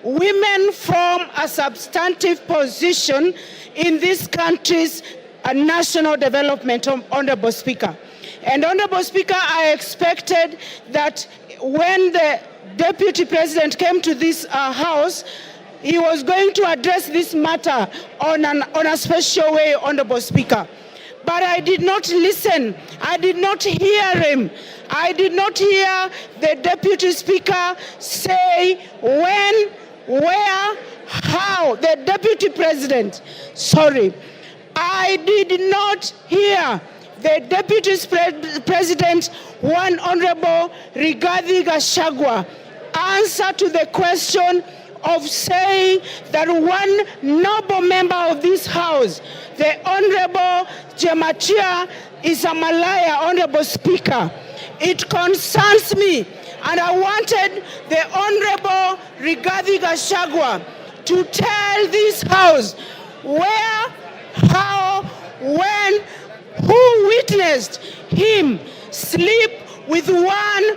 Women form a substantive position in this country's national development, Honorable Speaker. And Honorable Speaker, I expected that when the Deputy President came to this House, he was going to address this matter on a special way, Honorable Speaker. But I did not listen. I did not hear him. I did not hear the Deputy Speaker say when, where, how. The Deputy President, sorry. I did not hear the Deputy President, one Honorable Rigathi Gachagua, answer to the question of saying that one noble member of this House, the Honorable Jemachia, is a Malaya, Honorable Speaker. It concerns me, and I wanted the Honorable Rigathi Gachagua to tell this House where, how, when, who witnessed him sleep with one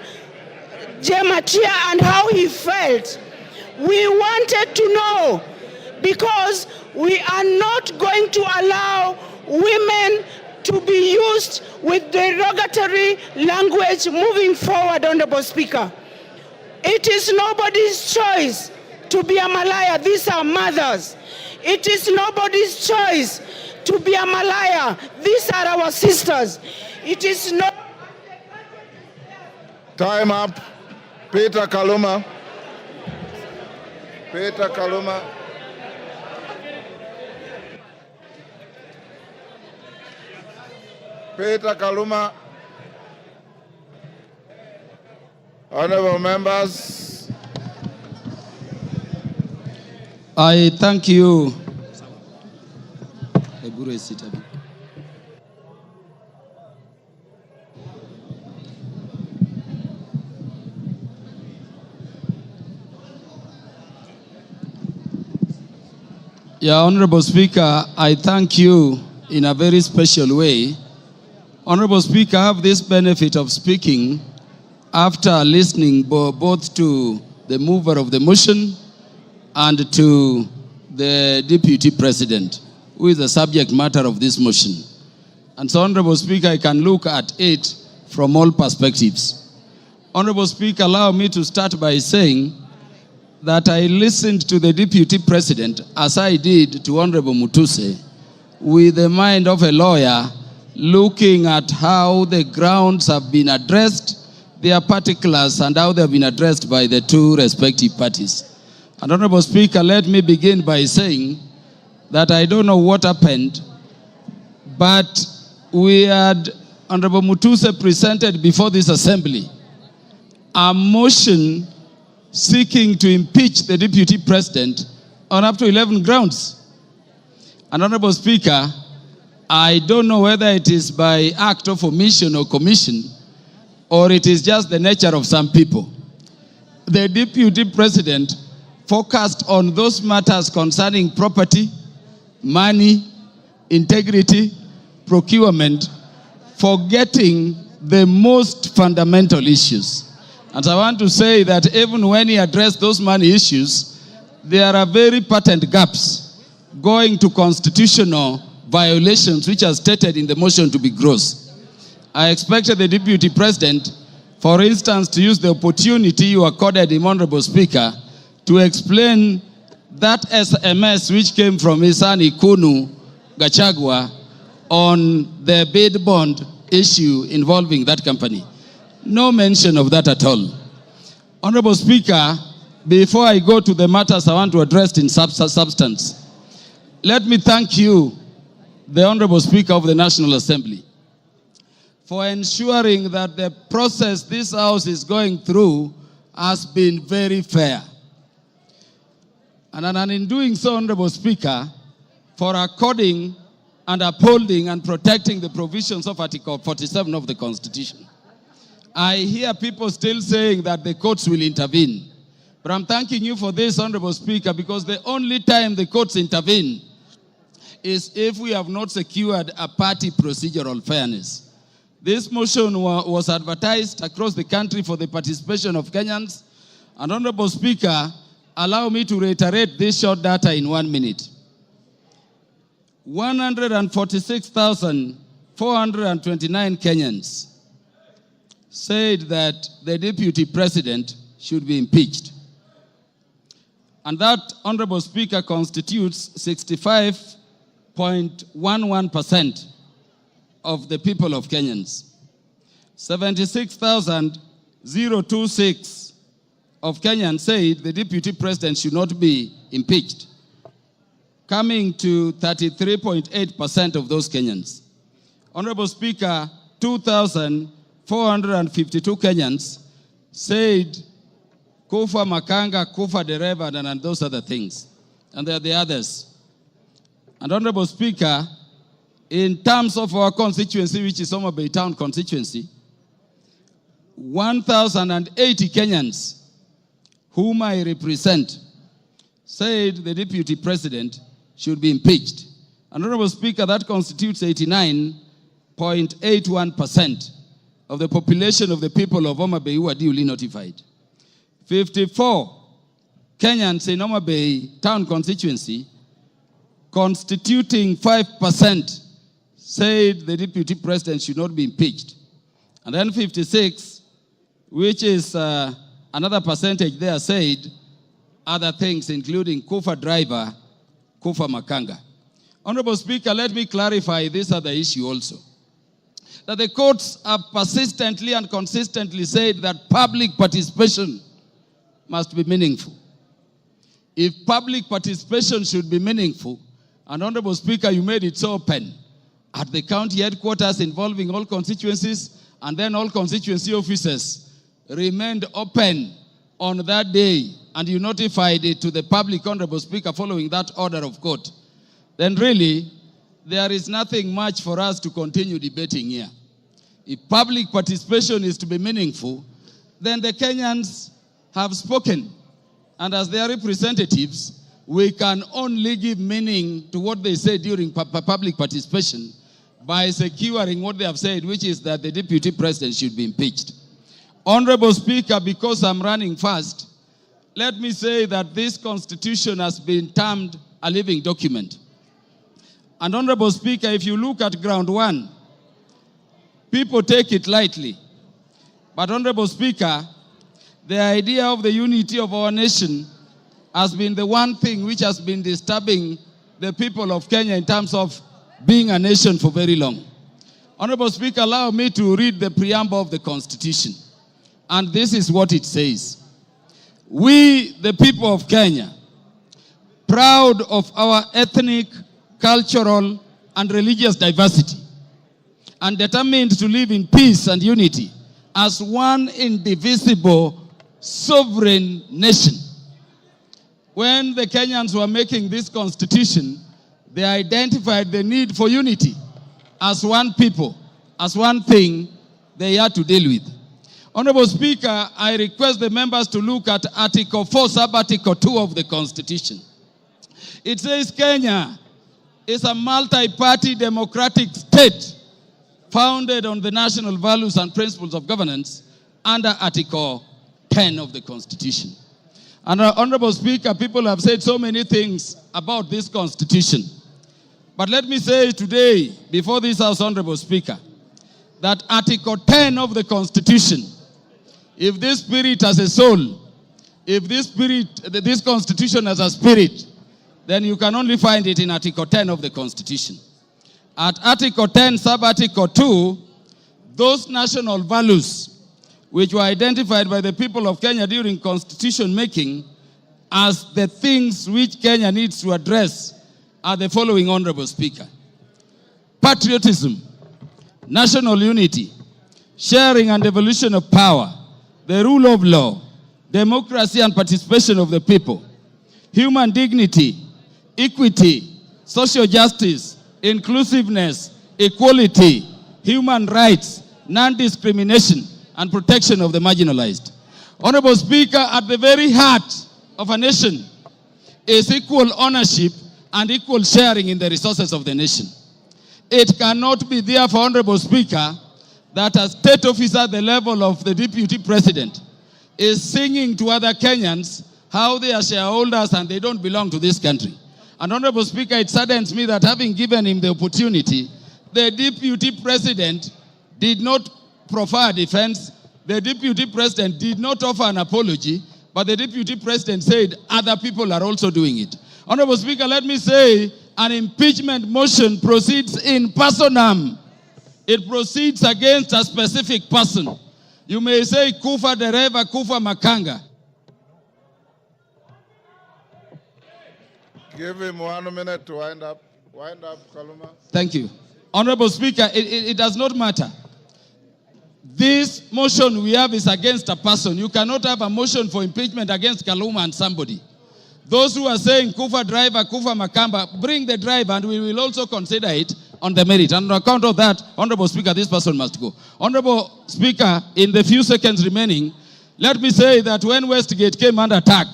Jemachia and how he felt. We wanted to know, because we are not going to allow women to be used with derogatory language moving forward, Honorable Speaker. It is nobody's choice to be a Malaya. These are mothers. It is nobody's choice to be a Malaya. These are our sisters. It is not... Time up. Peter Kaluma. Peter Kaluma. Peter Kaluma. Honorable members. I thank you. Yeah, Honorable Speaker, I thank you in a very special way. Honorable Speaker, I have this benefit of speaking after listening both to the mover of the motion and to the Deputy President, who is the subject matter of this motion. And so, Honorable Speaker, I can look at it from all perspectives. Honorable Speaker, allow me to start by saying that I listened to the Deputy President, as I did to Honorable Mutuse, with the mind of a lawyer, looking at how the grounds have been addressed, their particulars, and how they have been addressed by the two respective parties. And Honorable Speaker, let me begin by saying that I don't know what happened, but we had Honorable Mutuse presented before this assembly a motion seeking to impeach the Deputy President on up to 11 grounds. And Honorable Speaker, I don't know whether it is by act of omission or commission, or it is just the nature of some people. The Deputy President focused on those matters concerning property, money, integrity, procurement, forgetting the most fundamental issues. And I want to say that even when he addressed those money issues, there are very patent gaps going to constitutional violations which are stated in the motion to be gross. I expected the Deputy President, for instance, to use the opportunity you accorded him, Honorable Speaker, to explain that SMS which came from his son Ikunu Gachagua on the bid bond issue involving that company. No mention of that at all. Honorable Speaker, before I go to the matters I want to address in substance, let me thank you, the Honorable Speaker of the National Assembly, for ensuring that the process this House is going through has been very fair. And in doing so, Honorable Speaker, for according and upholding and protecting the provisions of Article 47 of the Constitution. I hear people still saying that the courts will intervene. But I'm thanking you for this, Honorable Speaker, because the only time the courts intervene is if we have not secured a party procedural fairness. This motion was advertised across the country for the participation of Kenyans. And Honorable Speaker, allow me to reiterate this short data in 1 minute. 146,429 Kenyans said that the Deputy President should be impeached. And that, Honorable Speaker, constitutes 65.11% of the people of Kenyans. 76,026 of Kenyans said the Deputy President should not be impeached, coming to 33.8% of those Kenyans. Honorable Speaker, 2,452 Kenyans said Kufa Makanga, Kufa Dereva, and those other things. And there are the others. And Honorable Speaker, in terms of our constituency, which is Homa Bay Town constituency, 1,080 Kenyans whom I represent said the Deputy President should be impeached. And Honorable Speaker, that constitutes 89.81% of the population of the people of Homa Bay who are duly notified. 54 Kenyans in Homa Bay Town constituency, constituting 5%, said the deputy president should not be impeached. And then 56, which is another percentage there, said other things, including Kufa driver, Kufa Makanga. Honorable Speaker, let me clarify this other issue also. That the courts have persistently and consistently said that public participation must be meaningful. If public participation should be meaningful, and Honorable Speaker, you made it so open, at the county headquarters involving all constituencies, and then all constituency officers remained open on that day, and you notified it to the public, Honorable Speaker, following that order of court, then really, there is nothing much for us to continue debating here. If public participation is to be meaningful, then the Kenyans have spoken. And as their representatives, we can only give meaning to what they say during public participation by securing what they have said, which is that the deputy president should be impeached. Honorable Speaker, because I'm running fast, let me say that this constitution has been termed a living document. And Honorable Speaker, if you look at ground one, people take it lightly. But Honorable Speaker, the idea of the unity of our nation has been the one thing which has been disturbing the people of Kenya in terms of being a nation for very long. Honorable Speaker, allow me to read the preamble of the Constitution. And this is what it says. We, the people of Kenya, proud of our ethnic, cultural, and religious diversity, and determined to live in peace and unity as one indivisible sovereign nation. When the Kenyans were making this constitution, they identified the need for unity as one people, as one thing they had to deal with. Honorable Speaker, I request the members to look at Article 4, Sub-Article 2 of the Constitution. It says Kenya is a multi-party democratic state founded on the national values and principles of governance under Article 10 of the Constitution. And Honorable Speaker, people have said so many things about this Constitution. But let me say today, before this House, Honorable Speaker, that Article 10 of the Constitution, if this spirit has a soul, if this Constitution has a spirit, then you can only find it in Article 10 of the Constitution. At Article 10, Sub-Article 2, those national values which were identified by the people of Kenya during constitution making as the things which Kenya needs to address are the following, Honorable Speaker. Patriotism, national unity, sharing and devolution of power, the rule of law, democracy and participation of the people, human dignity, equity, social justice, inclusiveness, equality, human rights, non-discrimination, and protection of the marginalized. Honorable Speaker, at the very heart of a nation is equal ownership and equal sharing in the resources of the nation. It cannot be therefore, Honorable Speaker, that a state officer at the level of the deputy president is singing to other Kenyans how they are shareholders and they don't belong to this country. And Honorable Speaker, it saddens me that having given him the opportunity, the deputy president did not proffer a defense. The deputy president did not offer an apology, but the deputy president said other people are also doing it. Honorable Speaker, let me say an impeachment motion proceeds in personam. It proceeds against a specific person. You may say Kufa Dereva, Kufa Makanga. Give him 1 minute to wind up. Wind up, Kaluma. Thank you. Honorable Speaker, it does not matter. This motion we have is against a person. You cannot have a motion for impeachment against Kaluma and somebody. Those who are saying Kufa driver, Kufa Makamba, bring the driver and we will also consider it on the merit. And on account of that, Honorable Speaker, this person must go. Honorable Speaker, in the few seconds remaining, let me say that when Westgate came under attack,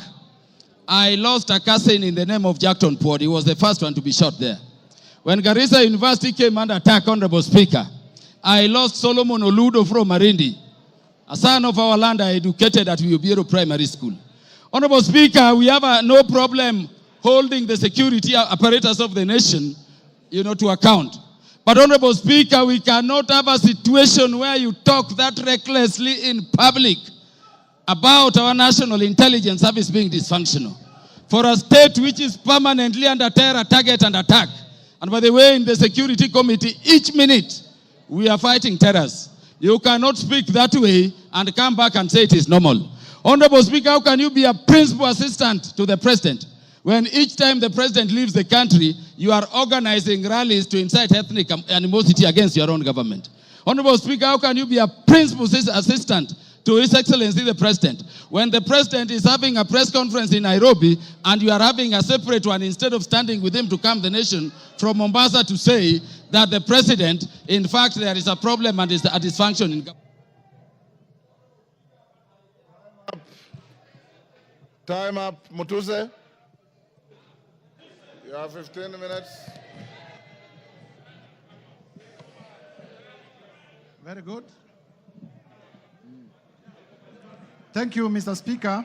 I lost a cousin in the name of Jackton Port. He was the first one to be shot there. When Garissa University came under attack, Honorable Speaker, I lost Solomon Oludo from Marindi, a son of our land I educated at Uyubiero Primary School. Honorable Speaker, we have no problem holding the security apparatus of the nation, to account. But Honorable Speaker, we cannot have a situation where you talk that recklessly in public about our national intelligence service being dysfunctional. For a state which is permanently under terror, target and attack. And by the way, in the Security Committee, each minute we are fighting terrorists. You cannot speak that way and come back and say it is normal. Honorable Speaker, how can you be a principal assistant to the president when each time the president leaves the country, you are organizing rallies to incite ethnic animosity against your own government? Honorable Speaker, how can you be a principal assistant to His Excellency the President when the President is having a press conference in Nairobi and you are having a separate one instead of standing with him to calm the nation from Mombasa to say that the President, in fact, there is a problem and is a dysfunction in government? Time up, Mutuse. You have 15 minutes. Very good. Thank you, Mr. Speaker.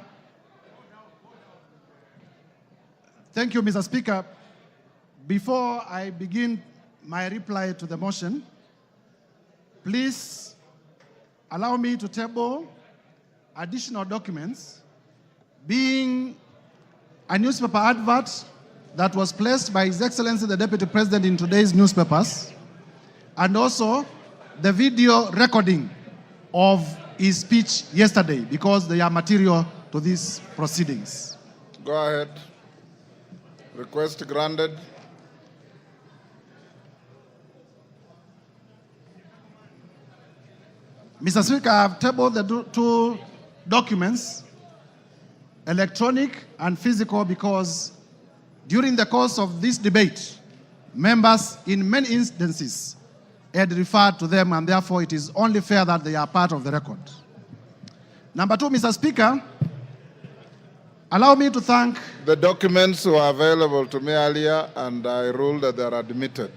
Thank you, Mr. Speaker. Before I begin my reply to the motion, please allow me to table additional documents, being a newspaper advert that was placed by His Excellency the Deputy President in today's newspapers, and also the video recording of his speech yesterday, because they are material to these proceedings. Go ahead. Request granted. Mr. Speaker, I have tabled the two documents, electronic and physical, because during the course of this debate, members in many instances had referred to them, and therefore it is only fair that they are part of the record. Number two, Mr. Speaker, allow me to thank... The documents were available to me earlier, and I ruled that they are admitted.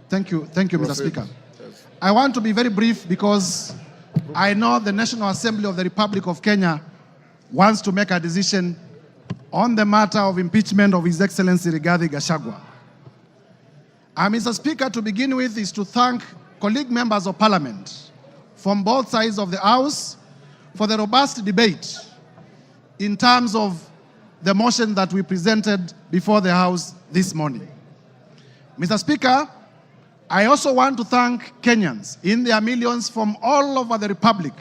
Thank you, Mr. Speaker. Yes. I want to be very brief because I know the National Assembly of the Republic of Kenya wants to make a decision on the matter of impeachment of His Excellency Rigathi Gachagua. Mr. Speaker, to begin with is to thank colleague members of Parliament from both sides of the House for the robust debate in terms of the motion that we presented before the House this morning. Mr. Speaker, I also want to thank Kenyans in their millions from all over the Republic,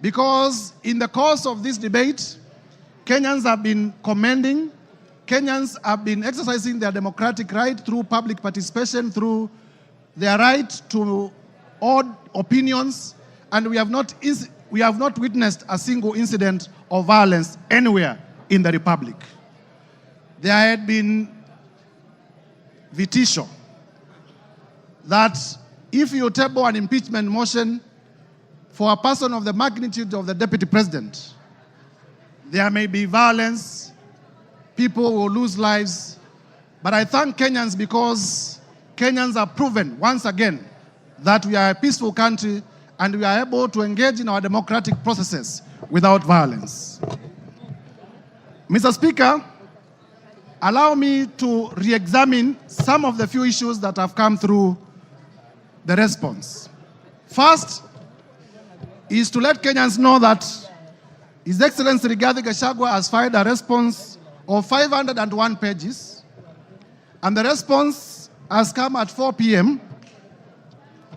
because in the course of this debate, Kenyans have been commending, Kenyans have been exercising their democratic right through public participation, through their right to odd opinions, and we have not witnessed a single incident of violence anywhere in the Republic. There had been vitisho that if you table an impeachment motion for a person of the magnitude of the Deputy President, there may be violence, people will lose lives. But I thank Kenyans because Kenyans have proven once again that we are a peaceful country and we are able to engage in our democratic processes without violence. Mr. Speaker, allow me to re-examine some of the few issues that have come through the response. First is to let Kenyans know that His Excellency Rigathi Gachagua has filed a response of 501 pages, and the response has come at 4 p.m.,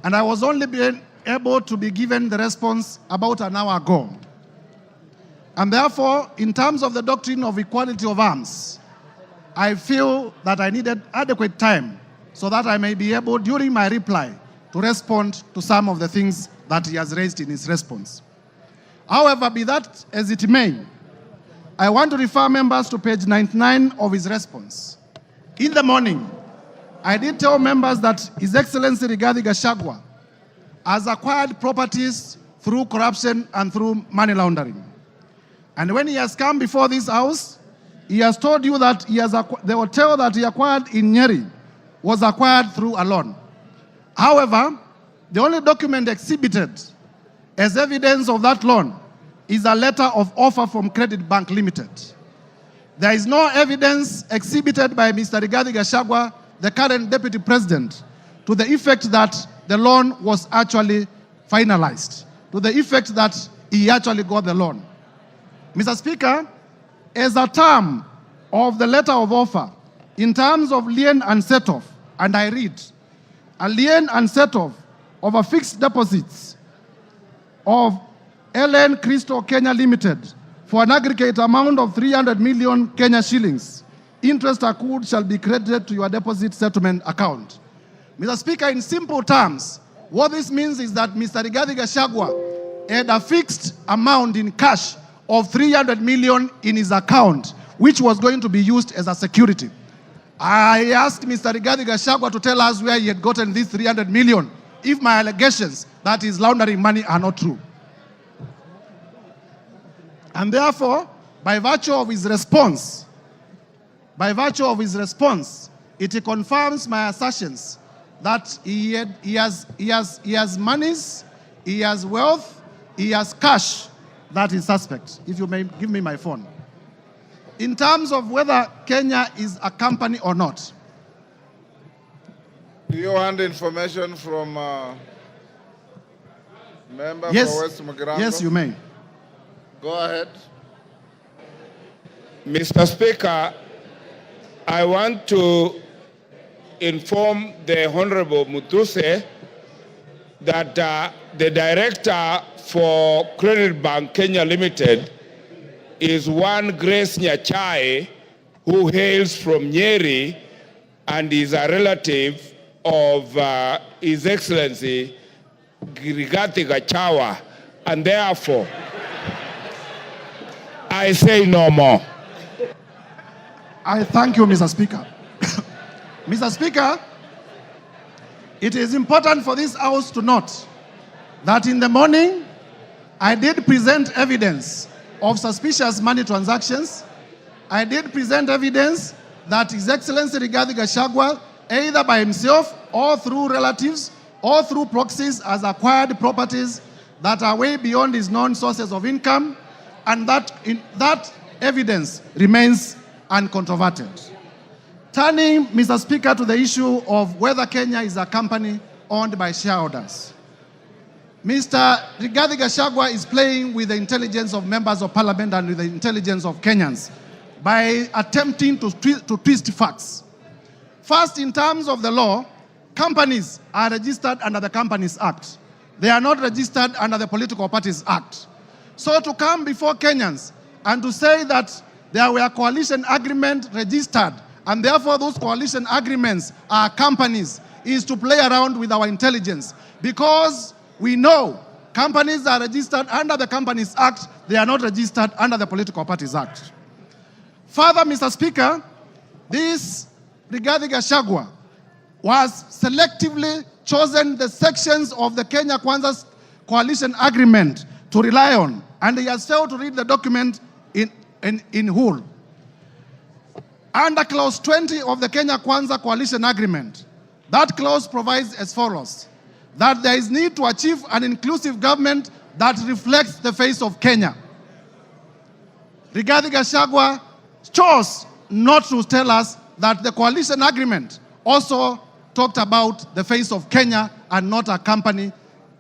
and I was only being able to be given the response about an hour ago. And therefore, in terms of the doctrine of equality of arms, I feel that I needed adequate time so that I may be able, during my reply, to respond to some of the things that he has raised in his response. However, be that as it may, I want to refer members to page 99 of his response. In the morning, I did tell members that His Excellency Rigathi Gachagua has acquired properties through corruption and through money laundering. And when he has come before this House, he has told you that the hotel that he acquired in Nyeri was acquired through a loan. However, the only document exhibited as evidence of that loan is a letter of offer from Credit Bank Limited. There is no evidence exhibited by Mr. Rigathi Gachagua, the current Deputy President, to the effect that the loan was actually finalized, to the effect that he actually got the loan. Mr. Speaker, as a term of the letter of offer, in terms of lien and set-off, and I read, a lien and set-off of a fixed deposits of LN Crystal Kenya Limited for an aggregate amount of 300 million Kenya shillings. Interest accrued shall be credited to your deposit settlement account. Mr. Speaker, in simple terms, what this means is that Mr. Rigathi Gachagua had a fixed amount in cash of 300 million in his account, which was going to be used as a security. I asked Mr. Rigathi Gachagua to tell us where he had gotten this 300 million, if my allegations that he's laundering money are not true. And therefore, by virtue of his response, it confirms my assertions that he has monies, he has wealth, he has cash that is suspect. If you may give me my phone. In terms of whether Kenya is a company or not. Do you want information from member for West Mugirango? Yes, you may. Go ahead. Mr. Speaker, I want to inform the Honorable Mutuse that the director for Credit Bank Kenya Limited is one Grace Nyachai, who hails from Nyeri and is a relative of His Excellency Rigathi Gachagua, and therefore I say no more. I thank you, Mr. Speaker. Mr. Speaker, it is important for this House to note that in the morning, I did present evidence of suspicious money transactions. I did present evidence that His Excellency Rigathi Gachagua, either by himself or through relatives or through proxies, has acquired properties that are way beyond his known sources of income, and that evidence remains uncontroverted. Turning, Mr. Speaker, to the issue of whether Kenya is a company owned by shareholders. Mr. Rigathi Gachagua is playing with the intelligence of members of parliament and with the intelligence of Kenyans by attempting to twist facts. First, in terms of the law, companies are registered under the Companies Act. They are not registered under the Political Parties Act. So to come before Kenyans and to say that there were coalition agreements registered and therefore those coalition agreements are companies is to play around with our intelligence, because we know companies are registered under the Companies Act, they are not registered under the Political Parties Act. Further, Mr. Speaker, this Rigathi Gachagua was selectively chosen the sections of the Kenya Kwanza's coalition agreement to rely on, and he has failed to read the document in whole. Under clause 20 of the Kenya Kwanza coalition agreement, that clause provides as follows: that there is need to achieve an inclusive government that reflects the face of Kenya. Rigathi Gachagua chose not to tell us that the coalition agreement also talked about the face of Kenya and not a company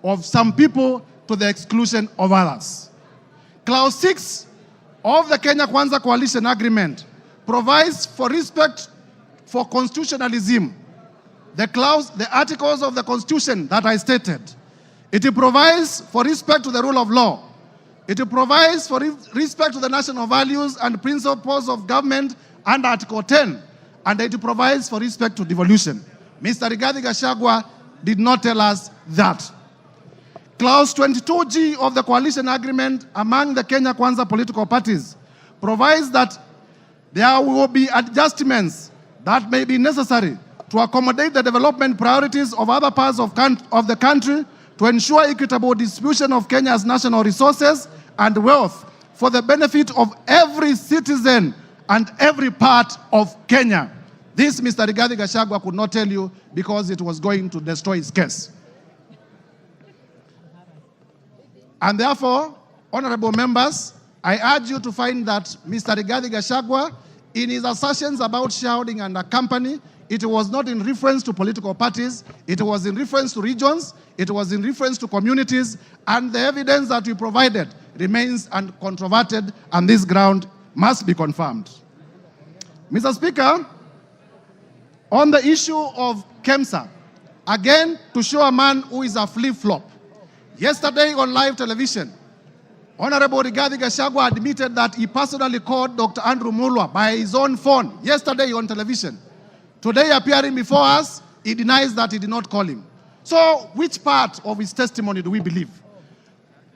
of some people to the exclusion of others. Clause 6 of the Kenya Kwanza coalition agreement provides for respect for constitutionalism. The articles of the Constitution that I stated. It provides for respect to the rule of law. It provides for respect to the national values and principles of government under Article 10. And it provides for respect to devolution. Mr. Rigathi Gachagua did not tell us that. Clause 22G of the coalition agreement among the Kenya Kwanza political parties provides that there will be adjustments that may be necessary to accommodate the development priorities of other parts of the country to ensure equitable distribution of Kenya's national resources and wealth for the benefit of every citizen and every part of Kenya. This Mr. Rigathi Gachagua could not tell you because it was going to destroy his case. And therefore, honorable members, I urge you to find that Mr. Rigathi Gachagua, in his assertions about shareholding and a company, it was not in reference to political parties, it was in reference to regions, it was in reference to communities, and the evidence that we provided remains uncontroverted, and this ground must be confirmed. Mr. Speaker, on the issue of KEMSA, again, to show a man who is a flip-flop, yesterday on live television, Honorable Rigathi Gachagua admitted that he personally called Dr. Andrew Mulwa by his own phone yesterday on television. Today, appearing before us, he denies that he did not call him. So, which part of his testimony do we believe?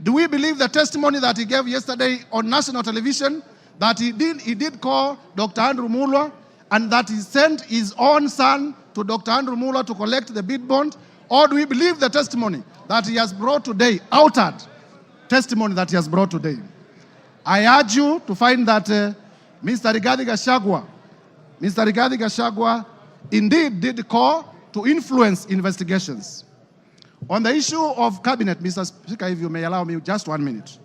Do we believe the testimony that he gave yesterday on national television, that he did call Dr. Andrew Mulwa, and that he sent his own son to Dr. Andrew Mulwa to collect the bid bond? Or do we believe the testimony that he has brought today, altered testimony that he has brought today? I urge you to find that Mr. Rigathi Gachagua indeed did call to influence investigations. On the issue of cabinet, Mr. Speaker, if you may allow me just 1 minute.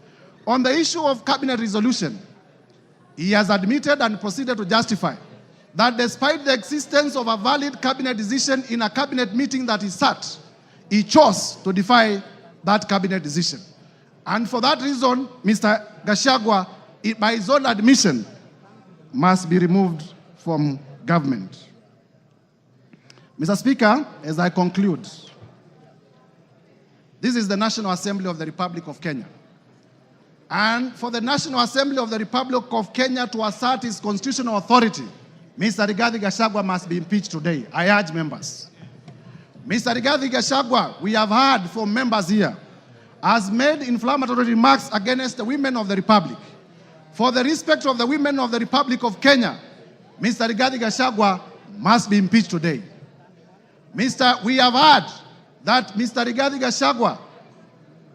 On the issue of cabinet resolution, he has admitted and proceeded to justify that despite the existence of a valid cabinet decision in a cabinet meeting that he sat, he chose to defy that cabinet decision. And for that reason, Mr. Gachagua, by his own admission, must be removed from government. Mr. Speaker, as I conclude, this is the National Assembly of the Republic of Kenya. And for the National Assembly of the Republic of Kenya to assert its constitutional authority, Mr. Rigathi Gachagua must be impeached today. I urge members. Mr. Rigathi Gachagua, we have heard from members here, has made inflammatory remarks against the women of the Republic. For the respect of the women of the Republic of Kenya, Mr. Rigathi Gachagua must be impeached today. We have heard that Mr. Rigathi Gachagua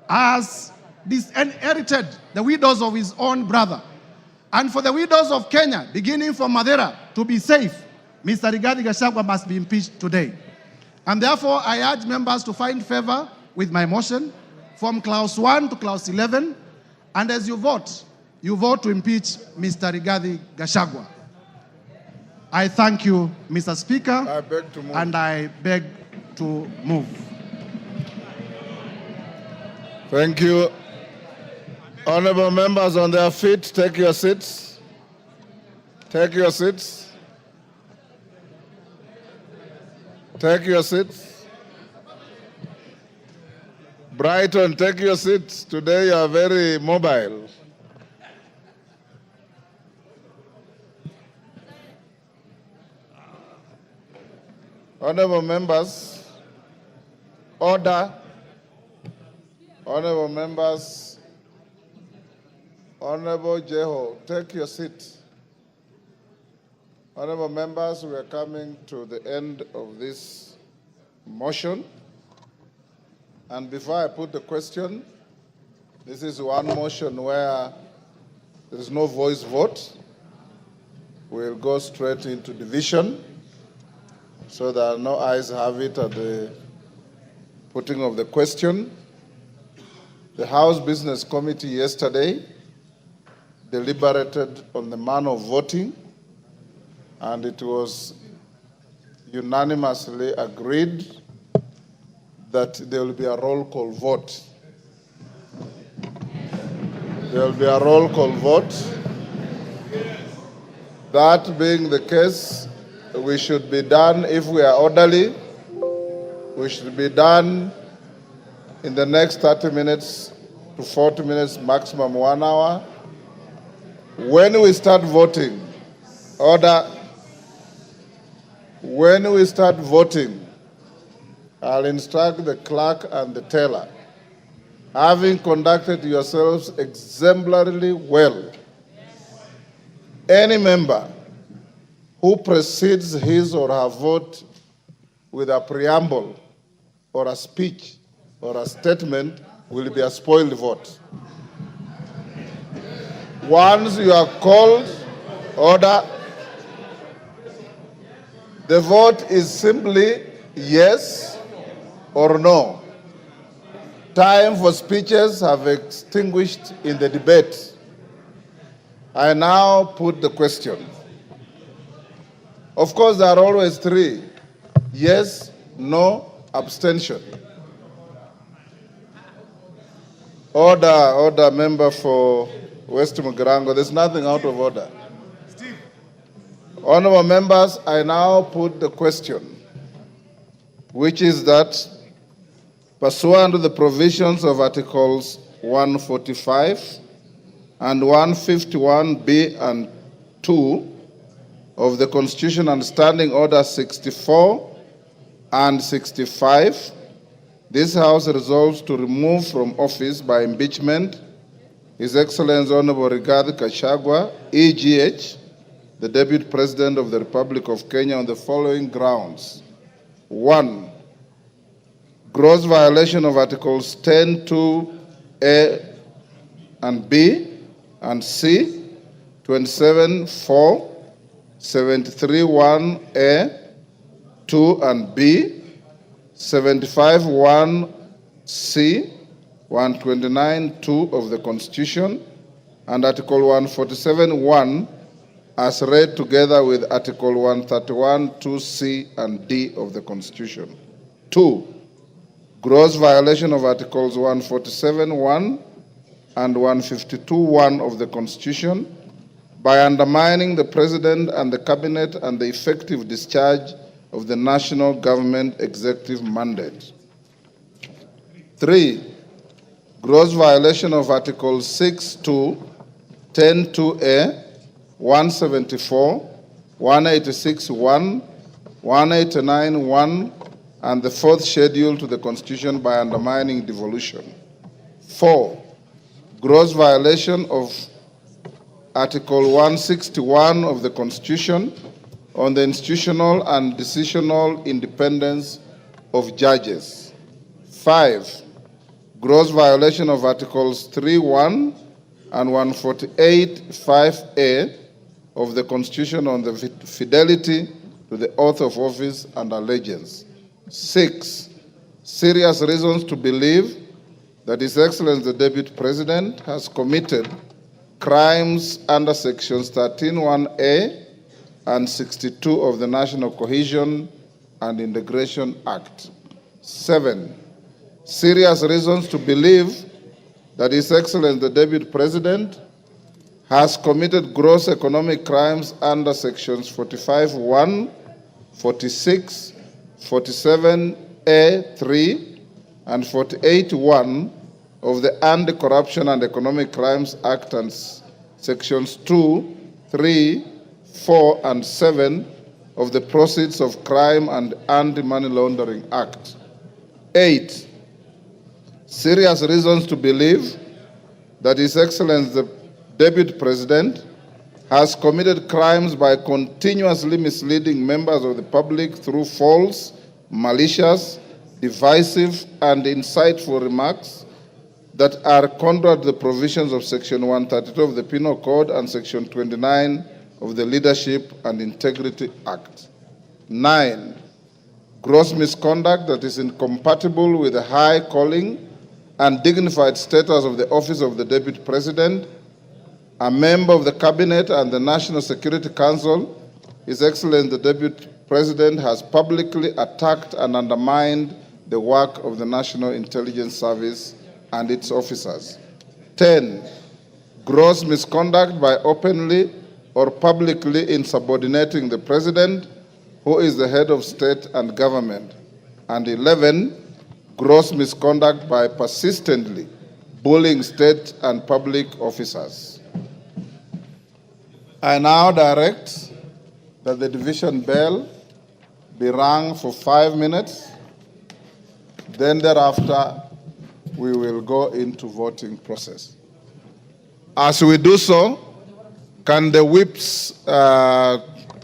has disinherited the widows of his own brother. And for the widows of Kenya, beginning from Madeira, to be safe, Mr. Rigathi Gachagua must be impeached today. And therefore, I urge members to find favor with my motion from clause 1 to clause 11. And as you vote to impeach Mr. Rigathi Gachagua. I thank you, Mr. Speaker, and I beg to move. Thank you. Honorable members on their feet, take your seats. Take your seats. Take your seats. Brighton, take your seats. Today you are very mobile. Honorable members, order. Honorable members, Honorable Jeho, take your seat. Honorable members, we are coming to the end of this motion. And before I put the question, this is one motion where there is no voice vote. We'll go straight into division, so that no ayes have it at the putting of the question. The House Business Committee yesterday deliberated on the manner of voting, and it was unanimously agreed that there will be a roll call vote. There will be a roll call vote. That being the case, we should be done, if we are orderly, we should be done in the next 30 minutes to 40 minutes, maximum 1 hour. When we start voting, order. When we start voting, I'll instruct the clerk and the teller, having conducted yourselves exemplarily well, any member who precedes his or her vote with a preamble or a speech or a statement will be a spoiled vote. Once you are called, order. The vote is simply yes or no. Time for speeches have extinguished in the debate. I now put the question. Of course, there are always three. Yes, no, abstention. Order, member for West Mugirango. There's nothing out of order. Honorable members, I now put the question, which is that pursuant to the provisions of Articles 145 and 151B and 2 of the Constitution and Standing Order 64 and 65, this House resolves to remove from office by impeachment His Excellency Honorable Rigathi Gachagua, EGH, the Deputy President of the Republic of Kenya, on the following grounds. 1. Gross violation of Articles 10(2)A and B and C, 27(4), 73(1)A, 2 and B, 75(1)C, 129(2) of the Constitution, and Article 147(1) as read together with Article 131(2)C and D of the Constitution. 2. Gross violation of Articles 147(1) and 152(1) of the Constitution by undermining the President and the Cabinet and the effective discharge of the national government executive mandate. 3. Gross violation of Articles 6(2), 10(2)A, 174, 186(1), 189(1), and the fourth schedule to the Constitution by undermining devolution. 4. Gross violation of Article 161 of the Constitution on the institutional and decisional independence of judges. 5. Gross violation of Articles 3(1) and 148(5)A of the Constitution on the fidelity to the oath of office and allegiance. 6. Serious reasons to believe that His Excellency the Deputy President has committed crimes under Sections 13(1)A and 62 of the National Cohesion and Integration Act. 7. Serious reasons to believe that His Excellency the Deputy President has committed gross economic crimes under Sections 45(1), 46, 47(a)(3), and 48(1) of the Anti-Corruption and Economic Crimes Act and Sections 2, 3, 4, and 7 of the Proceeds of Crime and Anti-Money Laundering Act. 8. Serious reasons to believe that His Excellency the Deputy President has committed crimes by continuously misleading members of the public through false, malicious, divisive, and insightful remarks that are contrary to the provisions of Section 132 of the Penal Code and Section 29 of the Leadership and Integrity Act. 9. Gross misconduct that is incompatible with the high calling and dignified status of the office of the Deputy President, a member of the Cabinet and the National Security Council. His Excellency the Deputy President has publicly attacked and undermined the work of the National Intelligence Service and its officers. 10. Gross misconduct by openly or publicly insubordinating the President, who is the head of state and government. And 11. Gross misconduct by persistently bullying state and public officers. I now direct that the division bell be rung for 5 minutes. Then thereafter, we will go into voting process. As we do so, can the whips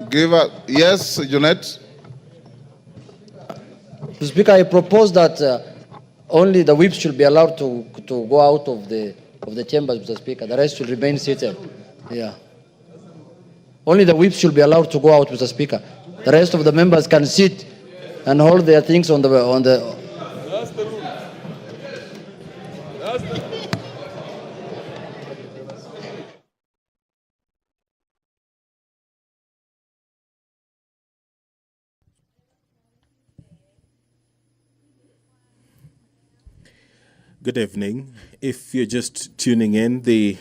give a... Yes, Jeanette? Mr. Speaker, I propose that only the whips should be allowed to go out of the chambers, Mr. Speaker. The rest should remain seated. Yeah. Only the whips should be allowed to go out, Mr. Speaker. The rest of the members can sit and hold their things on the Good evening. If you're just tuning in, the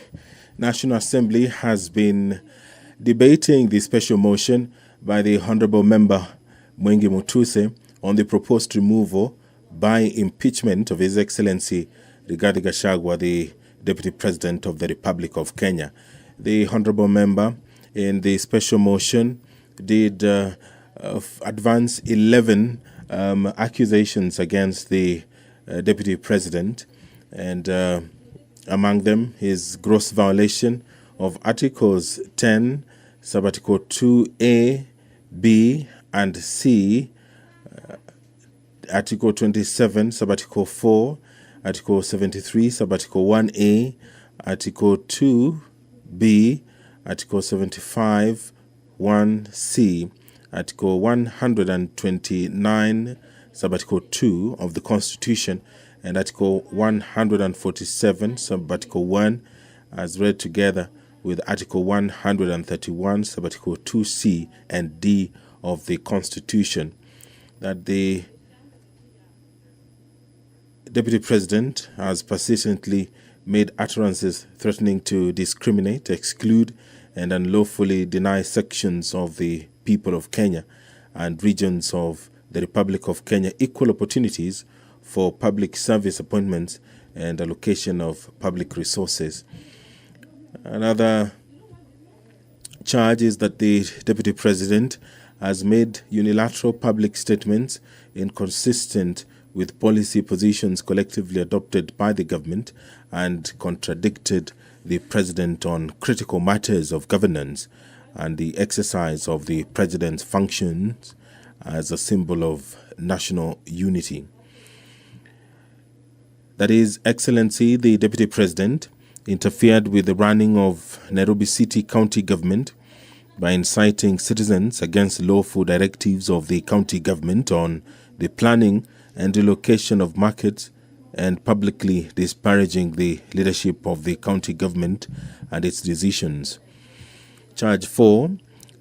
National Assembly has been debating the special motion by the Honourable Member Mwengi Mutuse on the proposed removal by impeachment of His Excellency Rigathi Gachagua, the Deputy President of the Republic of Kenya. The Honourable Member in the special motion did advance 11 accusations against the Deputy President, and among them his gross violation of Articles 10, Subarticle 2A, B, and C, Article 27, Subarticle 4, Article 73, Subarticle 1A, Article 2B, Article 75, 1C, Article 129, Subarticle 2 of the Constitution, and Article 147, Subarticle 1, as read together with Article 131, Subarticle 2C and D of the Constitution, that the Deputy President has persistently made utterances threatening to discriminate, exclude, and unlawfully deny sections of the people of Kenya and regions of the Republic of Kenya equal opportunities for public service appointments and allocation of public resources. Another charge is that the Deputy President has made unilateral public statements inconsistent with policy positions collectively adopted by the government and contradicted the President on critical matters of governance and the exercise of the President's functions as a symbol of national unity. That His Excellency, the Deputy President, interfered with the running of Nairobi City County Government by inciting citizens against lawful directives of the county government on the planning and relocation of markets, and publicly disparaging the leadership of the county government and its decisions. Charge 4,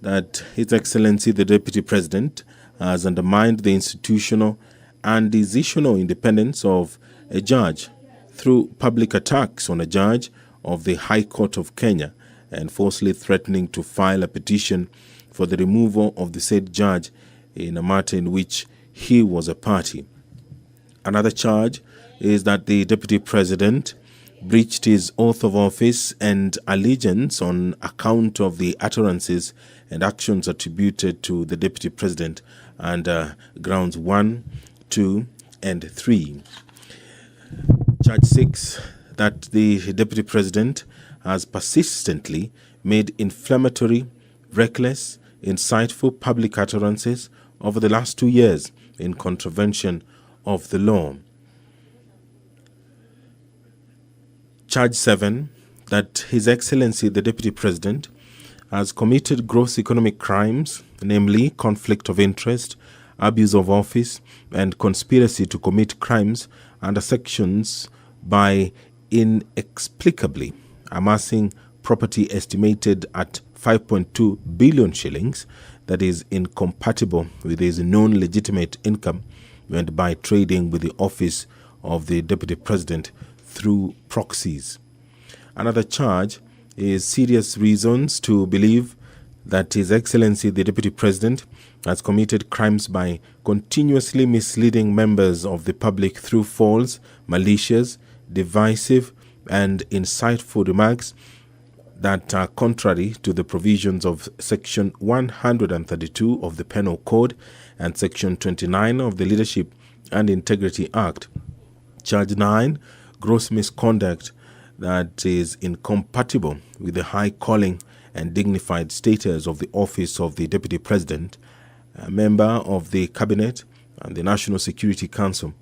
that His Excellency the Deputy President has undermined the institutional and decisional independence of a judge through public attacks on a judge of the High Court of Kenya and falsely threatening to file a petition for the removal of the said judge in a matter in which he was a party. Another charge is that the Deputy President breached his oath of office and allegiance on account of the utterances and actions attributed to the Deputy President under grounds 1, 2, and 3. Charge 6, that the Deputy President has persistently made inflammatory, reckless, insightful public utterances over the last 2 years in contravention of the law. Charge 7, that His Excellency the Deputy President has committed gross economic crimes, namely conflict of interest, abuse of office, and conspiracy to commit crimes under sections by inexplicably amassing property estimated at 5.2 billion shillings that is incompatible with his known legitimate income and by trading with the office of the Deputy President through proxies. Another charge is serious reasons to believe that His Excellency the Deputy President has committed crimes by continuously misleading members of the public through false, malicious, divisive, and insightful remarks that are contrary to the provisions of Section 132 of the Penal Code and Section 29 of the Leadership and Integrity Act. Charge 9, gross misconduct that is incompatible with the high calling and dignified status of the office of the Deputy President, a member of the Cabinet and the National Security Council.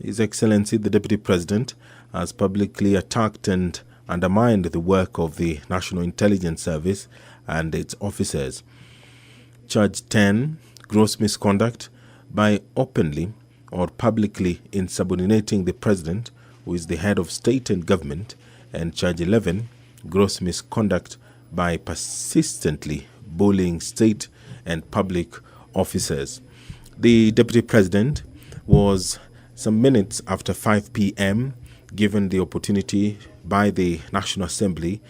His Excellency the Deputy President has publicly attacked and undermined the work of the National Intelligence Service and its officers. Charge 10, gross misconduct by openly or publicly insubordinating the President, who is the head of state and government, and Charge 11, gross misconduct by persistently bullying state and public officers. The Deputy President was some minutes after 5 p.m. given the opportunity by the National Assembly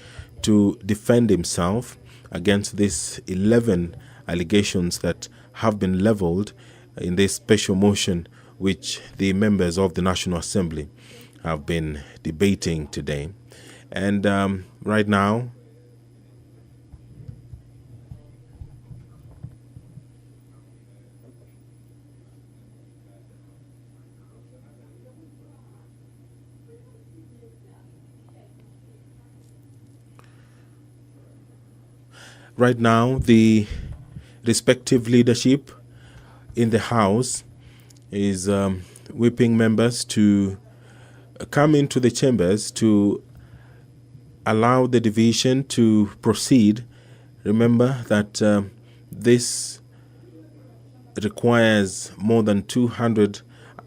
to defend himself against these 11 allegations that have been leveled in this special motion which the members of the National Assembly have been debating today. And right now, the respective leadership in the House is whipping members to come into the chambers to allow the division to proceed. Remember that this requires more than 200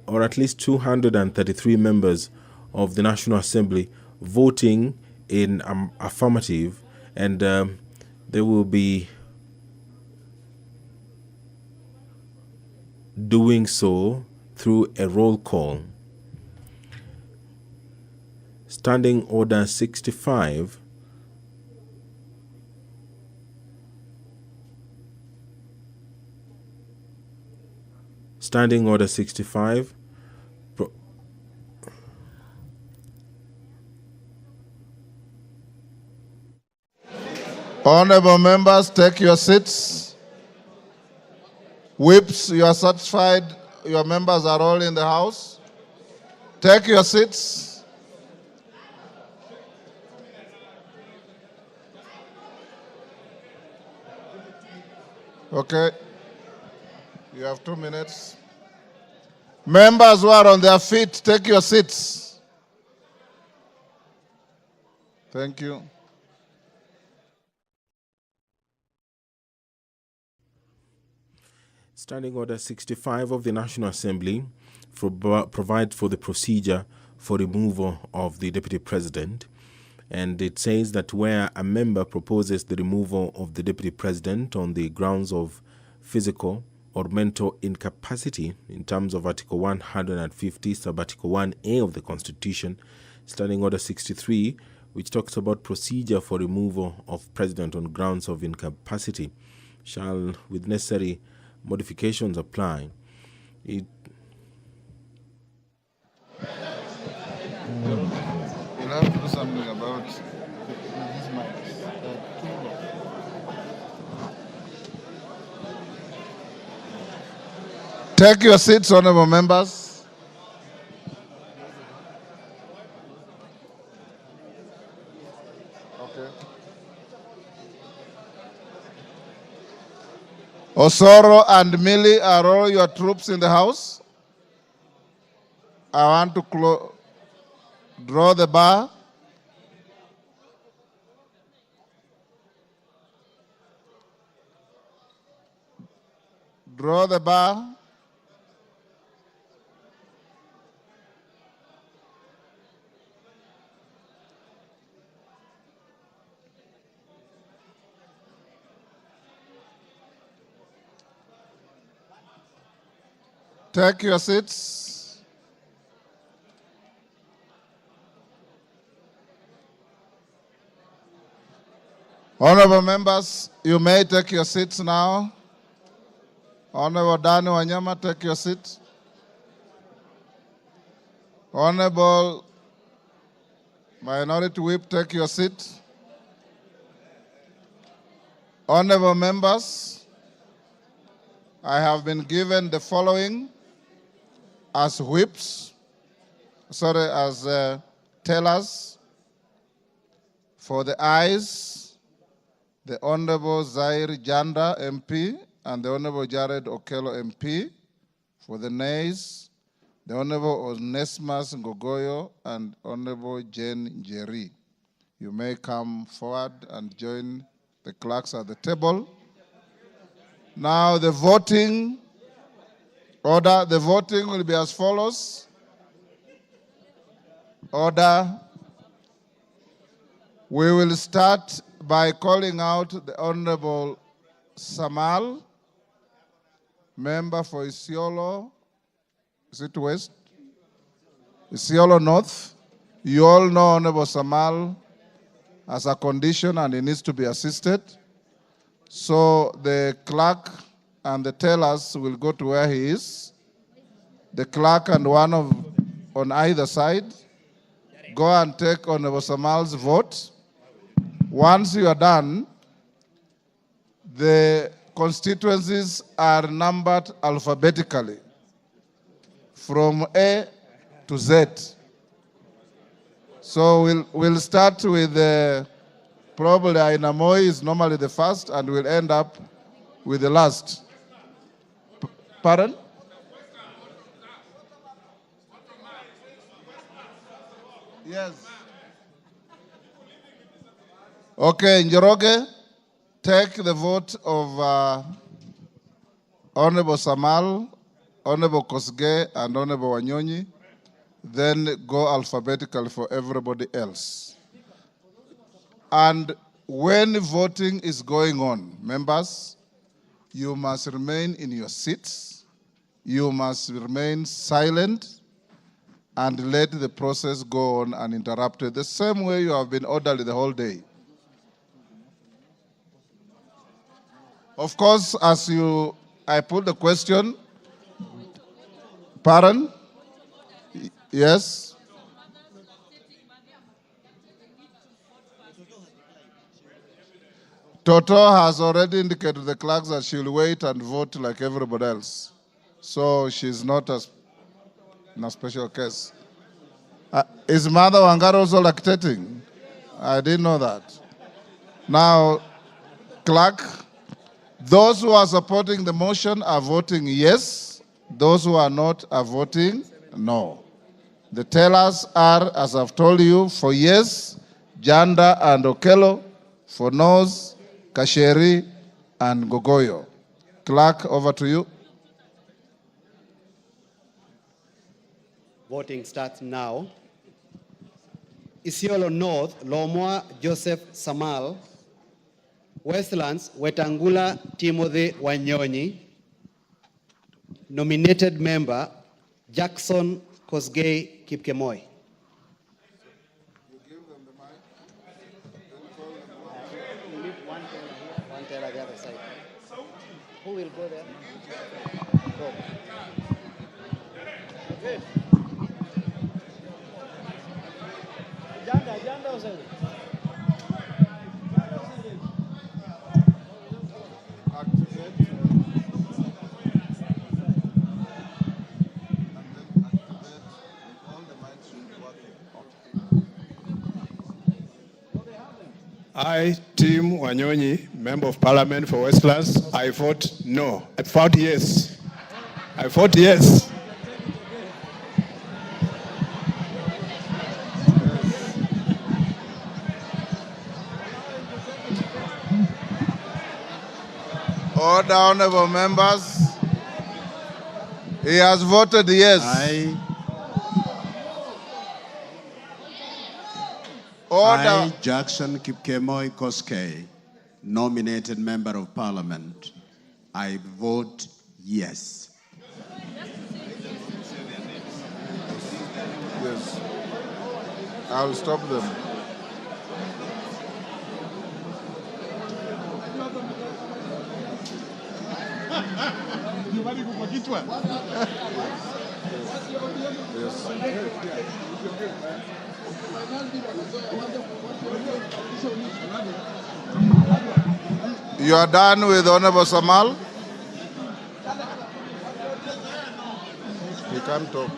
or at least 233 members of the National Assembly voting in affirmative, and they will be doing so through a roll call. Standing Order 65 Standing Order 65 Honorable members, take your seats. Whips, you are satisfied your members are all in the House? Take your seats. Okay. You have 2 minutes. Members who are on their feet, take your seats. Thank you. Standing Order 65 of the National Assembly provides for the procedure for removal of the Deputy President. And it says that where a member proposes the removal of the Deputy President on the grounds of physical or mental incapacity in terms of Article 150, Sub-Article 1A of the Constitution, Standing Order 63, which talks about procedure for removal of President on grounds of incapacity, shall, with necessary modifications, apply. You'll have to do something about these mics. Take your seats, honorable members. Okay. Osoro and Millie, are all your troops in the House? I want to draw the bar. Draw the bar. Take your seats. Honorable members, you may take your seats now. Honorable Dani Wanyama, take your seat. Honorable Minority Whip, take your seat. Honorable members, I have been given the following as whips, as tellers. For the ayes, the Honorable Zaire Janda, MP, and the Honorable Jared Okello, MP. For the nays, the Honorable Onesmus Ngogoyo and Honorable Jane Njeri. You may come forward and join the clerks at the table. Now the voting order, the voting will be as follows. Order. We will start by calling out the Honorable Samal, member for Isiolo, is it West? Isiolo North. You all know Honorable Samal has a condition and he needs to be assisted. So the clerk and the tellers will go to where he is. The clerk and one on either side go and take Honorable Samal's vote. Once you are done, the constituencies are numbered alphabetically from A to Z. So we'll start with probably Aina Moi is normally the first, and we'll end up with the last. Pardon? Yes. Okay, Njoroge, take the vote of Honorable Samal, Honorable Kosgei, and Honorable Wanyonyi. Then go alphabetically for everybody else. And when voting is going on, members, you must remain in your seats. You must remain silent and let the process go on uninterrupted, the same way you have been orderly the whole day. Of course, I put the question, pardon? Yes? Toto has already indicated to the clerks that she'll wait and vote like everybody else. So she's not in a special case. Is Mother Wangari also lactating? I didn't know that. Now, clerk, those who are supporting the motion are voting yes. Those who are not are voting no. The tellers are, as I've told you, for yes, Janda and Okello, for no's, Kasheri and Gogoyo. Clerk, over to you. Voting starts now. Isiolo North, Lomwa Joseph Samal. Westlands, Wetangula Timothy Wanyonyi. Nominated member, Jackson Kosgei Kipkemoi. One teller the other side. Who will go there? Go. I, Tim Wanyonyi, Member of Parliament for Westlands, I vote no. I vote yes. I vote yes. Order, honorable members. He has voted yes. Order. I, Jackson Kipkemoi Kosgei, nominated member of parliament, I vote yes. Yes. I'll stop them. You are done with Honorable Samal? He can't talk.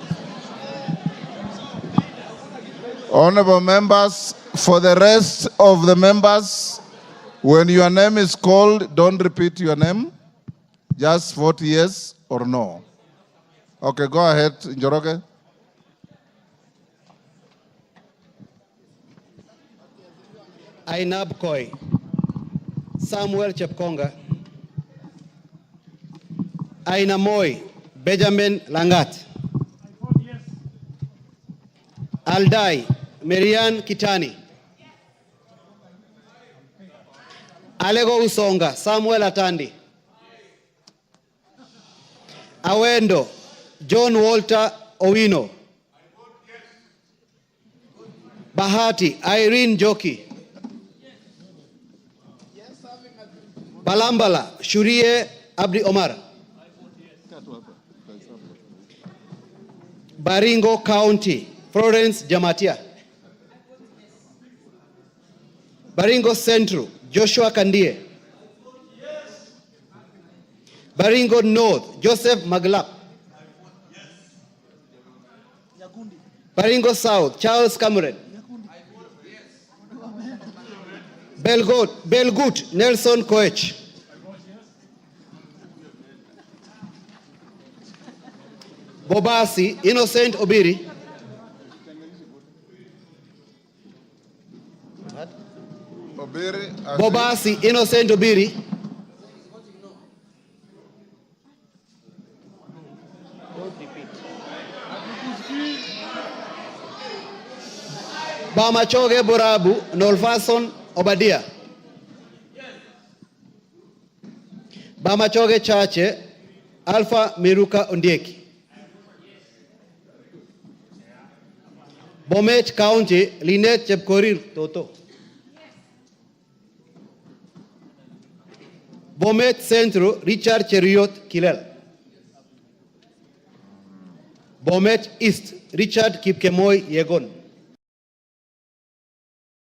Honorable members, for the rest of the members, when your name is called, don't repeat your name. Just vote yes or no. Okay, go ahead, Njoroge. Ainab Koi, Samuel Chepkonga, Aina Moi, Benjamin Langat, Aldai, Marian Kitani, Alego Usonga, Samuel Atandi, Awendo, John Walter Owino, Bahati Irene Joki. Balambala Shurie Abdi Omar. Baringo County Florence Jamatia. Baringo Central Joshua Kandie. Baringo North Joseph Maglap. Baringo South Charles Cameron. Belgut Nelson Koech. Bobasi Innocent Obiri. Bobasi Innocent Obiri. Bamachoge Borabu Nolfason Obadia. Bamachoge Chache Alpha Miruka Ondieki. Bomet County Linet Chepkorir Toto. Bomet Centro Richard Cheriot Kilel. Bomet East Richard Kipkemoi Yegon.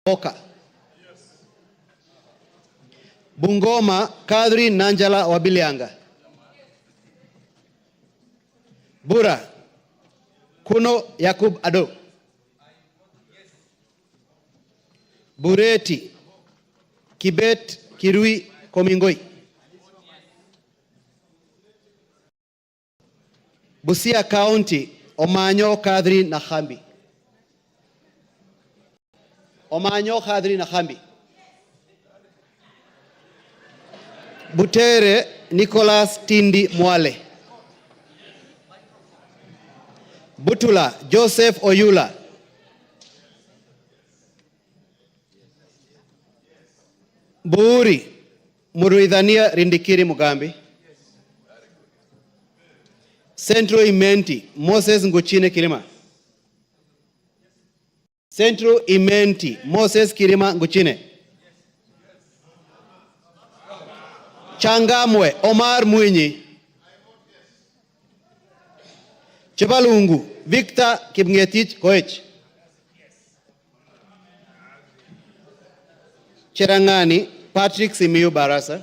Boka. Bungoma Kadri Nanjala Wabilianga. Bura Kuno Yakub Ado. Bureti Kibet Kirui Komingoi. Busia County Omanyo Kadri Nahambi. Omanyo Kadri Nahambi. Butere Nicholas Tindi Mwale. Butula Joseph Oyula. Buuri Muruidhania Rindikiri Mugambi. Central Imenti Moses Nguchine Kilima. Central Imenti Moses Kilima Nguchine. Changamwe Omar Mwinyi. Chebalungu Victor Kipngetich Koech. Cherangani Patrick Simiyu Barasa.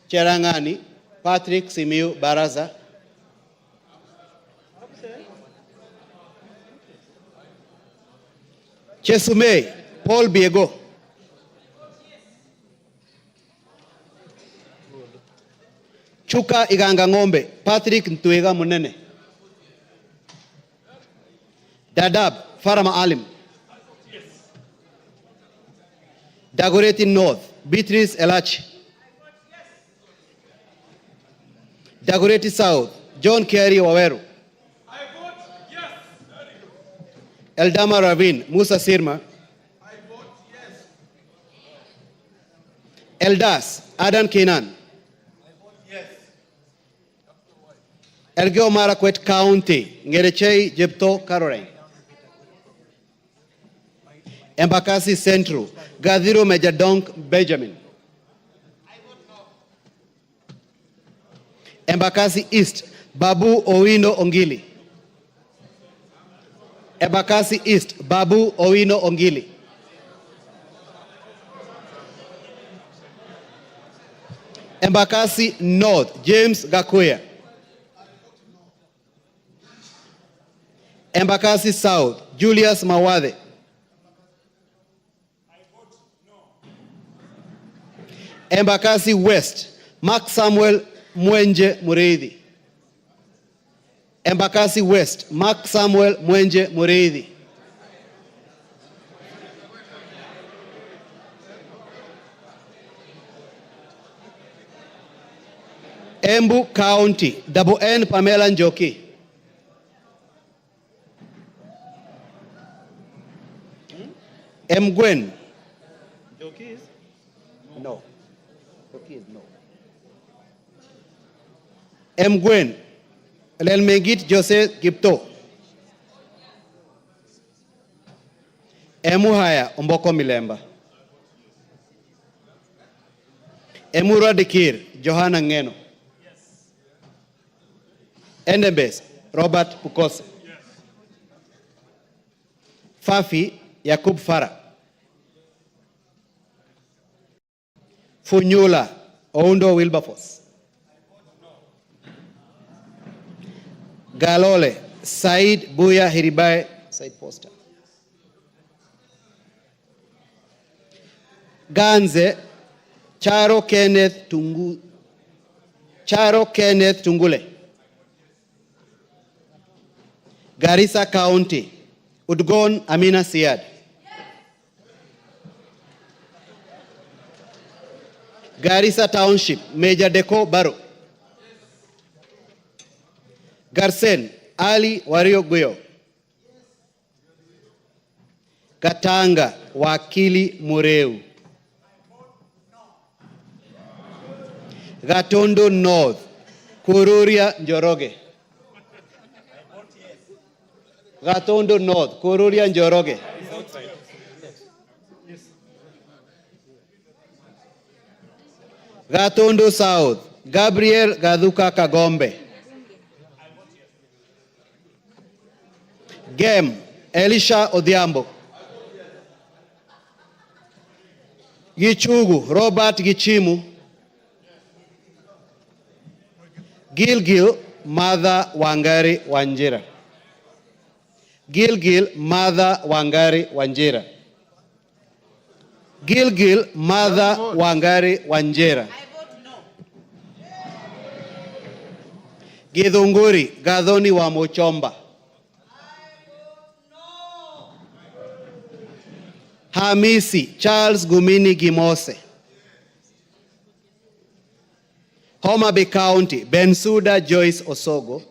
Cherangani Patrick Simiyu Barasa. Chesumei Paul Biego. Chuka Iganga Ngombe Patrick Ntuega Munene. Dadab Farama Alim. Dagoretti North Beatrice Elachi. Dagoretti South John Kerry Waweru. Eldama Ravine Musa Sirma. Eldas Adan Kenan. Elgeyo Marakwet County Ngerechei Jepto Caroline. Embakasi Central Gadhiro Majadonk Benjamin. Embakasi East Babu Owino Ongili. Embakasi East Babu Owino Ongili. Embakasi North James Gakuya. Embakasi South Julius Mawade. Embakasi West Mark Samuel Mwenje Mureithi. Embakasi West Mark Samuel Mwenje Mureithi. Embu County Double N Pamela Njoki. Mgwen. Njoki is? No. Njoki is no. Mgwen. Lelmegit Jose Gipto. Emuhaya Omboko Milemba. Emura Dikir Johanna Ngeno. Endembes Robert Pukose. Fafi Yakub Farah. Funyula Oundo Wilberforce. Galole Said Buya Hiribae Said Poster. Ganze Charo Kenneth Tungule. Garissa County Udgon Amina Siad. Garissa Township Major Deko Baro. Garsen Ali Wario Guyo. Katanga Wakili Mureu. Gatondo North Kururia Njoroge. Gatondo North Kururia Njoroge. Gatondo South Gabriel Gaduka Kagombe. Gem Elisha Odhiambo. Gichugu Robert Gichimu. Gilgil Mother Wangari Wanjira. Gilgil Mother Wangari Wanjira. Gilgil Mother Wangari Wanjira. Githunguri Gathoni wa Mochomba. Hamisi Charles Gumini Gimose. Homa Bay County Bensuda Joyce Osogo.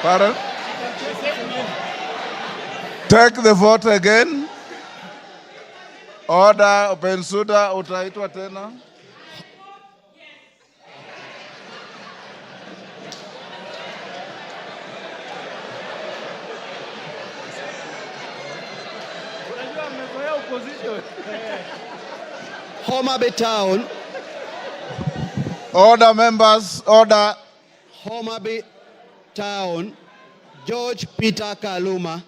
Pardon? Take the vote again. Order Bensuda utaitwa tena. Homa Bay Town. Order members, order. Homa Bay Town, George Peter Kaluma.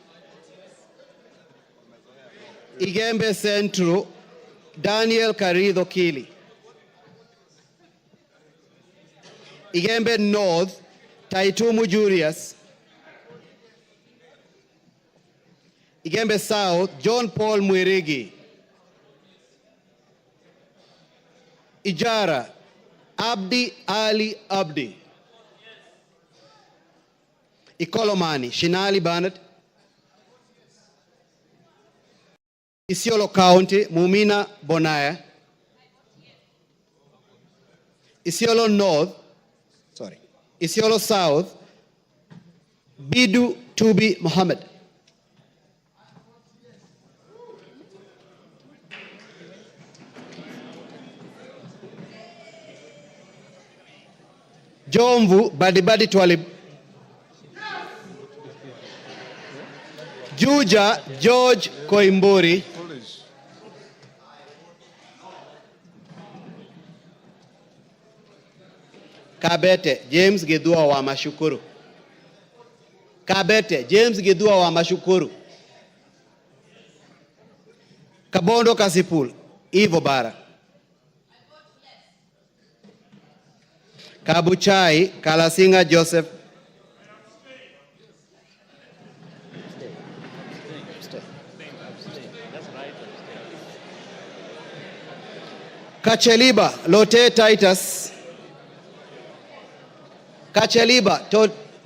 Igembe Central, Daniel Karido Kili. Igembe North, Taitumu Julius. Igembe South, John Paul Mwirigi. Ijara, Abdi Ali Abdi. Ikolomani, Shinali Barnett. Isiolo County, Mumina Bonaya. Isiolo North, Isiolo South, Bidu Tubi Mohammed. Jomvu Badibadi Twalib. Juja George Koimburi. Kabete James Gidua wa Mashukuru. Kabete James Gidua wa Mashukuru. Kabondo Kasipul Ivo Bara. Kabuchai Kalasinga Joseph. Kacheliba Lote Titus. Kacheliba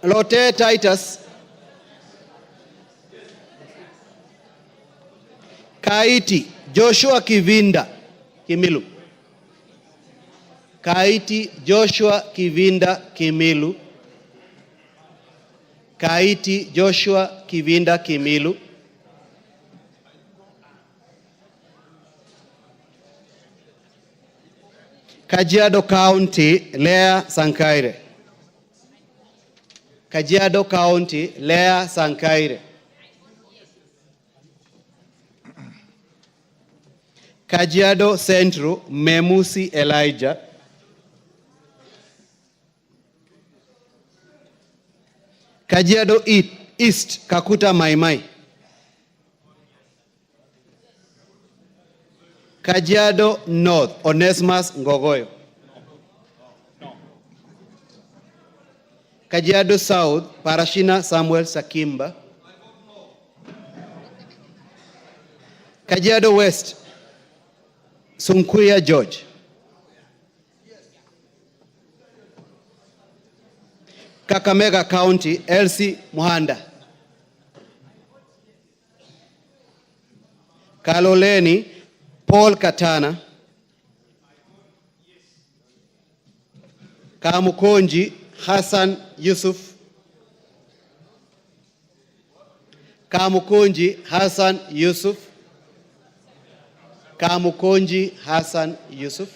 Lote Titus. Kaiti Joshua Kivinda Kimilu. Kaiti Joshua Kivinda Kimilu. Kaiti Joshua Kivinda Kimilu. Kajiado County, Lea Sankaire. Kajiado County, Lea Sankaire. Kajiado Central, Memusi Elijah. Kajiado East, Kakuta Maimai. Kajiado North, Onesimus Ngogoyo. Kajiado South, Parashina Samuel Sakimba. Kajiado West, Sunkuya George. Kakamega County, Elsie Muhanda. Kaloleni, Paul Katana. Kamukonji, Hassan Yusuf. Kamukonji, Hassan Yusuf. Kamukonji, Hassan Yusuf.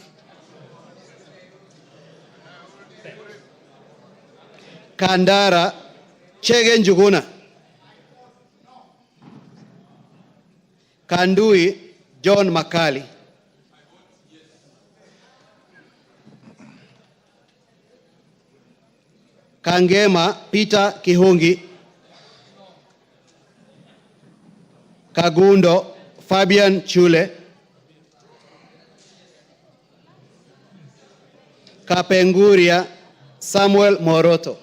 Kandara, Chege Njuguna. Kandui, John Makali. Kangema, Peter Kihungi. Kagundo, Fabian Chule. Kapenguria, Samuel Moroto.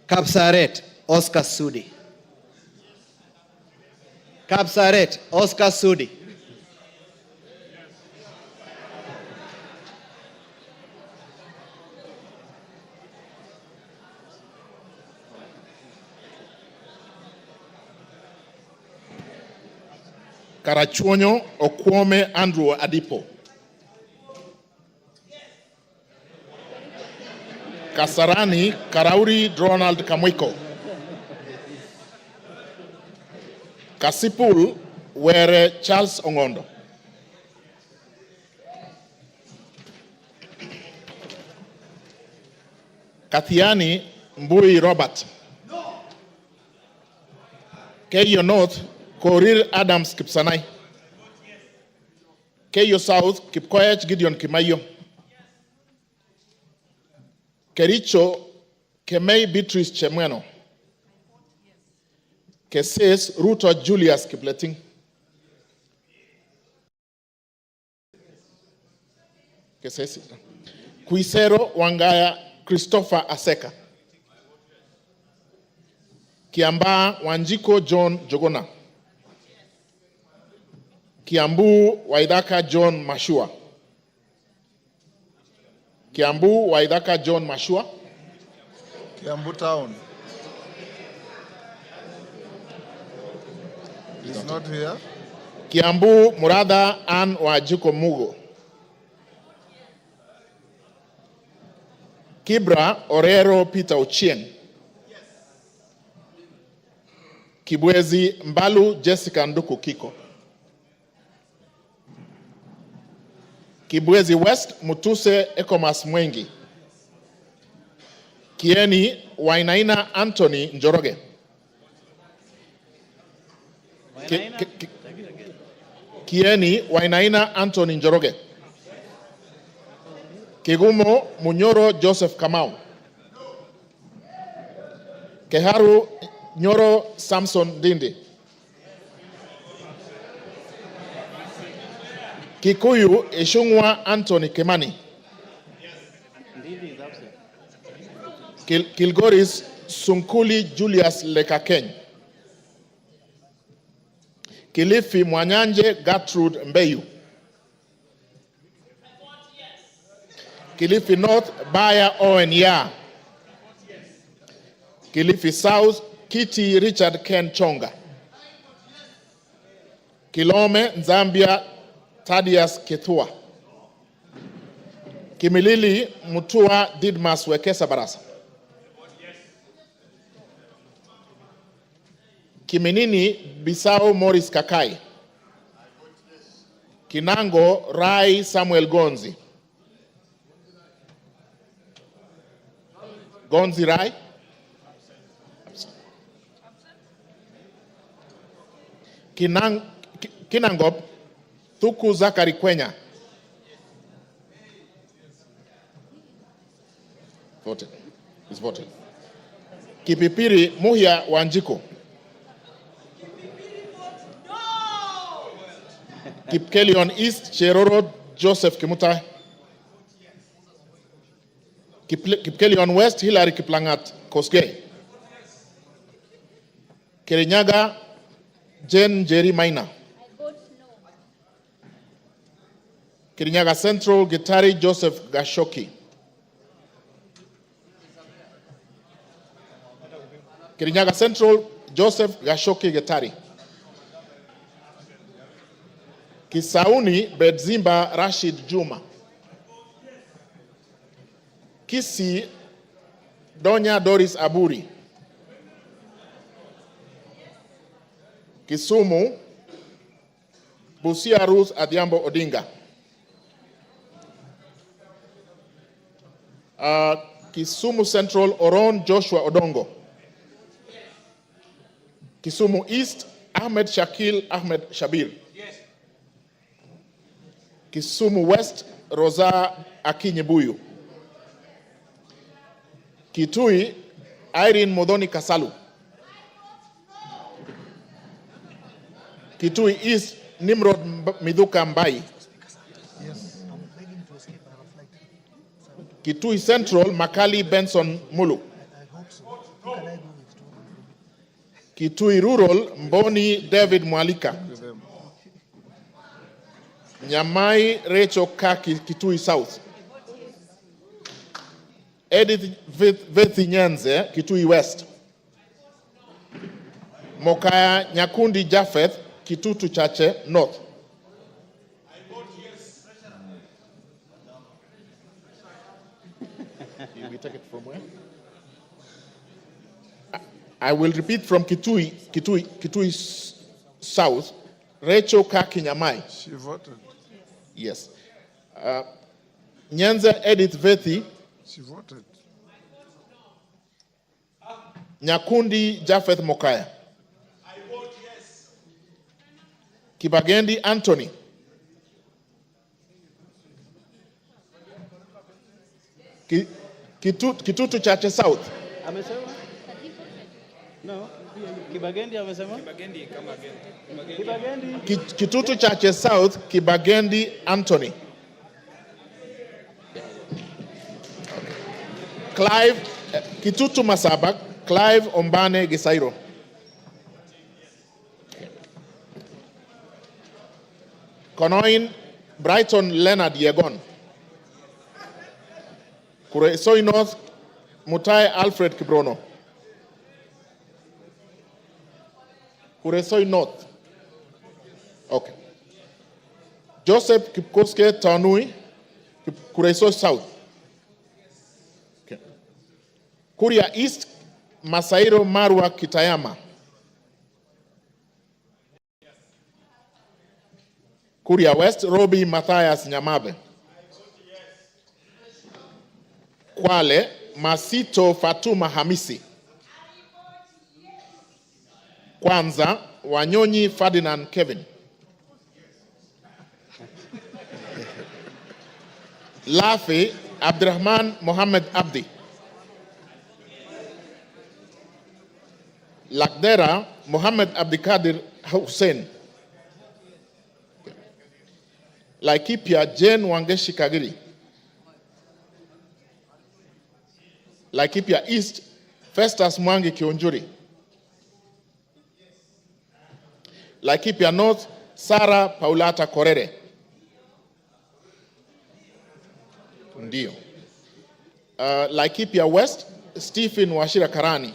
Kapsaret, Oscar Sudi. Kapsaret, Oscar Sudi. Karachuonyo Okwome Andrew Adipo. Kasarani Karauri Ronald Kamwiko. Kasipul Were Charles Ongondo. Kathiani Mbui Robert. Keyo North Korir Adams Kipsanai. Keyo South Kipkoech Gideon Kimayo. Kericho Kemei Beatrice Chemweno. Keses Ruto Julius Kipleting. Keses Kuisero Wangaya Christopher Aseka. Kiamba Wanjiko John Jogona. Kiambu Waidaka John Mashua. Kiambu Waidaka John Mashua. Kiambu Town. He's not here. Kiambu Murada Ann Wajiko Mugo. Kibra Orero Peter Ochieng. Kibwezi Mbalu Jessica Nduku Kiko. Kibwezi West Mutuse Ekomas Mwengi. Kieni Wainaina Anthony Njoroge. Kieni Wainaina Anthony Njoroge. Kigumo Munyoro Joseph Kamau. Keharu Nyoro Samson Dindi. Kikuyu Ishungwa Anthony Kemani. Kilgoris Sunkuli Julius Lekakeny. Kilifi Mwanyanje Gertrude Mbeyu. Kilifi North Baya Owen Ya. Kilifi South Kitty Richard Ken Chonga. Kilome Zambia Thaddeus Kethua. Kimilili Mutua Didmas Wekesa Barasa. Kiminini Bisao Morris Kakai. Kinango Rai Samuel Gonzi. Gonzi Rai. Kinangop Thuku Zakari Kwenya. Voted. Is voted. Kipipiri Muhia Wanjiko. Kipkelion East Cheroro Joseph Kimutai. Kipkelion West Hilary Kiplangat Koskei. Kirinyaga Jen Jerry Maina. Kirinyaga Central Gitari Joseph Gashoki. Kirinyaga Central Joseph Gashoki Gitari. Kisauni Bedzimba Rashid Juma. Kisi Donya Doris Aburi. Kisumu Busia Ruth Adhiambo Odinga. Kisumu Central Oron Joshua Odongo. Kisumu East Ahmed Shakil Ahmed Shabir. Kisumu West Rosa Akinyebuyu. Kitui Irene Modoni Kasalu. Kitui East Nimrod Midhuka Mbai. Kitui Central Makali Benson Mulu. Kitui Rural Mboni David Mwalika. Nyamai Rachel Kaki Kitui South. Edith Vethi Nyenze Kitui West. Mokaya Nyakundi Japheth Kitutu Chache North. We take it from where? I will repeat from Kitui South. Rachel Kaki Nyamai. She voted. Yes. Nyenze Edith Vethi. She voted. Nyakundi Japheth Mokaya. I vote yes. Kibagendi Anthony. Kitutu Chache South. Amesema? No. Kibagendi amesema? Kibagendi kama Kibagendi. Kitutu Chache South, Kibagendi Anthony. Clive Kitutu Masabak, Clive Ombane Gisairo. Konoin Brighton Leonard Yegon. Kuresoi North Mutai Alfred Kibrono. Kuresoi North. Okay. Joseph Kipkoske Tanui, Kuresoi South. Okay. Kuria East, Masairo Marwa Kitayama. Kuria West, Robi Matthias Nyamabe. Kwale, Masito Fatuma Hamisi. Kwanza, Wanyonyi Ferdinand Kevin. Lafi, Abdurrahman Mohammed Abdi. Lakdera, Mohammed Abdikadir Hussein. Laikipia, Jane Wangeshi Kagiri. Laikipia East, Festus Mwangi Kionjuri. Laikipia North, Sarah Paulata Korere. Ndio. Laikipia West, Stephen Washira Karani.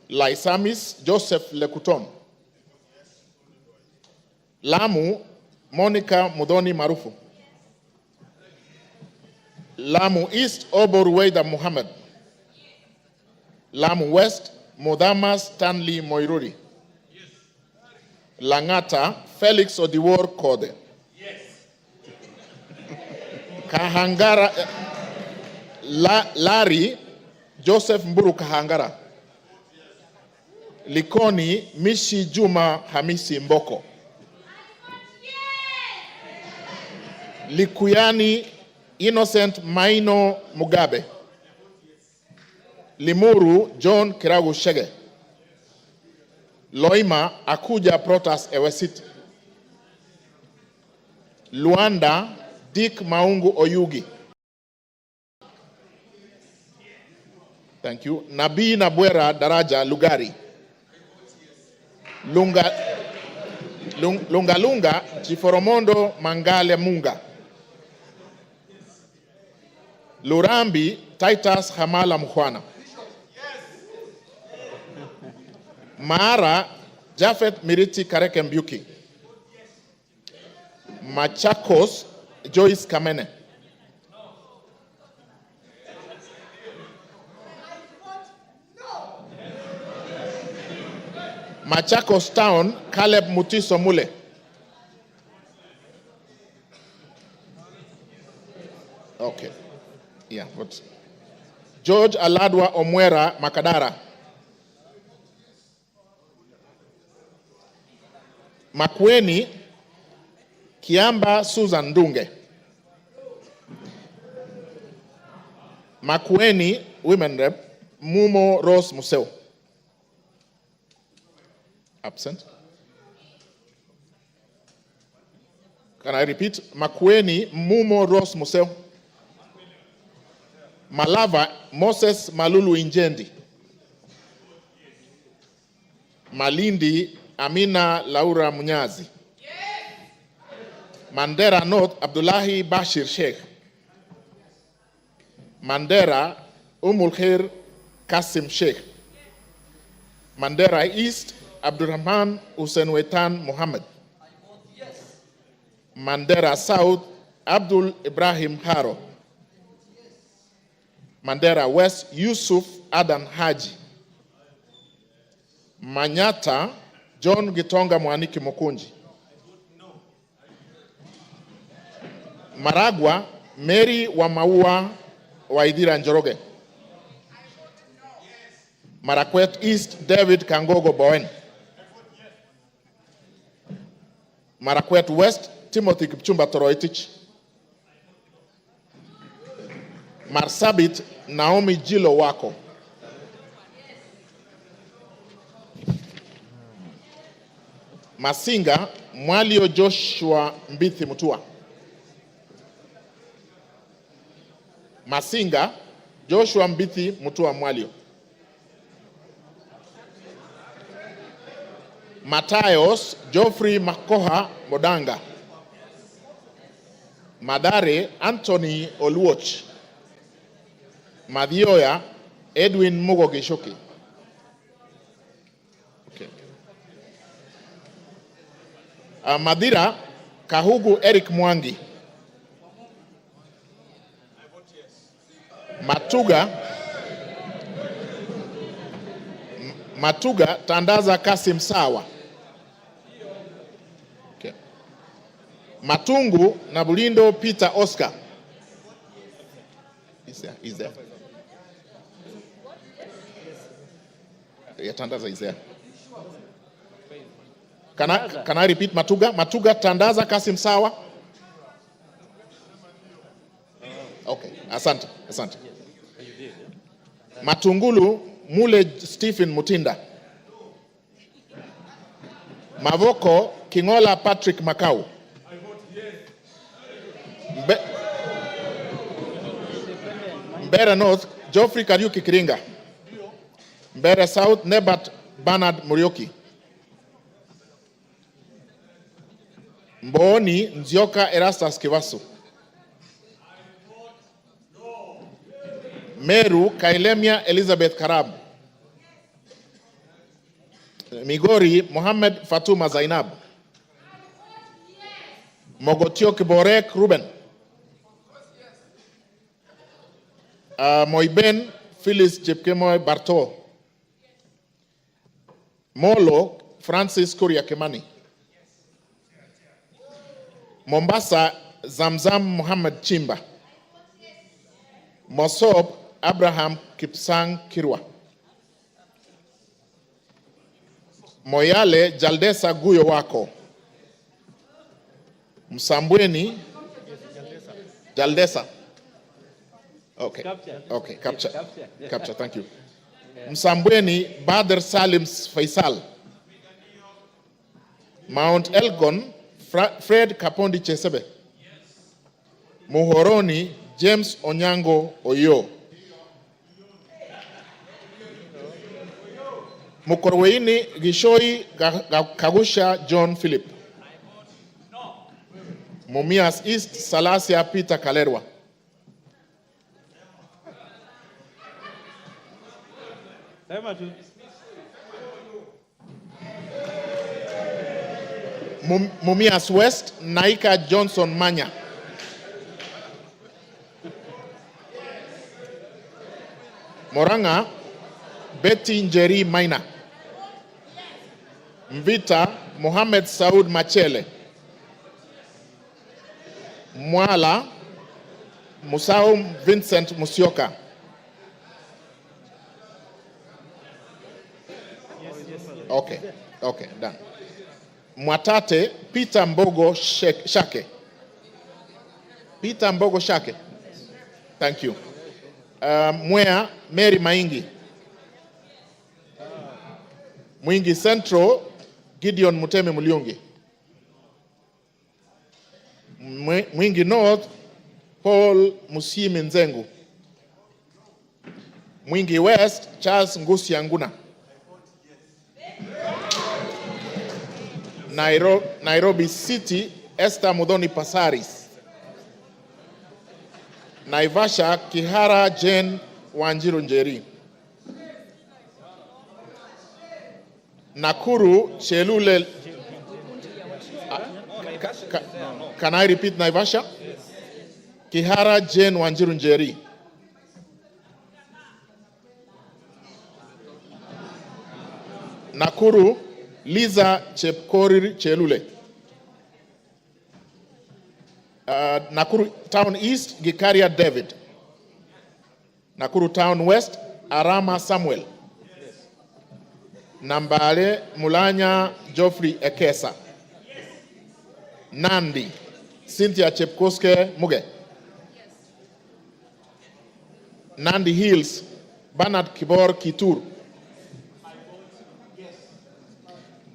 Laisamis, Joseph Lekuton. Lamu, Monica Mudoni Marufu. Lamu East, Obor Weida Muhammad. Lamu West, Modama Stanley Moiruri. Lang'ata, Felix Odiwuor Kode. Kahangara, Larry, Joseph Mburu Kahangara. Likoni, Mishi Juma Hamisi Mboko. Likuyani, Innocent Maino Mugabe. Limuru, John Kiragu Shege. Loima, Akuja Protas Ewesiti. Luanda, Dick Maungu Oyugi. Thank you. Nabii Nabwera Daraja Lugari. Lunga Chiforomondo Mangale Munga. Lurambi Titus Hamala Mkhwana. Mara Jafet Miriti Kareke Mbyuki. Machakos Joyce Kamene. Machakos Town Caleb Mutiso Mule. Okay. Yeah, but George Aladwa Omwera Makadara. Makueni Kiamba Susan Dunge. Makueni Women Rep Mumo Rose Museo. Absent. Can I repeat? Makueni Mumo Rose Museo. Malava Moses Malulu Injendi. Malindi Amina Laura Munyazi. Mandera North Abdullahi Bashir Sheikh. Mandera Umul Kasim Sheikh. Mandera East Abdurrahman Hussein Wetan Muhammad. Mandera South Abdul Ibrahim Haro. Mandera West Yusuf Adan Haji. Manyata John Gitonga Mwaniki Mukunji. Maragwa Mary Wamaua Waidira Njoroge. Marakwet East David Kangogo Bowen. Marakwet West Timothy Kipchumba Toroitich. Marsabit Naomi Jilo Wako. Masinga Mwalio Joshua Mbithi Mutua. Masinga Joshua Mbithi Mutua Mwalio. Matayos Geoffrey Makoha Modanga. Madare Anthony Oluoch. Madioya Edwin Mugo Gishoki. Okay. Madira Kahugu Eric Mwangi. Matuga Tandaza Kasim Sawa. Okay. Matungu Nabulindo Peter Oscar. Is there? Yeah, Tandaza is there. Can I repeat Matuga? Matuga Tandaza Kasim Sawa. Okay, asante. Matungulu Mule Stephen Mutinda. Mavoko Kingola Patrick Makau. Mbere North Geoffrey Kariuki Kiringa. Mbere South Nebat Bernard Murioki. Mboni Nzioka Erastus Kivasu. Meru Kailemia Elizabeth Karab. Migori Mohammed Fatuma Zainab. Mogotio Kiborek Ruben. Moiben Phyllis Chepkemoy Barto. Molo Francis Kuria Kemani. Mombasa, Zamzam Muhammad Chimba. Mosob, Abraham Kipsang Kirwa. Moyale, Jaldesa Guyo Wako. Msambweni, Jaldesa. Okay, okay, capture, thank you. Msambweni, Badr Salim Faisal. Mount Elgon, Fred Kapondi Chesebe. Muhoroni, James Onyango Oyo. Mukorweini, Gishoi Kagusha John Philip. Mumias East, Salasia Peter Kalerwa. Mumias West, Naika Johnson Manya. Moranga, Betty Njeri Maina. Mvita, Mohamed Saud Machele. Mwala, Musau Vincent Musyoka. Okay, okay, done. Mwatate, Peter Mbogo Shake. Peter Mbogo Shake. Thank you. Mwea, Mary Maingi. Mwingi Central, Gideon Muteme Mulyungi. Mwingi North, Paul Musimi Nzengu. Mwingi West, Charles Ngusi Anguna. Nairobi City, Esther Mudhoni Pasaris. Naivasha, Kihara Jane Wanjiru Njeri. Nakuru, Chelule. Can I repeat Naivasha? Kihara Jane Wanjiru Njeri. Nakuru, Liza Chepkorir Chelule. Nakuru Town East, Gikaria David. Nakuru Town West, Arama Samuel. Nambale Mulanya Geoffrey Ekesa. Nandi, Cynthia Chepkoske Muge. Nandi Hills, Bernard Kibor Kitur.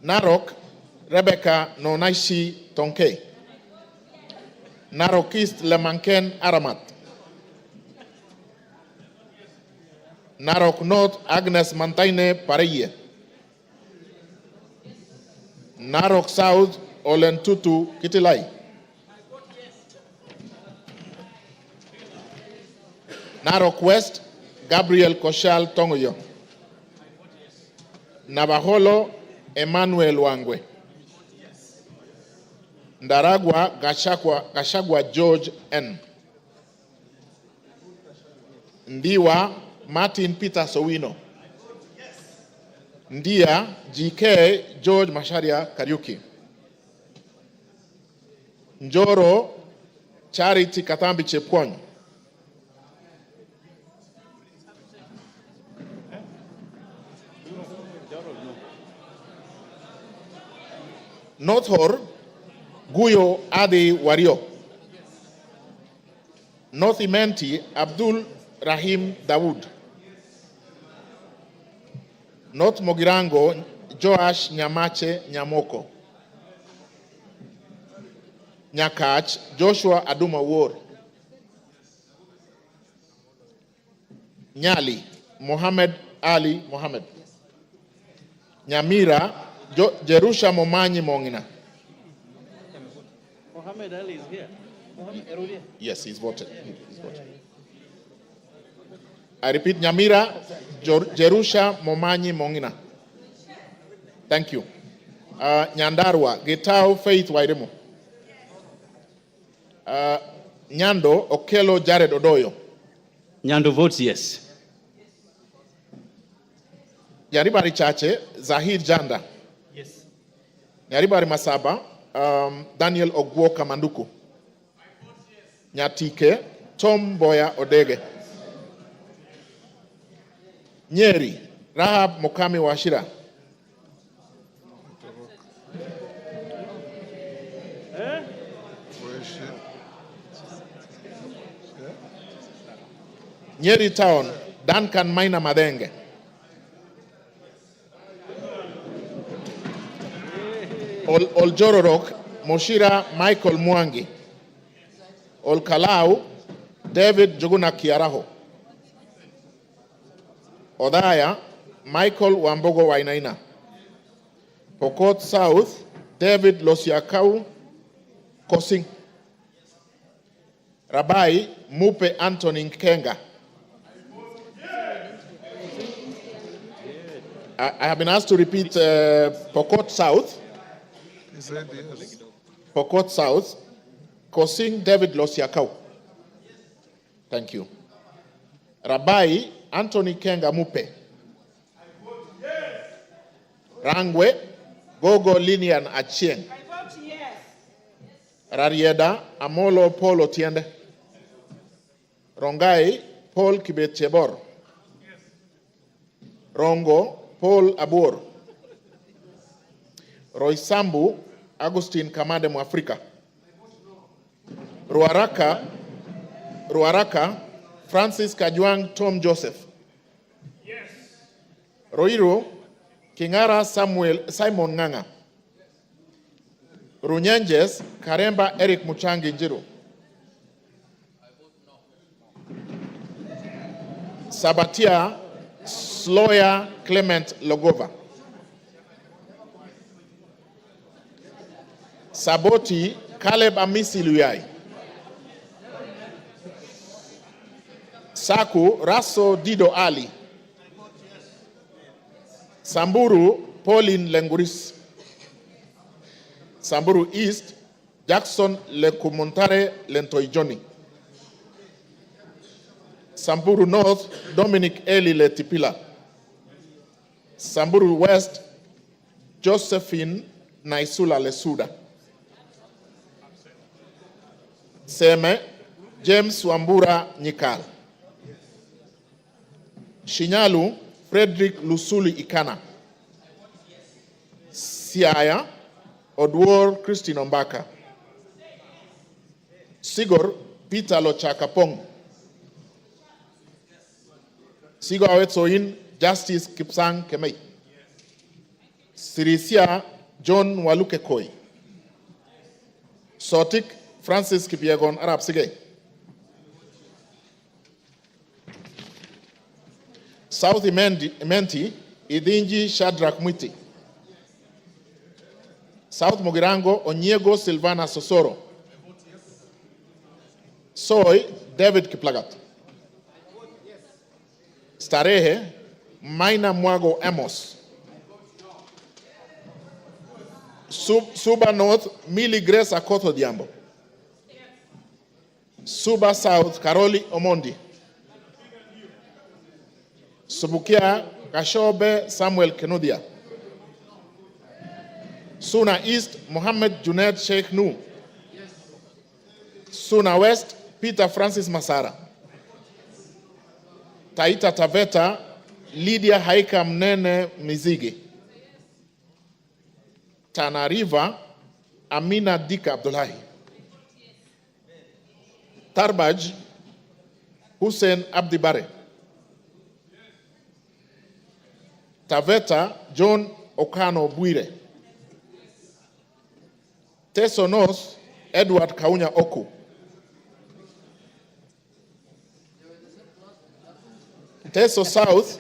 Narok, Rebecca Nonaishi Tonke. Narok East, Lemanken Aramat. Narok North, Agnes Mantaine Pareye. Narok South, Olentutu Kitilai. Narok West, Gabriel Koshal Tongoyo. Navaholo, Emmanuel Wangwe. Ndaragwa, Gachagua George N. Ndiwa, Martin Peter Sowino. Ndia, GK George Masharia Kariuki. Njoro, Charity Katambi Chepkwony. North Hor, Guyo Adi Wario. North Imenti, Abdul Rahim Dawood. North Mogirango, Joash Nyamache Nyamoko. Nyakach, Joshua Aduma War. Nyali, Mohammed Ali Mohammed. Nyamira, Jerusha Momanyi Mongina. Mohammed Ali is here. Yes, he's voted. I repeat, Nyamira, Jerusha Momanyi Mongina. Thank you. Nyandarua, Gitao Faith Wairemo. Nyando, Okelo Jared Odoyo. Nyando votes yes. Yaribari Chache, Zahid Janda. Yes. Yaribari Masaba, Daniel Ogwoka Manduku. Nyatike Tom Boya Odege. Nyeri Rahab Mokami Washira. Nyeri Town Duncan Maina Madenge. Oljororok Moshira Michael Mwangi. Olkalau David Juguna Kiaraho. Odaya Michael Wambogo Wainaina. Pokot South David Losiakau Kosing. Rabai Mupe Anthony Nkenga. I have been asked to repeat Pokot South. He said yes. Pokot South, Kosing David Losiakau. Thank you. Rabai Anthony Kenga Mupe. Rangwe Gogo Linian Achieng. Rarieda Amolo Paul Otiende. Rongai Paul Kibetchebor. Rongo Paul Abur. Roysambu Agustin Kamade Mwafrika. Ruaraka Francis Kajwang Tom Joseph. Roiro Kingara Simon Nganga. Runyenjes Karemba Eric Muchangi Njiru. Sabatia Sloya Clement Logova. Saboti Caleb Amisi Luyai. Saku Raso Dido Ali. Samburu Pauline Lenguris. Samburu East Jackson Lekumontare Lentoijoni. Samburu North Dominic Eli Letipila. Samburu West Josephine Naisula Lesuda. Seme James Wambura Nyikal. Shinyalu Frederick Lusuli Ikana. Siaya Odwor Christine Ombaka. Sigor Peter Lochakapong. Sigor Awetsoin Justice Kipsang Kemei. Sirisia John Waluke Koi. Sotik Francis Kipiegon Arab Sige. South Imenti Idinji Shadrach Mwiti. South Mugirango Onyego Silvana Sosoro. Soy David Kiplagat. Starehe Maina Mwago Amos. Suba North Millie Grace Akoto Diambo. Suba South Karoli Omondi. Subukia Kashobe Samuel Kenudia. Suna East Mohammed Junaid Sheikh Nu. Suna West Peter Francis Masara. Taita Taveta Lydia Haika Mnene Mizigi. Tana River Amina Dika Abdullahi. Tarbaj Hussein Abdibare. Taveta John Okano Bwire. Teso North Edward Kaunya Oku. Teso South,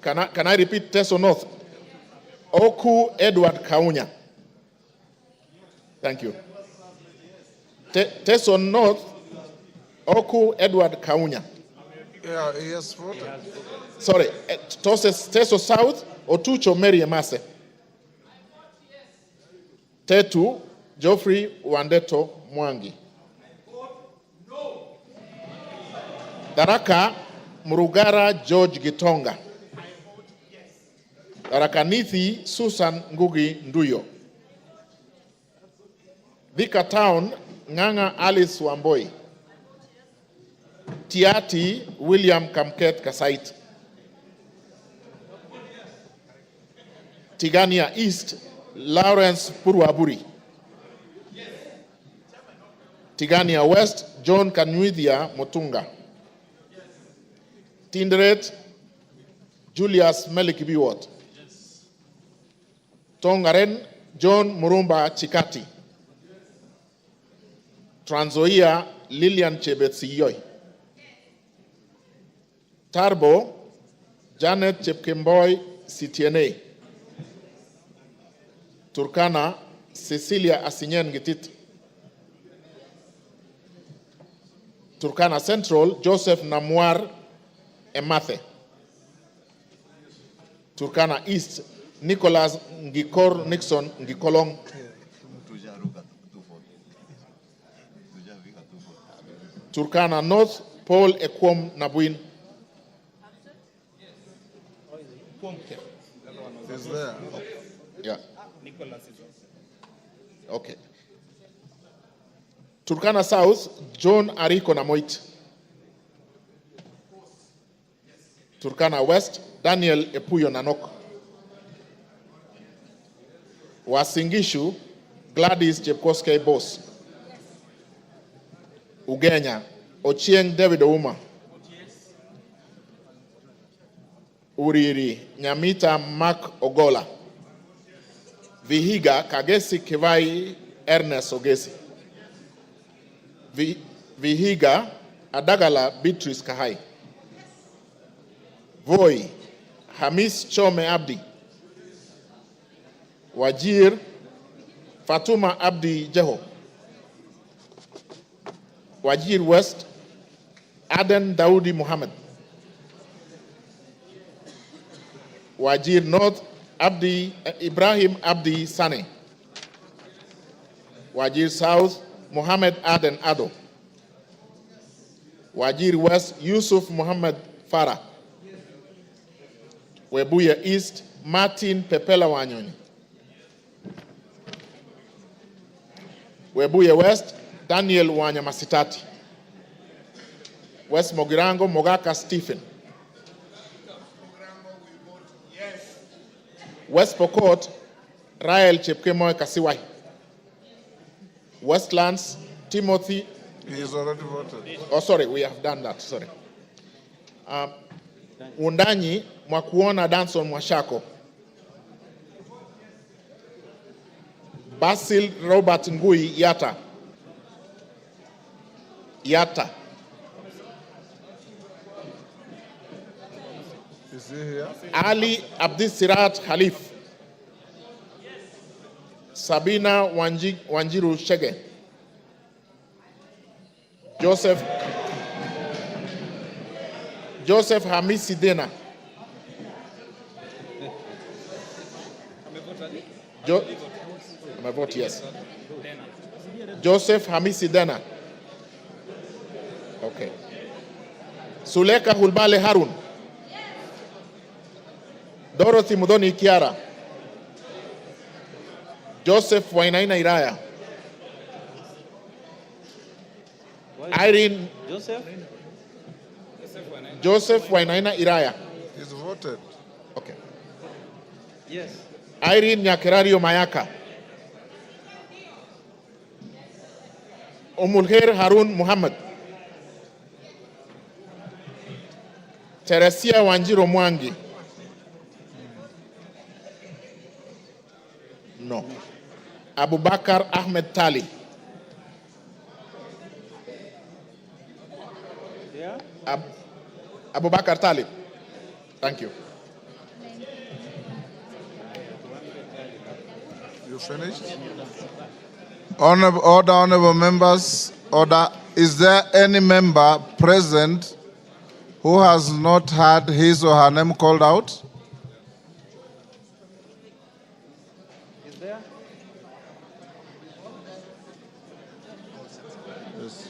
can I repeat Teso North? Oku Edward Kaunya. Thank you. Teso North, Oku Edward Kaunya. Yeah, he has voted. Sorry, Teso South, Otucho Mary Emase. Tetu, Geoffrey Wandeto Mwangi. Daraka, Murugara George Gitonga. Tharaka-Nithi, Susan Ngugi Nduyo. Thika Town, Ng'ang'a Alice Wamboi. Tiati, William Kamket Kasait. Tigania East, Lawrence Purwaburi. Tigania West, John Kanwithia Motunga. Tinderet, Julius Melikibiwot. Tongaren, John Murumba Chikati. Trans Nzoia, Lilian Chebet-Siyoy. Tarbo, Janet Chepkemboy Sitiene. Turkana, Cecilia Asinyen Gitit. Turkana Central, Joseph Namwar Emathe. Turkana East, Nicholas Ngikor Nixon Ngikolong. Turkana North, Paul Ekwom Nabuin. Is there? Yeah. Okay. Turkana South, John Ariko Namoit. Turkana West, Daniel Epuyo Nanok. Wasingishu, Gladys Chepkoskei Boss. Ugenya, Ochieng David Ouma. Uriri, Nyamita Mark Ogola. Vihiga, Kagesi Kivai Ernest Ogesi. Vihiga, Adagala Beatrice Kahai. Voi, Hamis Chome Abdi. Wajir, Fatuma Abdi Jeho. Wajir West, Aden Daudi Muhammad. Wajir North, Ibrahim Abdi Sane. Wajir South, Muhammad Aden Ado. Wajir West, Yusuf Muhammad Farah. Webuye East, Martin Pepela Wanyoni. Webuye West, Daniel Wanyamasitati. West Mogirango, Mogaka Stephen. West Pokot, Rael Chepkemoy Kasiwai. Westlands, Timothy. He is already voted. Oh, sorry, we have done that, sorry. Undanyi, Mwakuona Danson Mwashako. Basil Robert Ngui Yata. Yata. Is he here? Ali Abdisirat Khalif. Sabina Wanjiru Shege. Joseph Hamisi Dena. My vote, yes. Joseph Hamisi Dena. Okay. Suleka Hulbale Harun. Dorothy Mudoni Kiara. Joseph Wainaina Iraya. Irene. Joseph Wainaina Iraya. He's voted. Okay. Yes. Irene Nyakerario Mayaka. Umulher Harun Muhammad. Teresia Wanjiro Mwangi. No. Abubakar Ahmed Tali. Yeah? Abubakar Tali. Thank you. You finished? Honorable members, order. Is there any member present who has not had his or her name called out? Is there? Yes.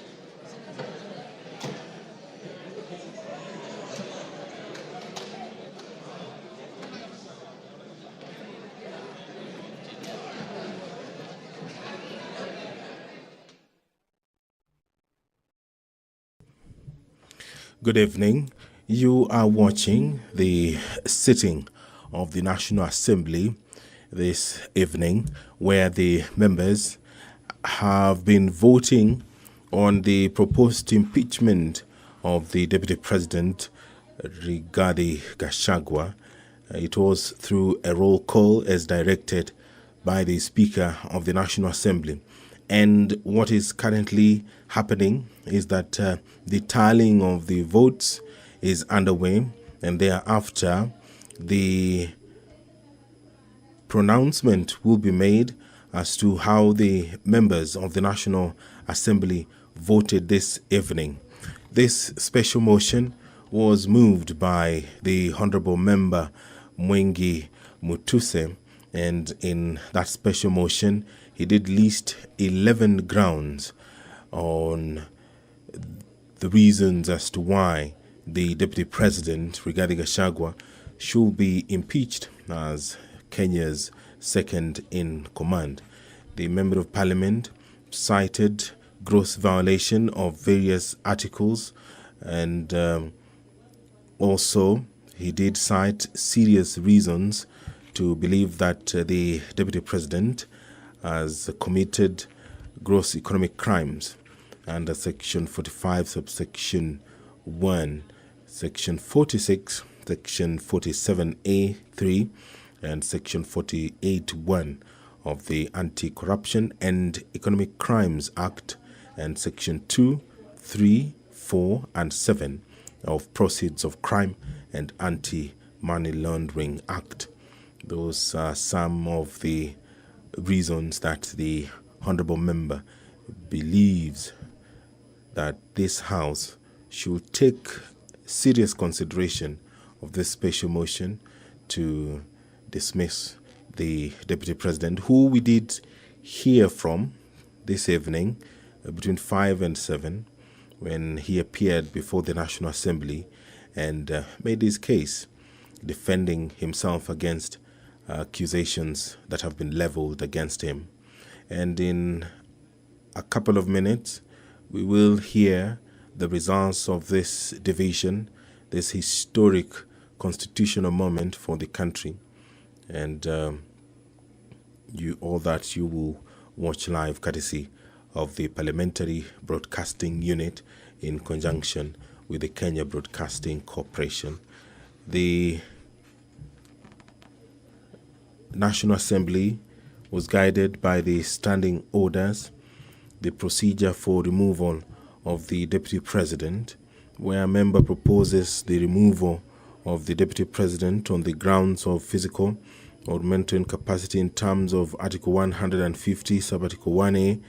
Good evening. You are watching the sitting of the National Assembly this evening, where the members have been voting on the proposed impeachment of the Deputy President, Rigathi Gachagua. It was through a roll call as directed by the Speaker of the National Assembly. And what is currently happening is that the tallying of the votes is underway, and thereafter the pronouncement will be made as to how the members of the National Assembly voted this evening. This special motion was moved by the Honorable Member Mwengi Mutuse, and in that special motion he did list 11 grounds on the reasons as to why the Deputy President, Rigathi Gachagua, should be impeached as Kenya's second in command. The Member of Parliament cited gross violation of various articles, and also he did cite serious reasons to believe that the Deputy President has committed gross economic crimes under Section 45, subsection 1, Section 46, Section 47A3, and Section 48(1) of the Anti-Corruption and Economic Crimes Act, and Section 2, 3, 4, and 7 of Proceeds of Crime and Anti-Money Laundering Act. Those are some of the reasons that the Honourable Member believes that this House should take serious consideration of this special motion to dismiss the Deputy President, who we did hear from this evening between 5 and 7 when he appeared before the National Assembly and made his case, defending himself against accusations that have been leveled against him. And in a couple of minutes, we will hear the results of this division, this historic constitutional moment for the country. And all that you will watch live courtesy of the Parliamentary Broadcasting Unit in conjunction with the Kenya Broadcasting Corporation. The National Assembly was guided by the standing orders, the procedure for removal of the Deputy President, where a member proposes the removal of the Deputy President on the grounds of physical or mental incapacity in terms of Article 150, Sub-Article 1A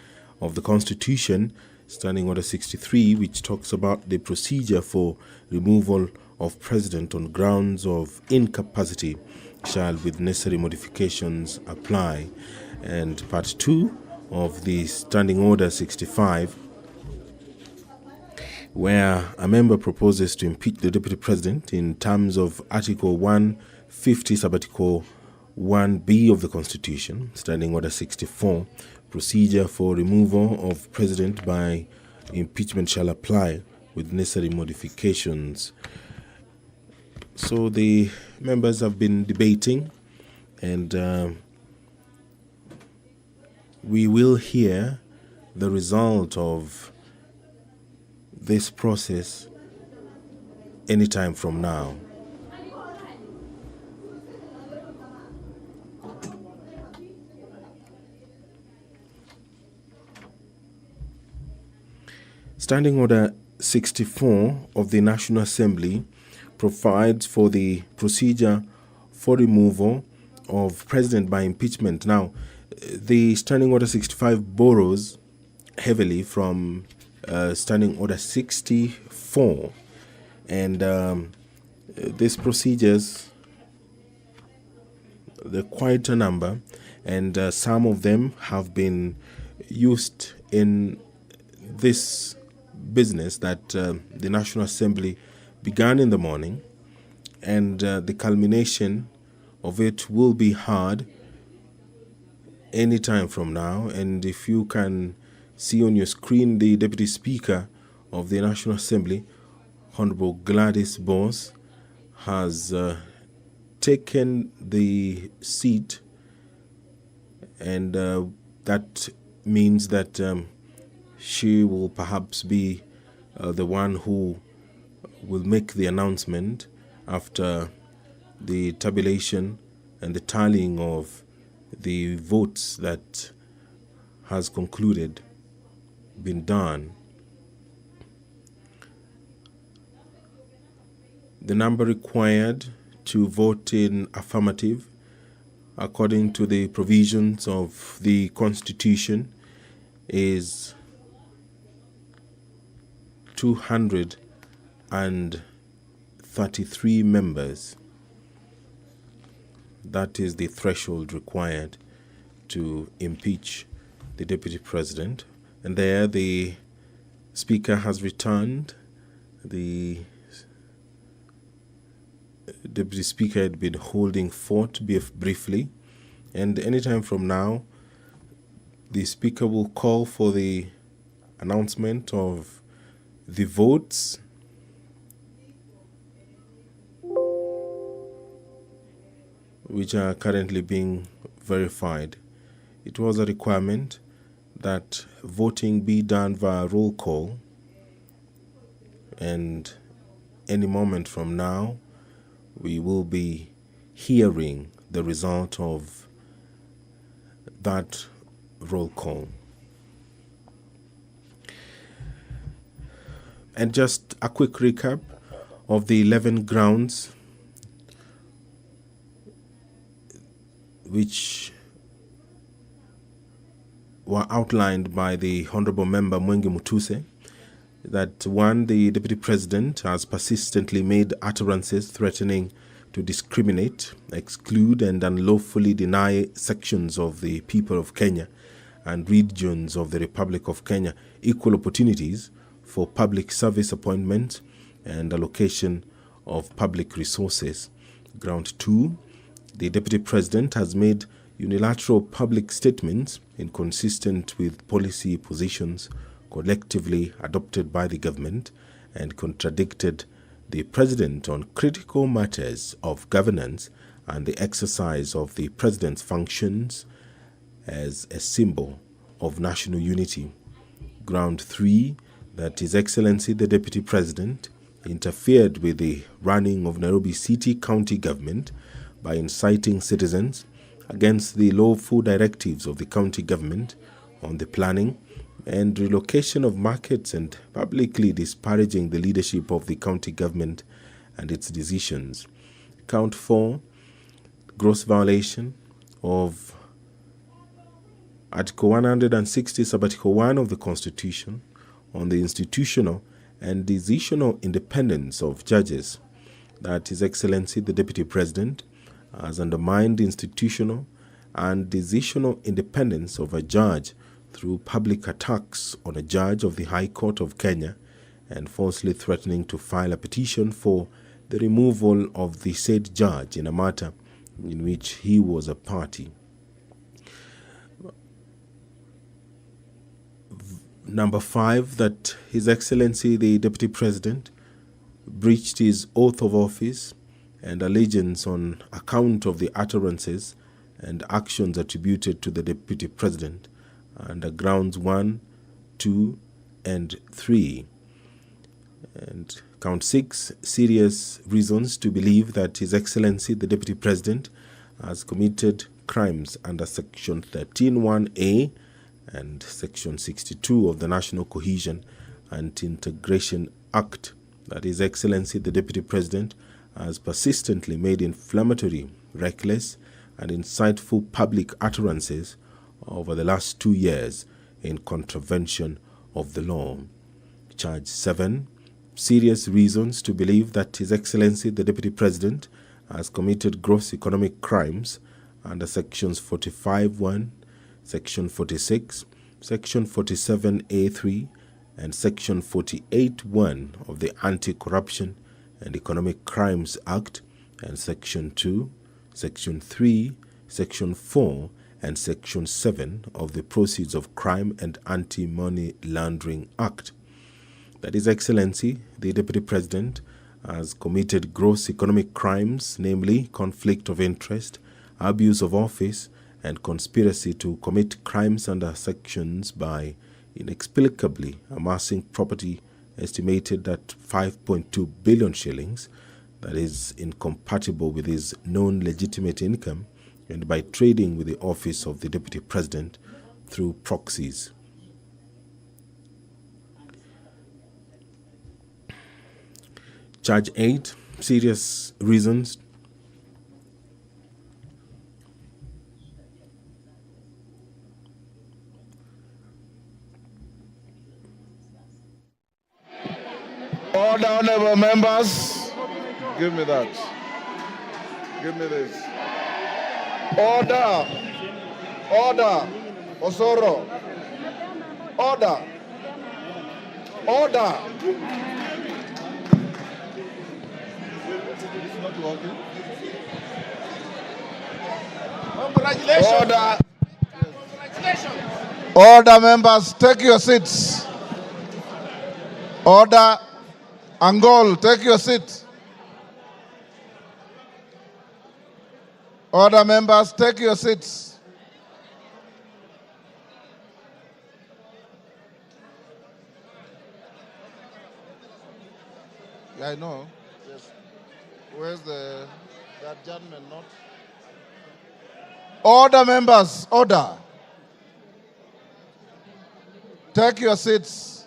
of the Constitution, Standing Order 63, which talks about the procedure for removal of President on grounds of incapacity shall with necessary modifications apply. And Part 2 of the Standing Order 65, where a member proposes to impeach the Deputy President in terms of Article 150, Sub-Article 1B of the Constitution, Standing Order 64, procedure for removal of President by impeachment shall apply with necessary modifications. So the members have been debating, and we will hear the result of this process anytime from now. Standing Order 64 of the National Assembly provides for the procedure for removal of President by impeachment. Now, the Standing Order 65 borrows heavily from Standing Order 64, and these procedures, they're quite a number, and some of them have been used in this business that the National Assembly began in the morning, and the culmination of it will be hard any time from now. And if you can see on your screen the Deputy Speaker of the National Assembly, Honorable Gladys Bose has taken the seat, and that means that she will perhaps be the one who will make the announcement after the tabulation and the tallying of the votes that has concluded, been done. The number required to vote in affirmative, according to the provisions of the Constitution, is 233 members. That is the threshold required to impeach the Deputy President. And there the Speaker has returned. The Deputy Speaker had been holding fort briefly, and anytime from now, the Speaker will call for the announcement of the votes which are currently being verified. It was a requirement that voting be done via roll call, and any moment from now, we will be hearing the result of that roll call. And just a quick recap of the 11 grounds which were outlined by the Honorable Member Mwengi Mutuse. That one, the Deputy President has persistently made utterances threatening to discriminate, exclude, and unlawfully deny sections of the people of Kenya and regions of the Republic of Kenya equal opportunities for public service appointment and allocation of public resources. Ground 2, the Deputy President has made unilateral public statements inconsistent with policy positions collectively adopted by the government and contradicted the President on critical matters of governance and the exercise of the President's functions as a symbol of national unity. Ground 3, that His Excellency the Deputy President interfered with the running of Nairobi City County Government by inciting citizens against the lawful directives of the county government on the planning and relocation of markets and publicly disparaging the leadership of the county government and its decisions. Count 4, gross violation of Article 160, Sub-Article 1 of the Constitution on the institutional and decisional independence of judges. That His Excellency the Deputy President has undermined institutional and decisional independence of a judge through public attacks on a judge of the High Court of Kenya and falsely threatening to file a petition for the removal of the said judge in a matter in which he was a party. Number 5, that His Excellency the Deputy President breached his oath of office and allegiance on account of the utterances and actions attributed to the Deputy President under grounds 1, 2, and 3. And count 6, serious reasons to believe that His Excellency the Deputy President has committed crimes under Section 13(1)(a) and Section 62 of the National Cohesion and Integration Act. That His Excellency the Deputy President has persistently made inflammatory, reckless, and insightful public utterances over the last 2 years in contravention of the law. Charge 7, serious reasons to believe that His Excellency the Deputy President has committed gross economic crimes under Sections 45(1), Section 46, Section 47(a)(3), and Section 48(1) of the Anti-Corruption and Economic Crimes Act, and Section 2, Section 3, Section 4, and Section 7 of the Proceeds of Crime and Anti-Money Laundering Act. that His Excellency, the Deputy President, has committed gross economic crimes, namely conflict of interest, abuse of office, and conspiracy to commit crimes under sanctions by inexplicably amassing property estimated at 5.2 billion shillings, that is incompatible with his known legitimate income, and by trading with the office of the Deputy President through proxies. Charge 8, serious reasons. Order, honorable members. Give me that. Give me this. Order. Order. Osoro. Order. Order. It's not working. Congratulations. Order. Congratulations. Order, members. Take your seats. Order. Angol, take your seat. Order, members, take your seats. Yeah, I know. Yes. Where's that gentleman not? Order, members, order. Take your seats.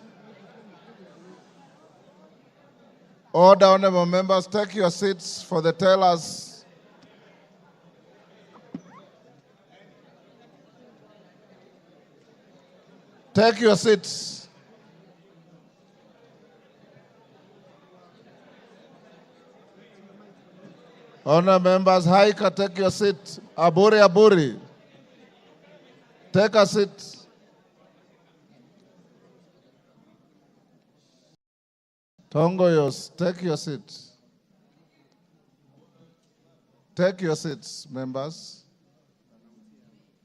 Order, honorable members, take your seats for the tellers. Take your seats. Honorable members, Haika, take your seat. Aburi, take a seat. Tongoyos, take your seat. Take your seats, members.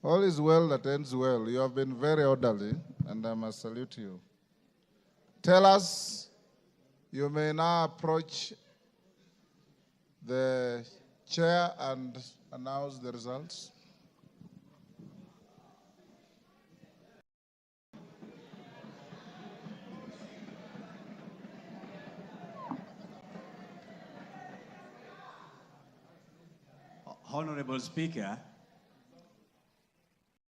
All is well that ends well. You have been very orderly, and I must salute you. Tell us, you may now approach the chair and announce the results. Honorable Speaker,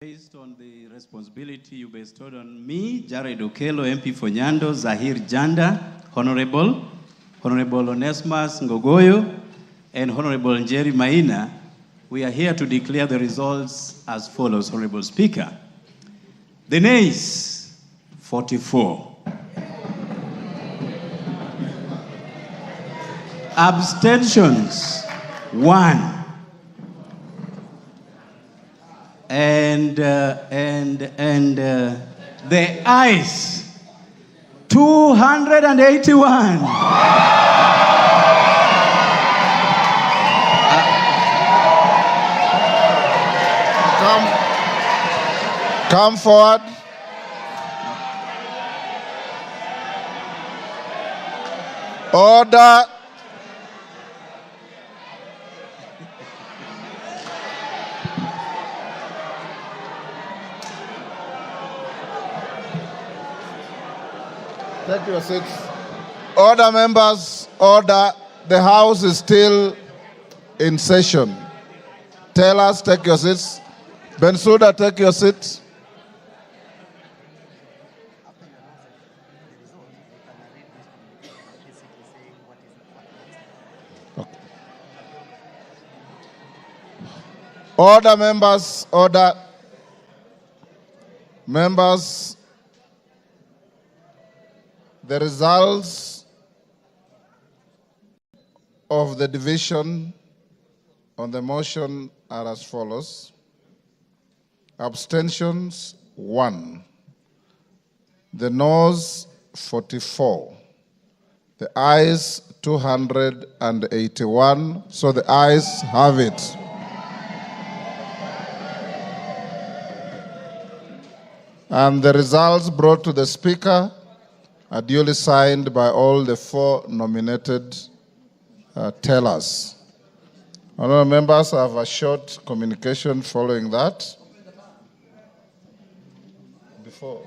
based on the responsibility you bestowed on me, Jared Okello, MP for Nyando, Zahir Janda, Honorable Onesmus Ngogoyo, and Honorable Njeri Maina, we are here to declare the results as follows, Honorable Speaker. The nays, 44. Abstentions, 1. And the ayes, 281. Come forward. Order. Take your seats. Order, members, order. The House is still in session. Tell us, take your seats. Bensouda, take your seat. Okay. Order, members, order. Members, the results of the division on the motion are as follows. Abstentions, 1. The noes, 44. The ayes, 281. So the ayes have it. And the results brought to the Speaker are duly signed by all the 4 nominated tellers. Honourable members, I have a short communication following that. Before.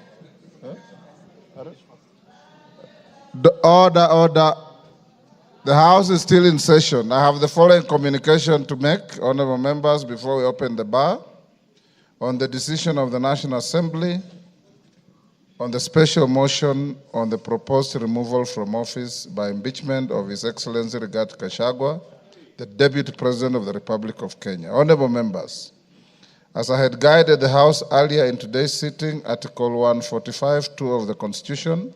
Order. The House is still in session. I have the following communication to make, honourable members, before we open the bar. On the decision of the National Assembly, on the special motion on the proposed removal from office by impeachment of His Excellency Rigathi Gachagua, the Deputy President of the Republic of Kenya. Honourable members, as I had guided the House earlier in today's sitting, Article 145(2) of the Constitution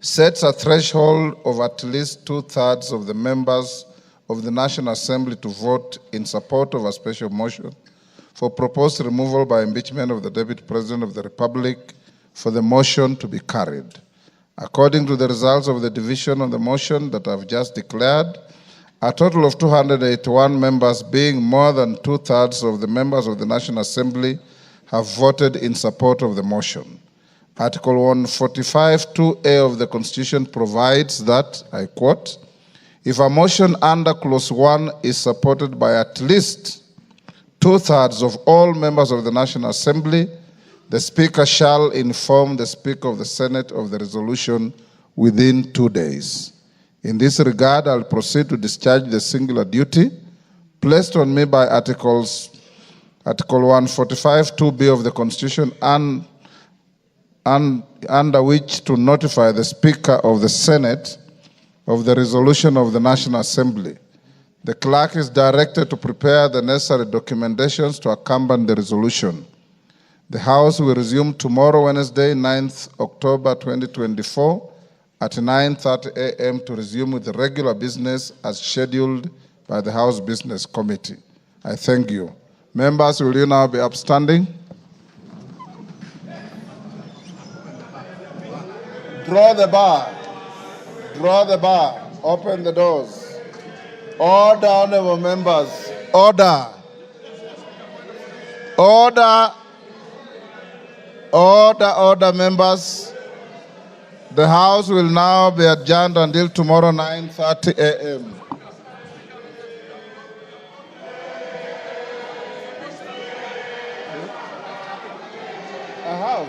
sets a threshold of at least 2/3 of the members of the National Assembly to vote in support of a special motion for proposed removal by impeachment of the Deputy President of the Republic for the motion to be carried. According to the results of the division on the motion that I've just declared, a total of 281 members, being more than 2/3 of the members of the National Assembly, have voted in support of the motion. Article 145(2)(a) of the Constitution provides that, I quote, if a motion under Clause 1 is supported by at least 2/3 of all members of the National Assembly, the Speaker shall inform the Speaker of the Senate of the resolution within 2 days. In this regard, I'll proceed to discharge the singular duty placed on me by Article 145(2)(b) of the Constitution and under which to notify the Speaker of the Senate of the resolution of the National Assembly. The clerk is directed to prepare the necessary documentations to accompany the resolution. The House will resume tomorrow, Wednesday, 9th October 2024, at 9:30 a.m. to resume with the regular business as scheduled by the House Business Committee. I thank you. Members, will you now be upstanding? Draw the bar. Draw the bar. Open the doors. Order, honourable members. Order. Order. Order, members. The House will now be adjourned until tomorrow 9:30 a.m. I have.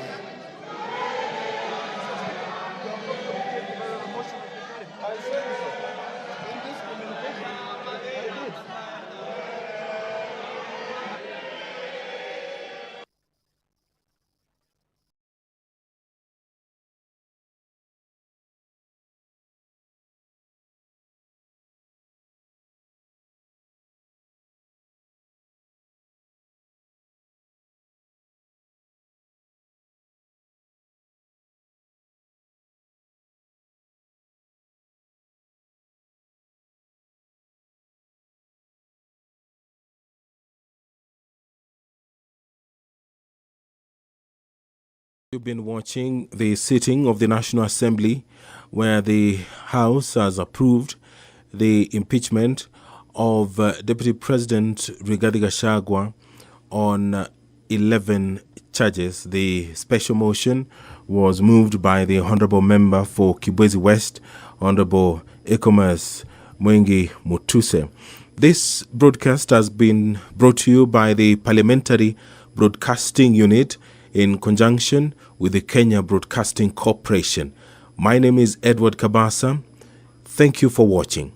You've been watching the sitting of the National Assembly where the House has approved the impeachment of Deputy President Rigathi Gachagua on 11 charges. The special motion was moved by the Honourable Member for Kibwezi West, Honourable Ecomas Mwengi Mutuse. This broadcast has been brought to you by the Parliamentary Broadcasting Unit in conjunction with the Kenya Broadcasting Corporation. My name is Edward Kabasa. Thank you for watching.